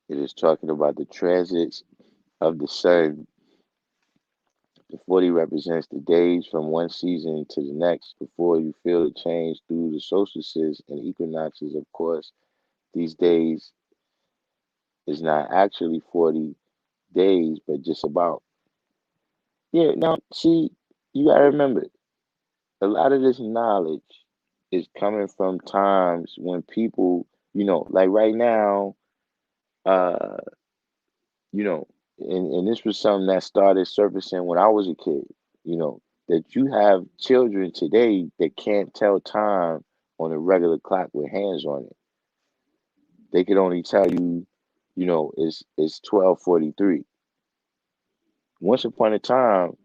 It is talking about the transits of the sun. The 40 represents the days from one season to the next before you feel the change through the solstices and equinoxes. Of course, these days is not actually 40 days, but just about. Yeah, now, see, you got to remember, a lot of this knowledge is coming from times when people, like right now, uh, you know, and this was something that started surfacing when I was a kid, you know, that you have children today that can't tell time on a regular clock with hands on it. They could only tell you, it's 12:43. Once upon a time,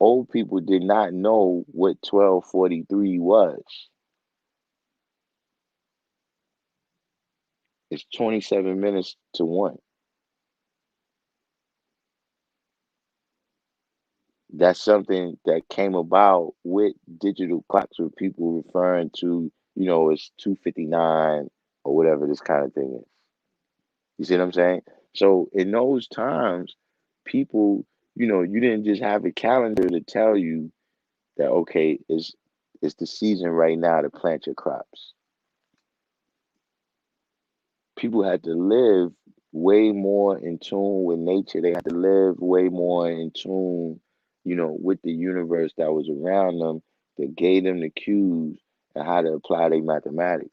old people did not know what 12:43 was. It's 27 minutes to 1. That's something that came about with digital clocks with people referring to, it's 2:59 or whatever this kind of thing is. You see what I'm saying? So in those times, people, you didn't just have a calendar to tell you that okay, it's the season right now to plant your crops. People had to live way more in tune with nature. They had to live way more in tune, with the universe that was around them that gave them the cues and how to apply their mathematics.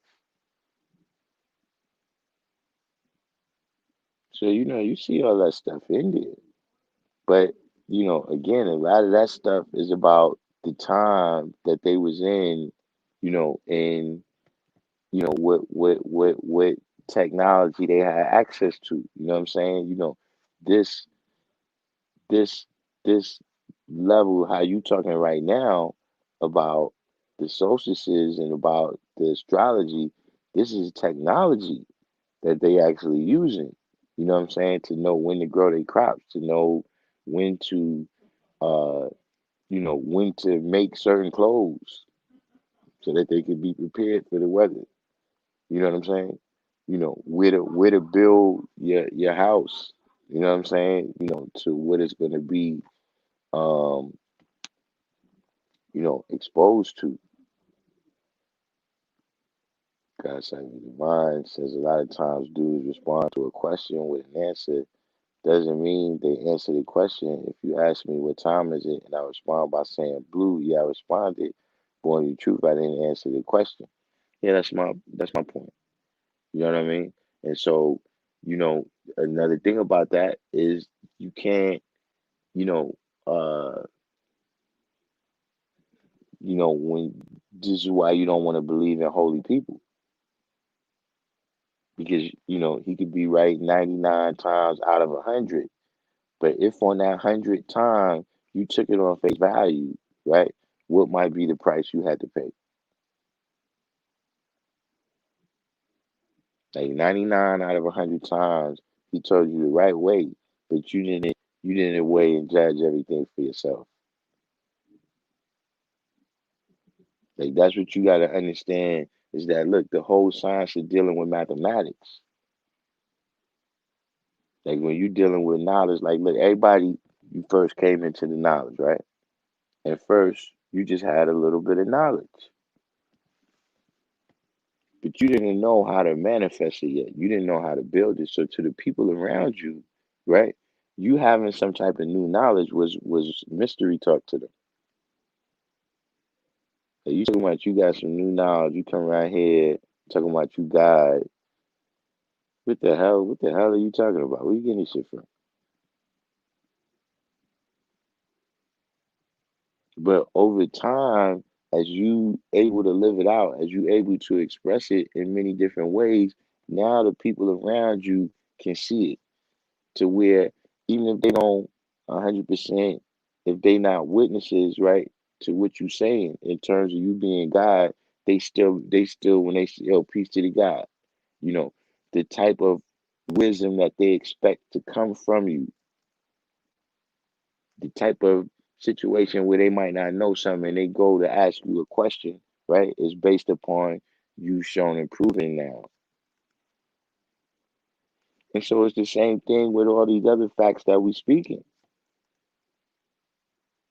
So, you see all that stuff in there. But, again, a lot of that stuff is about the time that they was in, in what technology they had access to. You know what I'm saying? This this this level how you talking right now about the solstices and about the astrology, this is technology that they actually using. You know what I'm saying? To know when to grow their crops, to know when to uh when to make certain clothes so that they can be prepared for the weather. You know what I'm saying? Where to build your house. You know what I'm saying? To what it's gonna be um, exposed to. God Sanctity Divine says a lot of times dudes respond to a question with an answer. Doesn't mean they answer the question. If you ask me what time is it and I respond by saying blue, yeah, I responded. Born the truth, I didn't answer the question. Yeah, that's my point. You know what I mean? And so, you know, another thing about that is you can't, you know, uh, when this is why you don't want to believe in holy people because he could be right 99 times out of 100. But if on that 100th time you took it on face value, right? What might be the price you had to pay? Like 99 out of 100 times he told you the right way, but you didn't weigh and judge everything for yourself. Like that's what you got to understand is that look, the whole science of dealing with mathematics. Like when you dealing with knowledge, like look, everybody you first came into the knowledge, right? And first you just had a little bit of knowledge, but you didn't know how to manifest it yet. You didn't know how to build it. So to the people around you, right? You having some type of new knowledge was mystery talk to them. Like you talking about you got some new knowledge. You come around here talking about you got what the hell? What the hell are you talking about? Where you getting this shit from? But over time, as you able to live it out, as you able to express it in many different ways, now the people around you can see it to where even if they don't 100%, if they not witnesses, right, to what you saying in terms of you being God, they still when they say, "Yo, peace to the God," you know, the type of wisdom that they expect to come from you, the type of situation where they might not know something and they go to ask you a question, right, is based upon you showing and proving now. And so it's the same thing with all these other facts that we speaking.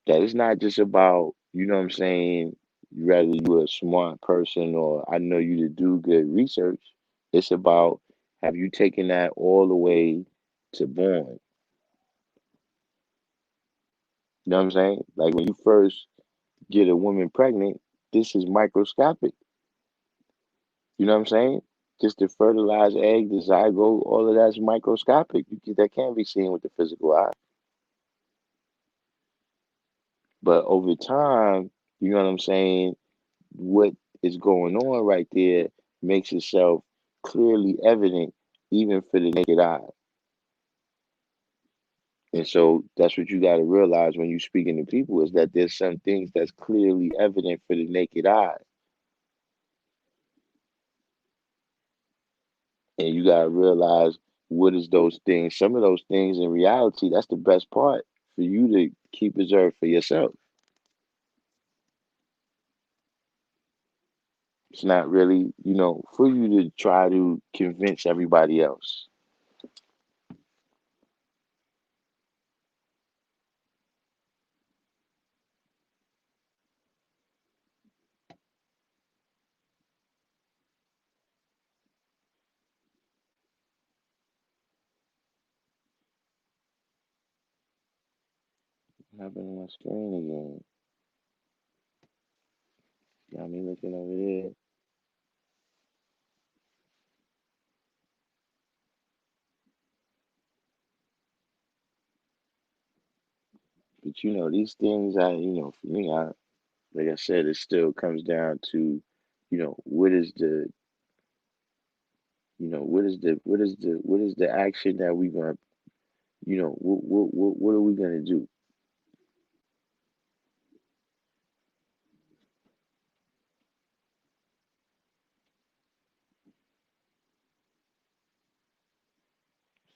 That it's not just about, you know what I'm saying, whether you're a smart person or I know you to do good research. It's about have you taken that all the way to born. You know what I'm saying? Like when you first get a woman pregnant, this is microscopic. You know what I'm saying? Just the fertilized egg, the zygote, all of that's microscopic. That can't be seen with the physical eye. But over time, you know what I'm saying? What is going on right there makes itself clearly evident even for the naked eye. And so that's what you got to realize when you're speaking to people is that there's some things that's clearly evident for the naked eye. And you got to realize what is those things. Some of those things in reality, that's the best part for you to keep reserved for yourself. It's not really, for you to try to convince everybody else. What happened to my screen again? Got me looking over there. But these things for me, like I said, it still comes down to, what is the What is the action that we gonna, what are we gonna do?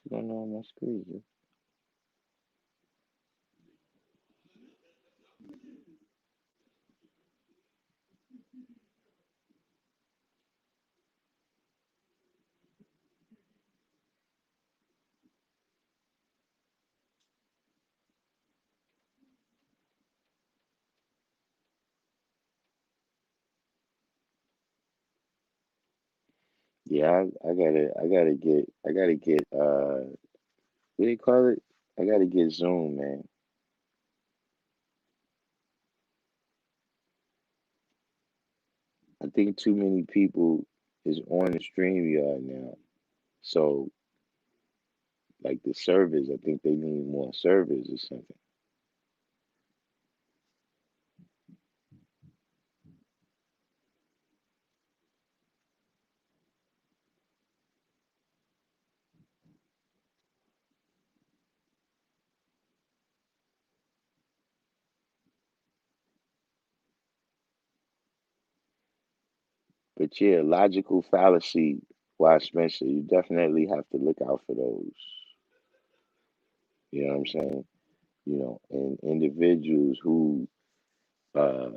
What's going on my screen? Yeah, I gotta get what do you call it? I gotta get Zoom, man. I think too many people is on the StreamYard now. So like the servers, I think they need more servers or something. But yeah, logical fallacy, why Spencer, you definitely have to look out for those. You know what I'm saying? And uh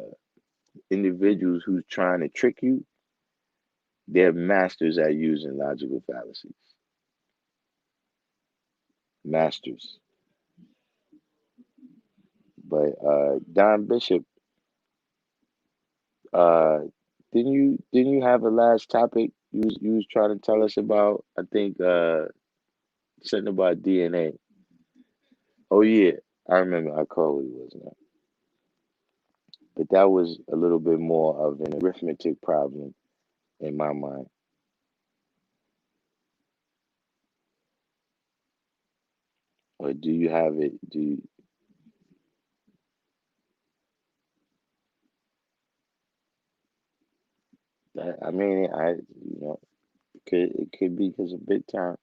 individuals who's trying to trick you, they're masters at using logical fallacies. Masters. But Don Bishop, uh didn't you have a last topic you was trying to tell us about? I think something about DNA. Oh yeah, I remember. I called what it was now. But that was a little bit more of an arithmetic problem in my mind. Or do you have it? I mean, it could be because of big time.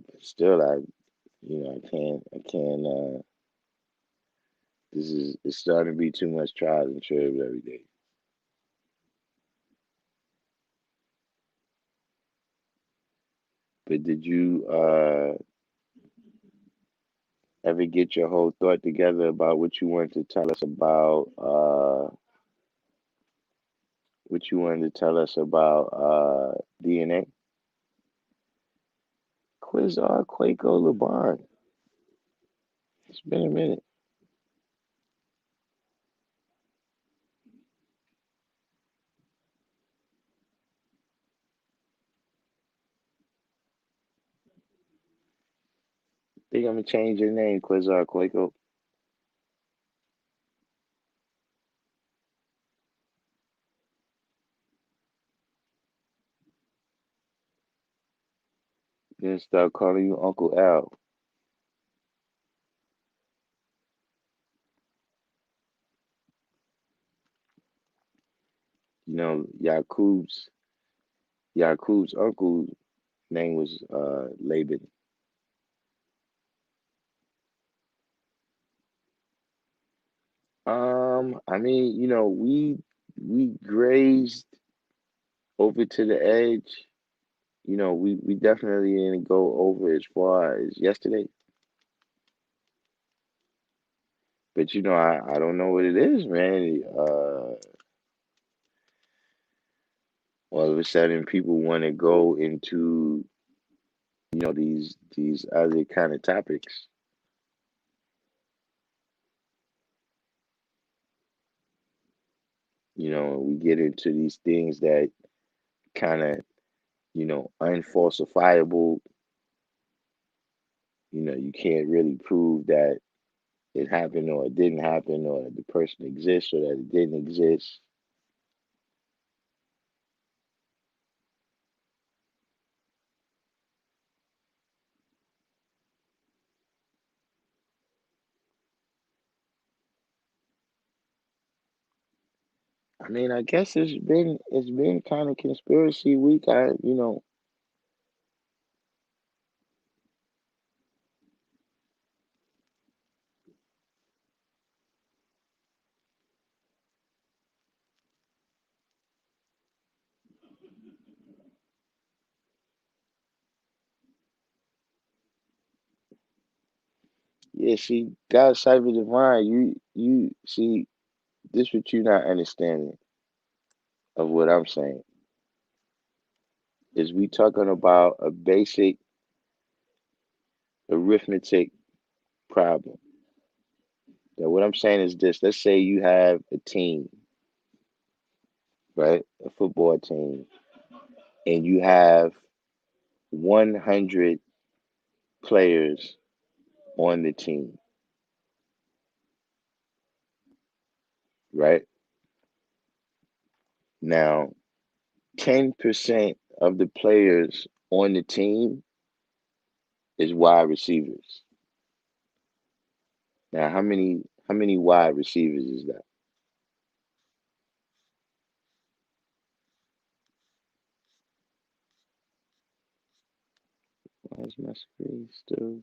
But still, I can't. It's starting to be too much trials and tribulations every day. But did you ever get your whole thought together about what you wanted to tell us about? What you wanted to tell us about DNA? Quizar Quaco LeBron. It's been a minute. Think I'm gonna change your name, Quizar Quaco. Then start calling you Uncle Al. Yakub's uncle name was Laban. I mean, we grazed over to the edge. We definitely didn't go over as far as yesterday. But I don't know what it is, man. All of a sudden, people want to go into these other kind of topics. We get into these things that kind of unfalsifiable. You can't really prove that it happened or it didn't happen or the person exists or that it didn't exist. I mean, I guess it's been kind of conspiracy week. Yeah, see, God cyber divine, you see this what you not understanding of what I'm saying is we talking about a basic arithmetic problem. That what I'm saying is this: let's say you have a team, right, a football team, and you have 100 players on the team, right? Now, 10% of the players on the team is wide receivers. Now, how many wide receivers is that? Why is my screen still?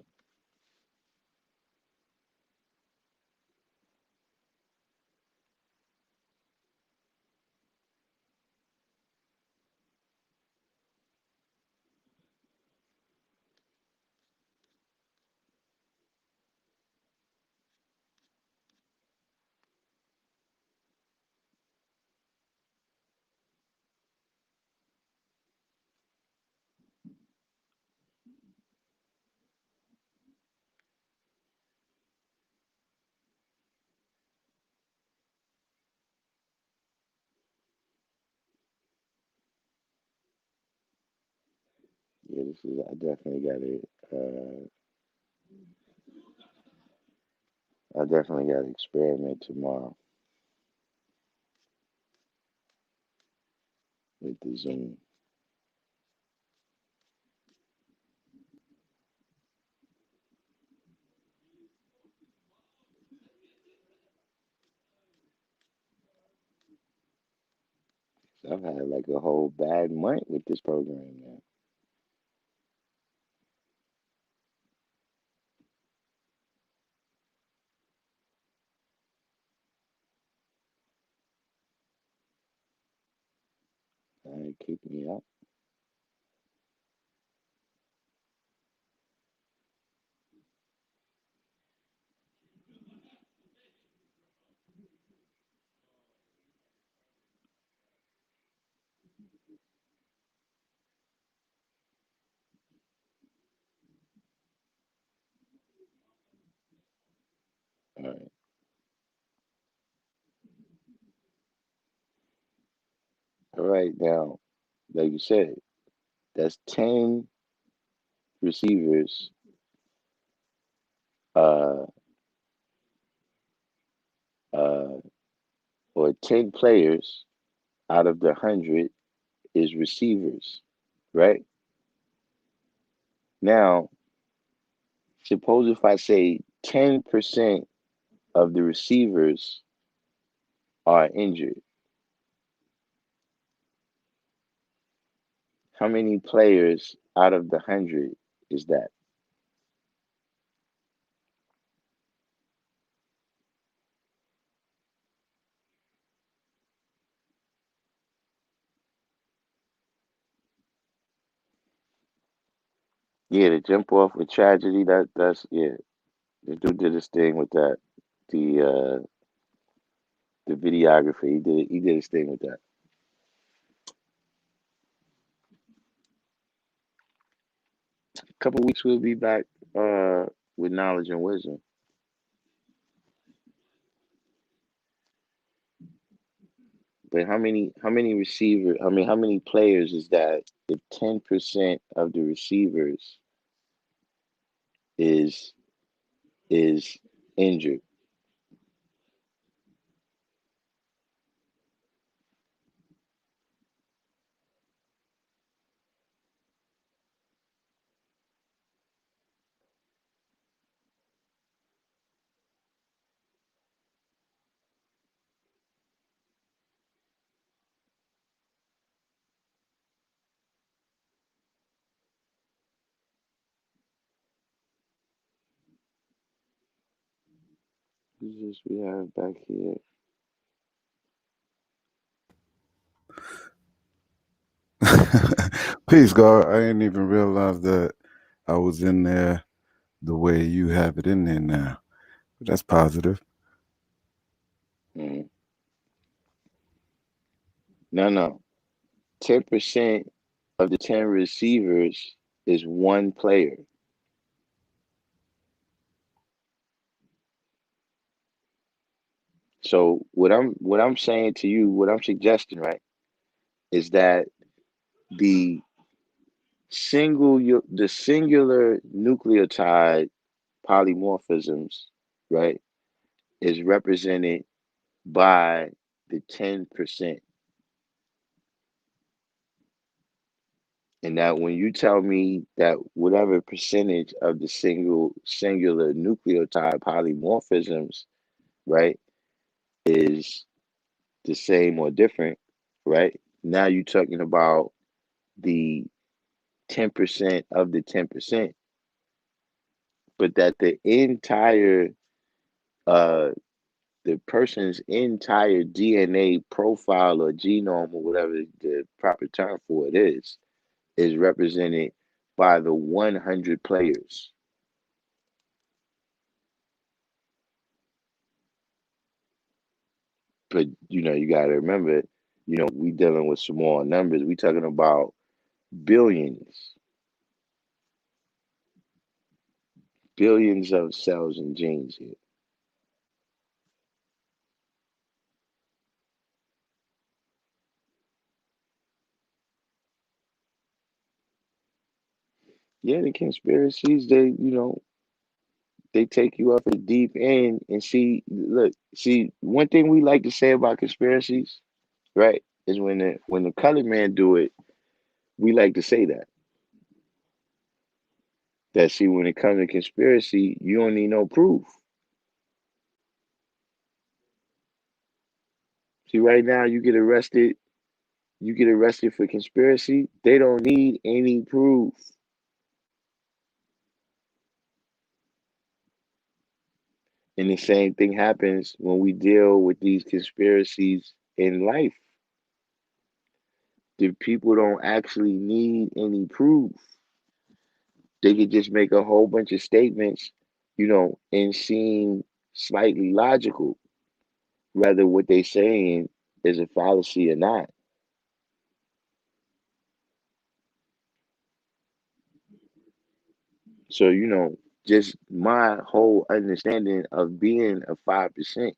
Yeah, this is. I definitely got to. I definitely got to experiment tomorrow with the Zoom. So I've had like a whole bad month with this program now. It kicked me out. All right. All right. Now, like you said, that's 10 receivers, uh, uh, or 10 players out of the 100 is receivers, right? Now, suppose if I say 10% of the receivers are injured, how many players out of the 100 is that? Yeah, to jump off with tragedy, that's yeah. The dude did his thing with that. The videographer, he did his thing with that. A couple weeks we'll be back with knowledge and wisdom. But how many players is that if 10% of the receivers is is injured? Who's this we have back here?
Peace, God. I didn't even realize that I was in there the way you have it in there now. But that's positive.
Mm. No, no. 10% of the 10 receivers is one player. So what I'm saying to you, what I'm suggesting, right, is that the the singular nucleotide polymorphisms, right, is represented by the 10%. And that when you tell me that whatever percentage of the singular nucleotide polymorphisms, right, is the same or different, right? Now you're talking about the 10% of the 10%, but that uh the person's entire DNA profile or genome or whatever the proper term for it is represented by the 100 players. But you got to remember, we dealing with small numbers. We talking about billions, billions of cells and genes here. Yeah, the conspiracies, they take you up at the deep end and see, one thing we like to say about conspiracies, right, is when the colored man do it, we like to say that see, when it comes to conspiracy, you don't need no proof. See, right now you get arrested for conspiracy, they don't need any proof. And the same thing happens when we deal with these conspiracies in life. The people don't actually need any proof. They could just make a whole bunch of statements, and seem slightly logical, whether what they saying is a fallacy or not. So, just my whole understanding of being a 5%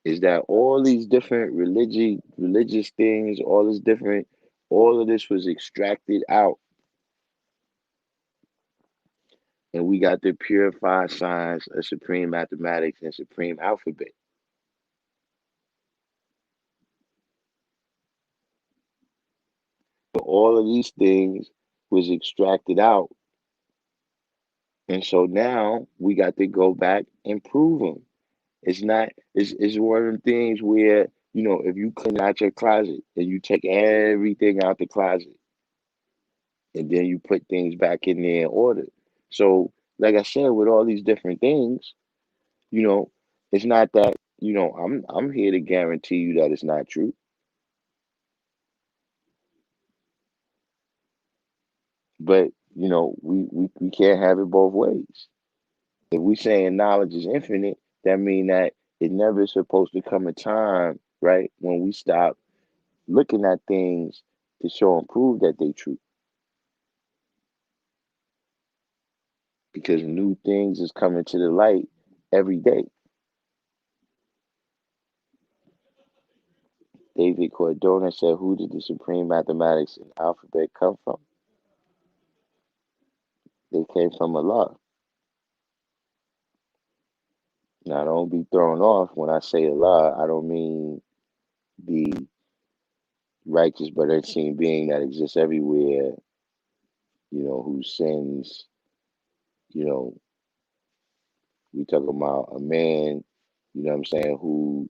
is that all these different religious things, all of this was extracted out, and we got the purified science of supreme mathematics and supreme alphabet. But all of these things was extracted out, and so now we got to go back and prove them. It's not. It's one of them things where if you clean out your closet and you take everything out the closet and then you put things back in there in order. So, like I said, with all these different things, you know, it's not that I'm here to guarantee you that it's not true, but we can't have it both ways. If we saying knowledge is infinite, that mean that it never is supposed to come a time, right, when we stop looking at things to show and prove that they true, because new things is coming to the light every day. David Cordona said, "Who did the supreme mathematics and alphabet come from? They came from Allah." Now, don't be thrown off when I say Allah. I don't mean the righteous but unseen being that exists everywhere, who sins, you know, we talk about a man, what I'm saying, who,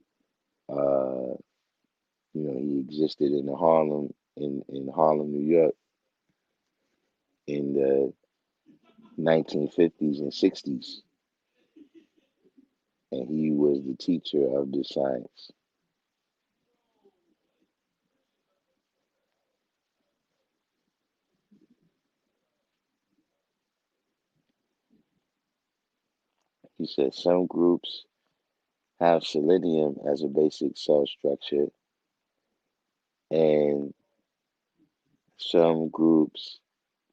uh, he existed in Harlem, New York in the 1950s and 60s. and he was the teacher of the science. He said some groups have selenium as a basic cell structure, and some groups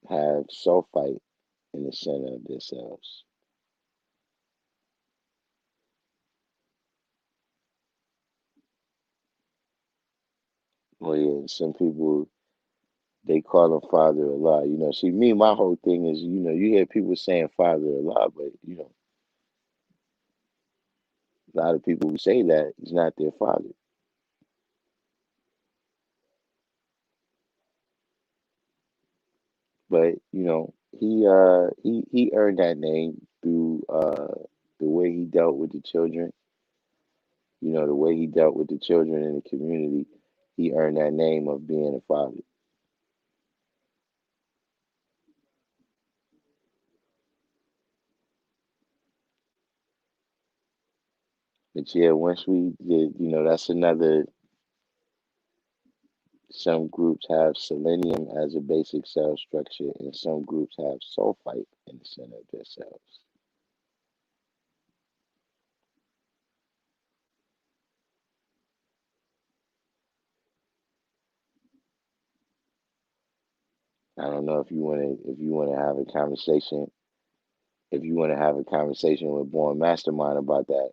have sulfite in the center of their cells. Well, yeah, some people they call him Father Allah. See, me, my whole thing is, you hear people saying Father Allah, but a lot of people who say that he's not their father. But he earned that name through the way he dealt with the children. The way he dealt with the children in the community, he earned that name of being a father. But yeah, once we did, that's another. Some groups have selenium as a basic cell structure, and some groups have sulfite in the center of their cells. I don't know if you want to have a conversation. If you want to have a conversation with Born Mastermind about that,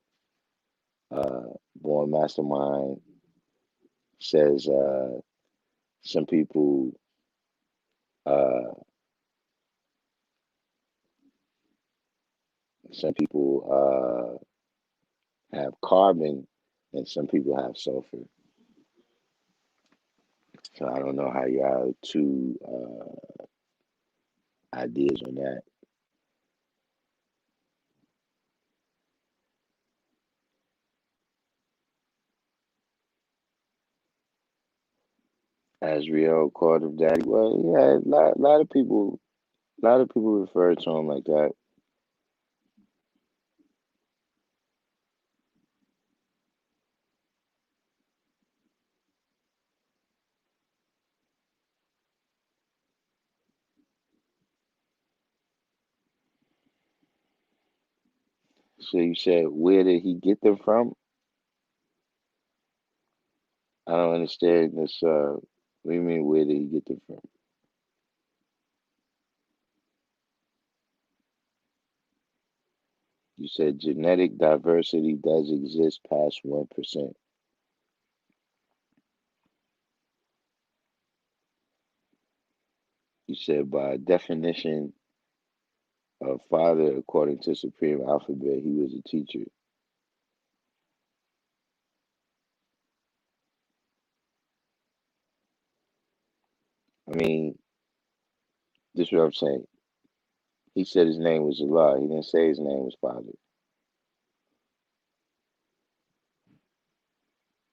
Born Mastermind says some people uh, some people have carbon and some people have sulfur. So I don't know how y'all two ideas on that. Asriel called him daddy. Well, yeah, a lot of people refer to him like that. So you said, where did he get them from? I don't understand this. What do you mean, where did he get them from? You said genetic diversity does exist past 1%. You said by definition of father, according to Supreme Alphabet, he was a teacher. I mean, this is what I'm saying. He said his name was Allah. He didn't say his name was father.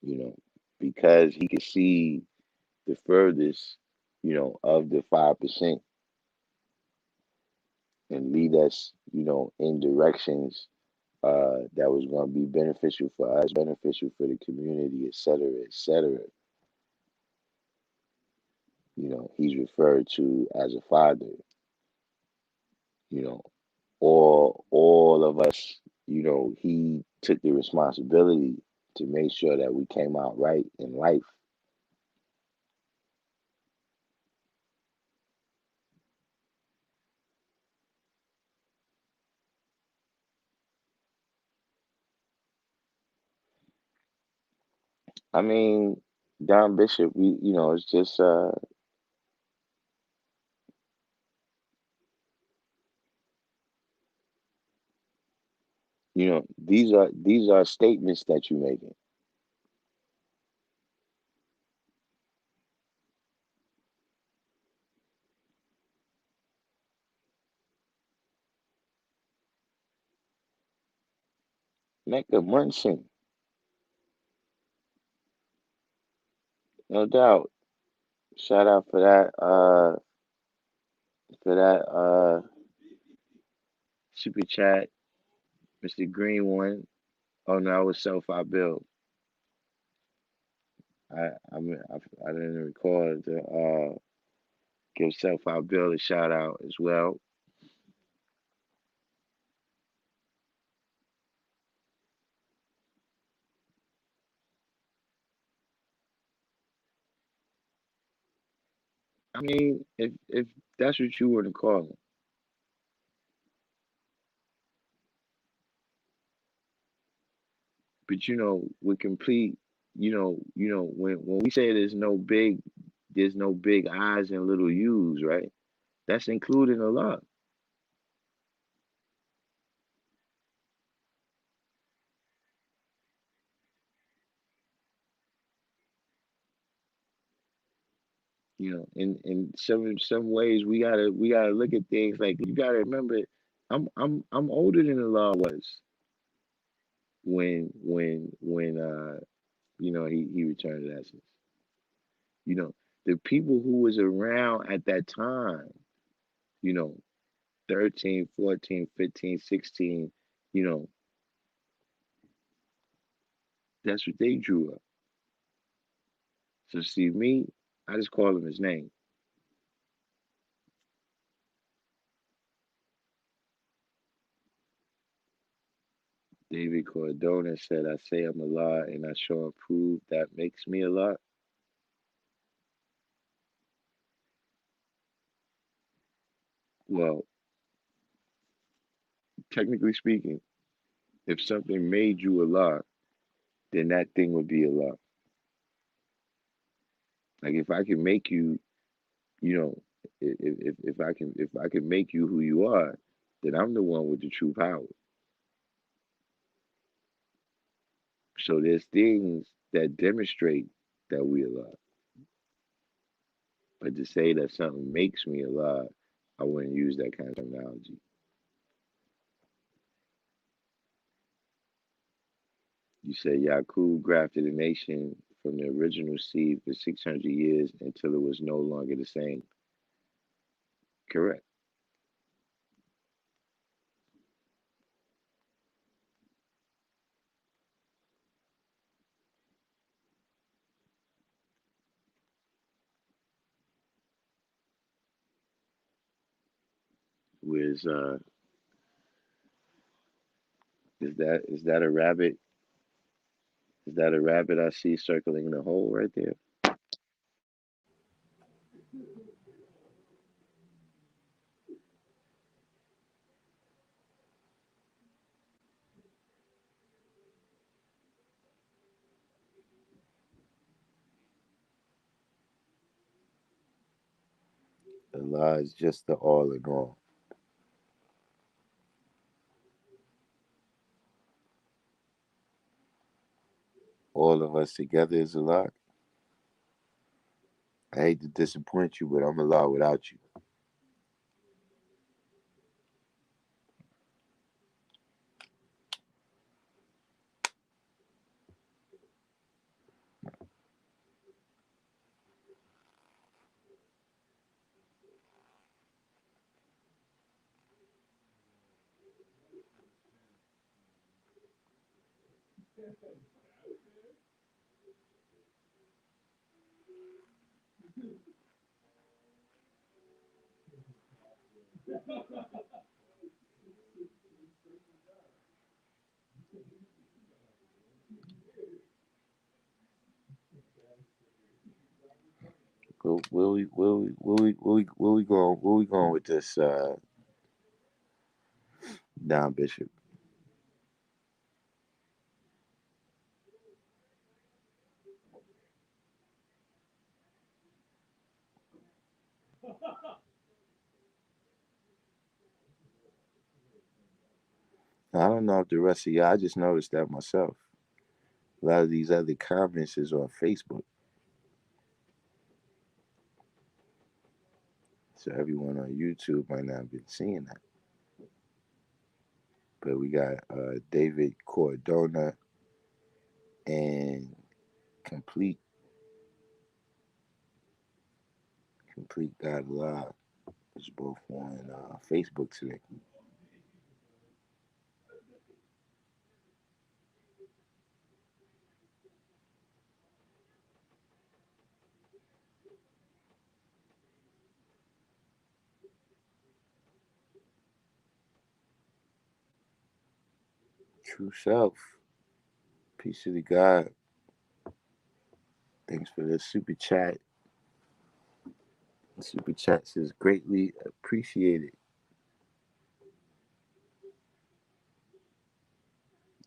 You know, because he could see the furthest, of the 5% and lead us, in directions that was going to be beneficial for us, beneficial for the community, et cetera, et cetera. He's referred to as a father. You know, all of us, he took the responsibility to make sure that we came out right in life. I mean, Don Bishop, it's just these are statements that you're making. Mecca Munson, no doubt. Shout out for that super chat, Mr. Green one. Oh no, I was self I built. I mean I didn't record to give self I build a shout out as well. I mean, if that's what you want to call it, but with complete, when we say there's no big I's and little U's, right? That's including a lot. In some ways we gotta look at things like you gotta remember. I'm older than the law was when he returned to essence. You know, the people who was around at that time, you know, 13, 14, 15, 16, you know, that's what they drew up. So see me, I just call him his name. David Cordona said, I say I'm Allah and I show and prove that makes me Allah. Well, technically speaking, if something made you Allah, then that thing would be Allah. Like if I can make you, you know, if I can make you who you are, then I'm the one with the true power. So there's things that demonstrate that we Allah. But to say that something makes me Allah, I wouldn't use that kind of terminology. You said Yakub grafted a nation from the original seed for 600 years until it was no longer the same. Correct. Was is that a rabbit? Is that a rabbit I see circling the hole right there? Allah is just the all in all. All of us together is Allah. I hate to disappoint you, but I'm Allah without you. Where we going with this, Don Bishop? I don't know if the rest of y'all. I just noticed that myself. A lot of these other comments is on Facebook, so everyone on YouTube might not have been seeing that. But we got David Cordona and complete complete God Live is both on Facebook today. True self. Peace to the God. Thanks for the super chat. Super chat says greatly appreciated.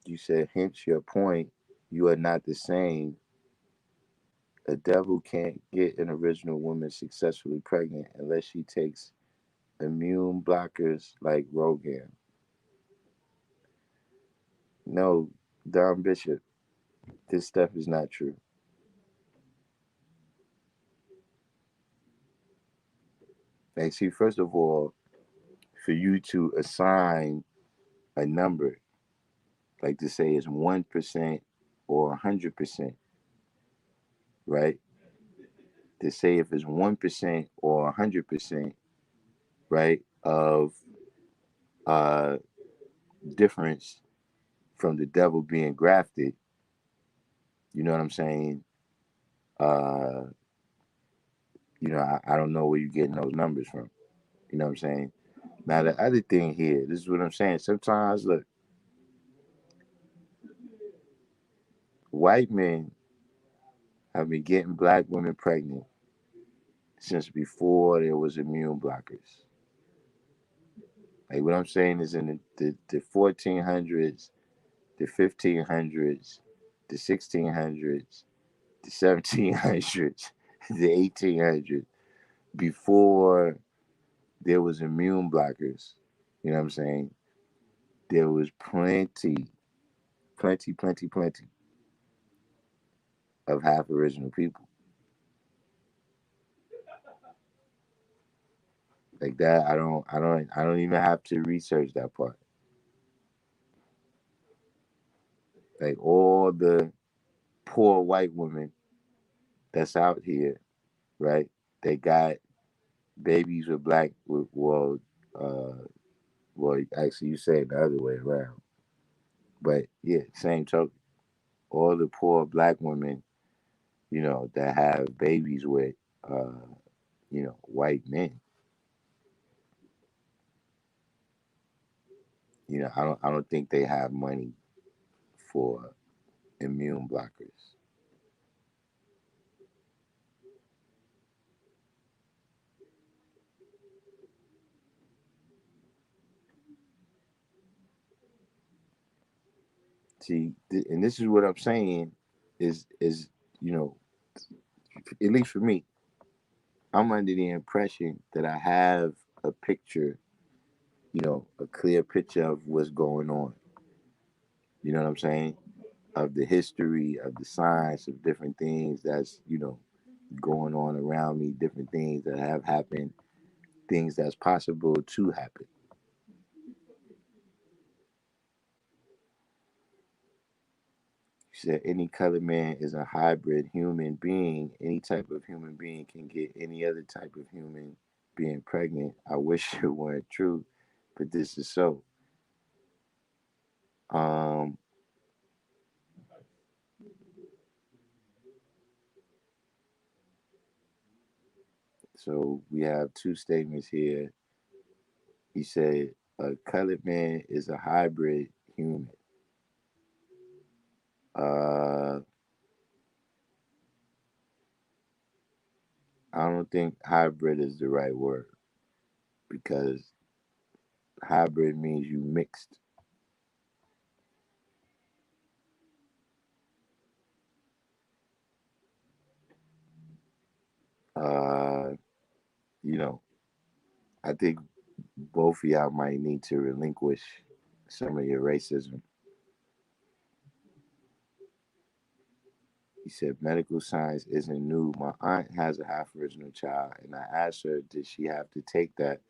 You said, hence your point. You are not the same. A devil can't get an original woman successfully pregnant unless she takes immune blockers like Rogan. No, Don Bishop, this stuff is not true. Like, see, first of all, for you to assign a number, like to say it's 1% or 100%, right? To say if it's 1% or 100%, right, of uh, difference from the devil being grafted, you know what I'm saying? Uh, I don't know where you're getting those numbers from. You know what I'm saying? Now, the other thing here, this is what I'm saying. Sometimes, look, white men have been getting black women pregnant since before there was immune blockers. Like, what I'm saying is in the 1400s, the 1500s, the 1600s, the 1700s, the 1800s, before there was immune blockers, you know what I'm saying? There was plenty of half original people. Like that, I don't even have to research that part. Like all the poor white women that's out here, right? They got babies with black, uh, well, actually, you say it the other way around. But yeah, same token. All the poor black women, that have babies with, uh, white men. I don't think they have money for immune blockers. See, and this is what I'm saying is you know, at least for me, I'm under the impression that I have a picture, a clear picture of what's going on. You know what I'm saying? Of the history, of the science, of different things that's, going on around me, different things that have happened, things that's possible to happen. She said any colored man is a hybrid human being. Any type of human being can get any other type of human being pregnant. I wish it weren't true, but this is so. Um, so we have two statements here. He said a colored man is a hybrid human. Uh, I don't think hybrid is the right word because hybrid means you mixed. Uh, you know, I think both of y'all might need to relinquish some of your racism. He said medical science isn't new. My aunt has a half original child, and I asked her, did she have to take that?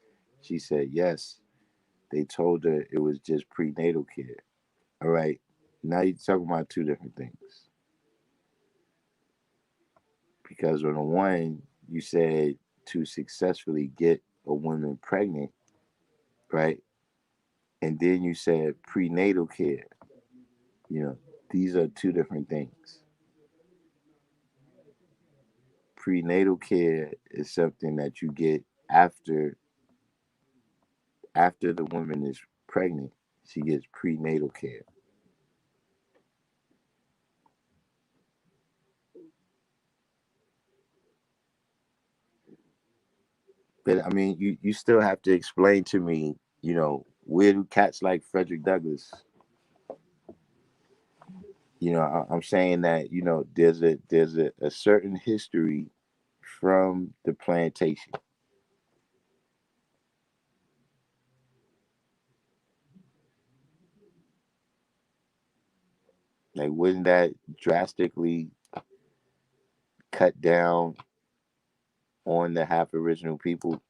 She said yes. They told her it was just prenatal care. All right. Now you're talking about two different things. Because on the one, you said to successfully get a woman pregnant, right? And then you said prenatal care. You know, these are two different things. Prenatal care is something that you get after the woman is pregnant. She gets prenatal care. But I mean, you still have to explain to me, where do cats like Frederick Douglass, I'm saying that, there's a certain history from the plantation. Like, wouldn't that drastically cut down on the half original people?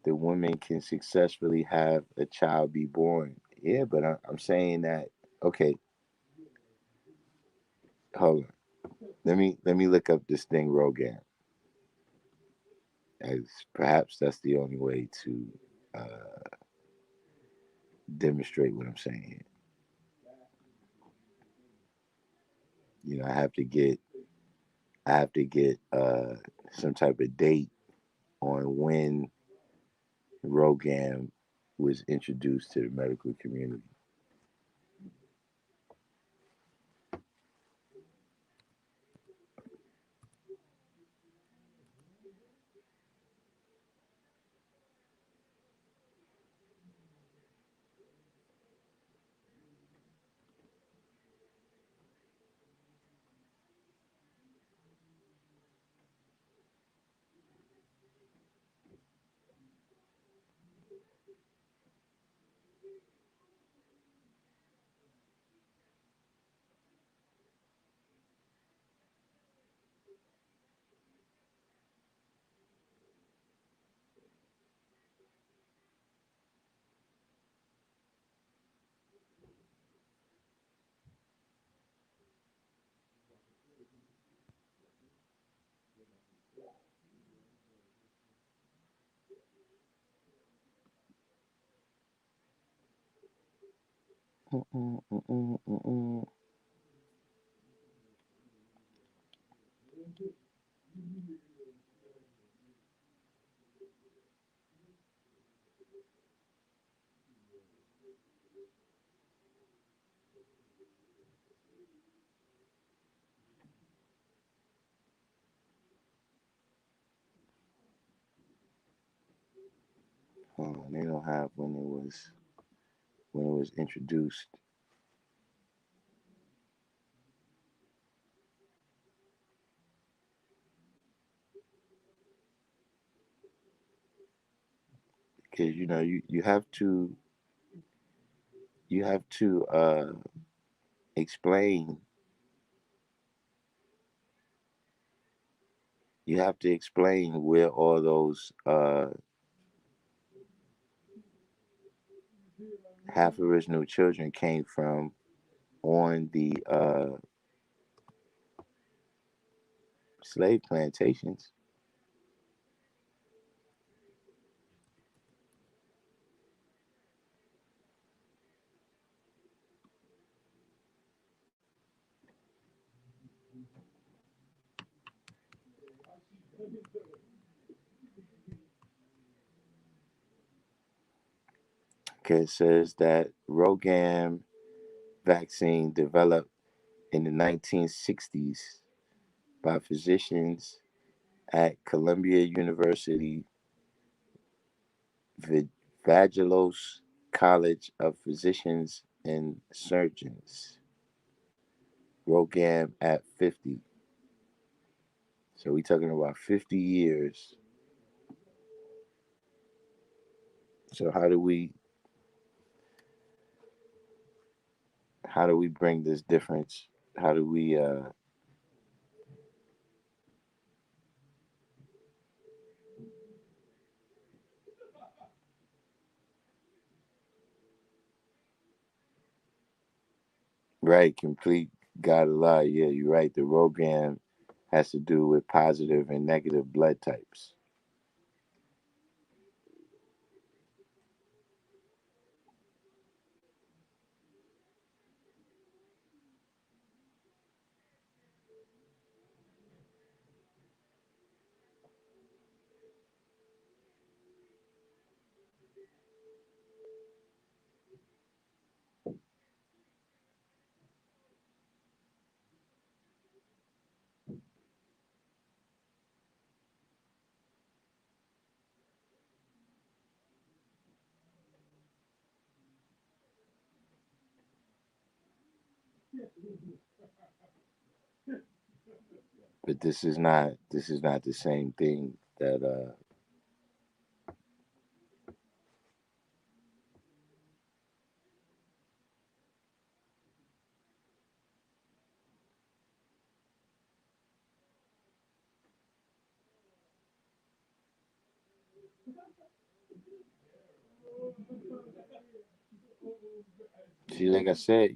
The woman can successfully have a child be born. Yeah, but I'm saying that, okay, hold on. Let me look up this thing Rogan, as perhaps that's the only way to uh, demonstrate what I'm saying here. I have to get some type of date on when Rogan was introduced to the medical community. Mm-mm, mm-mm, mm-mm. They don't have when it was introduced. Because you have to explain you have to explain where all those half original children came from on the slave plantations. Because it says that Rogan vaccine developed in the 1960s by physicians at Columbia University Vagelos College of Physicians and Surgeons. Rogan at 50. So we talking about 50 years. So how do we bring this difference? How do we right, complete God Allah. Yeah, you're right. The Rogan has to do with positive and negative blood types. But this is not the same thing that see, like I said,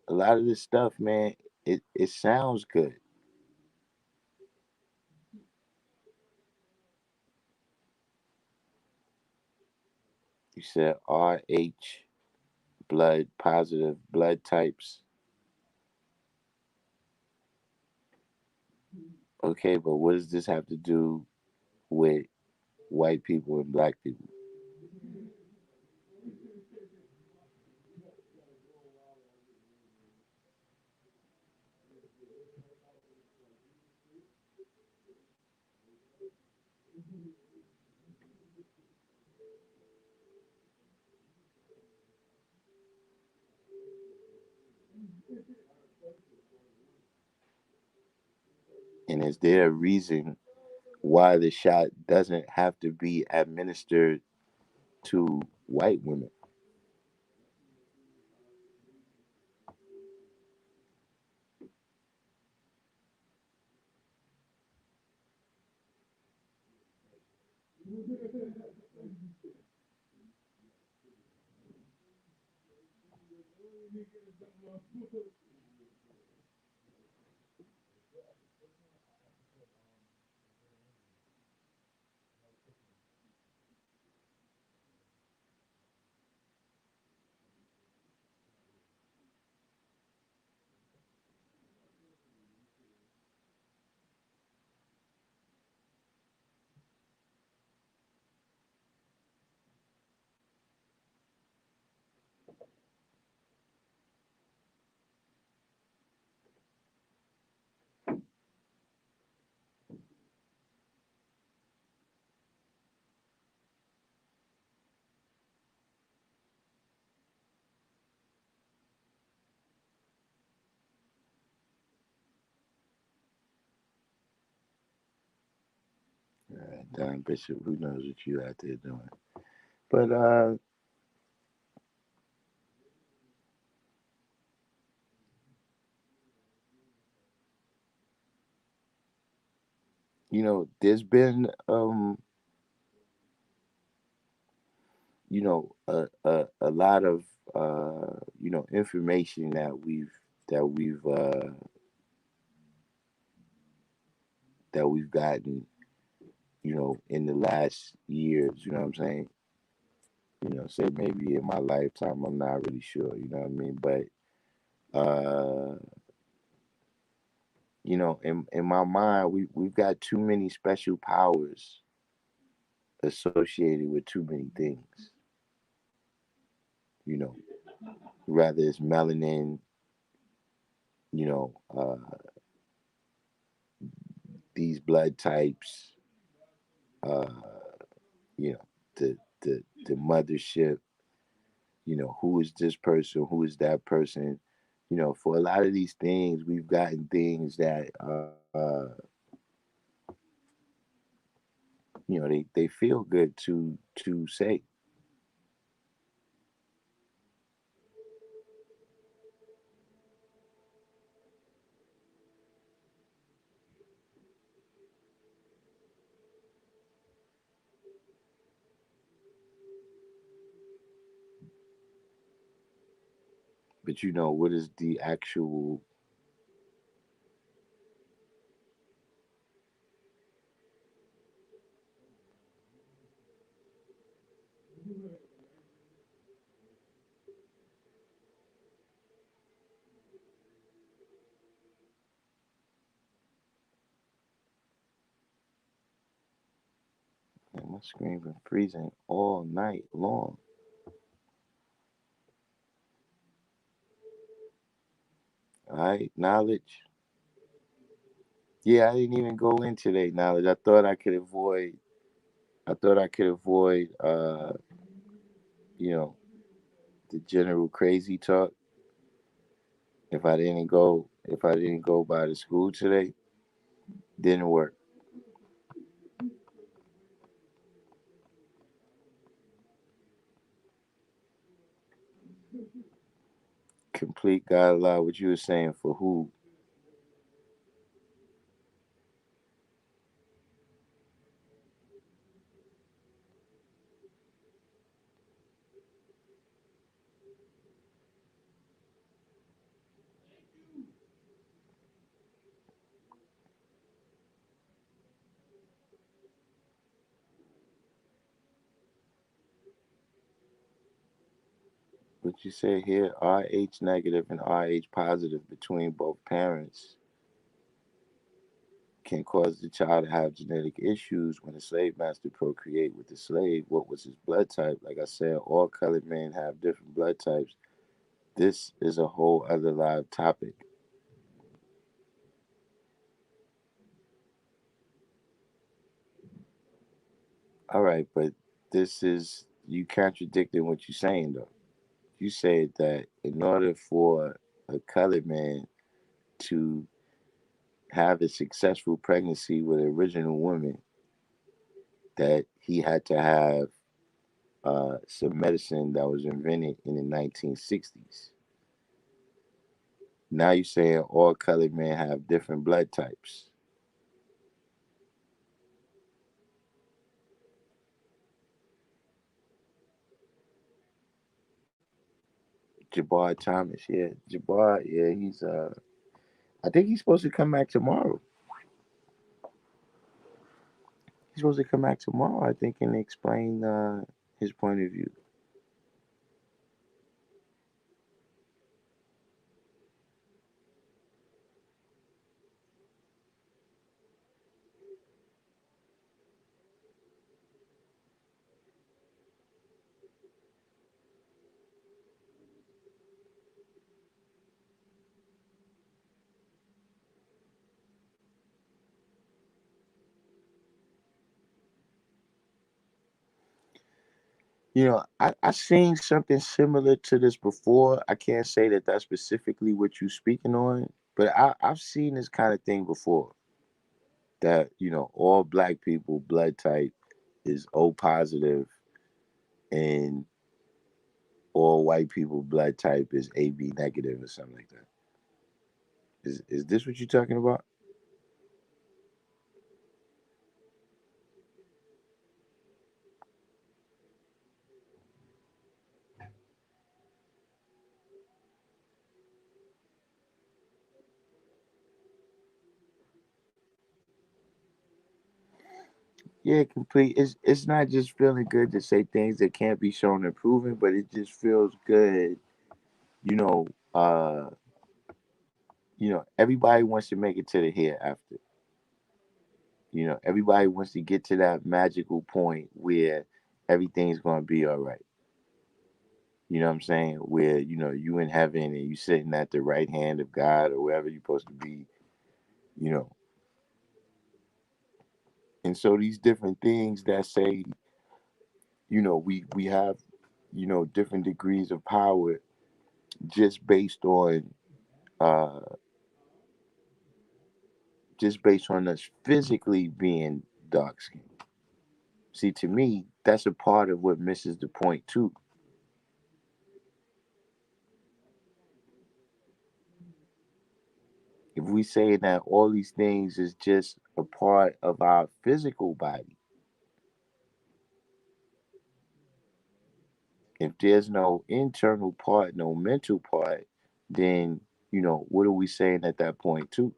a lot of this stuff, man, it sounds good. You said RH, blood positive blood types. Okay, but what does this have to do with white people and black people? And is there a reason why the shot doesn't have to be administered to white women? Don Bishop, who knows what you out there doing? But there's been a lot of information that we've gotten, in the last years, you know what I'm saying? Say maybe in my lifetime, I'm not really sure, you know what I mean? But in my mind, we've got too many special powers associated with too many things, you know, rather it's melanin, you know, these blood types, uh, you know, the mothership, who is this person, who is that person. For a lot of these things, we've gotten things that they feel good to say. But what is the actual? Man, my screen been freezing all night long. All right, knowledge. Yeah, I didn't even go in today. Knowledge. I thought I could avoid. I thought I could avoid. You know, the general crazy talk If I didn't go by the school today, didn't work. Complete God Allah, what you were saying for who? What you say here, RH negative and RH positive between both parents can cause the child to have genetic issues. When the slave master procreate with the slave, what was his blood type? Like I said, all colored men have different blood types. This is a whole other live topic. All right, but this is you contradicting what you're saying though. You said that in order for a colored man to have a successful pregnancy with an original woman, that he had to have some medicine that was invented in the 1960s. Now you're saying all colored men have different blood types. Jabbar Thomas, yeah, Jabbar, yeah, I think he's supposed to come back tomorrow. He's supposed to come back tomorrow, I think, and explain his point of view. I seen something similar to this before. I can't say that that's specifically what you're speaking on, but I've seen this kind of thing before. That all black people blood type is O positive, and all white people blood type is AB negative or something like that. Is this what you're talking about? Yeah, complete. It's not just feeling good to say things that can't be shown and proven, but it just feels good. You know, uh, everybody wants to make it to the hereafter. Everybody wants to get to that magical point where everything's gonna be all right. You know what I'm saying? Where you in heaven and you sitting at the right hand of God or wherever you're supposed to be. You know, and so these different things that say, we have, different degrees of power just based on uh us physically being dark skinned. See, to me, that's a part of what misses the point too. If we say that all these things is just a part of our physical body, if there's no internal part, no mental part, then what are we saying at that point too?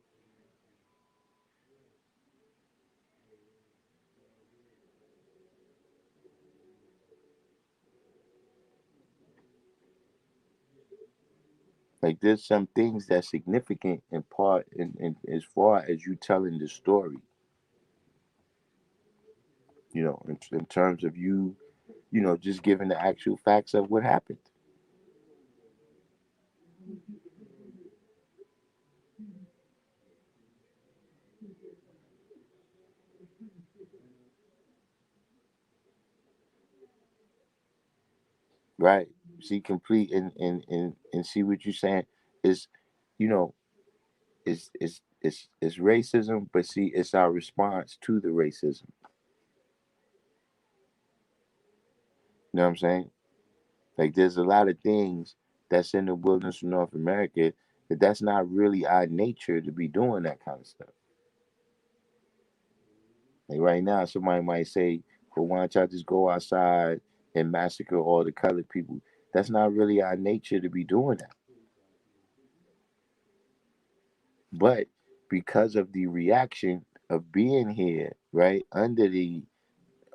Like there's some things that's significant in part in as far as you telling the story, in terms of you, just giving the actual facts of what happened. Right. See complete and see what you're saying is you know, it's racism, but see, it's our response to the racism. You know what I'm saying? Like there's a lot of things that's in the wilderness of North America that's not really our nature to be doing that kind of stuff. Like right now, somebody might say, "Well, why don't y'all just go outside and massacre all the colored people?" That's not really our nature to be doing that. But because of the reaction of being here, right, under the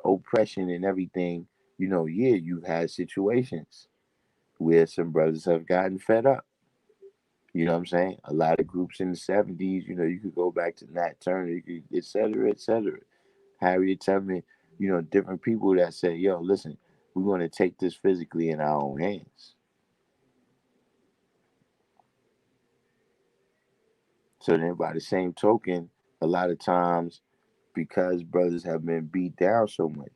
oppression and everything, yeah, you've had situations where some brothers have gotten fed up. You know what I'm saying? A lot of groups in the 70s, you could go back to Nat Turner, you could, et cetera, et cetera. Harriet Tubman, different people that say, yo, listen, we're going to take this physically in our own hands. So then, by the same token, a lot of times, because brothers have been beat down so much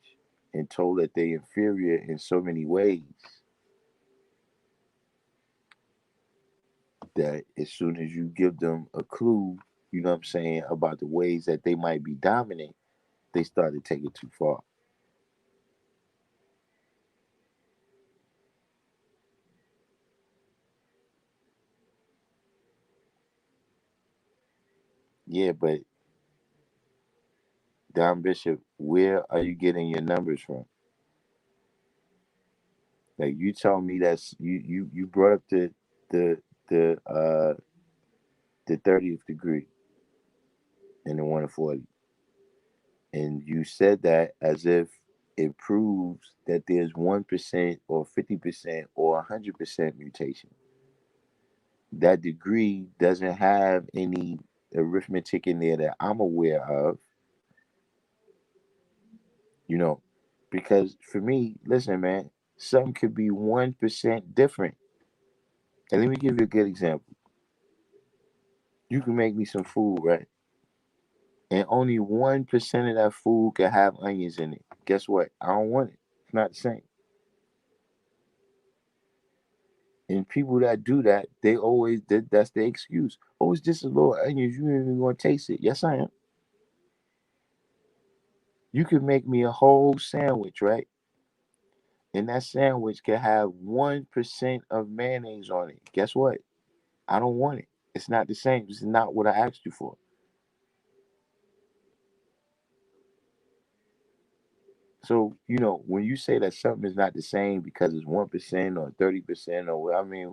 and told that they're inferior in so many ways, that as soon as you give them a clue, you know what I'm saying, about the ways that they might be dominant, they start to take it too far. Yeah, but Don Bishop, where are you getting your numbers from? Like you told me that's you brought up the the uh the 30th degree and the 140, and you said that as if it proves that there's 1% or 50% or 100% mutation. That degree doesn't have any arithmetic in there that I'm aware of, you know, because for me, listen, man, something could be 1% different. And let me give you a good example. You can make me some food, right? And only 1% of that food can have onions in it. Guess what? I don't want it. It's not the same. And people that do that, they always that's their excuse. Oh, it's just a little onions. You ain't even gonna taste it. Yes, I am. You can make me a whole sandwich, right? And that sandwich can have 1% of mayonnaise on it. Guess what? I don't want it. It's not the same. This is not what I asked you for. So, when you say that something is not the same because it's 1% or 30% or I mean,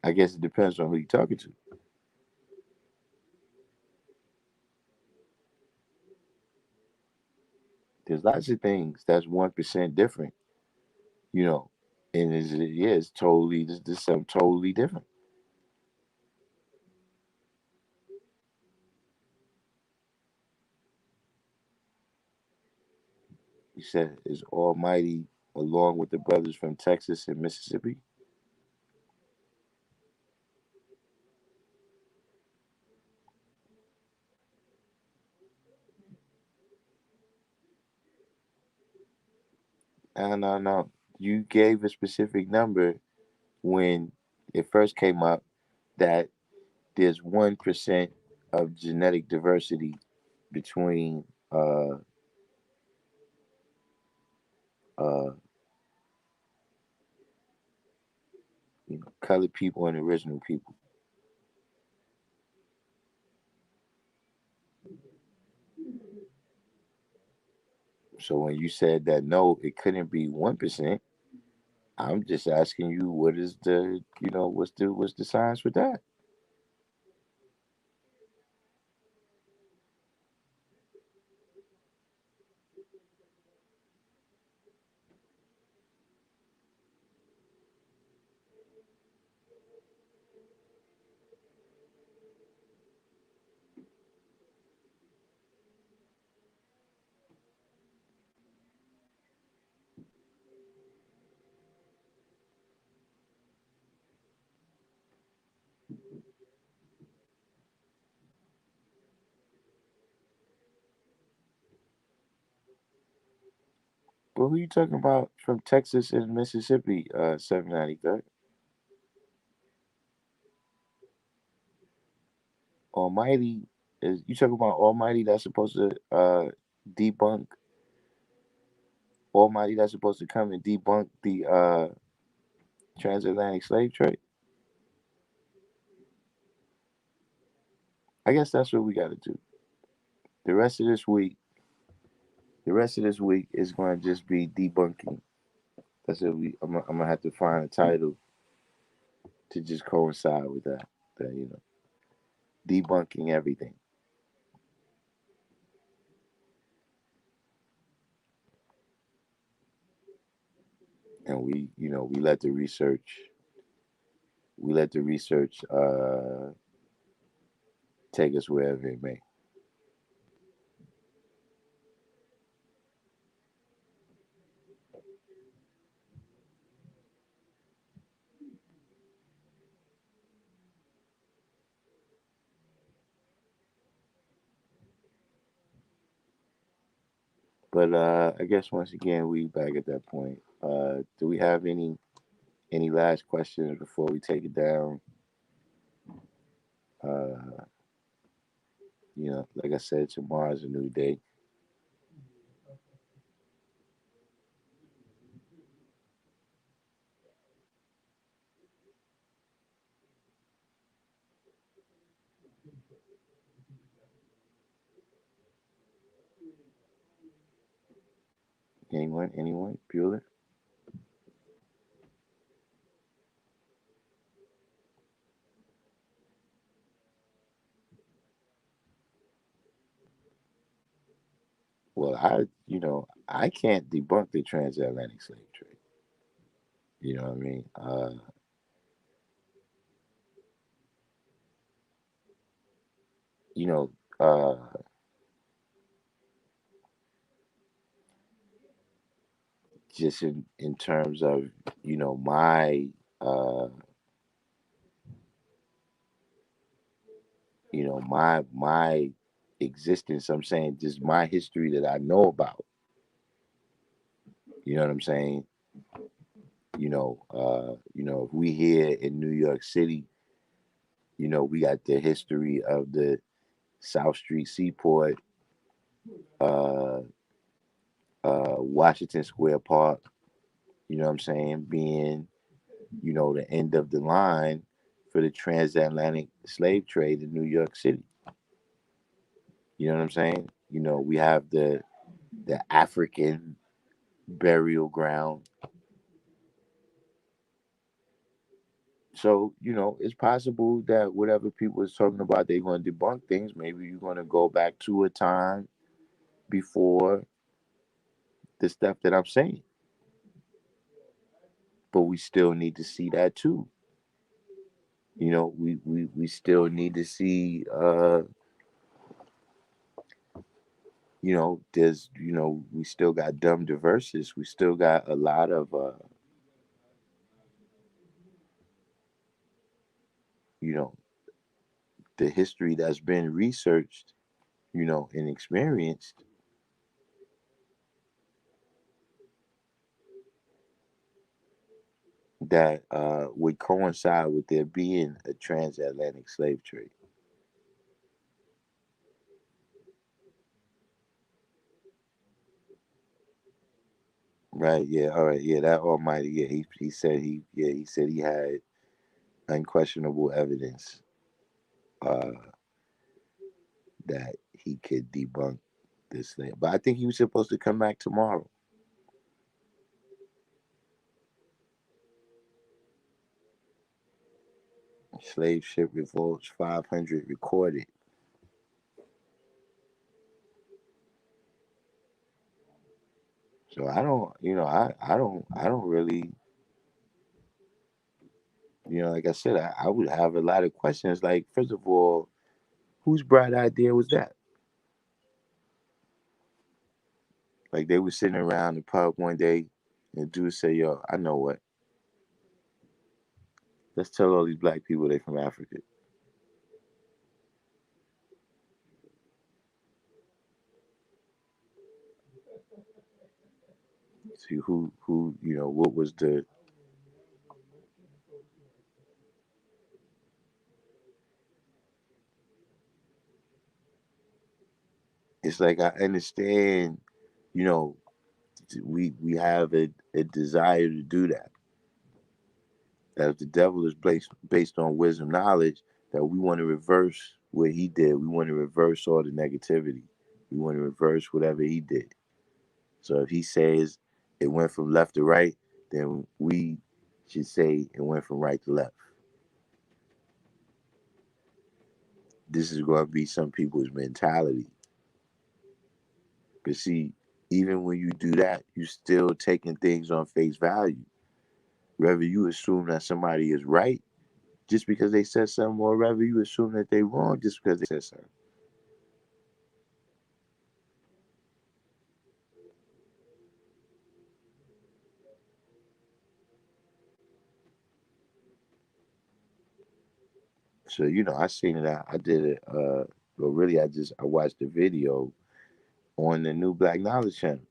I guess it depends on who you're talking to. There's lots of things that's 1% different, you know, and it's totally this is something totally different. You said is Almighty along with the brothers from Texas and Mississippi. No. You gave a specific number when it first came up that there's 1% of genetic diversity between uh, colored people and original people. So when you said that no, it couldn't be 1%, I'm just asking you what is what's the science with that? But who you talking about from Texas and Mississippi? 793. Almighty is you talking about Almighty that's supposed to debunk Almighty that's supposed to come and debunk the transatlantic slave trade? I guess that's what we got to do. The rest of this week, the rest of this week is going to just be debunking. That's it. I'm gonna have to find a title to just coincide with that. That debunking everything, and we let the research take us wherever it may. But I guess once again we back at that point. Do we have any last questions before we take it down? Uh, like I said, tomorrow's a new day. Anyone? Bueller? Well, I can't debunk the transatlantic slave trade. You know what I mean? You know, just in terms of my uh, my existence. I'm saying just my history that I know about. You know what I'm saying? If we here in New York City, we got the history of the South Street Seaport, uh, Washington Square Park. You know what I'm saying? Being the end of the line for the transatlantic slave trade in New York City. You know what I'm saying? We have the African burial ground. So, it's possible that whatever people is talking about, they're going to debunk things. Maybe you're going to go back to a time before the stuff that I'm saying. But we still need to see that too. We still need to see there's we still got dumb diverses. We still got a lot of you know the history that's been researched, and experienced that would coincide with there being a transatlantic slave trade. Right, yeah, all right, yeah, that Almighty, yeah, he said he had unquestionable evidence uh that he could debunk this thing. But I think he was supposed to come back tomorrow. Slave ship revolts 500 recorded. So I don't, I don't really, like I said, I would have a lot of questions. Like, first of all, whose bright idea was that? Like, they were sitting around the pub one day, and dude say, "Yo, I know what. Let's tell all these black people they from Africa. See who, what was the It's like I understand, you know, we have a desire to do that. That if the devil is based on wisdom knowledge, that we want to reverse what he did. We want to reverse all the negativity. We want to reverse whatever he did. So if he says it went from left to right, then we should say it went from right to left. This is going to be some people's mentality. But see, even when you do that, you're still taking things on face value. Whether you assume that somebody is right just because they said something, or whether you assume that they're wrong just because they said something. So I seen it. I did it. But really, I watched the video on the New Black Knowledge channel.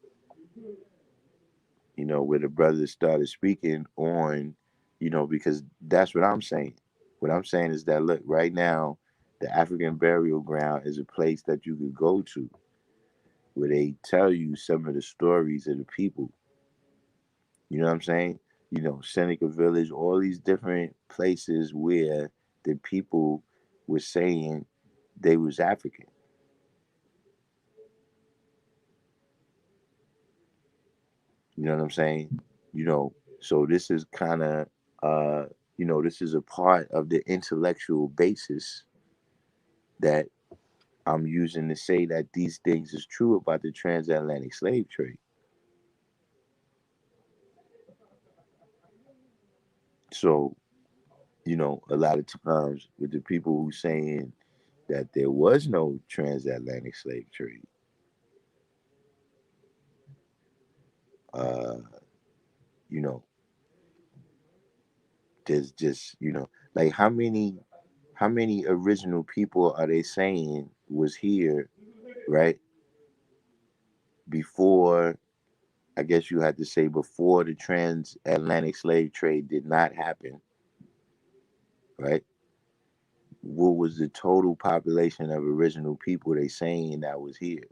Where the brothers started speaking on, because that's what I'm saying. What I'm saying is that look, right now, the African burial ground is a place that you could go to where they tell you some of the stories of the people. You know what I'm saying? Seneca Village, all these different places where the people were saying they was African. You know what I'm saying? So this is kind of, this is a part of the intellectual basis that I'm using to say that these things is true about the transatlantic slave trade. So, a lot of times with the people who saying that there was no transatlantic slave trade, uh, you know, there's just, like how many original people are they saying was here, right? Before, I guess you had to say before the transatlantic slave trade did not happen, right? What was the total population of original people they saying that was here?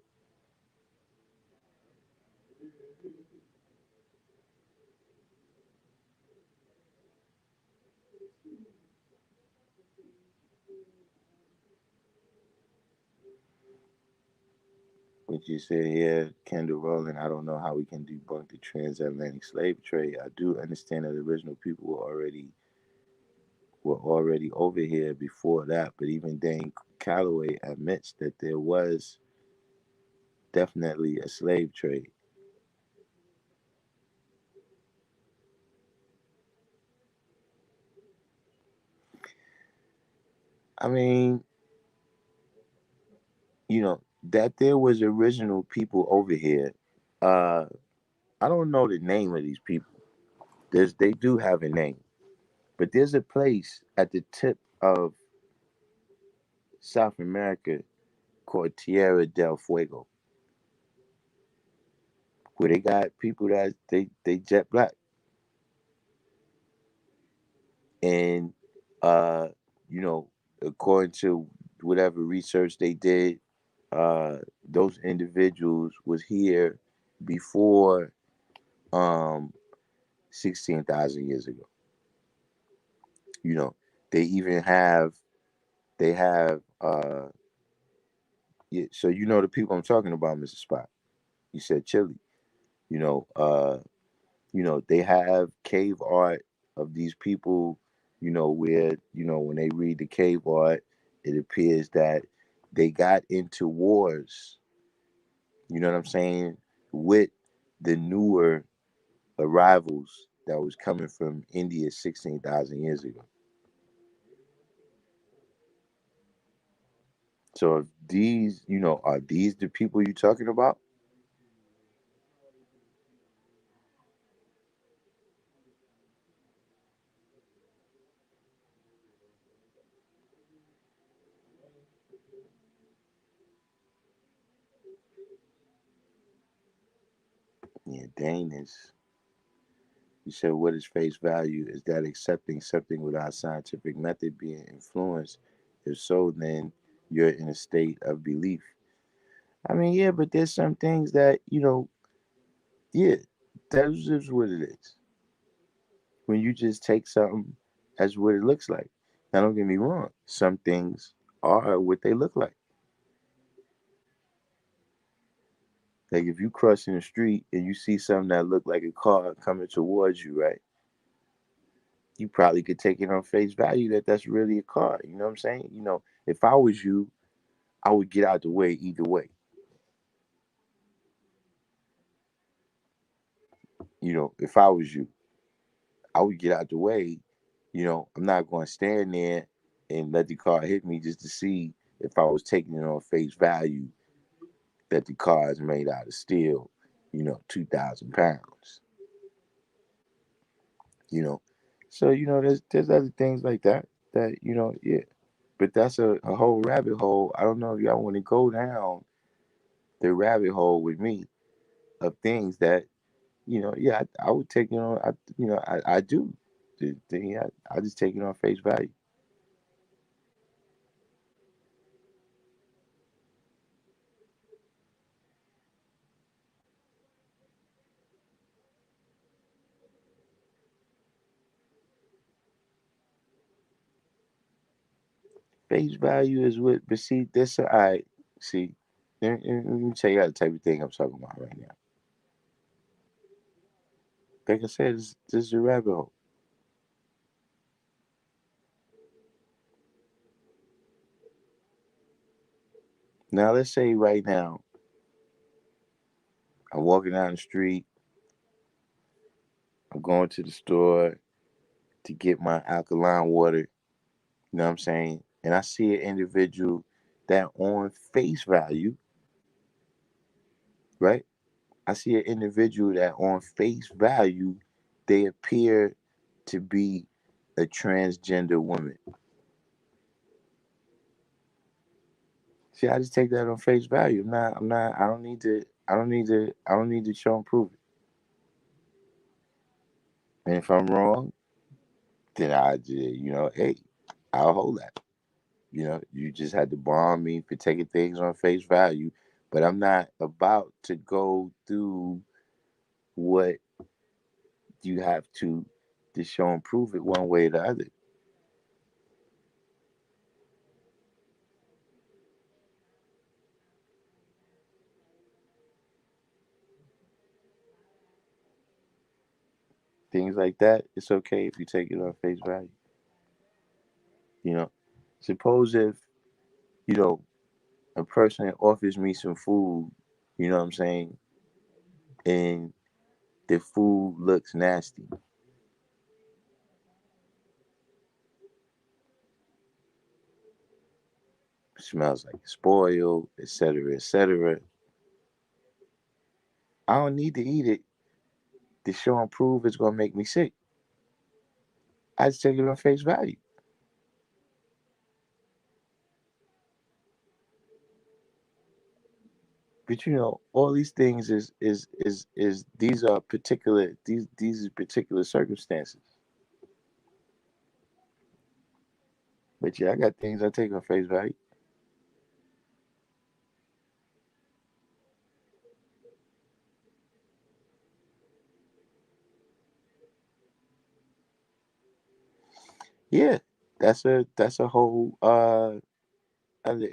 What you said here, Kendall Rowland, I don't know how we can debunk the transatlantic slave trade. I do understand that original people were already over here before that, but even Dane Calloway admits that there was definitely a slave trade. I mean, that there was original people over here. Uh, I don't know the name of these people. They do have a name, but there's a place at the tip of South America called Tierra del Fuego, where they got people that they jet black, and uh, you know, according to whatever research they did, those individuals was here before 16,000 years ago. You know, they even have. Yeah, so the people I'm talking about, Mr. Spot. You said Chile. You know, uh, they have cave art of these people. Where when they read the cave art, it appears that they got into wars. You know what I'm saying? With the newer arrivals that was coming from India 16,000 years ago. So if these, are these the people you're talking about? Yeah, Dane is. You said, what is face value? Is that accepting something without scientific method being influenced? If so, then you're in a state of belief. I mean, yeah, but there's some things that, yeah, that's just what it is. When you just take something as what it looks like. Now, don't get me wrong. Some things are what they look like. Like if you crossing the street and you see something that look like a car coming towards you, right? You probably could take it on face value that that's really a car. You know what I'm saying? If I was you, I would get out the way either way. If I was you, I would get out the way. I'm not going to stand there and let the car hit me just to see if I was taking it on face value that the car is made out of steel, 2,000 pounds, you know. So, there's other things like that, yeah. But that's a whole rabbit hole. I don't know if y'all want to go down the rabbit hole with me of things that, yeah, I would take it on. I do. Yeah, I just take it on face value. Face value is what, but see, this, I see. Let me tell you the type of thing I'm talking about right now. Like I said, this is a rabbit hole. Now, let's say right now, I'm walking down the street, I'm going to the store to get my alkaline water, you know what I'm saying? And I see an individual that on face value, right? I see an individual that on face value, they appear to be a transgender woman. See, I just take that on face value. I don't need to, show and prove it. And if I'm wrong, then hey, I'll hold that. You just had to bomb me for taking things on face value, but I'm not about to go through what you have to show and prove it one way or the other. Things like that, it's okay if you take it on face value. You know, suppose if you know a person offers me some food, you know what I'm saying, and the food looks nasty, smells like it's spoiled, etc., etc. I don't need to eat it to show and prove it's gonna make me sick. I just take it on face value. But all these things is these are particular these are particular circumstances. But yeah, I got things I take on face value. Yeah, that's a whole other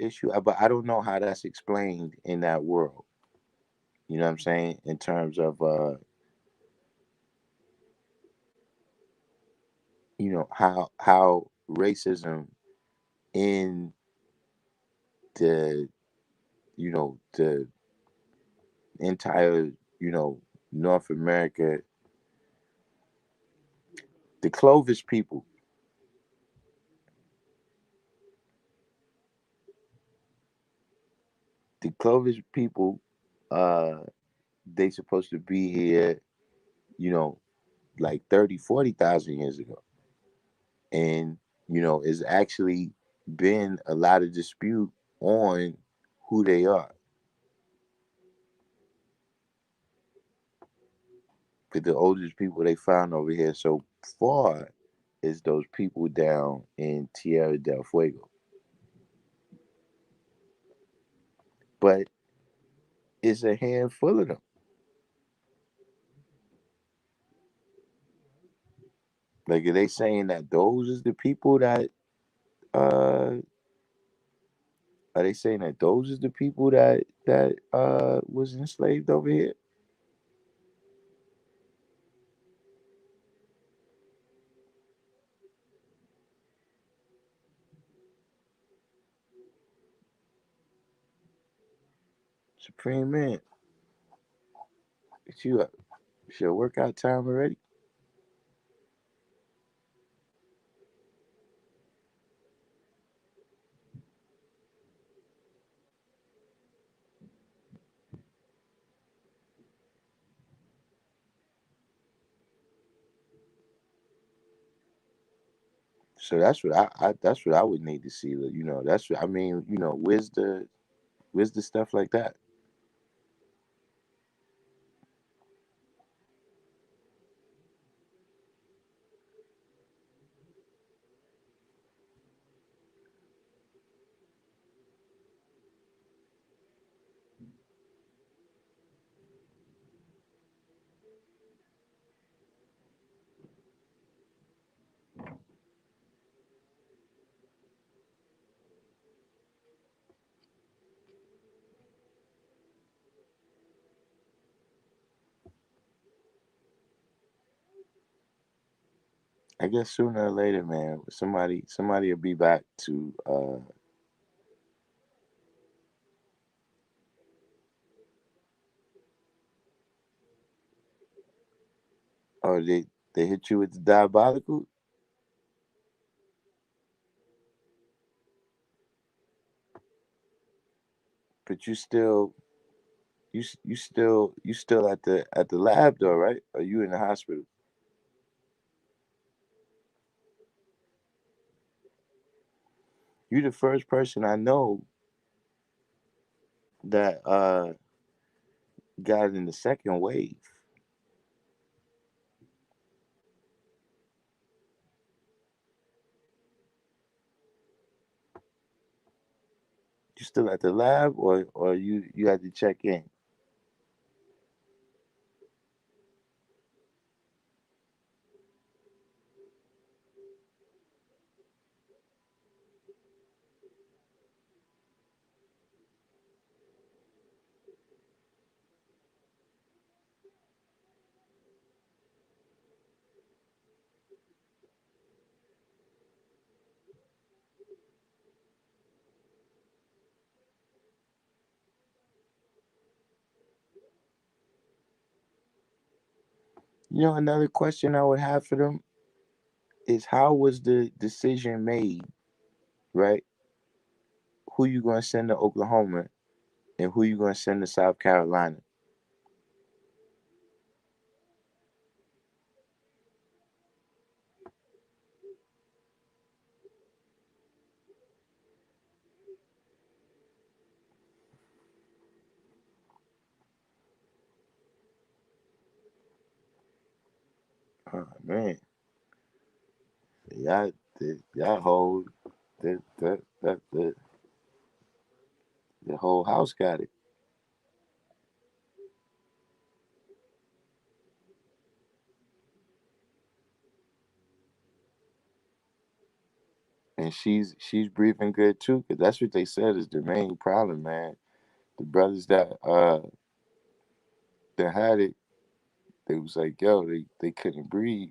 issue. But I don't know how that's explained in that world. You know what I'm saying? In terms of how racism in the the entire North America, the Clovis people, the Clovis people, uh, they supposed to be here, you know, like 30, 40,000 years ago, and it's actually been a lot of dispute on who they are. But the oldest people they found over here so far is those people down in Tierra del Fuego. But it's a handful of them. Like, are they saying that those is the people that uh are they saying that those is the people that was enslaved over here? Supreme Man, it's you up. It's your workout time already? So that's what I that's what I would need to see. That's what I mean. Where's the stuff like that? I guess sooner or later, man, somebody will be back to or they hit you with the diabolical, but you still at the lab though, right? Are you in the hospital? You the first person I know that got in the second wave. You still at the lab, or you had to check in? Another question I would have for them is how was the decision made, right? Who you gonna send to Oklahoma and who you gonna send to South Carolina? Oh man, y'all hold the whole house got it, and she's breathing good too, cause that's what they said is the main problem, man. The brothers that had it, they was like, yo, they couldn't breathe.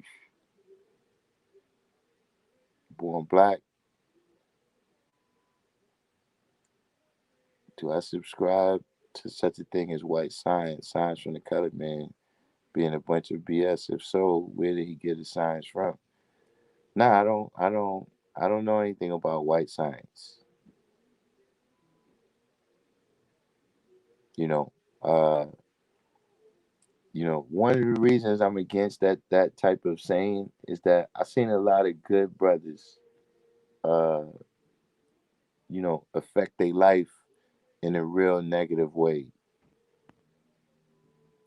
Born black. Do I subscribe to such a thing as white science? Science from the colored man being a bunch of BS. If so, where did he get his science from? Nah, I don't know anything about white science. You know, uh, one of the reasons I'm against that type of saying is that I've seen a lot of good brothers, uh, affect their life in a real negative way.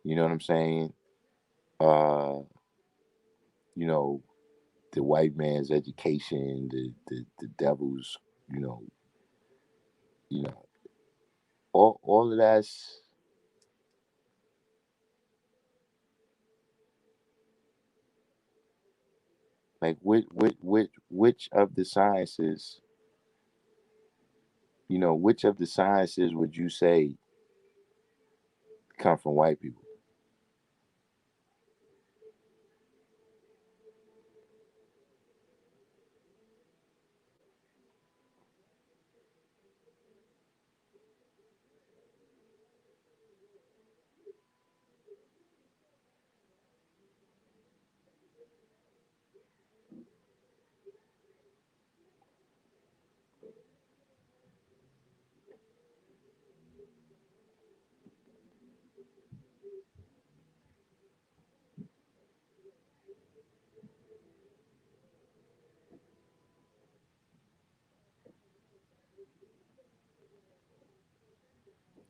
You know what I'm saying? Uh, you know, the white man's education, the devil's, you know, you know, all of that's. Like which of the sciences, which of the sciences would you say come from white people?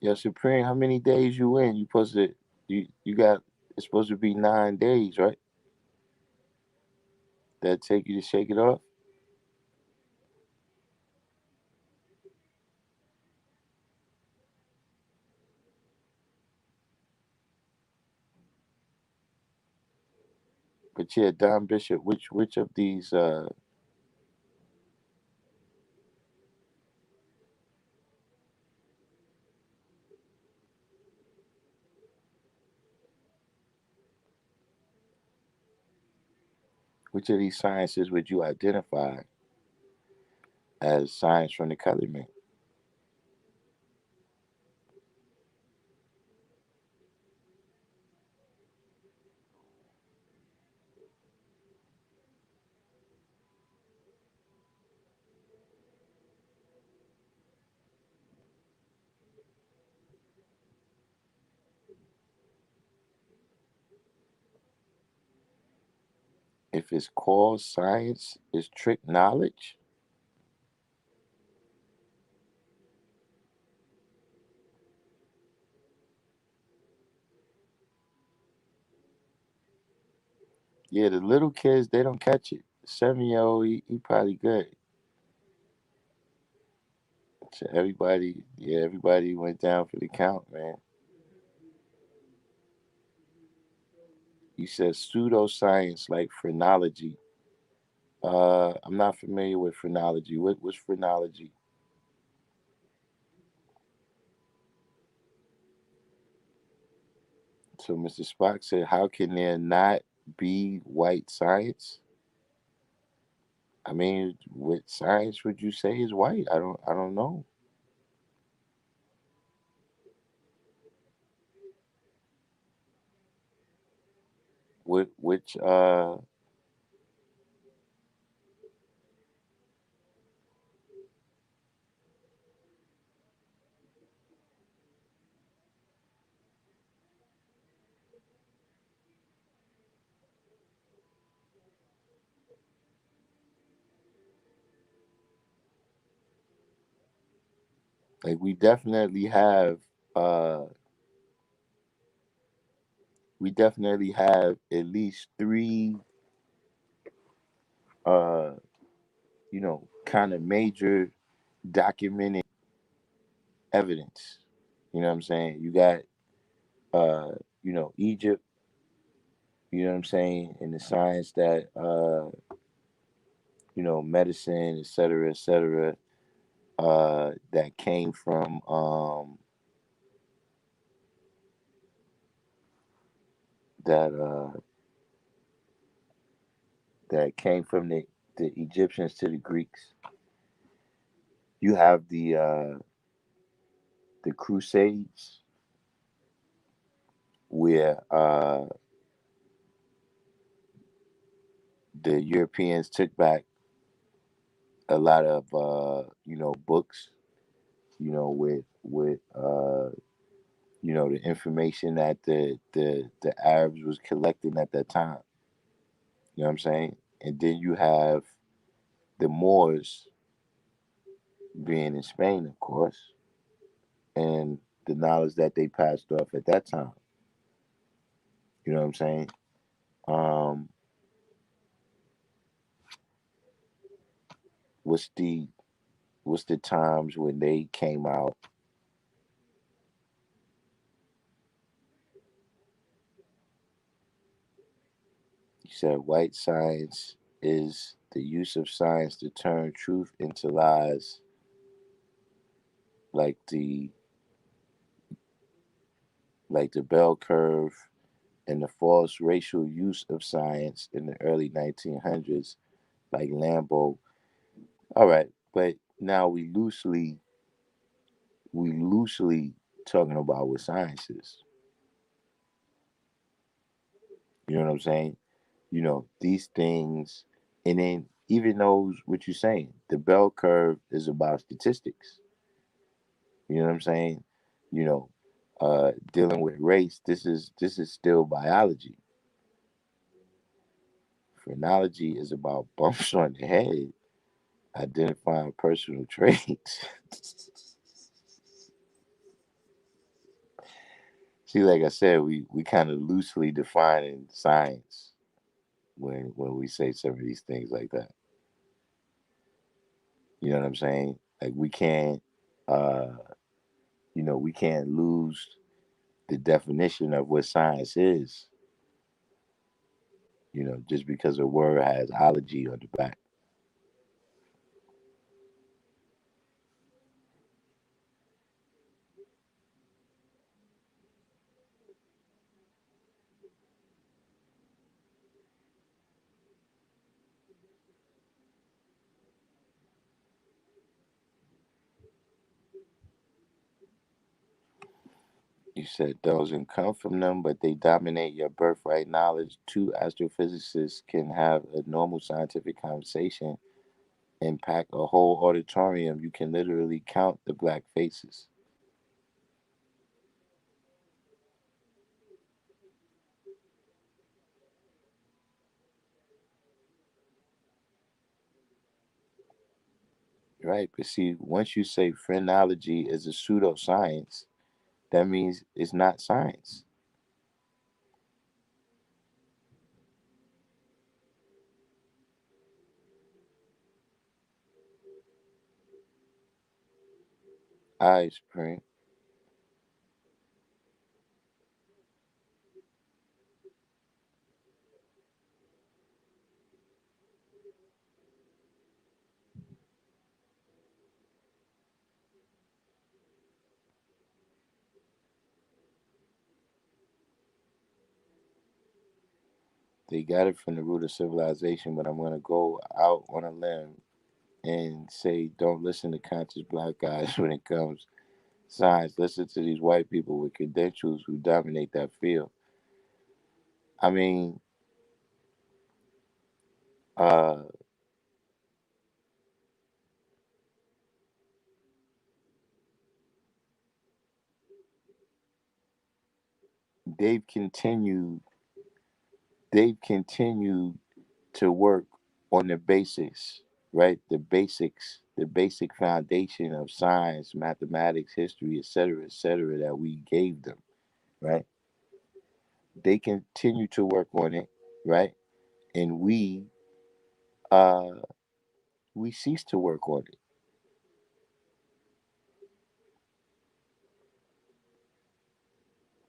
Yo, Supreme, how many days you in? You supposed to you got it's supposed to be 9 days, right? That take you to shake it off? But yeah, Don Bishop, which of these sciences would you identify as science from the colored man? If it's called science, is trick knowledge? Yeah, the little kids they don't catch it. 7-year old, he probably good. So everybody, yeah, everybody went down for the count, man. You said pseudoscience like phrenology. I'm not familiar with phrenology. What's phrenology? So Mr. Spock said, "How can there not be white science?" I mean, what science would you say is white? I don't know. Which like uh we definitely have at least three uh kind of major documented evidence. You know what I'm saying? You got uh Egypt, you know what I'm saying, and the science that medicine, et cetera, that came from that the Egyptians to the Greeks. You have the Crusades where the Europeans took back a lot of books, with the information that the Arabs was collecting at that time. You know what I'm saying? And then you have the Moors being in Spain, of course, and the knowledge that they passed off at that time. You know what I'm saying? Um, what's the times when they came out? You said white science. is the use of science to turn truth into lies, like the bell curve and the false racial use of science in the early 1900s, like Lambo. All right, but now we loosely talking about what science is. You know what I'm saying? These things, and then even those what you're saying, the bell curve is about statistics. You know what I'm saying? You know, dealing with race, this is still biology. Phrenology is about bumps on the head, identifying personal traits. See, like I said, we kind of loosely defining science when we say some of these things like that. You know what I'm saying? Like uh, we can't lose the definition of what science is. Just because a word has ology on the back. You said doesn't come from them, but they dominate your birthright knowledge. Two astrophysicists can have a normal scientific conversation and pack a whole auditorium. You can literally count the black faces. Right? But see, once you say phrenology is a pseudoscience, that means it's not science. I Spring. They got it from the root of civilization, but I'm going to go out on a limb and say don't listen to conscious black guys when it comes science. Listen to these white people with credentials who dominate that field. I mean, uh, they've continued. They've continued to work on the basics, right? The basic foundation of science, mathematics, history, et cetera, that we gave them, right? They continue to work on it, right? And uh, we cease to work on it.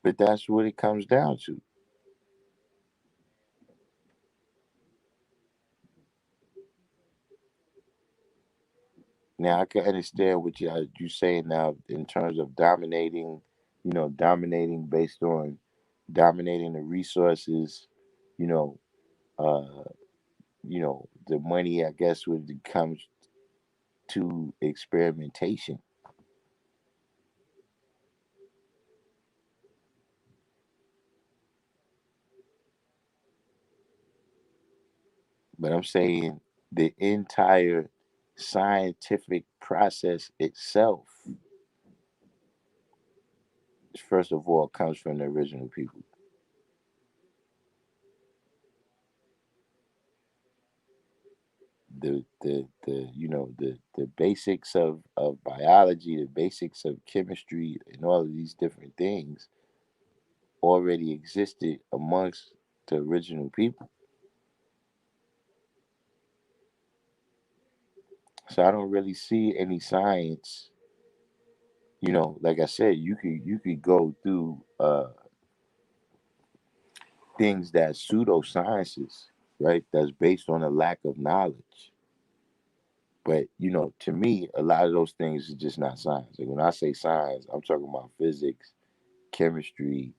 But that's what it comes down to. Now I can understand what you saying now in terms of dominating, dominating based on dominating the resources, you know, uh, the money. I guess when it comes to experimentation. But I'm saying the entire scientific process itself, first of all, comes from the original people. The basics of biology, the basics of chemistry, and all of these different things already existed amongst the original people. So I don't really see any science. Like I said, you could go through things that pseudosciences. right? That's based on a lack of knowledge. But to me, a lot of those things is just not science. Like when I say science, I'm talking about physics, chemistry,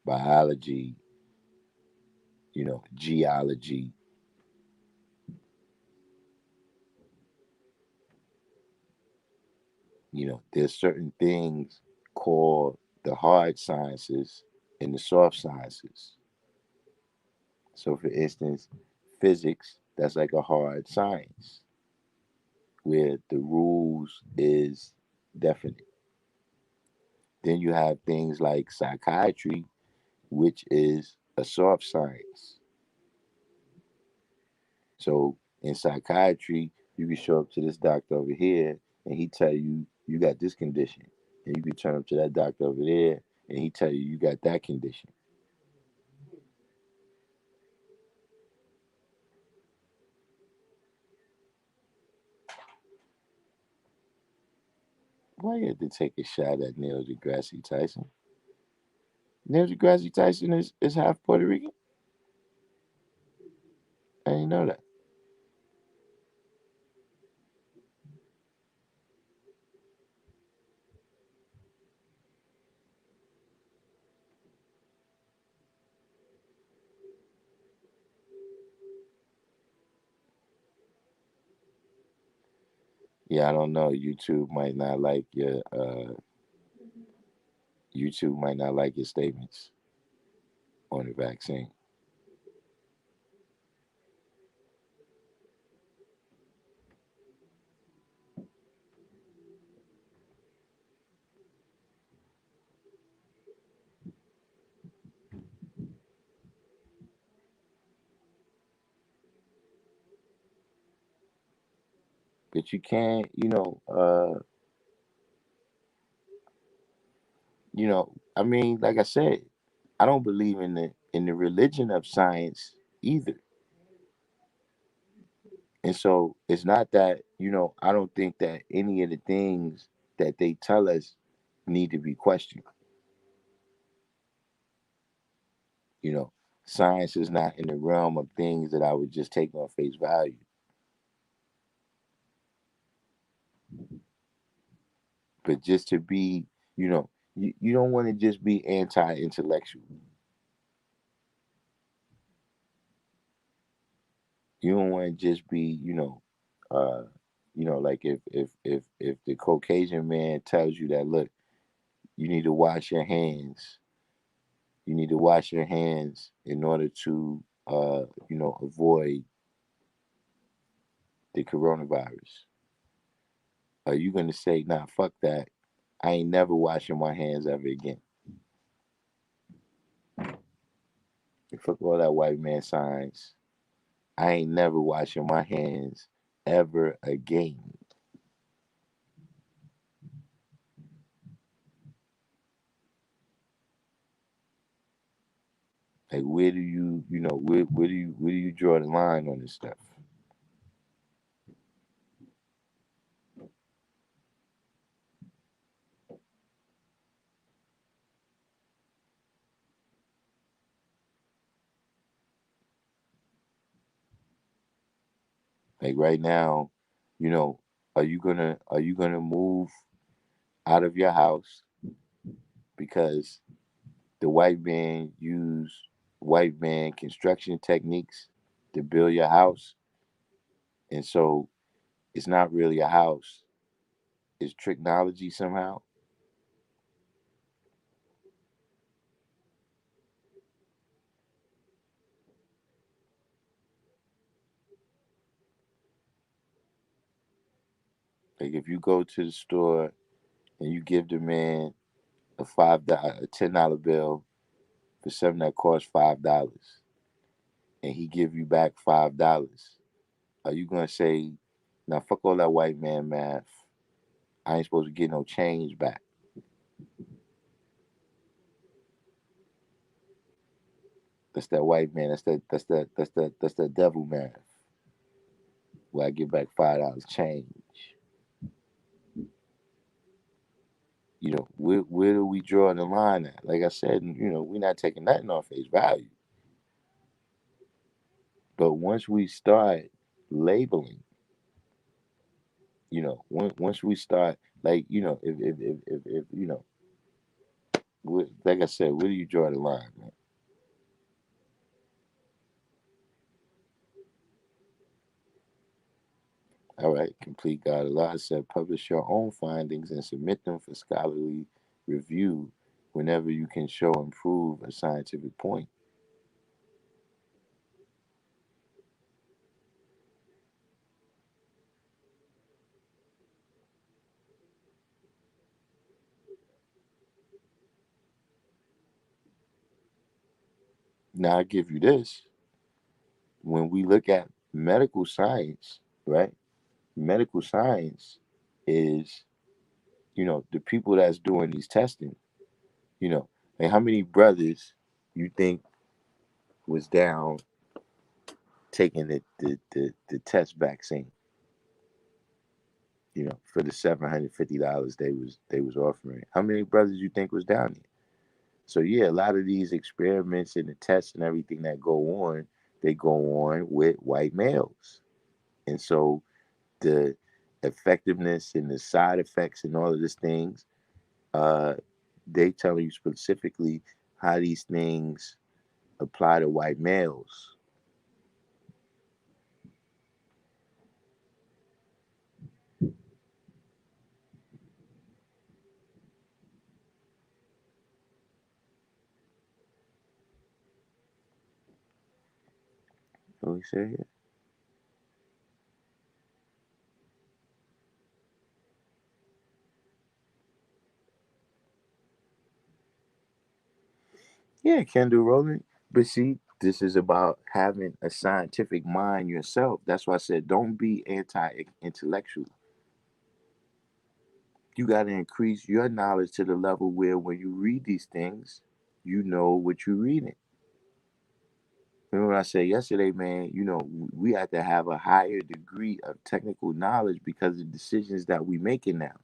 biology, geology. There's certain things called the hard sciences and the soft sciences. So, for instance, physics, that's like a hard science where the rules is definite. Then you have things like psychiatry, which is a soft science. So, in psychiatry, you can show up to this doctor over here and he tell you you got this condition. And you can turn up to that doctor over there and he tell you you got that condition. Why you have to take a shot at Neil deGrasse Tyson? Neil deGrasse Tyson is half Puerto Rican? I didn't know that. Yeah, I don't know. YouTube might not like your statements on the vaccine. But you can't, I mean, like I said, I don't believe in the religion of science either. And so it's not that, I don't think that any of the things that they tell us need to be questioned. You know, Science is not in the realm of things that I would just take on face value. But just to be, you don't want to just be anti-intellectual. You don't want to just be, uh, like if the Caucasian man tells you that, look, you need to wash your hands. You need to wash your hands in order to, avoid the coronavirus. Are you gonna say, nah, fuck that? I ain't never washing my hands ever again. Fuck all that white man science. I ain't never washing my hands ever again. Like, where do you, where do you draw the line on this stuff? Like right now, you know, are you gonna move out of your house because the white man used white man construction techniques to build your house, and so it's not really a house; it's technology somehow. Like if you go to the store and you give the man a $10 bill for something that costs $5, and he give you back $5, are you gonna say, now fuck all that white man math? I ain't supposed to get no change back. That's that white man. That's that devil math. Where I get back $5 change. Where do we draw the line at? Like I said, we're not taking nothing off face value. But once we start labeling, once we start, like, if like I said, where do you draw the line, man? All right, complete God. Allah said, publish your own findings and submit them for scholarly review whenever you can show and prove a scientific point. Now, I give you this. When we look at medical science, right? Medical science is, the people that's doing these testing, you know, like how many brothers you think was down taking the test vaccine, for the $750 they was offering? How many brothers you think was down there? So yeah, a lot of these experiments and the tests and everything that go on, they go on with white males. And so the effectiveness and the side effects and all of these things, uh, they tell you specifically how these things apply to white males. What we say here? Yeah, can do rolling. But see, this is about having a scientific mind yourself. That's why I said don't be anti-intellectual. You got to increase your knowledge to the level where when you read these things, you know what you're reading. Remember what I said yesterday, man? We have to have a higher degree of technical knowledge because of the decisions that we making now,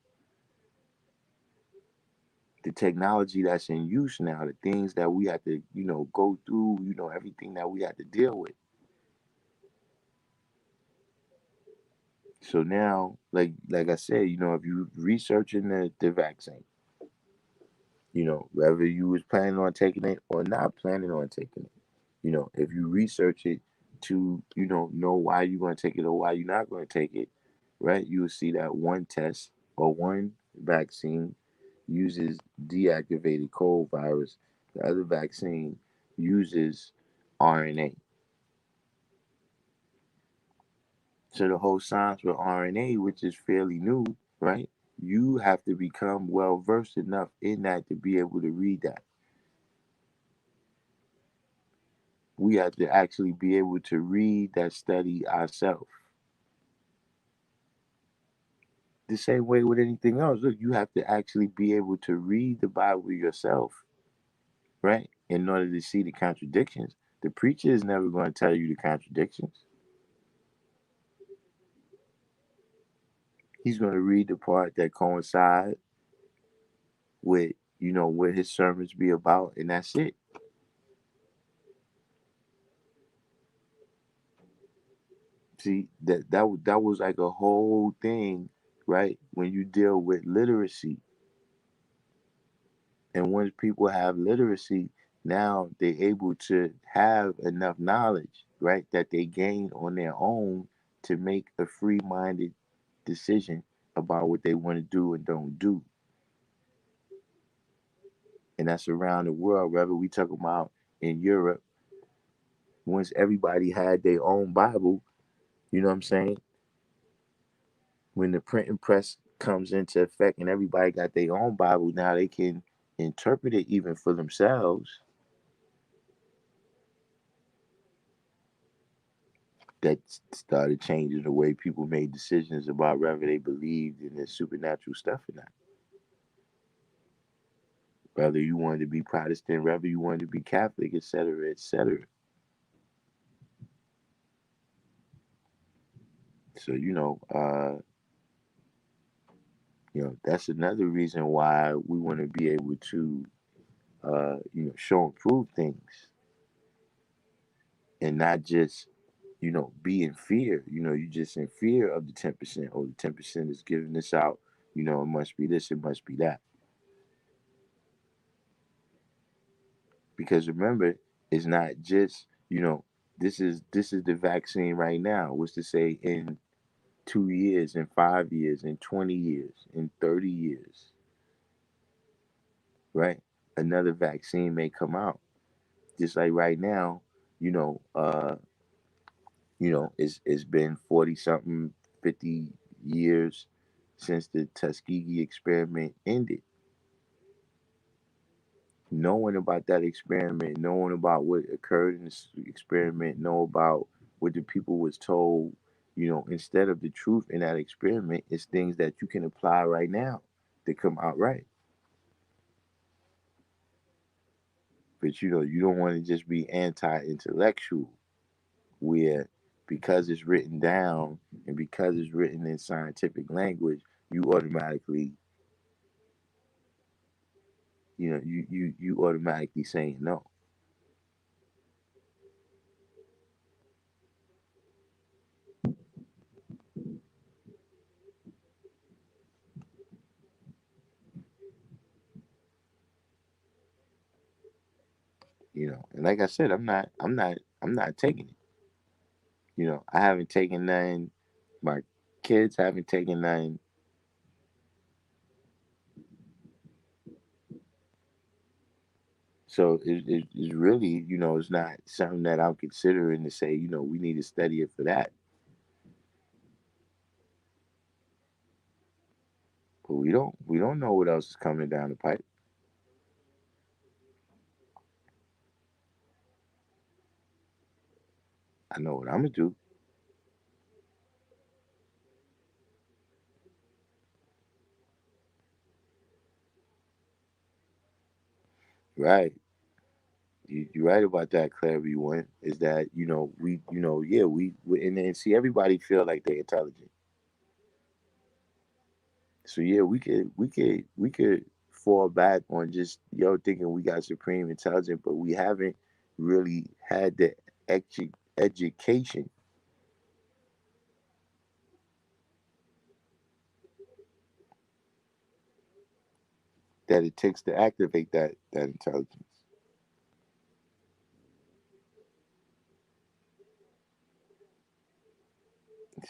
the technology that's in use now, the things that we have to, go through, everything that we have to deal with. So now, like I said, if you researching the vaccine, whether you was planning on taking it or not planning on taking it, if you research it to, know why you're going to take it or why you're not going to take it, right? You will see that one test or one vaccine uses deactivated cold virus. The other vaccine uses RNA. So the whole science with RNA, which is fairly new, right? You have to become well versed enough in that to be able to read that. We have to actually be able to read that study ourselves. The same way with anything else. Look, you have to actually be able to read the Bible yourself, right? In order to see the contradictions. The preacher is never going to tell you the contradictions. He's going to read the part that coincide with, what his sermons be about, and that's it. See, that was like a whole thing, right? When you deal with literacy, and once people have literacy, now they're able to have enough knowledge, right, that they gain on their own to make a free-minded decision about what they want to do and don't do. And that's around the world. Whether we talk about in Europe, once everybody had their own Bible, you know what I'm saying? When the printing press comes into effect and everybody got their own Bible, now they can interpret it even for themselves. That started changing the way people made decisions about whether they believed in this supernatural stuff or not. Whether you wanted to be Protestant, whether you wanted to be Catholic, etc., etc. So that's another reason why we want to be able to, show and prove things, and not just be in fear. You just in fear of the 10%. Oh, the 10% is giving this out. It must be this, it must be that. Because remember, it's not just, this is the vaccine right now. What's to say in 2 years, in 5 years, in 20 years, in 30 years, right? Another vaccine may come out. Just like right now, you know, uh, it's been 40 something, 50 years since the Tuskegee experiment ended. Knowing about that experiment, knowing about what occurred in this experiment, know about what the people was told, instead of the truth in that experiment, it's things that you can apply right now that come out right. But you don't want to just be anti-intellectual, where because it's written down and because it's written in scientific language, you automatically, you automatically saying no. And like I said, I'm not taking it. I haven't taken none. My kids haven't taken none. So it's really, it's not something that I'm considering to say, we need to study it for that. But we don't know what else is coming down the pipe. I know what I'm gonna do. Right. You're right about that, Clary. One is that yeah, and see, everybody feel like they're intelligent. So yeah, we could fall back on just thinking we got supreme intelligence, but we haven't really had the education that it takes to activate that intelligence.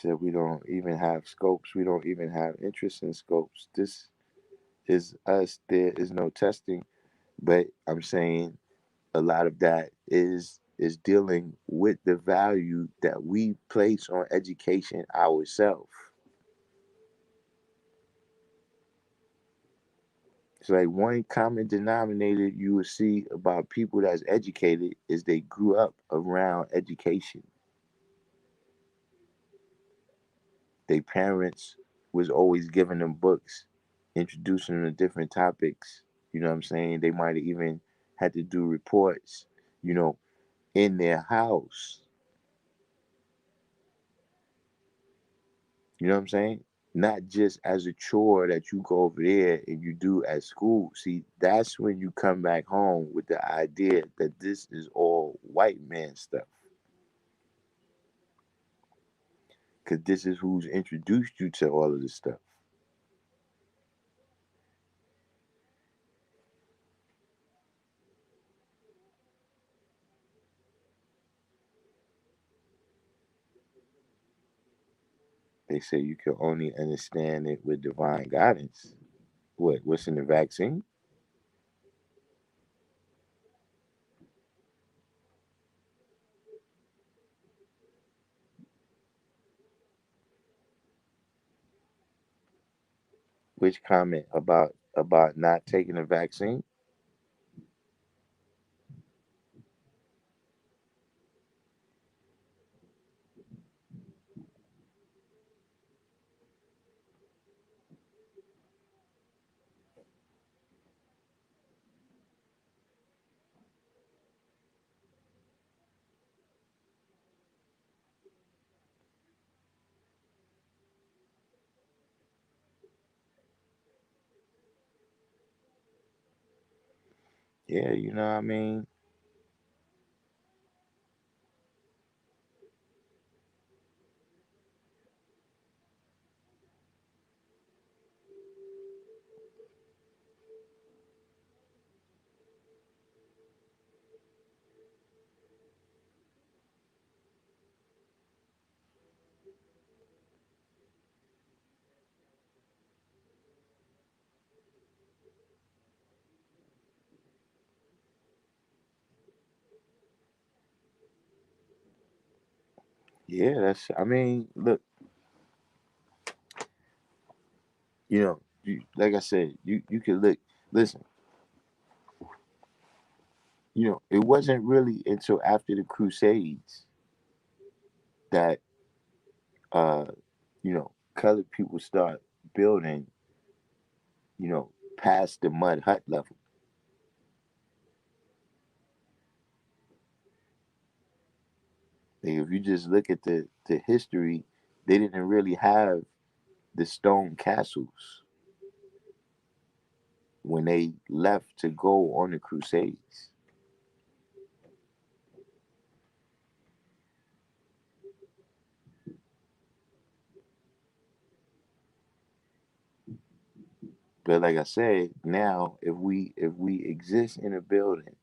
So we don't even have scopes. We don't even have interest in scopes. This is us. There is no testing, but I'm saying a lot of that is dealing with the value that we place on education ourselves. It's like one common denominator you will see about people that's educated is they grew up around education. Their parents was always giving them books, introducing them to different topics. You know what I'm saying? They might have even had to do reports, you know, in their house. You know what I'm saying? Not just as a chore that you go over there and you do at school. See, that's when you come back home with the idea that this is all white man stuff. Because this is who's introduced you to all of this stuff. They say you can only understand it with divine guidance. What's in the vaccine? Which comment about not taking the vaccine? Yeah, you know what I mean? Yeah, that's. I mean, look, like I said, you can look. Listen, it wasn't really until after the Crusades that uh, colored people start building, past the mud hut level. Like if you just look at the history, they didn't really have the stone castles when they left to go on the Crusades. But like I said, now if we exist in a building,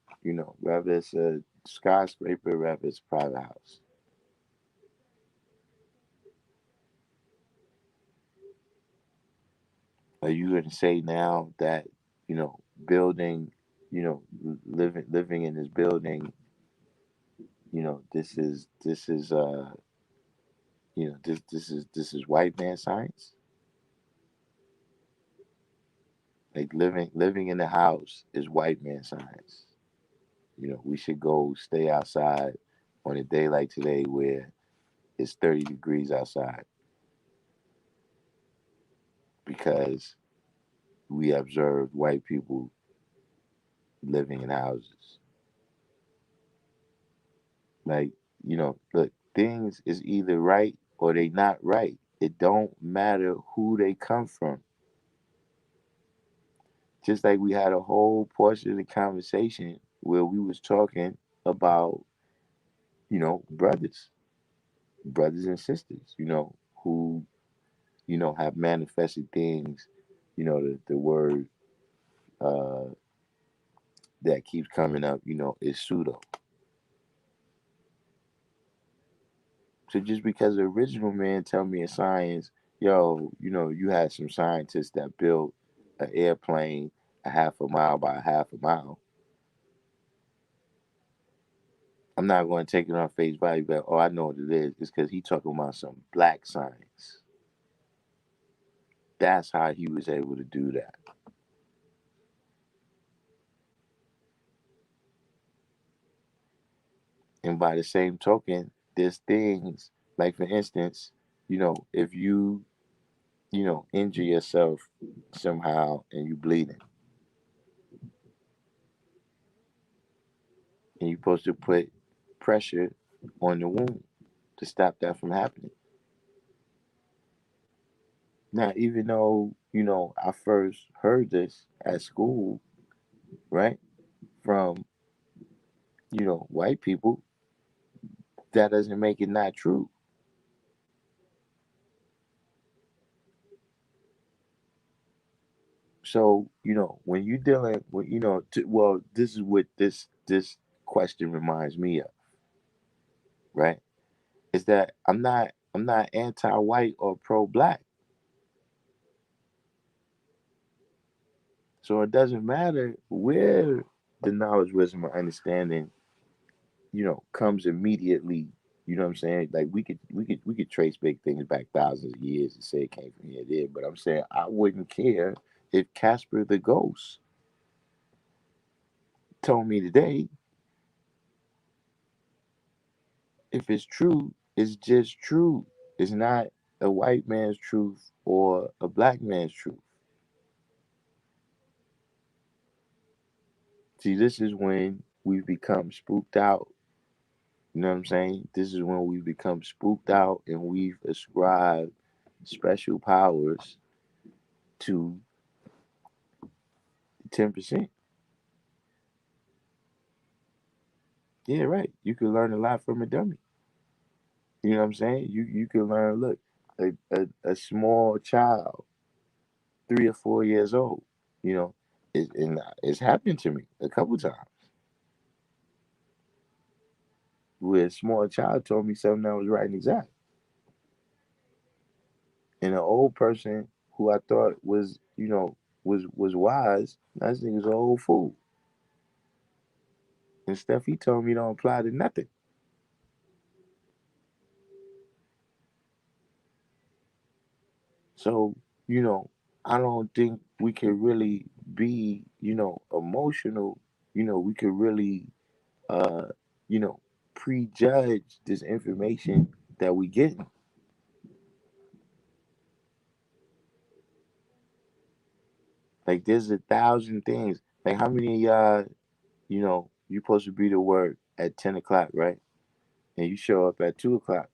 whether it's a skyscraper, whether it's a private house, are you going to say now that building, living in this building, this is white man science? Like living in the house is white man science. We should go stay outside on a day like today where it's 30 degrees outside because we observed white people living in houses. Like, look, things is either right or they not right. It don't matter who they come from. Just like we had a whole portion of the conversation where we was talking about, brothers and sisters, who, have manifested things, the word uh that keeps coming up, is pseudo. So just because the original man tell me in science, yo, you had some scientists that built an airplane a half a mile by a half a mile. I'm not going to take it on face value, but I know what it is. It's because he talking about some black science. That's how he was able to do that. And by the same token, there's things like, for instance, if you injure yourself somehow and you bleeding, and you're supposed to put pressure on the wound to stop that from happening. Now, even though, I first heard this at school, right, from, white people, that doesn't make it not true. So, when you dealing with, well, this is what this question reminds me of, right? Is that I'm not anti-white or pro-black. So it doesn't matter where the knowledge, wisdom, or understanding, comes immediately. You know what I'm saying? Like we could trace big things back thousands of years and say it came from here there. But I'm saying I wouldn't care if Casper the ghost told me today, if it's true, it's just true. It's not a white man's truth or a black man's truth. See, this is when we become spooked out. You know what I'm saying? This is when we become spooked out and we've ascribed special powers to 10%. Yeah, right. You can learn a lot from a dummy. You know what I'm saying? You can learn. Look, a small child, 3 or 4 years old. You know, and it's happened to me a couple times where a small child told me something that was right and exact, and an old person who I thought was, was wise. That nigga's an old fool, and stuff he told me don't apply to nothing. So, I don't think we can really be, emotional. We could really, uh, you know, prejudge this information that we get. Like, there's 1,000 things. Like, how many of y'all, you supposed to be to work at 10 o'clock, right? And you show up at 2 o'clock.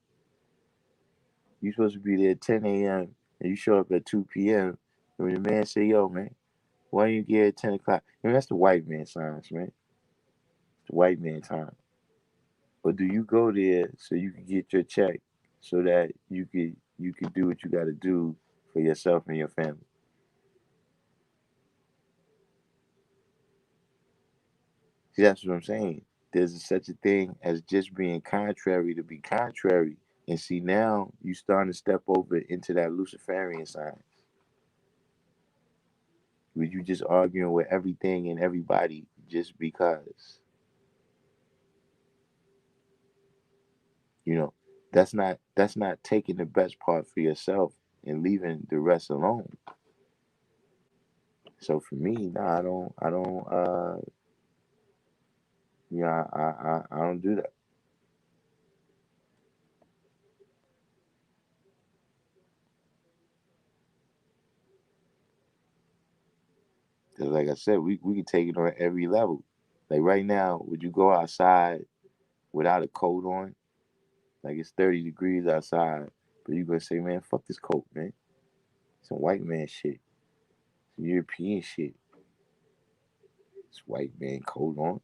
You supposed to be there at 10 a.m. and you show up at 2 p.m. And when the man say, yo, man, why don't you get at 10 o'clock? That's the white man science, man. It's the white man time. Or do you go there so you can get your check so that you could do what you got to do for yourself and your family? See, that's what I'm saying. There's such a thing as just being contrary to be contrary. And see, now you starting to step over into that Luciferian side where you just arguing with everything and everybody just because. You know, that's not taking the best part for yourself and leaving the rest alone. So for me, no, I don't do that. Cause like I said, we can take it on every level. Like right now, would you go outside without a coat on? Like it's 30 degrees outside, but you gonna say, man, fuck this coat, man. Some white man shit, some European shit. This white man coat on. What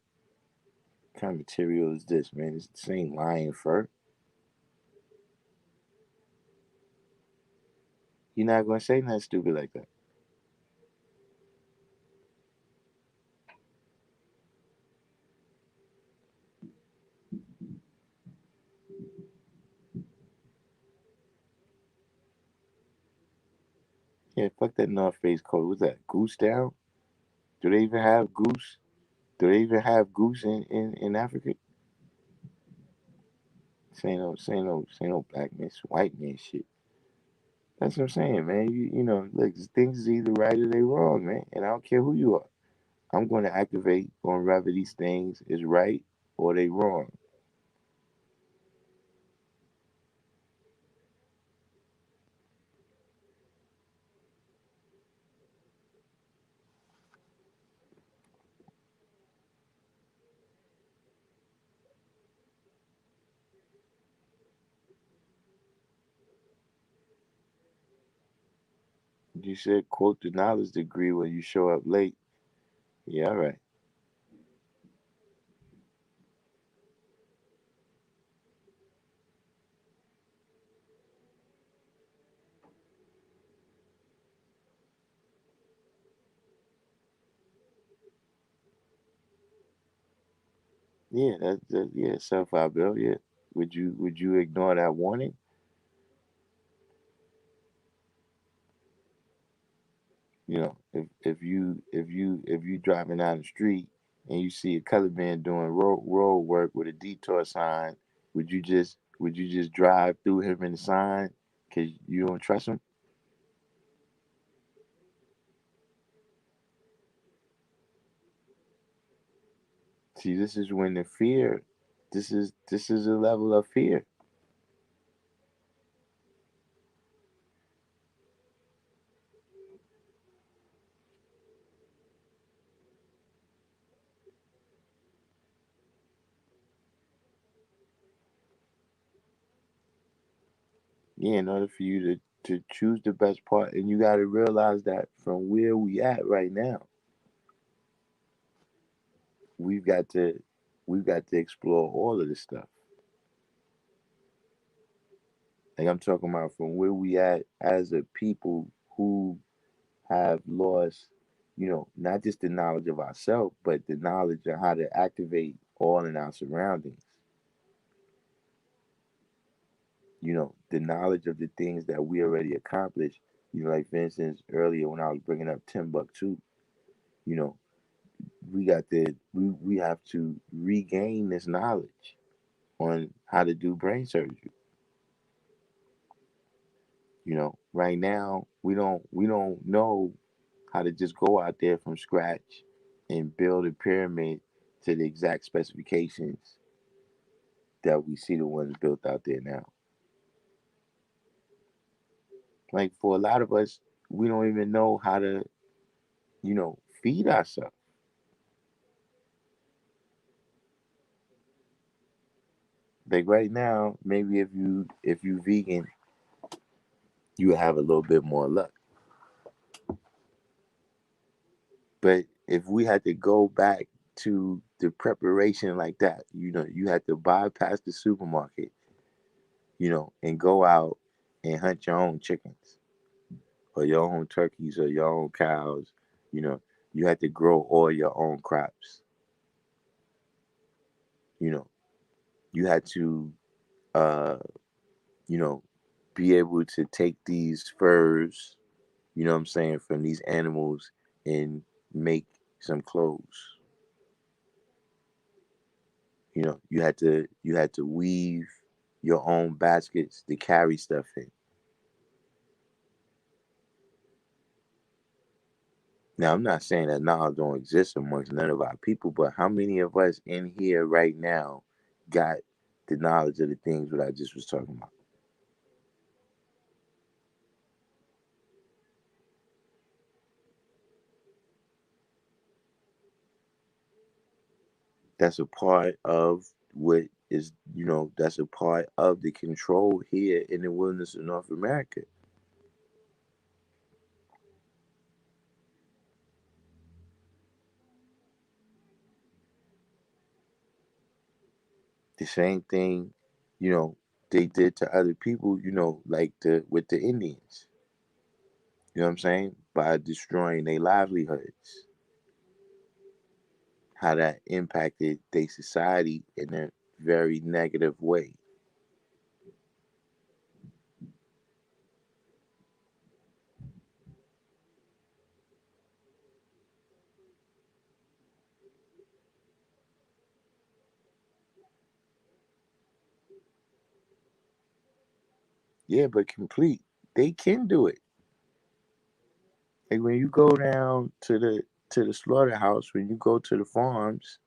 kind of material is this, man? It's the same lion fur. You're not gonna say nothing stupid like that. Yeah, fuck that North Face coat. What's that? Goose down? Do they even have goose? Do they even have goose in Africa? Say no black man, it's white man shit. That's what I'm saying, man. Look, things is either right or they wrong, man. And I don't care who you are. I'm going to activate on whether these things is right or they wrong. You said quote the knowledge degree when you show up late. Yeah, all right. Yeah, that yeah, self bill. Yeah. Would you ignore that warning? If you driving down the street and you see a colored man doing road work with a detour sign, would you just drive through him in the sign because you don't trust him? See, this is when the fear, this is a level of fear. Yeah, in order for you to choose the best part, and you got to realize that from where we at right now, we've got to we've got to explore all of this stuff. Like I'm talking about from where we at as a people who have lost, not just the knowledge of ourselves, but the knowledge of how to activate all in our surroundings. The knowledge of the things that we already accomplished. Like for instance, earlier when I was bringing up Timbuktu, you know, we have to regain this knowledge on how to do brain surgery. Right now we don't know how to just go out there from scratch and build a pyramid to the exact specifications that we see the ones built out there now. Like for a lot of us, we don't even know how to, feed ourselves. Like right now, maybe if you vegan, you have a little bit more luck. But if we had to go back to the preparation like that, you had to bypass the supermarket, and go out and hunt your own chickens or your own turkeys or your own cows. You know, you had to grow all your own crops. You know, you had to, uh, you know, be able to take these furs, what I'm saying, from these animals and make some clothes. You had to weave your own baskets to carry stuff in. Now, I'm not saying that knowledge don't exist amongst none of our people, but how many of us in here right now got the knowledge of the things that I just was talking about? That's a part of what is, that's a part of the control here in the wilderness of North America. The same thing, you know, they did to other people, like with the Indians. You know what I'm saying? By destroying their livelihoods, how that impacted their society in a very negative way. Yeah, but complete, they can do it. Like when you go down to the slaughterhouse, when you go to the farms,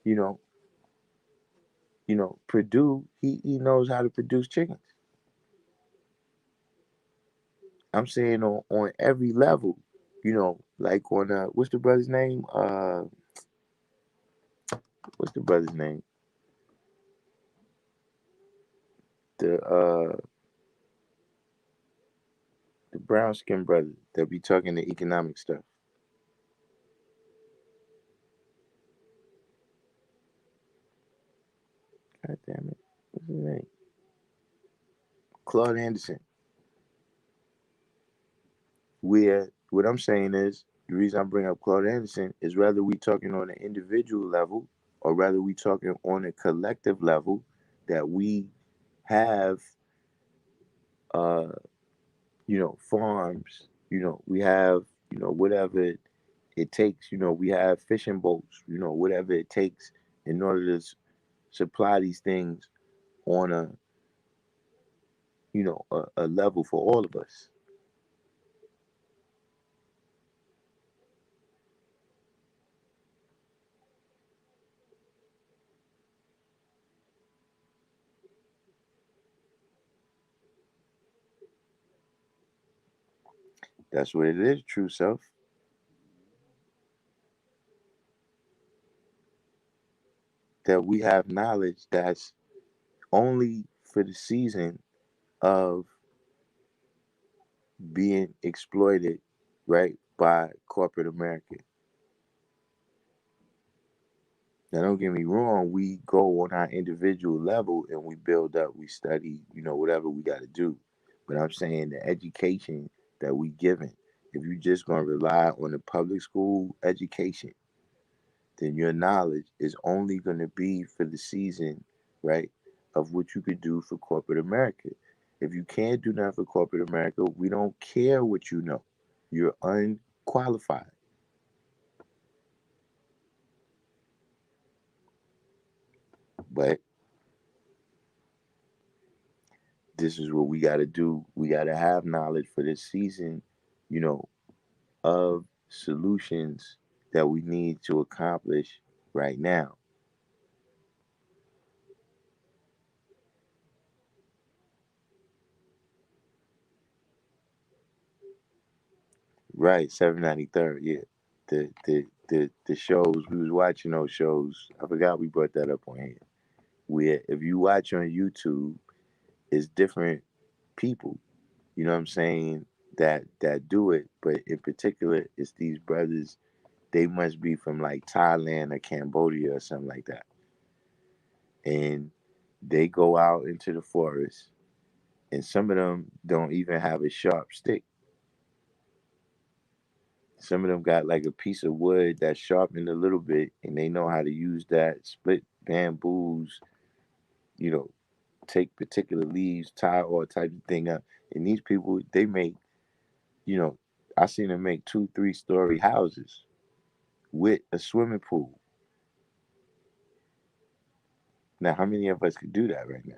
you know, Purdue, he knows how to produce chickens. I'm saying on every level, like on what's the brother's name? What's the brother's name? The brown skin brother that be talking the economic stuff. God damn it. What's his name? Claude Anderson. Where what I'm saying is the reason I bring up Claude Anderson is whether we talking on an individual level or whether we talking on a collective level that we have uh farms, we have, whatever it takes, we have fishing boats, whatever it takes in order to supply these things on a level for all of us. That's what it is, true self. That we have knowledge that's only for the season of being exploited, right, by corporate America. Now, don't get me wrong, we go on our individual level and we build up, we study, whatever we got to do. But I'm saying the education that we given, if you just going to rely on the public school education, then your knowledge is only going to be for the season, right, of what you could do for corporate America. If you can't do nothing for corporate America, we don't care what you know. You're unqualified. But this is what we got to do. We got to have knowledge for this season, you know, of solutions that we need to accomplish right now. Right, 793rd, yeah. The shows we was watching, those shows. I forgot we brought that up on here. Where if you watch on YouTube, it's different people. You know what I'm saying? That do it, but in particular, it's these brothers. They must be from like Thailand or Cambodia or something like that, and they go out into the forest, and some of them don't even have a sharp stick. Some of them got like a piece of wood that's sharpened a little bit, and they know how to use that, split bamboos, you know, take particular leaves, tie all types of thing up. And these people, they make, you know, I seen them make 2, 3 story houses with a swimming pool. Now, how many of us could do that right now?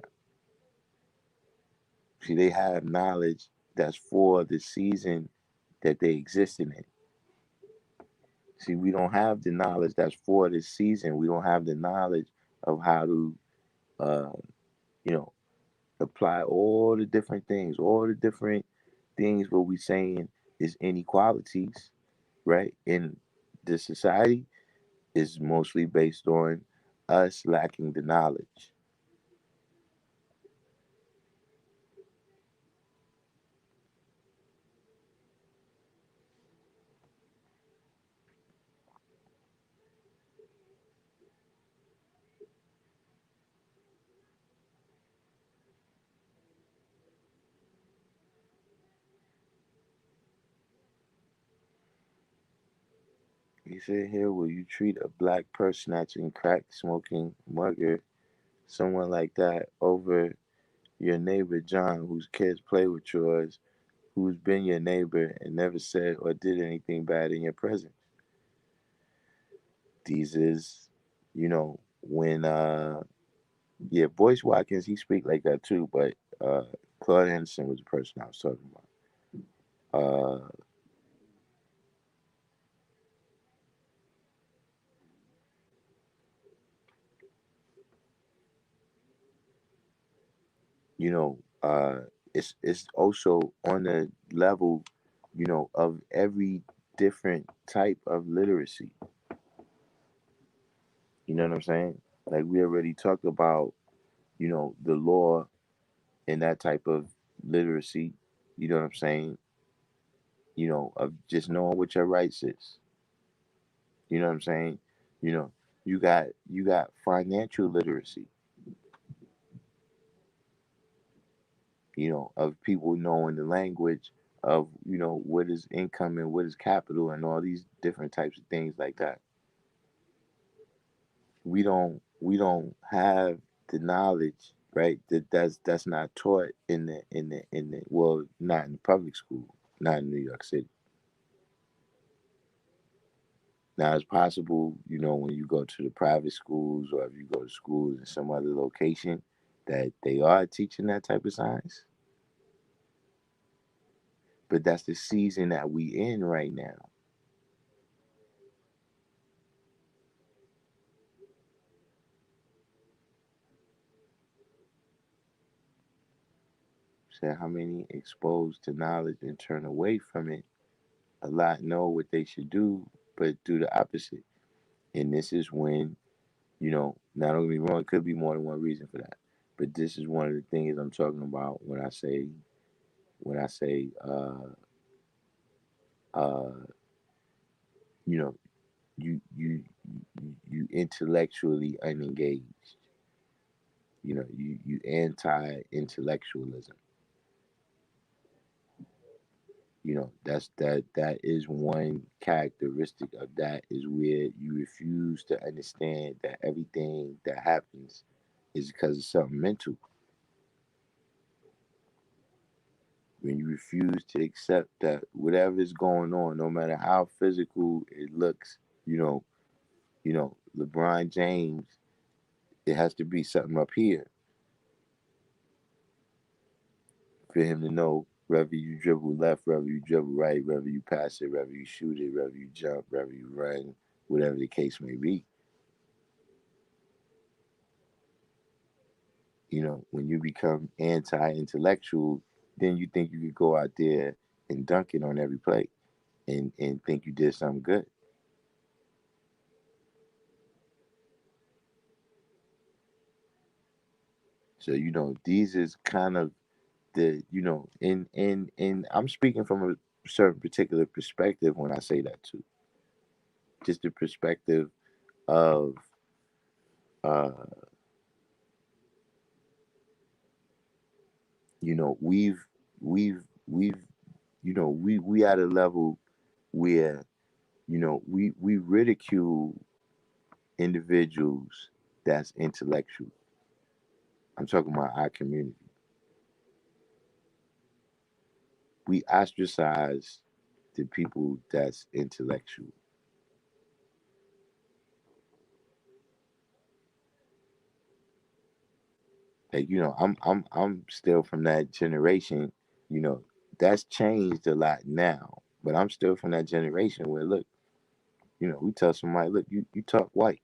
See, they have knowledge that's for the season that they existing in. See, we don't have the knowledge that's for this season. We don't have the knowledge of how to, uh, you know, apply all the different things, all the different things what we saying is inequalities, right? In the society is mostly based on us lacking the knowledge. He said here, will you treat a black purse snatching, crack smoking mugger, someone like that, over your neighbor John, whose kids play with yours, who's been your neighbor and never said or did anything bad in your presence? These is, when yeah, Boyce Watkins, he speak like that too, but Claude Anderson was the person I was talking about. Uh, you know, it's also on the level, of every different type of literacy. You know what I'm saying? Like we already talked about, the law and that type of literacy. You know what I'm saying? Of just knowing what your rights is. You know what I'm saying? You know, you got financial literacy, of people knowing the language of, what is income and what is capital and all these different types of things like that. We don't have the knowledge, right? That's not taught in the well, not in the public school, not in New York City. Now it's possible, when you go to the private schools or if you go to schools in some other location that they are teaching that type of science. But that's the season that we in right now. So how many exposed to knowledge and turn away from it? A lot know what they should do, but do the opposite. And this is when, not only wrong, it could be more than one reason for that. But this is one of the things I'm talking about when I say uh you know you intellectually unengaged. You anti-intellectualism. That is one characteristic of that, is where you refuse to understand that everything that happens is because of something mental. When you refuse to accept that whatever is going on, no matter how physical it looks, you know, LeBron James, it has to be something up here. for him to know whether you dribble left, whether you dribble right, whether you pass it, whether you shoot it, whether you jump, whether you run, whatever the case may be. When you become anti-intellectual, then you think you could go out there and dunk it on every play and think you did something good. So these is kind of and I'm speaking from a certain particular perspective when I say that too. Just the perspective of uh we've we at a level where we ridicule individuals that's intellectual. I'm talking about our community. We ostracize the people that's intellectual. Like I'm still from that generation. You know, that's changed a lot now. But I'm still from that generation where look, we tell somebody, look, you talk white.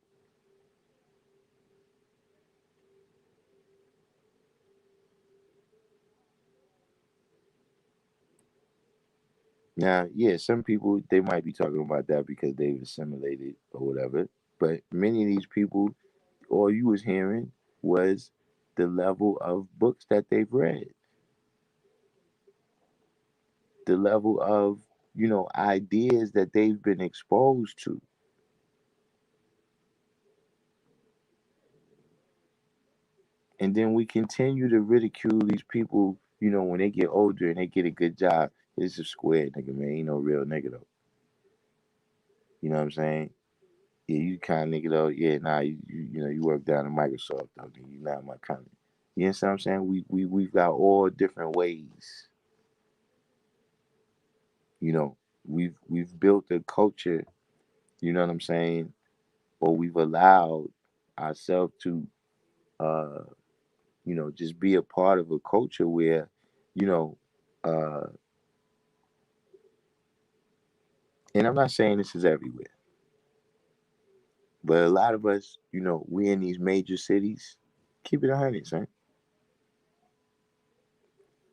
Now, yeah, some people they might be talking about that because they've assimilated or whatever. But many of these people, all you was hearing was the level of books that they've read, the level of ideas that they've been exposed to. And then we continue to ridicule these people, when they get older and they get a good job. It's a square nigga, man. Ain't no real nigga though. You know what I'm saying? Yeah, you kind of nigga though. Yeah, nah, you work down at Microsoft though. You not my kind of. You know what I'm saying? We've got all different ways. You know, we've built a culture. You know what I'm saying? Or we've allowed ourselves to, uh, just be a part of a culture where, you know, uh, and I'm not saying this is everywhere, but a lot of us, we in these major cities, keep it 100, son.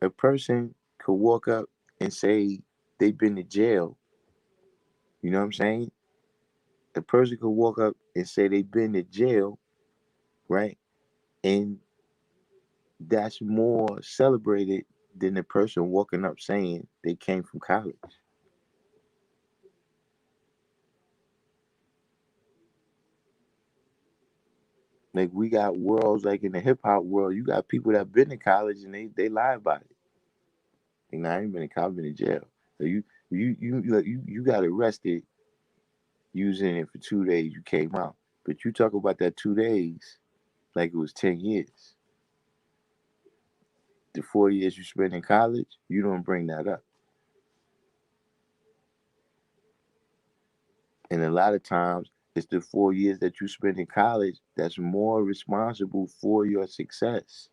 A person could walk up and say they've been to jail. You know what I'm saying? A person could walk up and say they've been to jail, right? And that's more celebrated than the person walking up saying they came from college. Like we got worlds like in the hip hop world, you got people that been to college and they lie about it. Like, nah, I ain't been to college, been in jail. So you got arrested using it for 2 days. You came out, but you talk about that 2 days like it was 10 years. The 4 years you spent in college, you don't bring that up. And a lot of times, it's the 4 years that you spend in college that's more responsible for your success.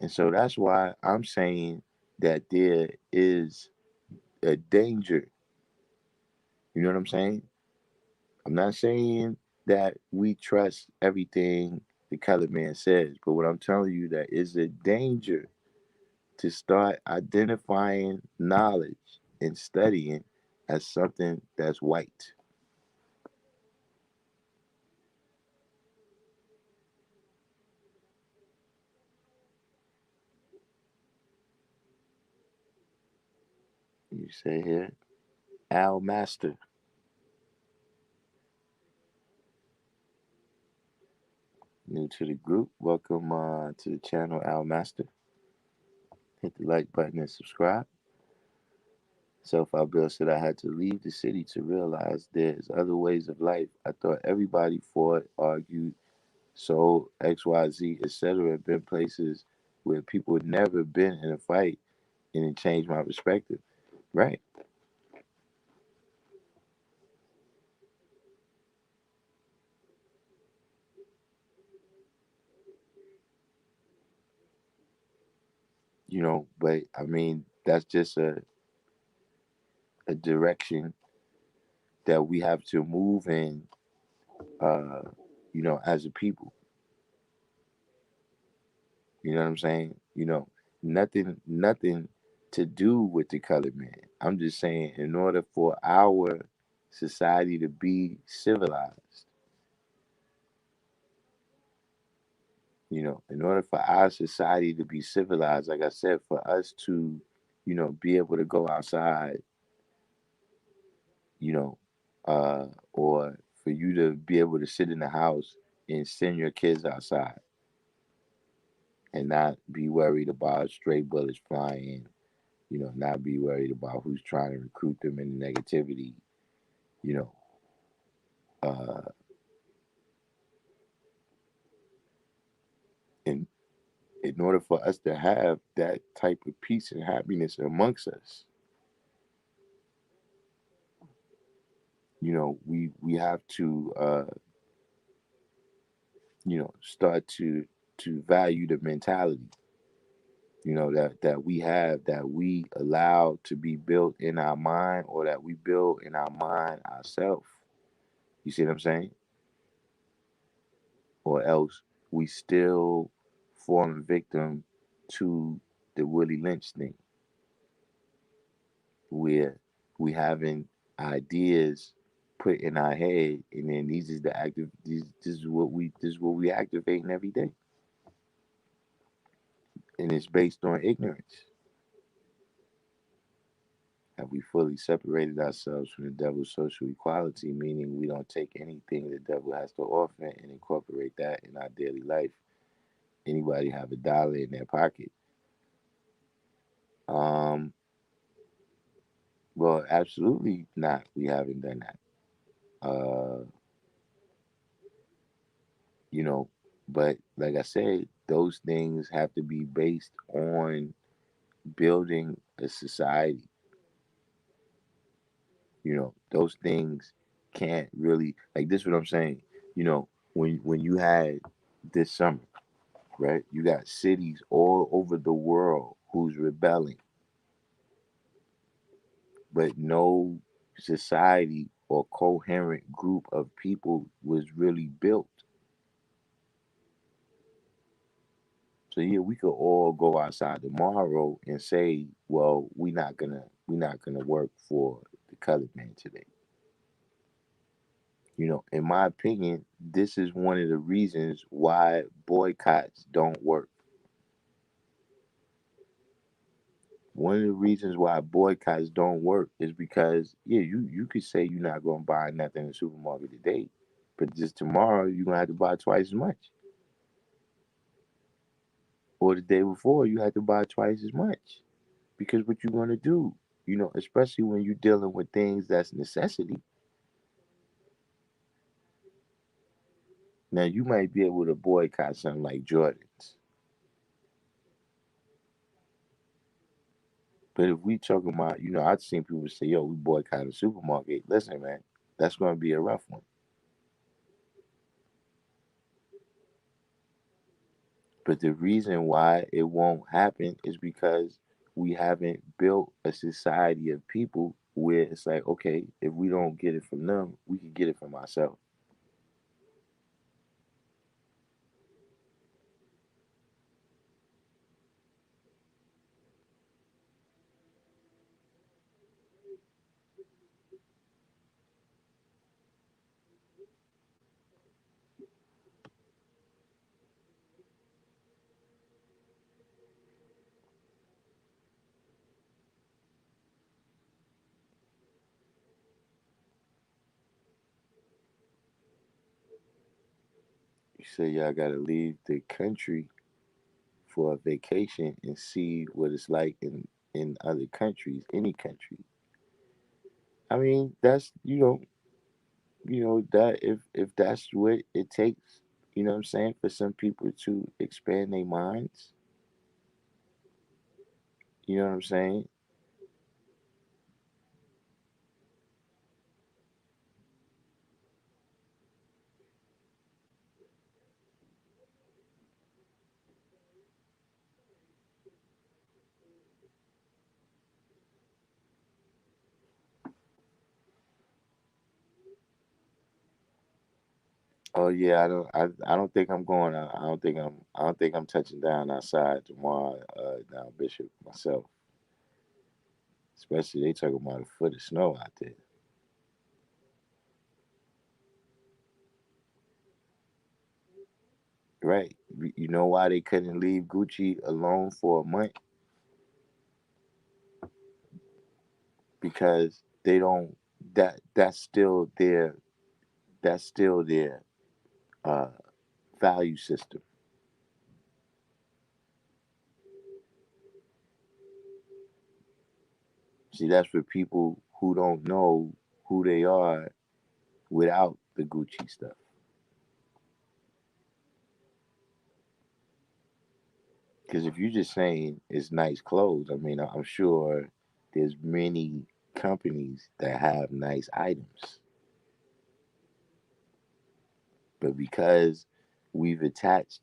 And so that's why I'm saying that there is a danger. You know what I'm saying? I'm not saying that we trust everything the colored man says, but what I'm telling you that is a danger to start identifying knowledge and studying as something that's white. You say here, Al Master, new to the group. Welcome to the channel, Al Master. Hit the like button and subscribe. Self Bill said I had to leave the city to realize there's other ways of life. I thought everybody fought, argued, sold, XYZ, etc. Been places where people had never been in a fight and it changed my perspective. Right. But I mean, that's just a direction that we have to move in, uh, as a people. You know what I'm saying? Nothing to do with the colored man. I'm just saying, in order for our society to be civilized, in order for our society to be civilized, like I said, for us to, be able to go outside, you know, or for you to be able to sit in the house and send your kids outside and not be worried about stray bullets flying, not be worried about who's trying to recruit them into negativity, you know, uh, in in order for us to have that type of peace and happiness amongst us, we have to, start to value the mentality, that we have, that we allow to be built in our mind, or that we build in our mind ourselves. You see what I'm saying? Or else we still falling victim to the Willie Lynch thing, where we having ideas put in our head, and then these is the active. This is what we activating every day, and it's based on ignorance. Have we fully separated ourselves from the devil's social equality, meaning we don't take anything the devil has to offer and incorporate that in our daily life? Anybody have a dollar in their pocket? Um, well, absolutely not. We haven't done that. Uh, you know, but like I said, those things have to be based on building a society. Those things can't really, like, this is what I'm saying. When you had this summer, right? You got cities all over the world who's rebelling, but no society or coherent group of people was really built. So yeah, we could all go outside tomorrow and say, well, we're not gonna work for the colored man today. In my opinion, this is one of the reasons why boycotts don't work. One of the reasons why boycotts don't work is because, yeah, you could say you're not gonna buy nothing in the supermarket today, but just tomorrow you're gonna have to buy twice as much. Or the day before you have to buy twice as much. Because what you're gonna do, especially when you're dealing with things that's necessity. Now you might be able to boycott something like Jordans. But if we talking about, I've seen people say, yo, we boycott a supermarket. Listen, man, that's gonna be a rough one. But the reason why it won't happen is because we haven't built a society of people where it's like, okay, if we don't get it from them, we can get it from ourselves. You say y'all gotta leave the country for a vacation and see what it's like in other countries, any country. I mean, that's that if that's what it takes, what I'm saying, for some people to expand their minds, you know what I'm saying? Oh yeah, I don't think I'm going. I don't think I'm touching down outside tomorrow. Down Bishop myself, especially they talking about a foot of snow out there. Right? You know why they couldn't leave Gucci alone for a month? Because they don't. That's still their. That's still their uh, value system. See, that's for people who don't know who they are without the Gucci stuff. Because if you're just saying it's nice clothes, I mean, I'm sure there's many companies that have nice items, but because we've attached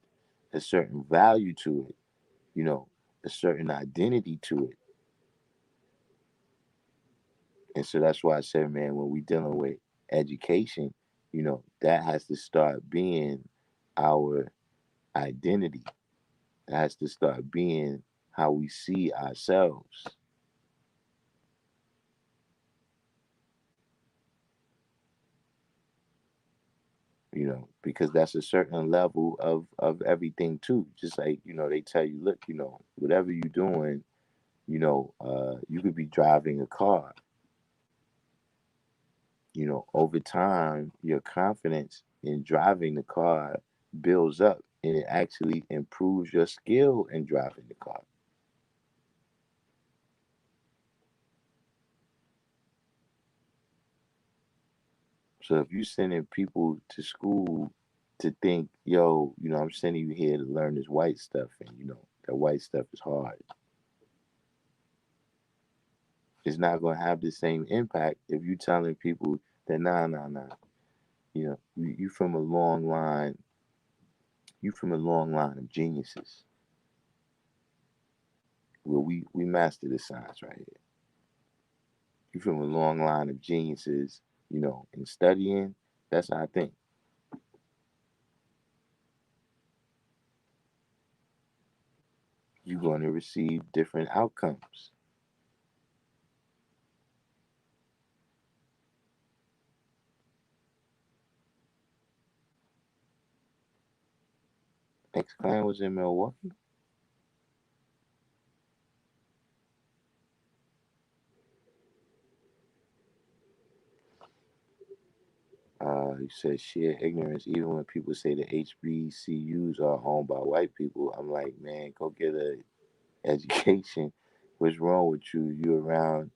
a certain value to it, you know, a certain identity to it, and so that's why I said, man, when we dealing with education, that has to start being our identity. It has to start being how we see ourselves. Because that's a certain level of everything too. Just like, they tell you, look, whatever you're doing, you could be driving a car. Over time, your confidence in driving the car builds up and it actually improves your skill in driving the car. So if you're sending people to school to think, yo, I'm sending you here to learn this white stuff, and that white stuff is hard, it's not going to have the same impact if you're telling people that nah. You from a long line. You from a long line of geniuses. Well, we master the science right here. You from a long line of geniuses. In studying, that's how I think. You're going to receive different outcomes. X Clan was in Milwaukee. You said sheer ignorance. Even when people say the HBCUs are owned by white people, I'm like, man, go get a education. What's wrong with you? You around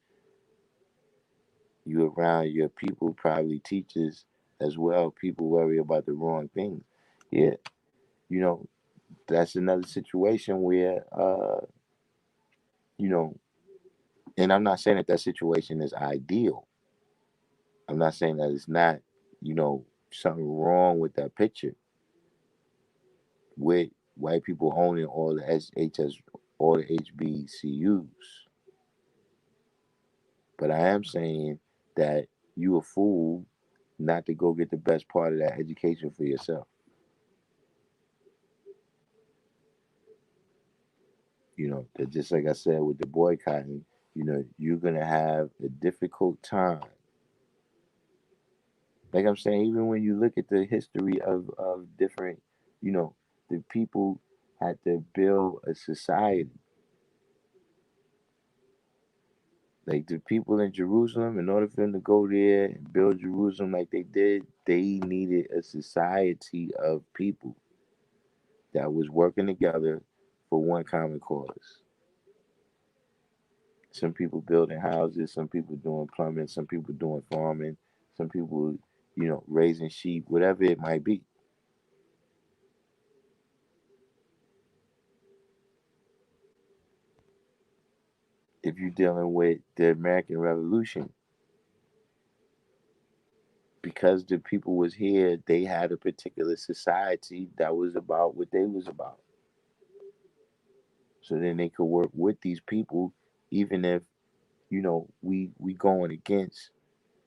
your people, probably teachers as well. People worry about the wrong things. Yeah, you know, that's another situation where you know, and I'm not saying that that situation is ideal. I'm not saying that it's not, something wrong with that picture with white people owning all the SHS, all the HBCUs. But I am saying that you a fool not to go get the best part of that education for yourself. That just like I said with the boycotting, you're gonna have a difficult time. Like I'm saying, even when you look at the history of different, you know, the people had to build a society. Like the people in Jerusalem, in order for them to go there and build Jerusalem like they did, they needed a society of people that was working together for one common cause. Some people building houses, some people doing plumbing, some people doing farming, some people, raising sheep, whatever it might be. If you're dealing with the American Revolution, because the people was here, they had a particular society that was about what they was about. So then they could work with these people, even if we going against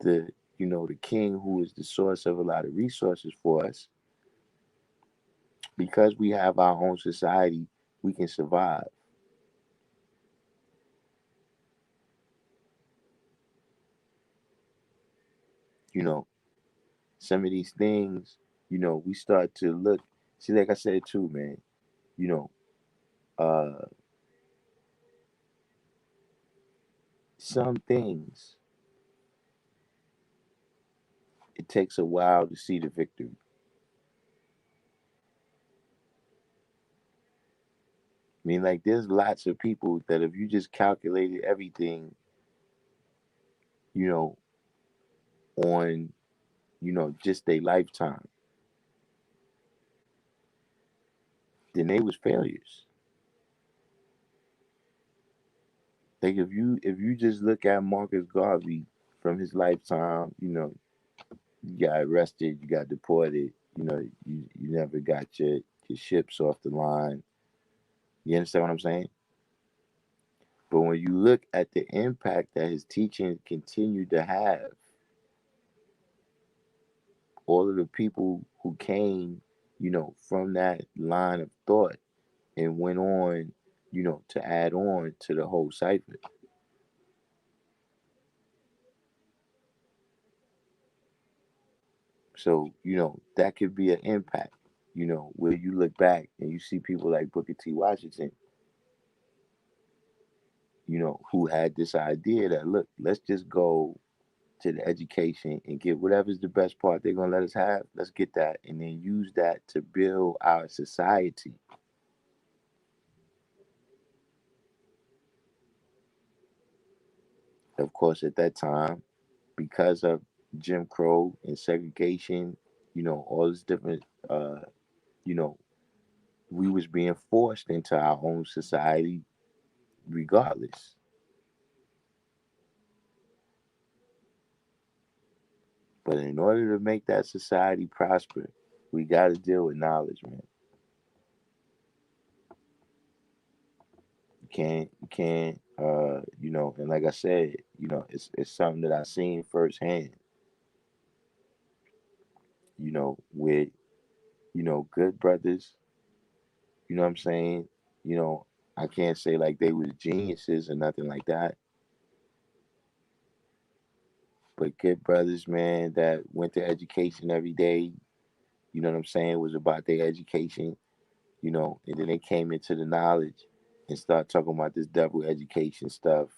the the king who is the source of a lot of resources for us. Because we have our own society, we can survive. You know, some of these things, we start to look. See, like I said too, man. You know, uh, some things it takes a while to see the victory. I mean, like, there's lots of people that if you just calculated everything, you know, on, just their lifetime, then they was failures. Like if you just look at Marcus Garvey from his lifetime, you got arrested, you got deported, you never got your ships off the line. You understand what I'm saying? But when you look at the impact that his teaching continued to have, all of the people who came, from that line of thought and went on, to add on to the whole cipher. So, that could be an impact, where you look back and you see people like Booker T. Washington, who had this idea that, look, let's just go to the education and get whatever's the best part they're going to let us have. Let's get that and then use that to build our society. Of course, at that time, because of Jim Crow and segregation, all this different, you know, we was being forced into our own society regardless. But in order to make that society prosper, we got to deal with knowledge, man. You can't, and like I said, it's something that I seen firsthand, with, good brothers, you know what I'm saying? You know, I can't say like they was geniuses or nothing like that, but good brothers, man, that went to education every day, you know what I'm saying, was about their education, and then they came into the knowledge and start talking about this devil education stuff,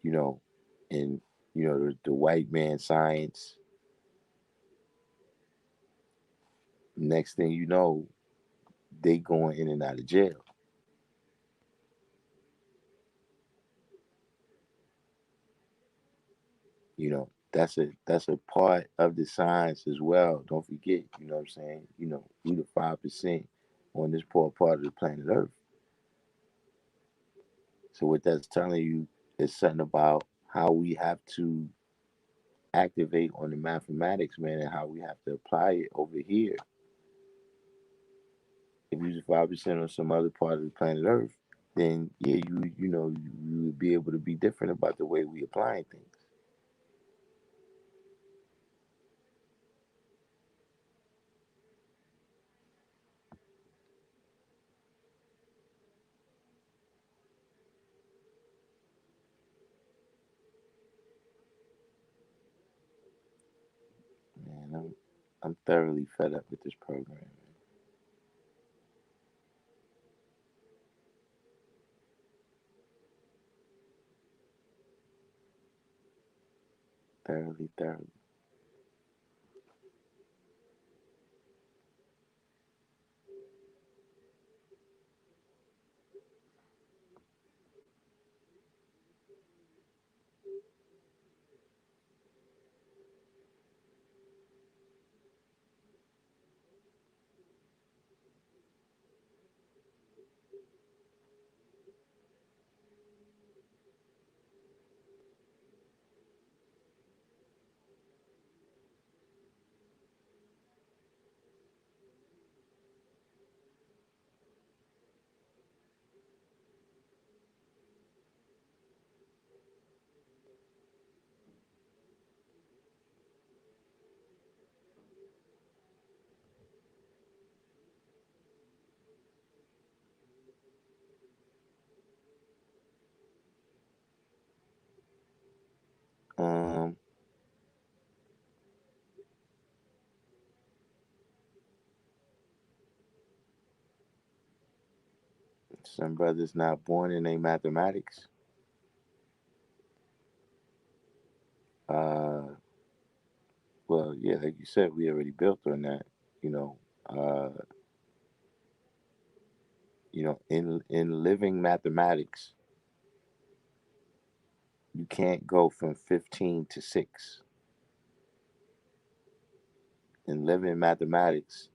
you know, and the white man science. Next thing you know, they going in and out of jail. That's a part of the science as well. Don't forget, you know what I'm saying? We the 5% on this poor part of the planet Earth. So what that's telling you is something about how we have to activate on the mathematics, man, and how we have to apply it over here. If you're 5% on some other part of the planet Earth, then yeah, you would be able to be different about the way we applying things. Man, I'm thoroughly fed up with this program. Thoroughly, thoroughly. Um, some brothers not born in a mathematics. Uh, well, yeah, like you said, we already built on that. You know, uh, in living mathematics, you can't go from 15 to 6. In living mathematics,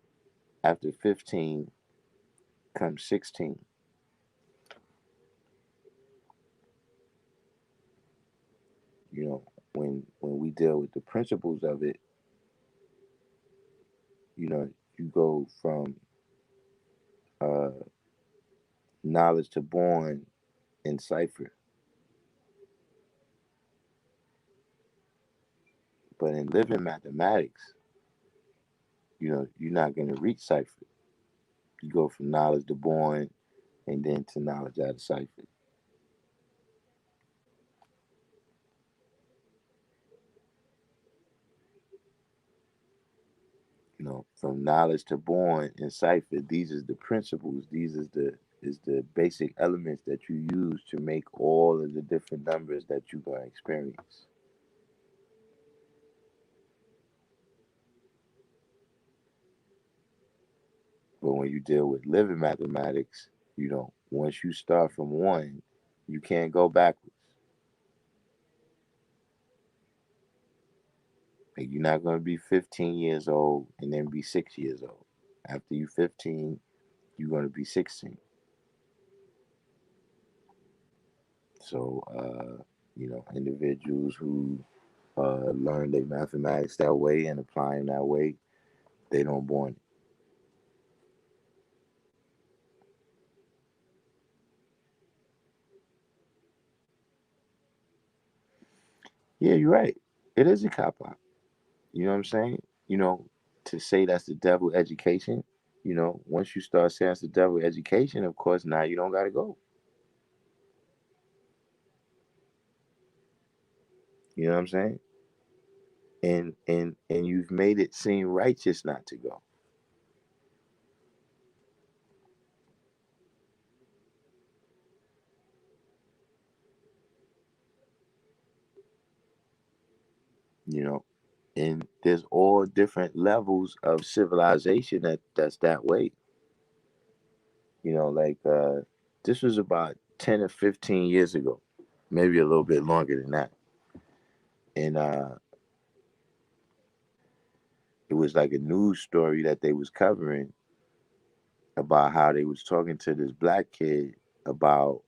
after 15 comes 16. You know, when we deal with the principles of it, you go from uh, knowledge to born in cipher. But in living mathematics, you're not going to reach cipher. You go from knowledge to born and then to knowledge out of cipher. From knowledge to born in cipher, these is the principles. These is the basic elements that you use to make all of the different numbers that you're going to experience. But when you deal with living mathematics, once you start from one, you can't go backwards. Like you're not going to be 15 years old and then be 6 years old. After you 15, you're going to be 16. So, individuals who learn their mathematics that way and apply them that way, they don't born it. Yeah, you're right. It is a cop out. You know what I'm saying? To say that's the devil education, once you start saying that's the devil education, of course, now you don't got to go. You know what I'm saying? And you've made it seem righteous not to go. You know, and there's all different levels of civilization that's that way. Like this was about 10 or 15 years ago, maybe a little bit longer than that. And it was like a news story that they was covering about how they was talking to this black kid about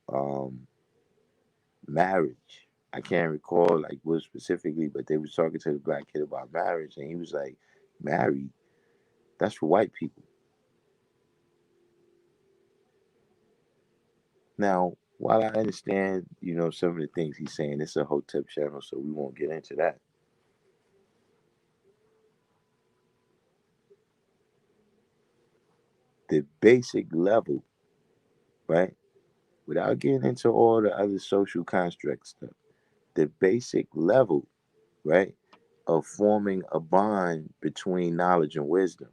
marriage. I can't recall like what specifically, but they was talking to the black kid about marriage, and he was like, "Married? That's for white people." Now, while I understand, some of the things he's saying, it's a Hotep channel, so we won't get into that. The basic level, right? Without getting into all the other social construct stuff, the basic level, right, of forming a bond between knowledge and wisdom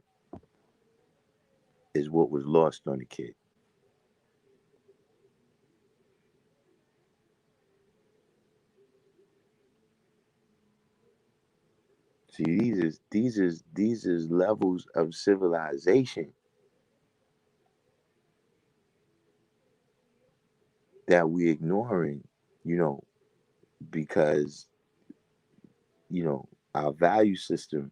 is what was lost on the kid. See, these is levels of civilization that we ignoring, you know, because our value system.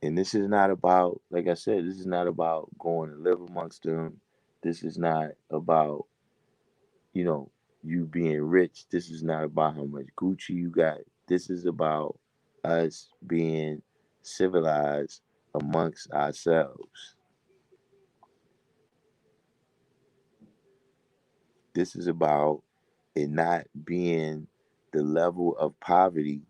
And this is not about, like I said, this is not about going to live amongst them. This is not about, you know, you being rich. This is not about how much Gucci you got. This is about us being civilized amongst ourselves. This is about it not being the level of poverty,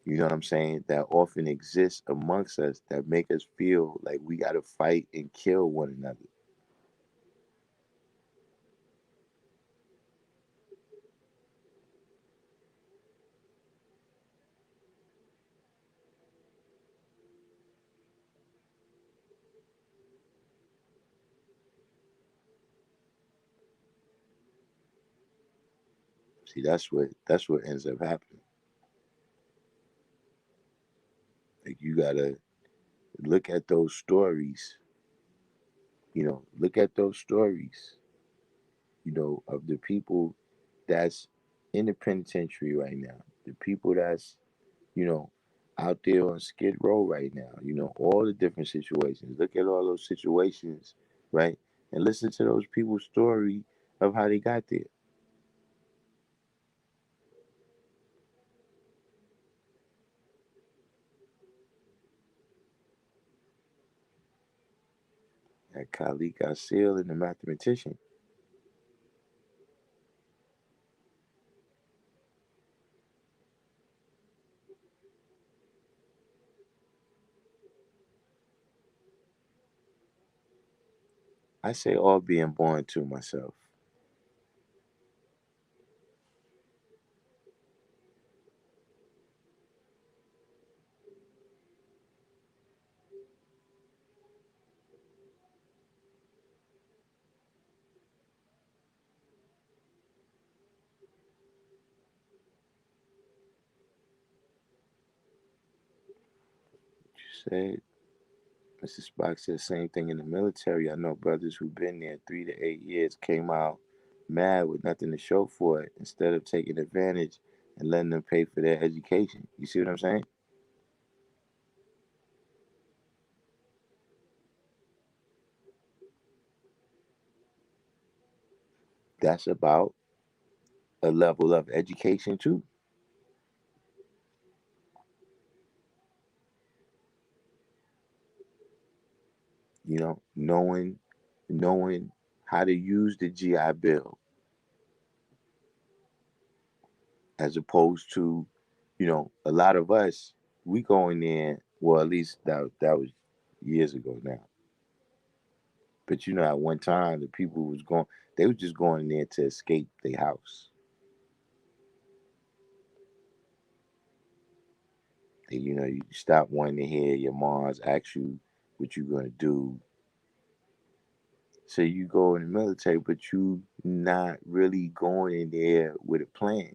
you know what I'm saying, that often exists amongst us that make us feel like we got to fight and kill one another. See, that's what ends up happening. Like you gotta look at those stories. Look at those stories. Of the people that's in the penitentiary right now, the people that's you know out there on Skid Row right now. All the different situations. Look at all those situations, right? And listen to those people's story of how they got there. That Khalid Seal and the mathematician. I say all being born to myself. You said Mr. Spock said the same thing in the military. I know brothers who've been there 3 to 8 years came out mad with nothing to show for it instead of taking advantage and letting them pay for their education. You see what I'm saying? That's about a level of education too. Knowing how to use the GI Bill as opposed to, a lot of us, we go in there, well, at least that was years ago now. But at one time the people was going, they was just going in there to escape their house. You stop wanting to hear your moms ask you what you gonna do. So you go in the military, but you not really going in there with a plan.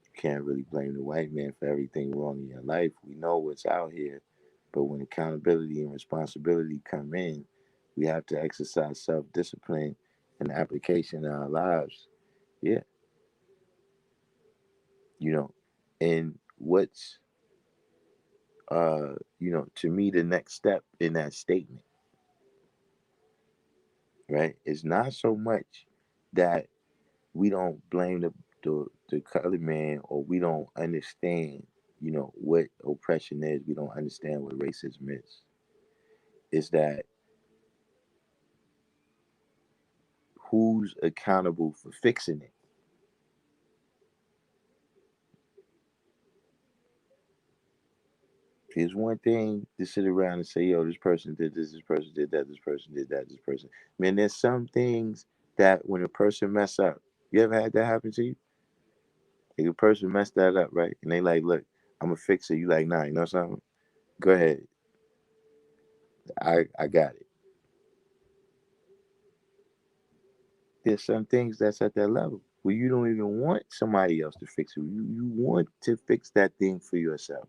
You can't really blame the white man for everything wrong in your life. We know what's out here, but when accountability and responsibility come in, we have to exercise self-discipline and application in our lives. Yeah, you know, and what's to me the next step in that statement, right, is not so much that we don't blame the colored man, or we don't understand, what oppression is. We don't understand what racism is. Is that who's accountable for fixing it? It's one thing to sit around and say, yo, this person did this person did that, this person did that, this person. Man, there's some things that when a person mess up, you ever had that happen to you? Like a person messed that up, right? And they like, look, I'm gonna fix it. You like, nah, you know something? Go ahead. I got it. There's some things that's at that level where you don't even want somebody else to fix it. You want to fix that thing for yourself.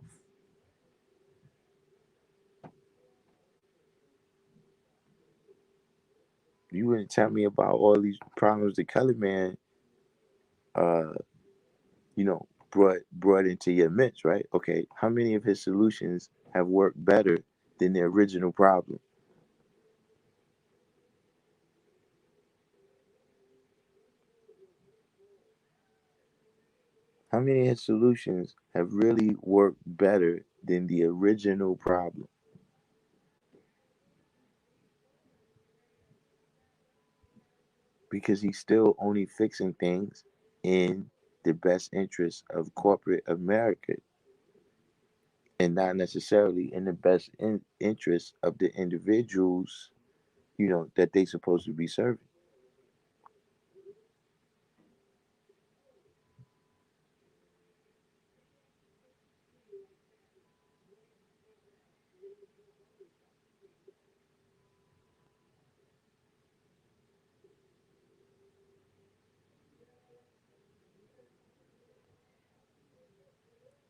You wouldn't tell me about all these problems the colored man uh brought into your midst, right? Okay, how many of his solutions have worked better than the original problem? How many of his solutions have really worked better than the original problem? Because he's still only fixing things in the best interest of corporate America, and not necessarily in the best interest of the individuals, that they supposed to be serving.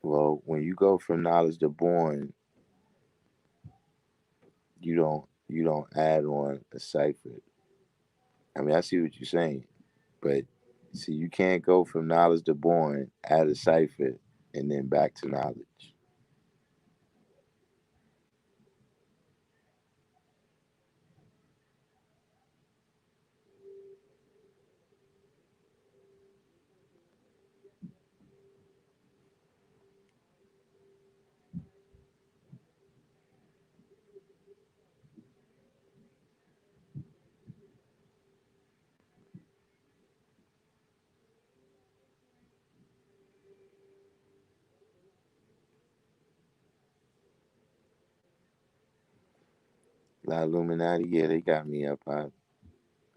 Well, when you go from knowledge to born, you don't add on a cipher. I mean, I see what you're saying, but see, you can't go from knowledge to born, add a cipher, and then back to knowledge. La Illuminati, yeah, they got me up. I'm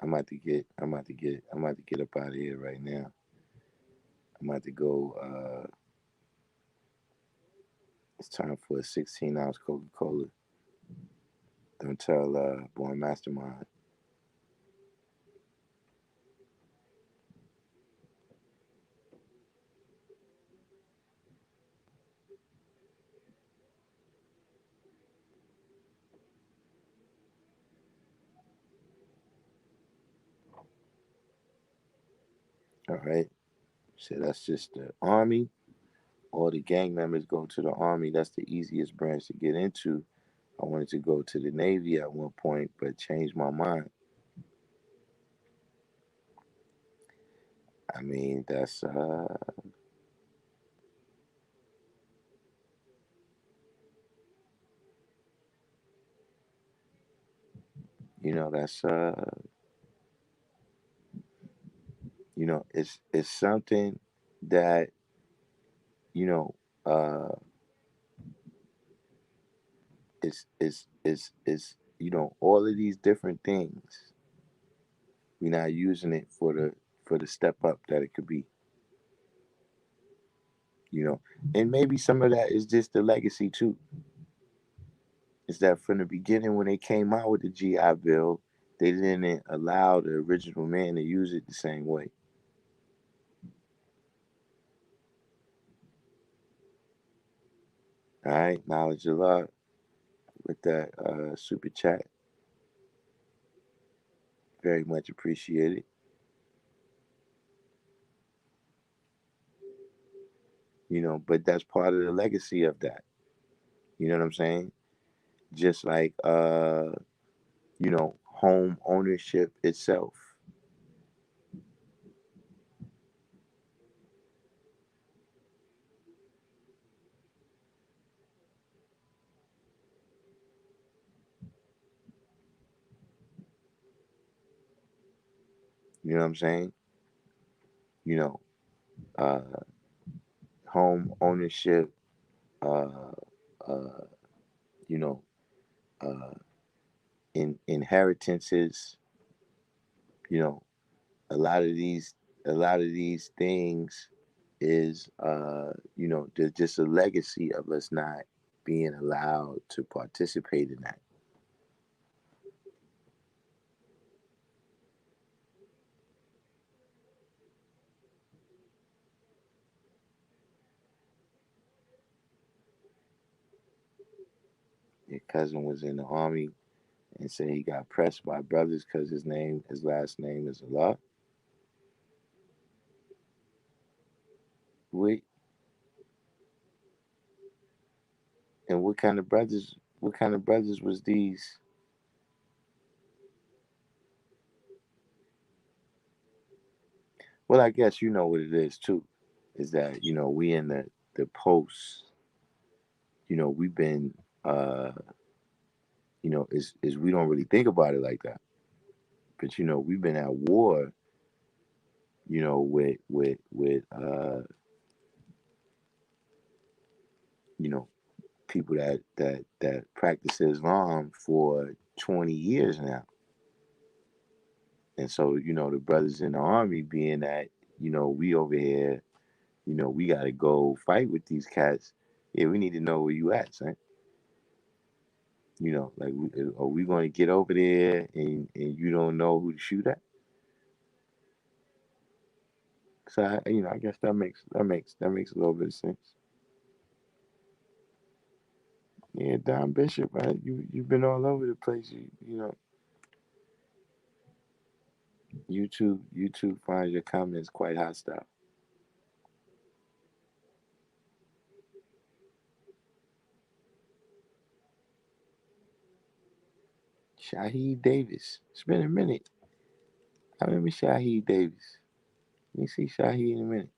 about to get up out of here right now. I'm about to go. It's time for a 16-ounce Coca-Cola. Don't tell Born Mastermind. All right. So that's just the army. All the gang members go to the army. That's the easiest branch to get into. I wanted to go to the Navy at one point, but changed my mind. I mean, that's it's something that you know uh all of these different things. We're not using it for the step up that it could be. you know and maybe some of that is just the legacy too. Is that from the beginning when they came out with the GI Bill, they didn't allow the original man to use it the same way. All right, knowledge a lot with that super chat. Very much appreciated. But that's part of the legacy of that. You know what I'm saying? Just like home ownership itself. You know what I'm saying? You know, uh, home ownership, uh, uh, you know, uh, inheritances. You know, a lot of these things is there's just a legacy of us not being allowed to participate in that. Your cousin was in the army and said he got pressed by brothers because his last name is Allah. Wait, and what kind of brothers? What kind of brothers was these? Well, I guess you know what it is too. Is that we in the post. We've been is we don't really think about it like that. But we've been at war. With you know people that practice Islam for 20 years now. And so, the brothers in the army being that, we over here, we got to go fight with these cats. Yeah, we need to know where you at, son. Like, are we going to get over there and you don't know who to shoot at? So, I guess that makes a little bit of sense. Yeah, Don Bishop, right? You've been all over the place. You know, YouTube finds your comments quite hostile. Shaheed Davis. It's been a minute. I remember Shaheed Davis. Let me see Shaheed in a minute.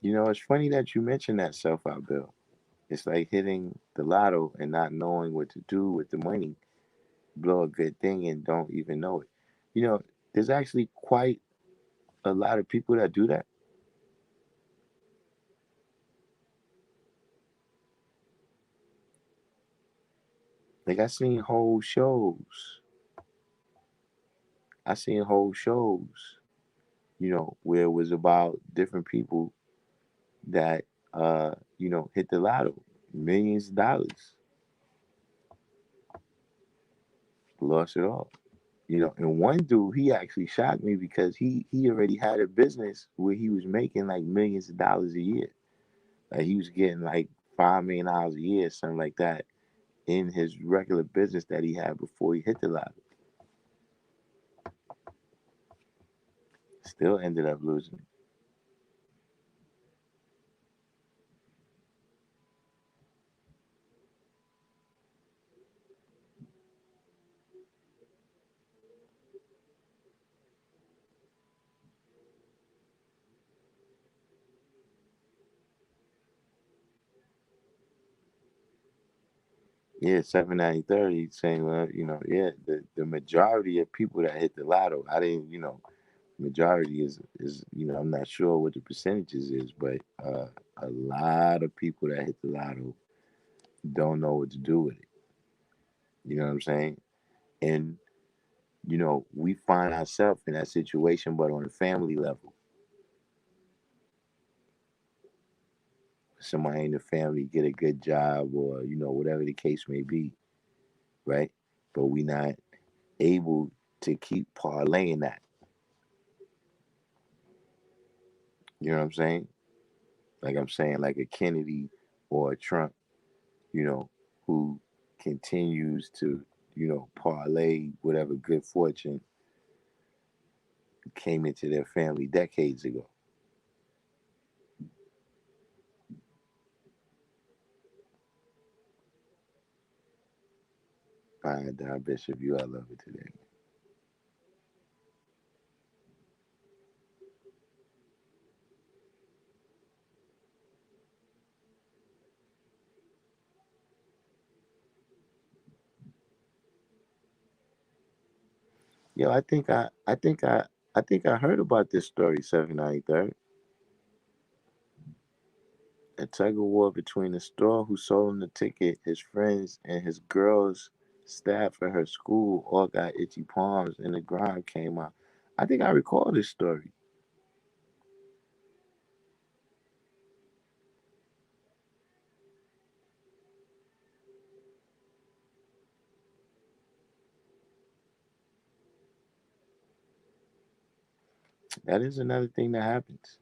You know, it's funny that you mentioned that self out bill. It's like hitting the lotto and not knowing what to do with the money. Blow a good thing and don't even know it. You know, there's actually quite a lot of people that do that. Like I seen whole shows. I seen whole shows, where it was about different people that hit the lotto, millions of dollars, lost it all. And one dude, he actually shocked me because he already had a business where he was making like millions of dollars a year. Like he was getting like $5 million a year, something like that, in his regular business that he had before he hit the lotto. Still ended up losing. Yeah, 790 30 saying, well, yeah, the majority of people that hit the lotto, I didn't, majority is, I'm not sure what the percentages is, but a lot of people that hit the lotto don't know what to do with it. You know what I'm saying? And, we find ourselves in that situation, but on a family level. Somebody in the family get a good job or, whatever the case may be, right? But we not able to keep parlaying that. You know what I'm saying? Like I'm saying, like a Kennedy or a Trump, you know, who continues to, parlay whatever good fortune came into their family decades ago. All right, Don Bishop, you all love it today. Yo, I think I heard about this story, 793rd. A tug of war between the store who sold him the ticket, his friends, and his girl's staff at her school all got itchy palms and the grime came out. I think I recall this story. That is another thing that happens.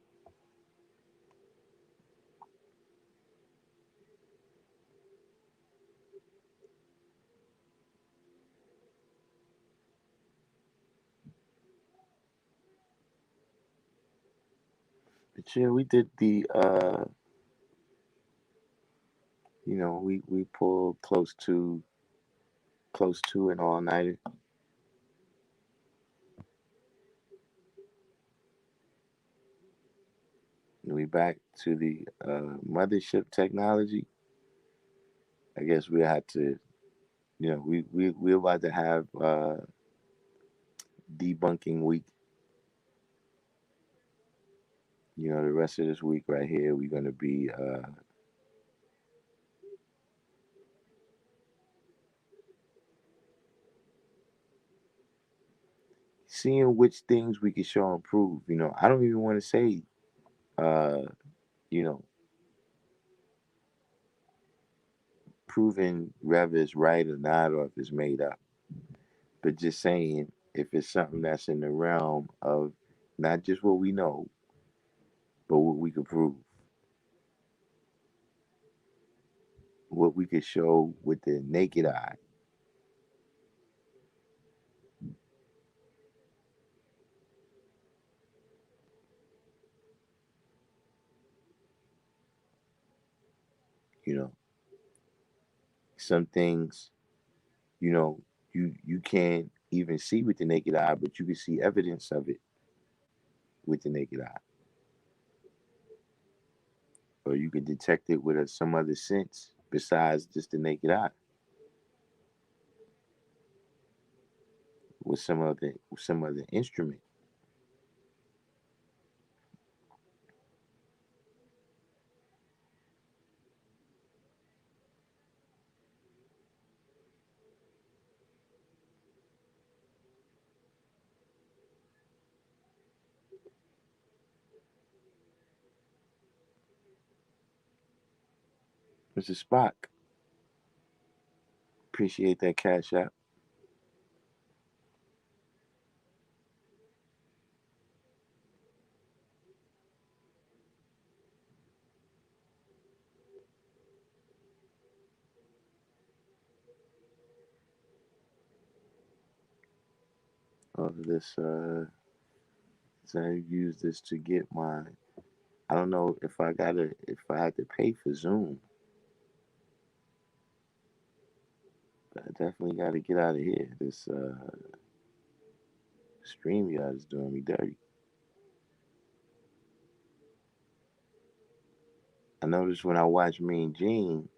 But yeah, we did the we pulled close to an all nighter. We back to the mothership technology. I guess we had to, we're about to have debunking week. The rest of this week right here, we're gonna be seeing which things we can show and prove. I don't even want to say, uh, you know, proving whether it's right or not or if it's made up, but just saying if it's something that's in the realm of not just what we know, but what we could prove, what we could show with the naked eye. You know, some things, you know, you can't even see with the naked eye, but you can see evidence of it with the naked eye, or you can detect it with some other sense besides just the naked eye, with some other instrument. Mr. Spock, appreciate that cash out. All of this, so I use this to get my. I don't know if I had to pay for Zoom, but I definitely got to get out of here. This StreamYard is doing me dirty. I noticed when I watch Mean Gene,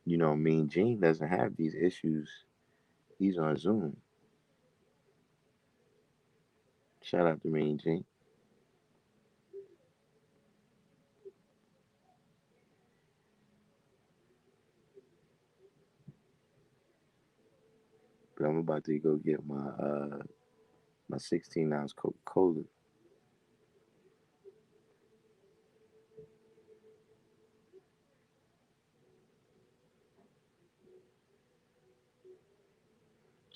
Mean Gene doesn't have these issues. He's on Zoom. Shout out to Mean Gene. But I'm about to go get my 16-ounce Coca-Cola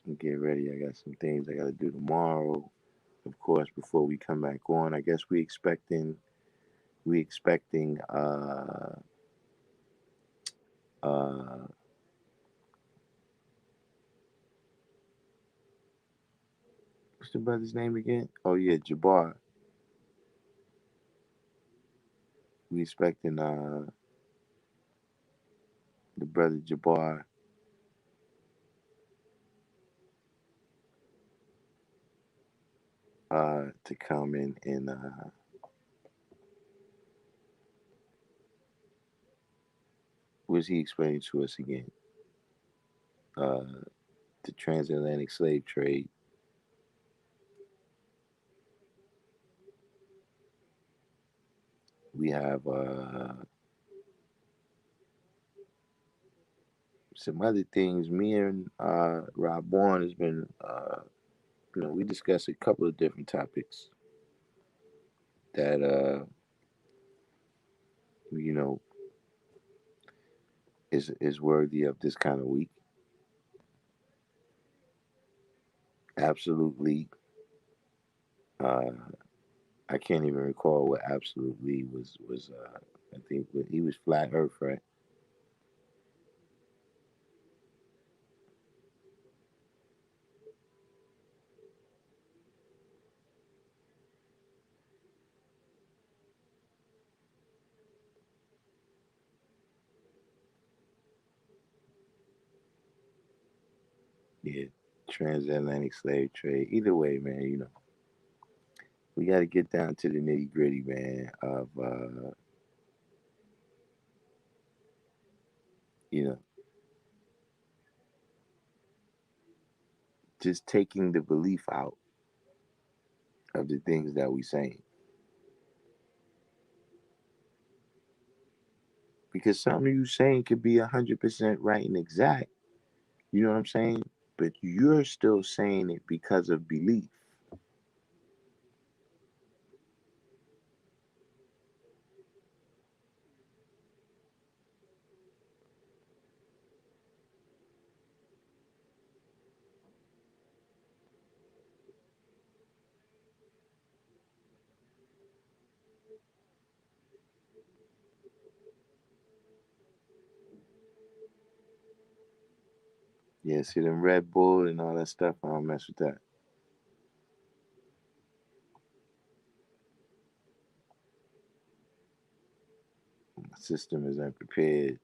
and get ready. I got some things I got to do tomorrow. Of course, before we come back on, I guess we expecting uh what's the brother's name again? Oh yeah, Jabbar. We expecting the brother Jabbar to come in and what's he explaining to us again? Uh the transatlantic slave trade. We have some other things. Me and Rob Bourne has been we discussed a couple of different topics that you know is worthy of this kind of week. Absolutely. Uh, I can't even recall what absolutely was. I think he was flat Earth, right? Yeah, transatlantic slave trade. Either way, man, we got to get down to the nitty gritty, man. Of you know, just taking the belief out of the things that we saying, because something you saying could be 100% right and exact. You know what I'm saying? But you're still saying it because of belief. Yeah, see them Red Bull and all that stuff. I don't mess with that. My system is unprepared.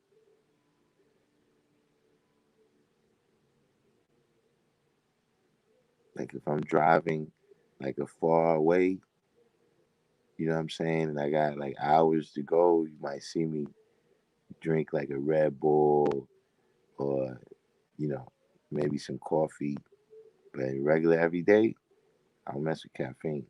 Like if I'm driving like a far away, you know what I'm saying, and I got like hours to go, you might see me drink like a Red Bull or, you know, maybe some coffee. But regular every day, I don't mess with caffeine.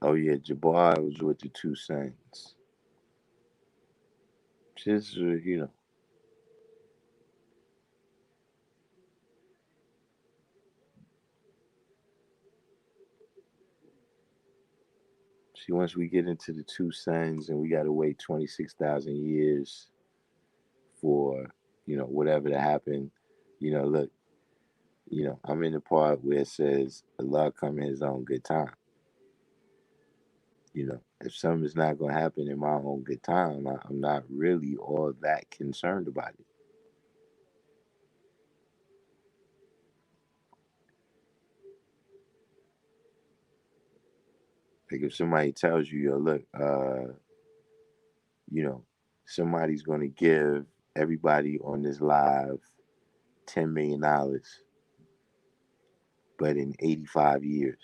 Oh yeah, Jabbar was with the two sons. Just see, once we get into the two sons and we gotta wait 26,000 years for whatever to happen. Look, I'm in the part where it says Allah come in His own good time. If something's not gonna happen in my own good time, I'm not really all that concerned about it. Like if somebody tells you, yo, look, you know, somebody's gonna give everybody on this live $10 million, but in 85 years.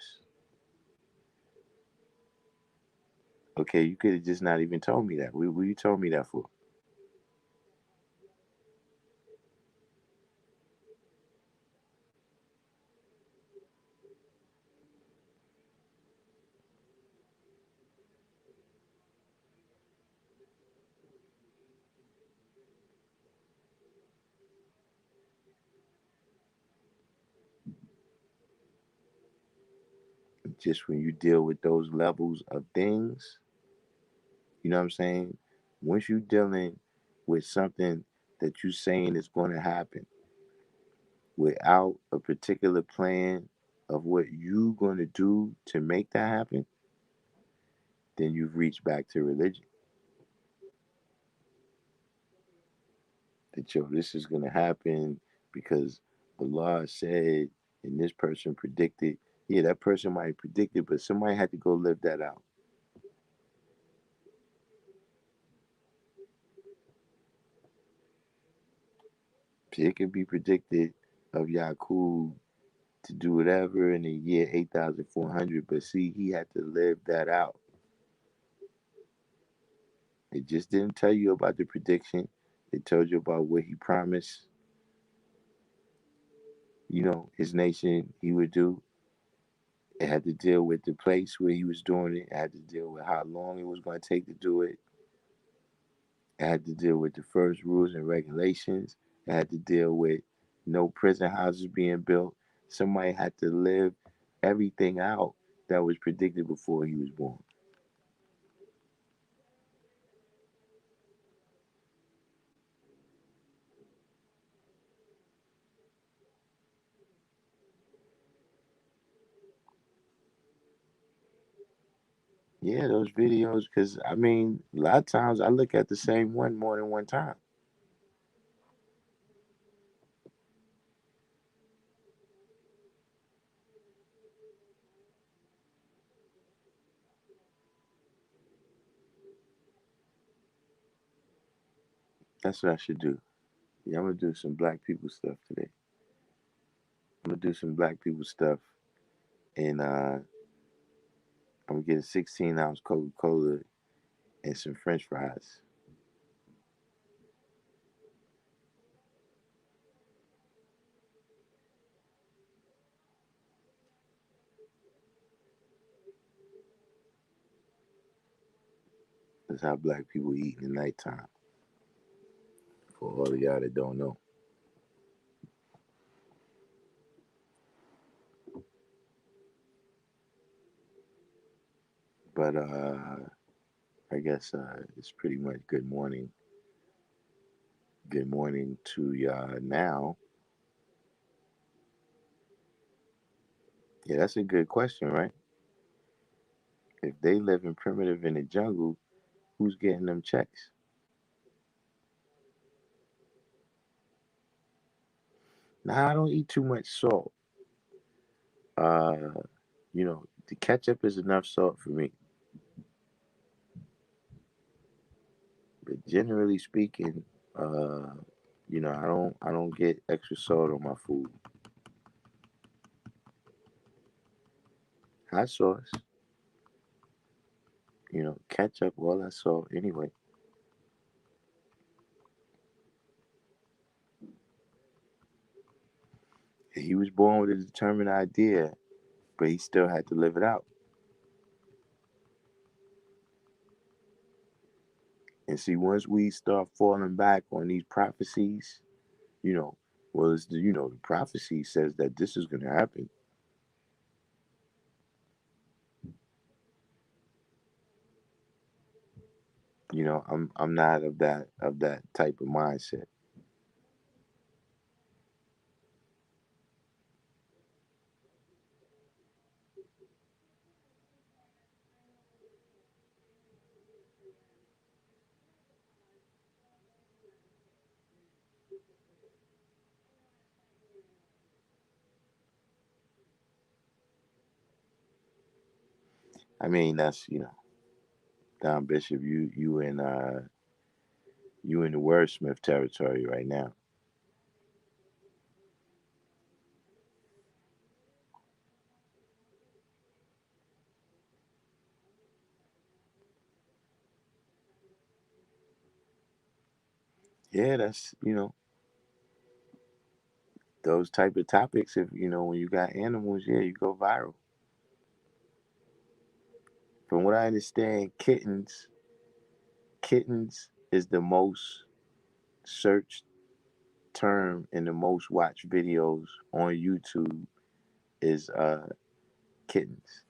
Okay, you could have just not even told me that. What you told me that for? Just when you deal with those levels of things, you know what I'm saying? Once you're dealing with something that you're saying is going to happen without a particular plan of what you're going to do to make that happen, then you've reached back to religion. That, yo, this is going to happen because Allah said and this person predicted. Yeah, that person might predict it, but somebody had to go live that out. See, it could be predicted of Yaqub to do whatever in the year 8,400, but see, he had to live that out. It just didn't tell you about the prediction. It told you about what he promised, his nation he would do. It had to deal with the place where he was doing it. It had to deal with how long it was going to take to do it. It had to deal with the first rules and regulations. It had to deal with no prison houses being built. Somebody had to live everything out that was predicted before he was born. Yeah, those videos, because I mean, a lot of times I look at the same one more than one time. That's what I should do. Yeah, I'm gonna do some black people stuff today. I'm gonna do some black people stuff, and I'm gonna get a 16-ounce Coca-Cola and some French fries. That's how black people eat in the nighttime. For all of y'all that don't know, but I guess it's pretty much good morning Good morning to y'all now. Yeah, that's a good question, right? If they live in primitive in the jungle, who's getting them checks? Now, I don't eat too much salt. Uh, the ketchup is enough salt for me. But generally speaking, uh, I don't get extra salt on my food. Hot sauce, ketchup, all that salt anyway. He was born with a determined idea, but he still had to live it out. And see, once we start falling back on these prophecies, you know, well, the prophecy says that this is going to happen. I'm not of that type of mindset. I mean, that's Don Bishop, you in the wordsmith territory right now. Yeah, that's those type of topics. If when you got animals, yeah, you go viral. From what I understand, kittens is the most searched term in the most watched videos on YouTube is kittens.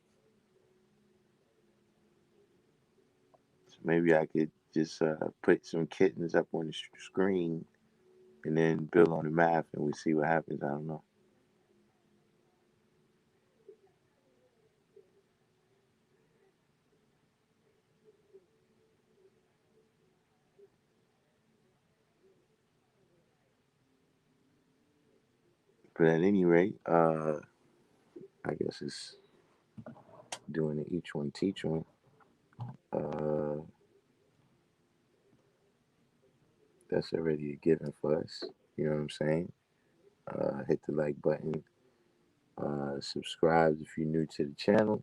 So maybe I could just put some kittens up on the screen and then build on the math and we see what happens. I don't know. But at any rate, I guess it's doing the each one teach one. Uh, that's already a given for us. You know what I'm saying? Hit the like button. Subscribe if you're new to the channel.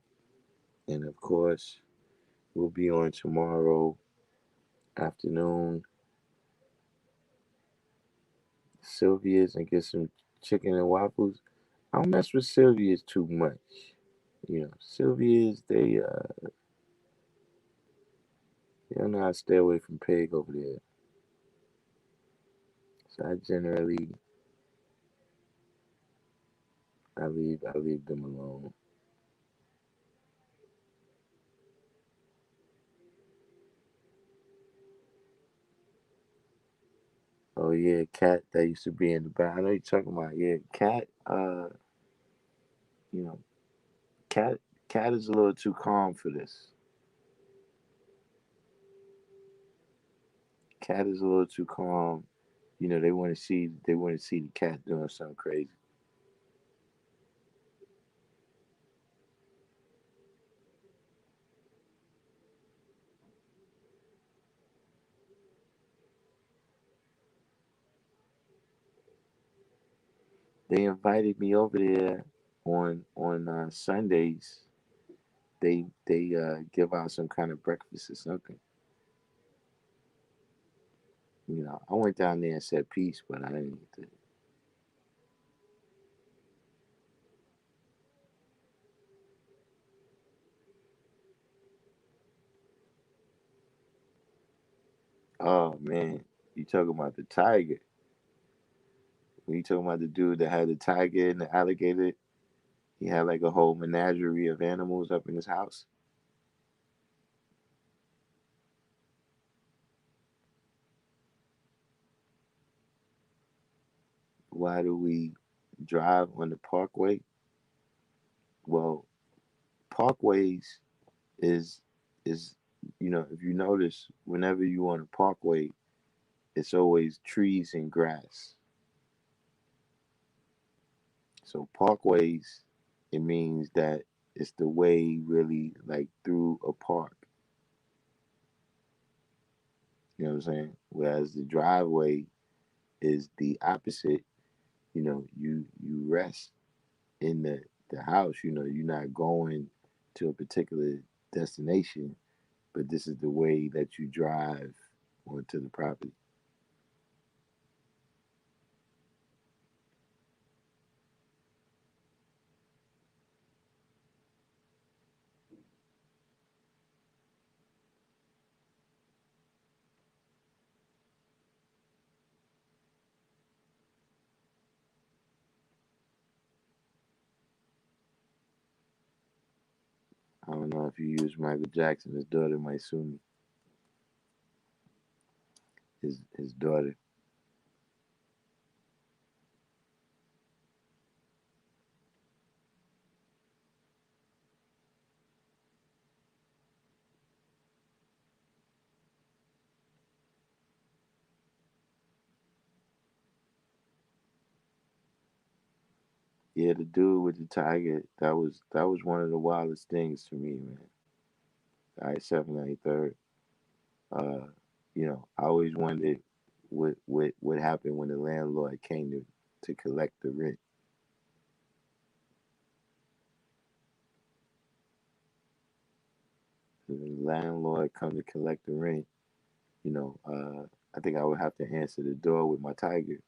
And of course, we'll be on tomorrow afternoon, Sylvia's, and get some chicken and waffles. I don't mess with Sylvia's too much. Sylvia's, they don't know how to stay away from pig over there. So I leave them alone. Oh yeah, cat that used to be in the back. I know you're talking about, yeah, cat. You know, cat cat is a little too calm for this. Cat is a little too calm. They want to see the cat doing something crazy. They invited me over there on Sundays. They give out some kind of breakfast or something. I went down there and said peace, but I didn't eat it. Oh man, you talking about the tiger? When you talking about the dude that had the tiger and the alligator, he had like a whole menagerie of animals up in his house. why do we drive on the parkway? Well, parkways is is if you notice, whenever you on a parkway, it's always trees and grass. So parkways, it means that it's the way really like through a park. You know what I'm saying? Whereas the driveway is the opposite. You rest in the house. You're not going to a particular destination, but this is the way that you drive onto the property. I don't know if you use Michael Jackson. His daughter might sue me. His daughter. Yeah, the dude with the tiger. That was one of the wildest things to me, man. I-793rd. I always wondered what happened when the landlord came to collect the rent. When the landlord come to collect the rent, I think I would have to answer the door with my tiger.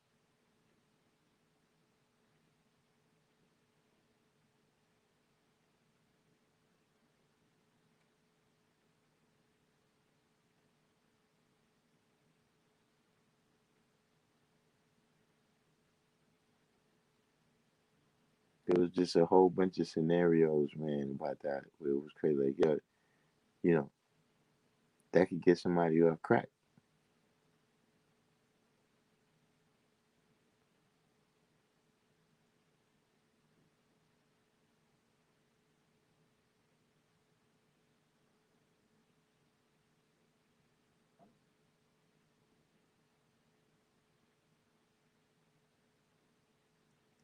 It was just a whole bunch of scenarios, man, about that. It was crazy. Like, yo, you know, that could get somebody off crack.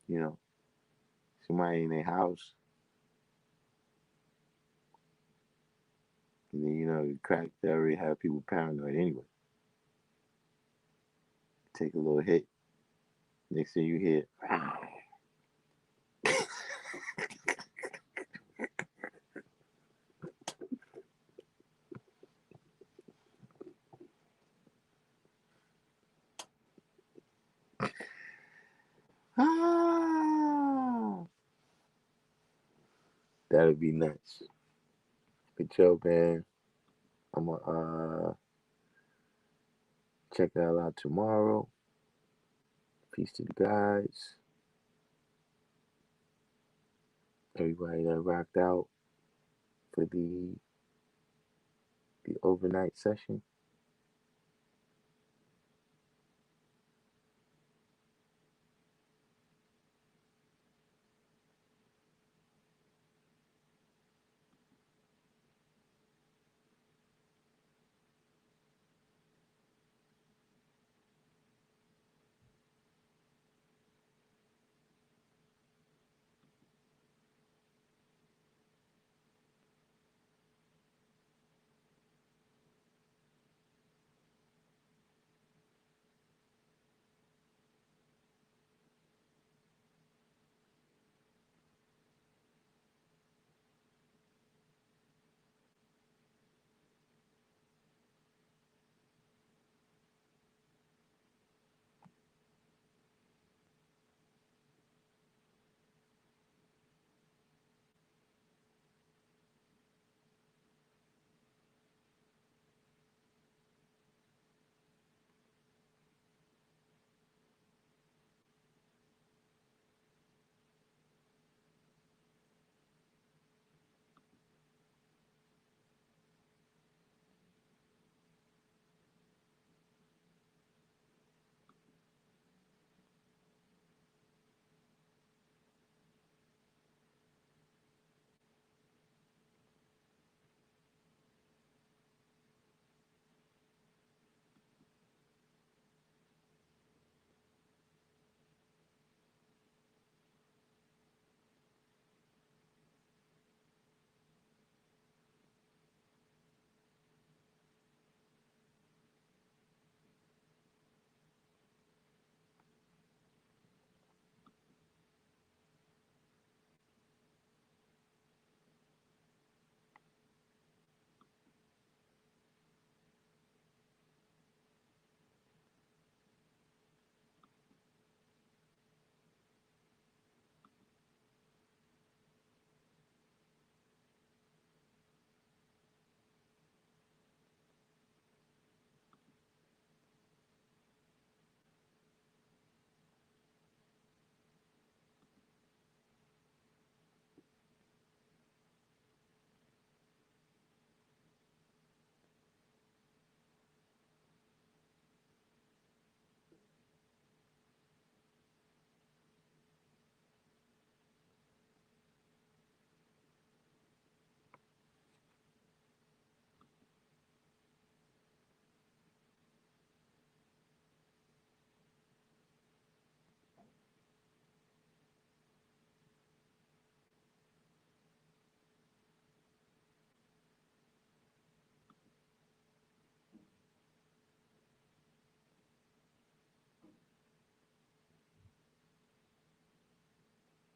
You know, somebody in their house, and then the crack they already have people paranoid anyway. Take a little hit. Next thing you hear, ah, that'd be nuts. But yo, man, I'm gonna check that out tomorrow. Peace to the guys. Everybody that rocked out for the overnight session.